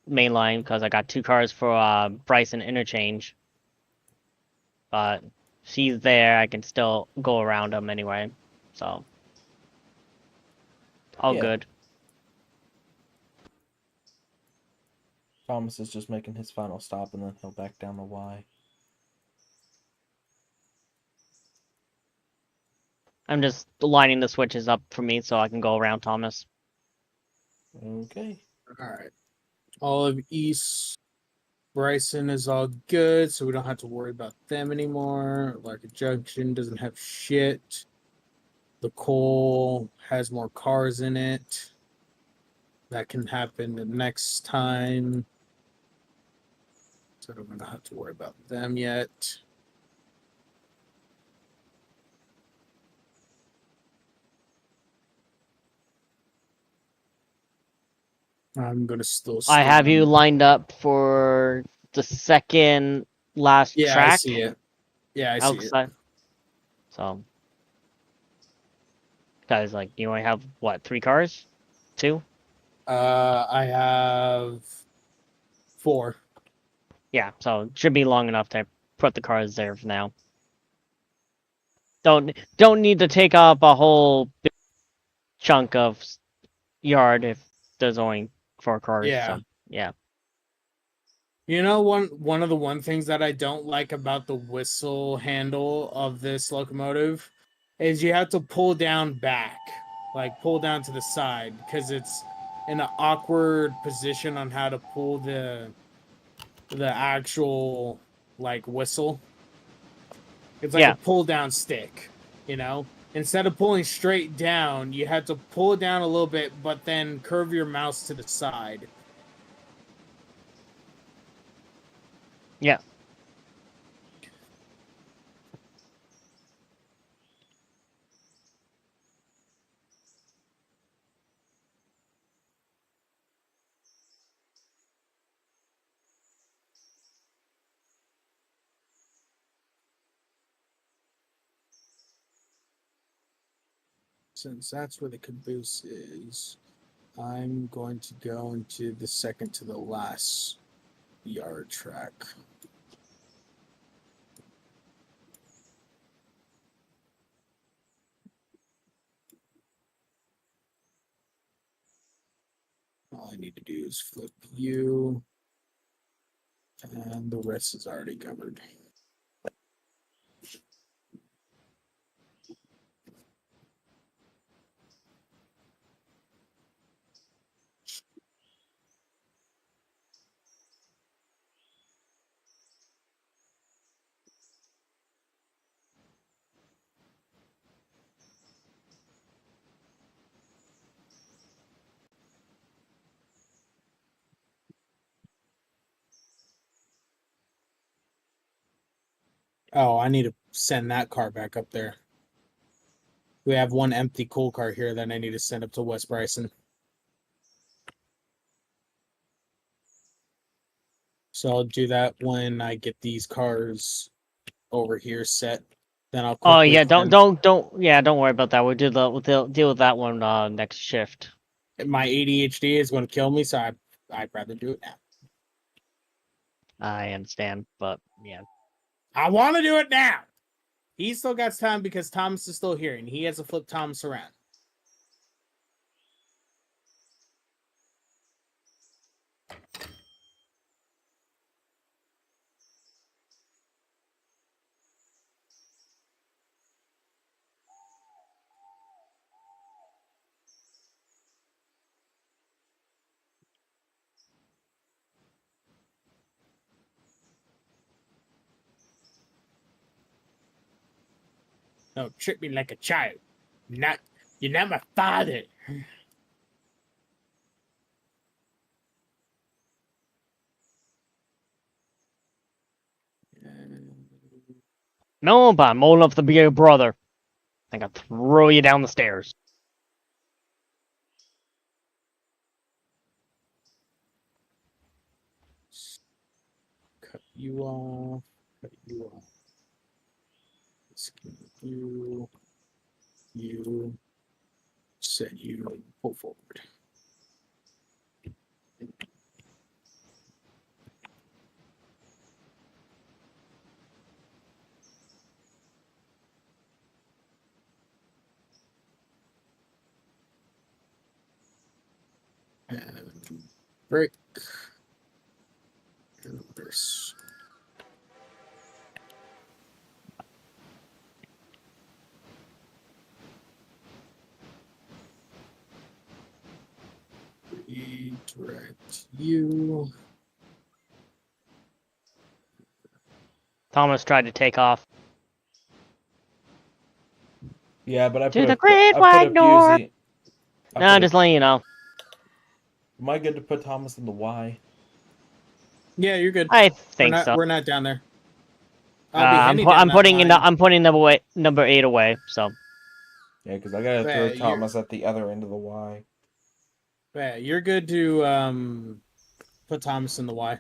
because I got 2 cars for Bryson interchange. But she's there, I can still go around him anyway. So all Yeah. good. Thomas is just making his final stop, and then he'll back down the Y. I'm just lining the switches up for me so I can go around Thomas. Okay. All right. All of East Bryson is all good, so we don't have to worry about them anymore. Larkin Junction doesn't have shit. The coal has more cars in it. That can happen the next time. So I don't have to worry about them yet. I'm gonna still. I have you lined up for the second last Yeah, track. I see it. Yeah, I see it. outside. So, guys, like, you only have what, 3 cars? 2? I have 4. Yeah, so it should be long enough to put the cars there for now. Don't need to take up a whole big chunk of yard if there's only 4 cars. Yeah. So, yeah. You know, one of the things that I don't like about the whistle handle of this locomotive is you have to pull down back, like pull down to the side, because it's in an awkward position on how to pull the actual like whistle. It's like Yeah. a pull down stick, you know? Instead of pulling straight down, you have to pull it down a little bit, but then curve your mouse to the side. Yeah. Since that's where the caboose is, I'm going to go into the second to the last yard track. All I need to do is flip U, and the rest is already covered. Oh, I need to send that car back up there. We have one empty coal car here that I need to send up to West Bryson. So I'll do that when I get these cars over here set. Then I'll. Oh yeah, quickly don't worry about that. We'll deal with that one next shift. My ADHD is going to kill me, so I'd rather do it now. I understand, but yeah. I want to do it now. He still got time because Thomas is still here, and he has to flip Thomas around. Don't treat me like a child. You're not my father. No, but I'm old enough to be your brother. I think I'll throw you down the stairs. Cut you off. Cut you off. You set you pull forward. And break. And reverse. Redirect you. Thomas tried to take off. Yeah, but I To put the a, great I put white a north. fusee- No, I'm just letting you know. Am I good to put Thomas in the Y? Yeah, you're good. I think so. We're not down there. I'll be heading down I'm that putting line. I'm putting number 8 away. So Yeah, because I gotta Yeah, throw you're- Thomas at the other end of the Y. Yeah, you're good to put Thomas in the Y.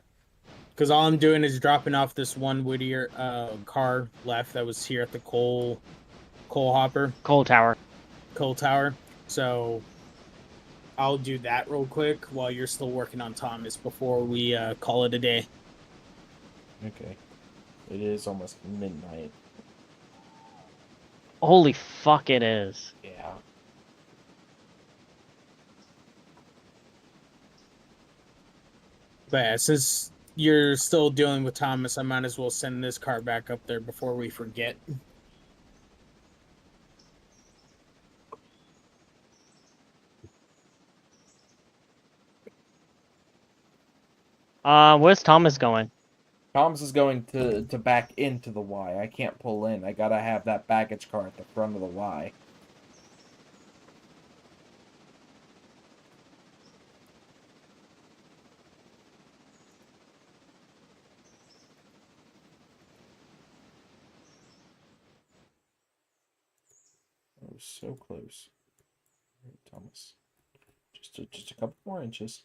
Because all I'm doing is dropping off this one Whittier car left that was here at the coal hopper, coal tower. coal tower. So I'll do that real quick while you're still working on Thomas before we call it a day. Okay. It is almost midnight. Holy fuck, it is. Yeah. But yeah, since you're still dealing with Thomas, I might as well send this car back up there before we forget. Where's Thomas going? Thomas is going to back into the Y. I can't pull in. I gotta have that baggage car at the front of the Y. I was so close. Thomas. Just a couple more inches.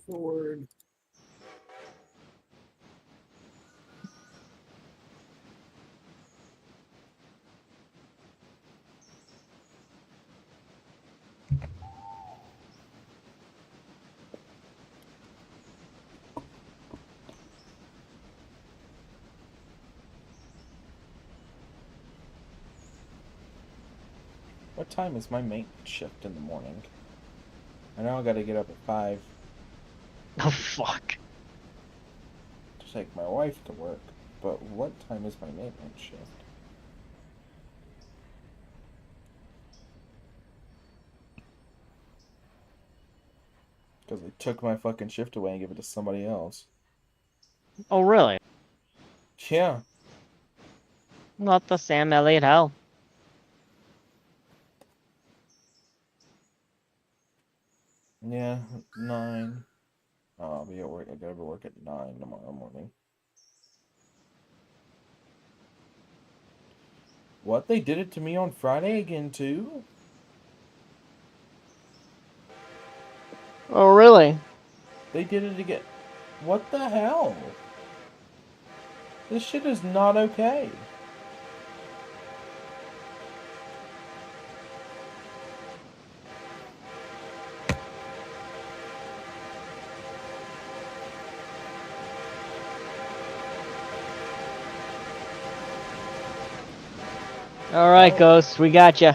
Forward. What time is my maintenance shift in the morning? I know I gotta get up at 5 Oh fuck. to take my wife to work, but what time is my maintenance shift? Because they took my fucking shift away and gave it to somebody else. Oh really? Yeah. Not the Sam Elliott hell. Yeah, 9. Oh, I'll be at work. I gotta be work at 9 tomorrow morning. What? They did it to me on Friday again, too? Oh really? They did it again. What the hell? This shit is not okay. All right, Ghost, we got you.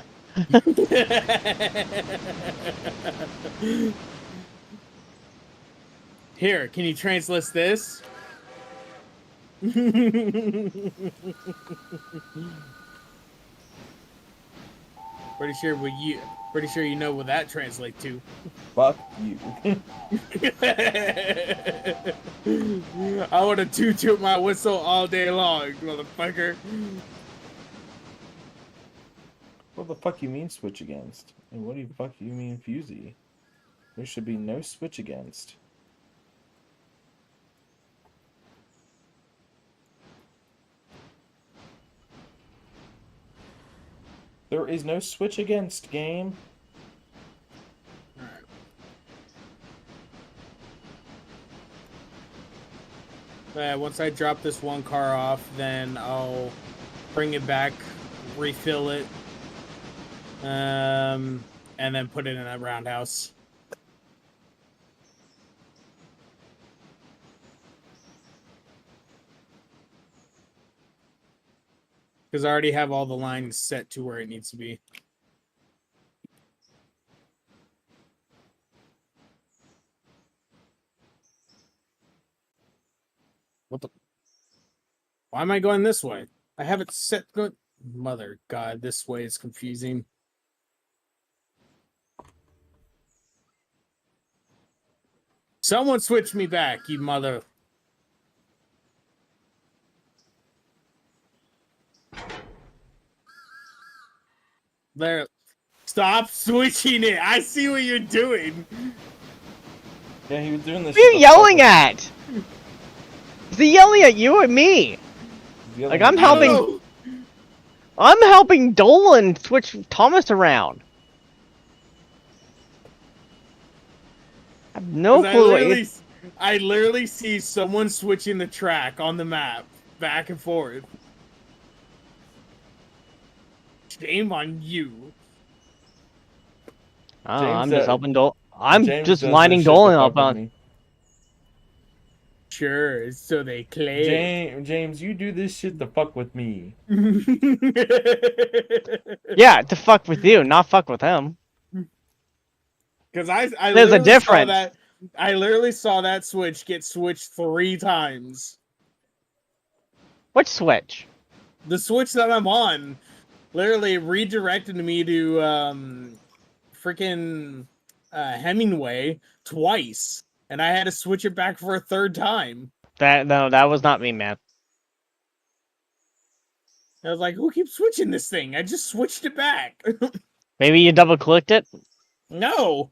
Here, can you translate this? Pretty sure you know what that translates to. Fuck you. I would have toot my whistle all day long, motherfucker. What the fuck you mean switch against? And what the fuck you mean fusey? There should be no switch against. There is no switch against, game. Once I drop this one car off, then I'll bring it back, refill it, and then put it in a roundhouse. Because I already have all the lines set to where it needs to be. What the? Why am I going this way? I have it set good. Mother God, this way is confusing. Someone switch me back, you mother. There. Stop switching it. I see what you're doing. Yeah, he was doing this. Who are you yelling at? Is he yelling at you or me? Like I'm helping. I'm helping Dolan switch Thomas around. I have no clue. I literally see someone switching the track on the map back and forth. Shame on you. Oh, James I'm just does- helping Dolan. I'm James just does lining this shit Dolan to up fuck with on. me. Sure, so they claim. James, you do this shit to fuck with me. Yeah, to fuck with you, not fuck with him. Because I There's a literally difference. Saw that, I literally saw that switch get switched 3 times. Which switch? The switch that I'm on literally redirected me to freaking Hemingway twice, and I had to switch it back for a 3rd time. That was not me, man. I was like, who keeps switching this thing? I just switched it back. Maybe you double clicked it. No.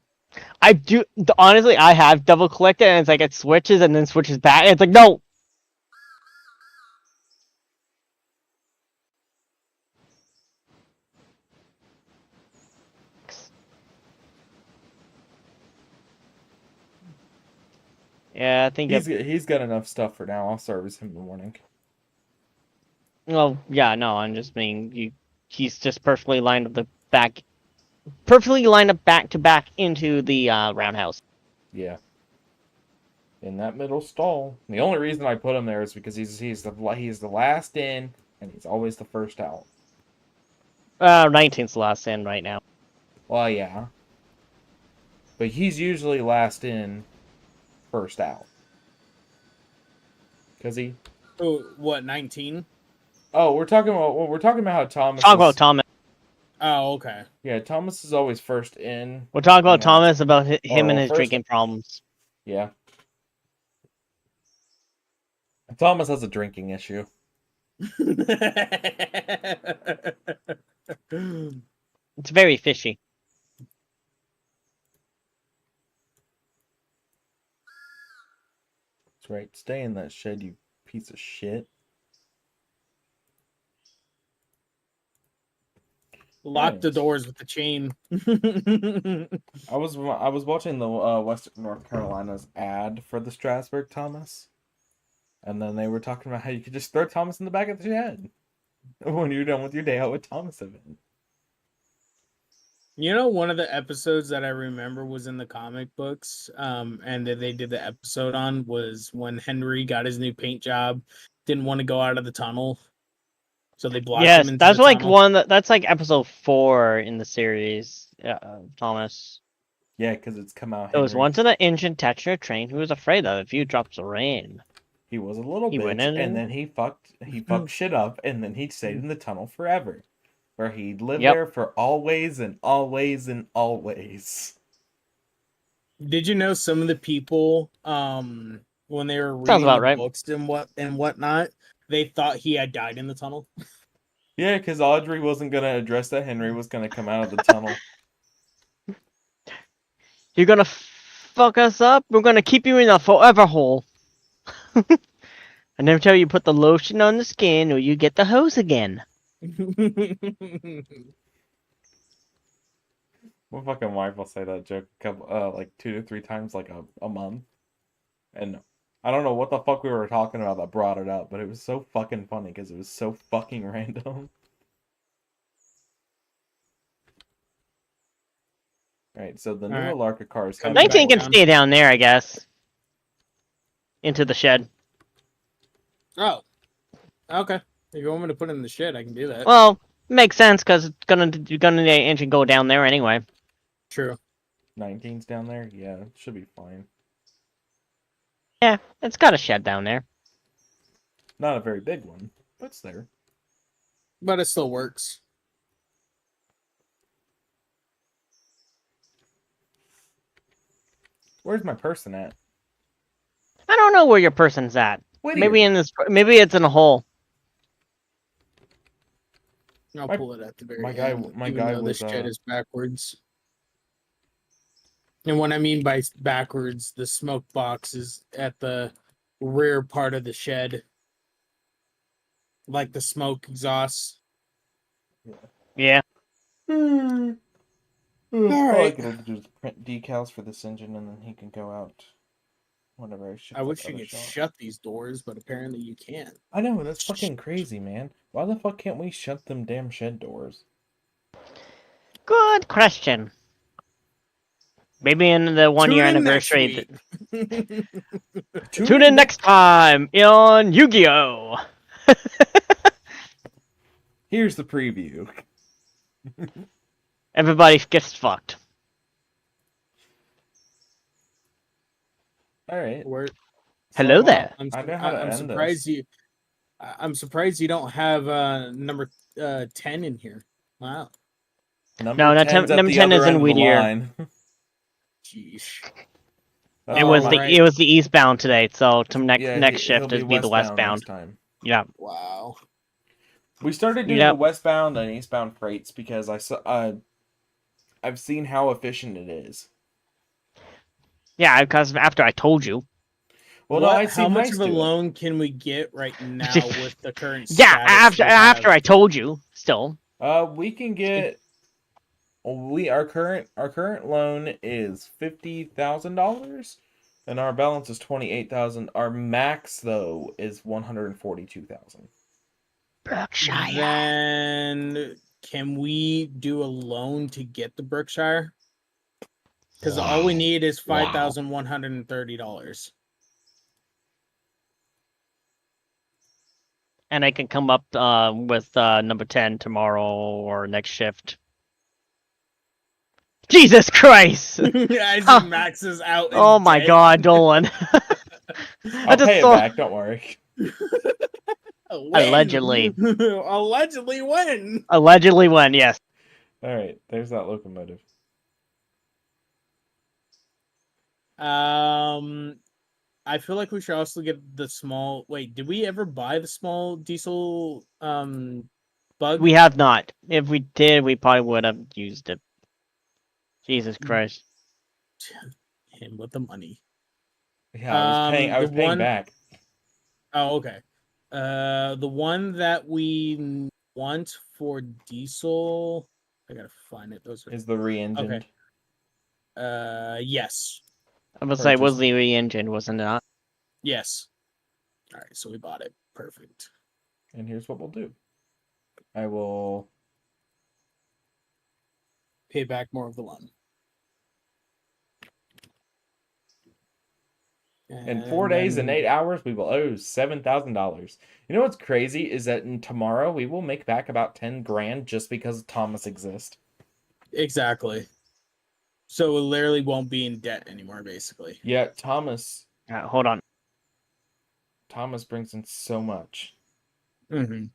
I do. Honestly, I have double clicked it, and it's like it switches and then switches back. It's like no. Yeah, I think He's got enough stuff for now. I'll service him in the morning. Well, yeah, no, I'm just being he's just perfectly lined up back to back into the roundhouse. Yeah. In that middle stall. The only reason I put him there is because he's the last in and he's always the first out. 19's last in right now. Well, yeah. But he's usually last in, first out. Cause he. Oh, what, 19? Oh, we're talking about how Thomas. Talk about Thomas. Oh, okay. Yeah, Thomas is always first in. We'll talk about Yeah. Thomas about him and his first- drinking problems. Yeah. Thomas has a drinking issue. It's very fishy. That's right. Stay in that shed, you piece of shit. Lock the Nice. doors with the chain. I was watching the Western North Carolina's ad for the Strasbourg Thomas, and then they were talking about how you could just throw Thomas in the back of the shed when you're done with your day out with Thomas event. You know, one of the episodes that I remember was in the comic books, and that they did the episode on was when Henry got his new paint job, didn't want to go out of the tunnel, so they blocked Yes, him into that's the like tunnel. that's like episode 4 in the series. Thomas. Yeah, because it's come out. There was Henry. once in an engine Tetra train who was afraid that a few drops of rain. He was a little He went bitch, in and then he fucked shit up, and then he stayed in the tunnel forever, where he'd live Yep. there for always and always and always. Did you know some of the people, when they were Sounds reading about the right. books and whatnot, they thought he had died in the tunnel? Yeah, because Audrey wasn't going to address that Henry was going to come out of the tunnel. You're gonna fuck us up? We're gonna keep you in a forever hole. And every time you put the lotion on the skin, or you get the hose again. My fucking wife will say that joke like 2 to 3 times like a month. And I don't know what the fuck we were talking about that brought it up, but it was so fucking funny because it was so fucking random. Alright, so the new Alright. Alarka car is Come coming back 19 can down. stay down there, I guess. Into the shed. Oh. Okay. If you want me to put it in the shed, I can do that. Well, makes sense because you're gonna the engine go down there anyway. True. 19's down there? Yeah, it should be fine. Yeah, it's got a shed down there. Not a very big one, but it's there. But it still works. Where's my person at? I don't know where your person's at. Maybe in this. Maybe it's in a hole. I'll My- pull it at the very my guy- end. my even guy though was, this shed is backwards. And what I mean by backwards, the smoke box is at the rear part of the shed. Like the smoke exhaust. Yeah. All right. I'll do is print decals for this engine, and then he can go out. Whenever I wish you could shut these doors, but apparently you can't. I know, that's fucking crazy, man. Why the fuck can't we shut them damn shed doors? Good question. Maybe in the 1 year Tune in next anniversary. week. Tune in next time on Yu-Gi-Oh! Here's the preview. Everybody gets fucked. Alright. Where- Hello there. I'm, I know how to I'm end surprised this. I'm surprised you don't have number 10 in here. Wow. Number No, 10's at number the 10 is other in end of the Whittier. line. Jeez. That's It Oh, was why- the right. it was the eastbound today, so to next Yeah, next he'll shift is be the westbound westbound. next time. Yeah. Wow. We started doing Yep. the westbound and eastbound freights because I saw I've seen how efficient it is. Yeah, because after I told you. Well, no, I How seen much Heist of a do it. loan can we get right now with the current Yeah, status we after have? I told you, still. We can get. Our current loan is $50,000, and our balance is $28,000. Our max though is $142,000. Berkshire. Then can we do a loan to get the Berkshire? Because all we need is $5,130. And I can come up with number 10 tomorrow or next shift. Jesus Christ! I see Max's out. in Oh my debt. God, Dolan. I'll just pay it saw- back. Don't worry. When? Allegedly. Allegedly when? Allegedly when, yes. All right, there's that locomotive. I feel like we should also get the small. Wait, did we ever buy the small diesel bug? We have not. If we did, we probably would have used it. Jesus Christ. Him with the money. Yeah, I was the paying one- back. Oh, okay. The one that we want for diesel, I gotta find it. Those are Is the re-engined. okay. Yes, I would say it was Purchase. the re-engine, wasn't it? yes. All right, so we bought it. Perfect. And here's what we'll do. I will. Pay back more of the loan. In 4 days and 8 hours, we will owe $7,000. You know what's crazy is that tomorrow we will make back about 10 grand just because Thomas exists. Exactly. So it literally won't be in debt anymore, basically. Yeah, Thomas Hold on. brings in so much. Mm-hmm.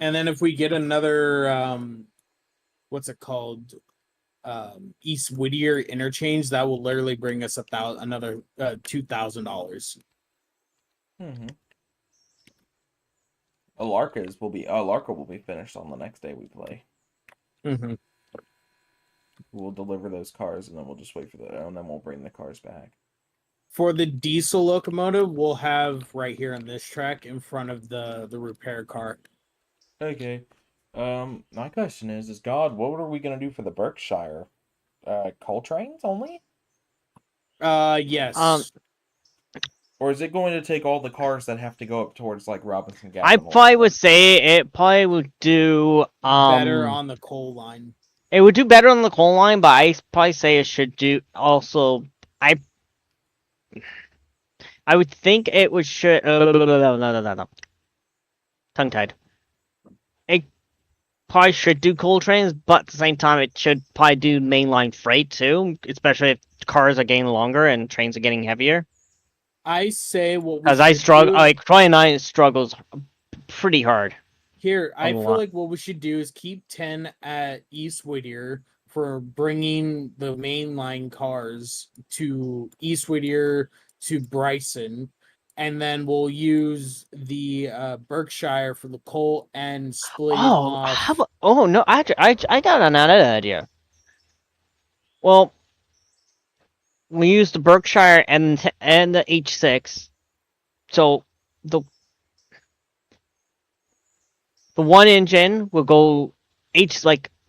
And then if we get another, what's it called? East Whittier interchange, that will literally bring us another $2,000. Mm-hmm. Alarka will be finished on the next day we play. Mm-hmm. We'll deliver those cars, and then we'll just wait for and then we'll bring the cars back. For the diesel locomotive, we'll have right here on this track in front of the repair car. Okay. My question is God, what are we gonna do for the Berkshire? Coal trains only? Yes. Or is it going to take all the cars that have to go up towards like Robinson Gap? I probably would say it probably would do better on the coal line. It would do better on the coal line, but I probably say it should do also. I would think it would should. No. Tongue tied. It probably should do coal trains, but at the same time, it should probably do mainline freight too, especially if cars are getting longer and trains are getting heavier. I say what because I struggle. Like 29 struggles pretty hard. Here, I feel like what we should do is keep 10 at East Whittier for bringing the mainline cars to East Whittier to Bryson, and then we'll use the Berkshire for the coal and splitting off. How about, no, I got another idea. Well, we use the Berkshire and the H6, so the one engine will go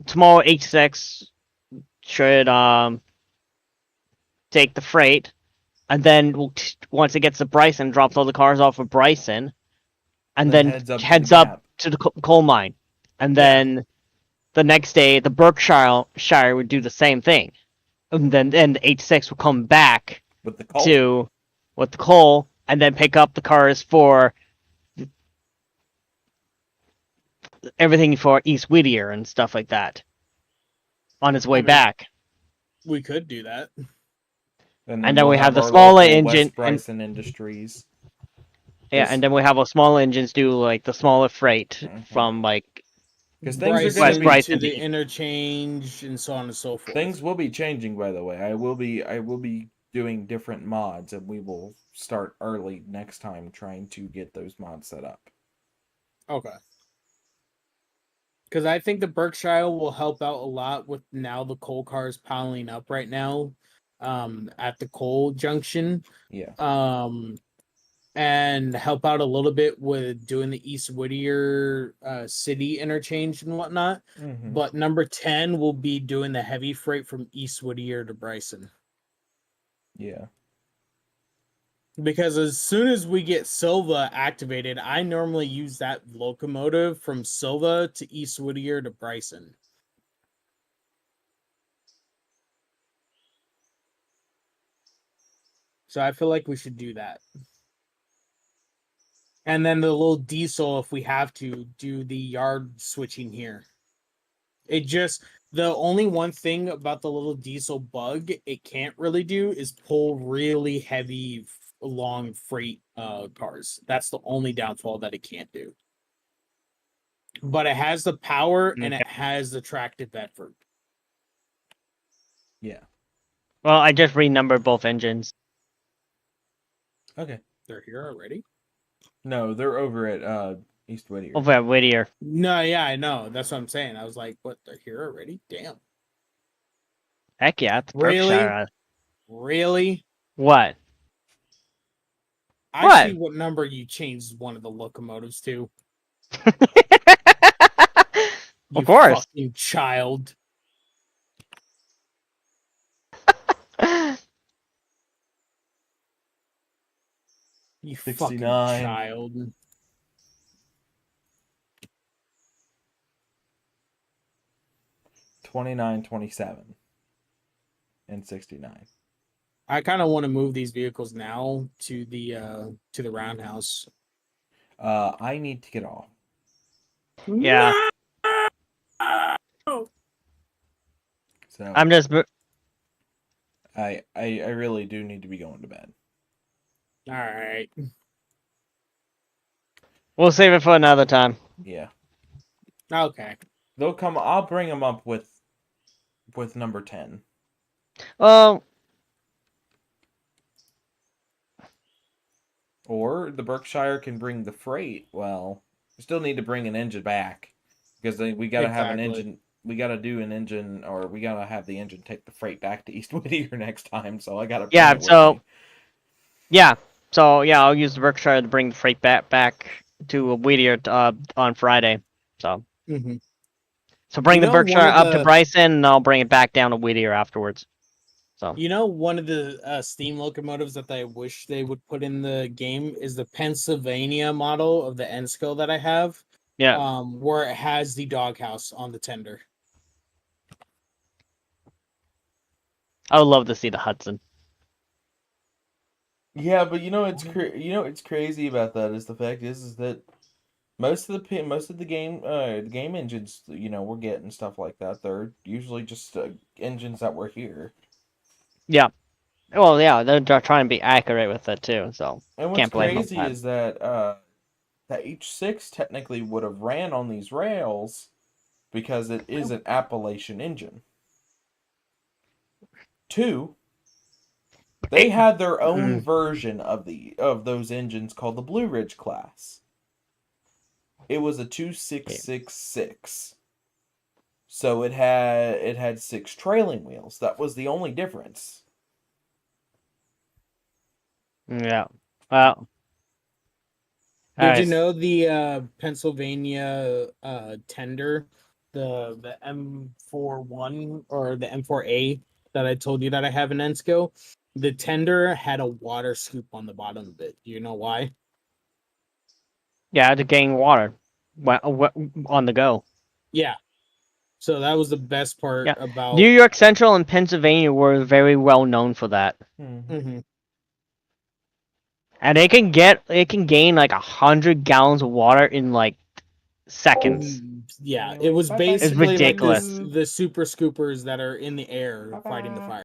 tomorrow H6 should take the freight, and then once it gets to Bryson, drops all the cars off of Bryson, and then heads up to the coal mine, and then the next day the Berkshire would do the same thing, and then the H6 will come back with the coal, and then pick up the cars for everything for East Whittier and stuff like that on its way back. We could do that. And then we have the smaller engine. West Bryson Industries. Yeah, and then we have our small engines do like the smaller freight from because things are West going to the interchange and so on and so forth. Things will be changing, by the way. I will be doing different mods, and we will start early next time trying to get those mods set up. Okay. Because I think the Berkshire will help out a lot with now the coal cars piling up right now at the coal junction. Yeah. And help out a little bit with doing the East Whittier city interchange and whatnot. Mm-hmm. But number 10 will be doing the heavy freight from East Whittier to Bryson. Yeah. Because as soon as we get Silva activated, I normally use that locomotive from Silva to East Whittier to Bryson. So I feel like we should do that. And then the little diesel, if we have to, do the yard switching here. The only one thing about the little diesel bug it can't really do is pull really heavy long freight cars. That's the only downfall that it can't do. But it has the power and it has the tractive effort. Yeah. Well, I just renumbered both engines. Okay. They're here already? No, they're over at East Whittier. Over at Whittier. No, yeah, I know. That's what I'm saying. I was like, what, they're here already? Damn. Heck yeah. It's Really? Berkshire. Really? What? I see what number you changed one of the locomotives to. Of course. Fucking child. You 69. fucking child. $29, $27, and $69. I kind of want to move these vehicles now to the roundhouse. I need to get off. Yeah. So I'm just. I really do need to be going to bed. All right. We'll save it for another time. Yeah. Okay. They'll come. I'll bring them up with number 10. Well, Or the Berkshire can bring the freight. Well, we still need to bring an engine back because we got to have an Exactly. engine. We got to do an engine, or we got to have the engine take the freight back to East Whittier next time. So I got to. Yeah, so yeah, I'll use the Berkshire to bring the freight back to Whittier on Friday. So Mm-hmm. so bring You the know, Berkshire one of up to the- Bryson, and I'll bring it back down to Whittier afterwards. So You know, one of the steam locomotives that I wish they would put in the game is the Pennsylvania model of the Ensco that I have. yeah, Where it has the doghouse on the tender. I would love to see the Hudson. Yeah, but it's crazy about that is the fact is that most of the game engines we're getting stuff like that, they're usually just engines that were here. Yeah. Well, yeah, they're trying to be accurate with it too. So And what's can't blame them crazy for that. is that that H6 technically would have ran on these rails because it is an Appalachian engine. 2, they had their own version of those engines called the Blue Ridge class. It was a 2666. So it had 6 trailing wheels. That was the only difference. Yeah. Well. Did you know the Pennsylvania tender, the M41 or the M4A that I told you that I have in Ensco? The tender had a water scoop on the bottom of it. Do you know why? Yeah, to gain water on the go. Yeah. So that was the best part Yeah. about New York Central and Pennsylvania were very well known for that. Mhm. And it can gain like 100 gallons of water in like seconds. Yeah, it was It's basically like ridiculous. the super scoopers that are in the air fighting the fire.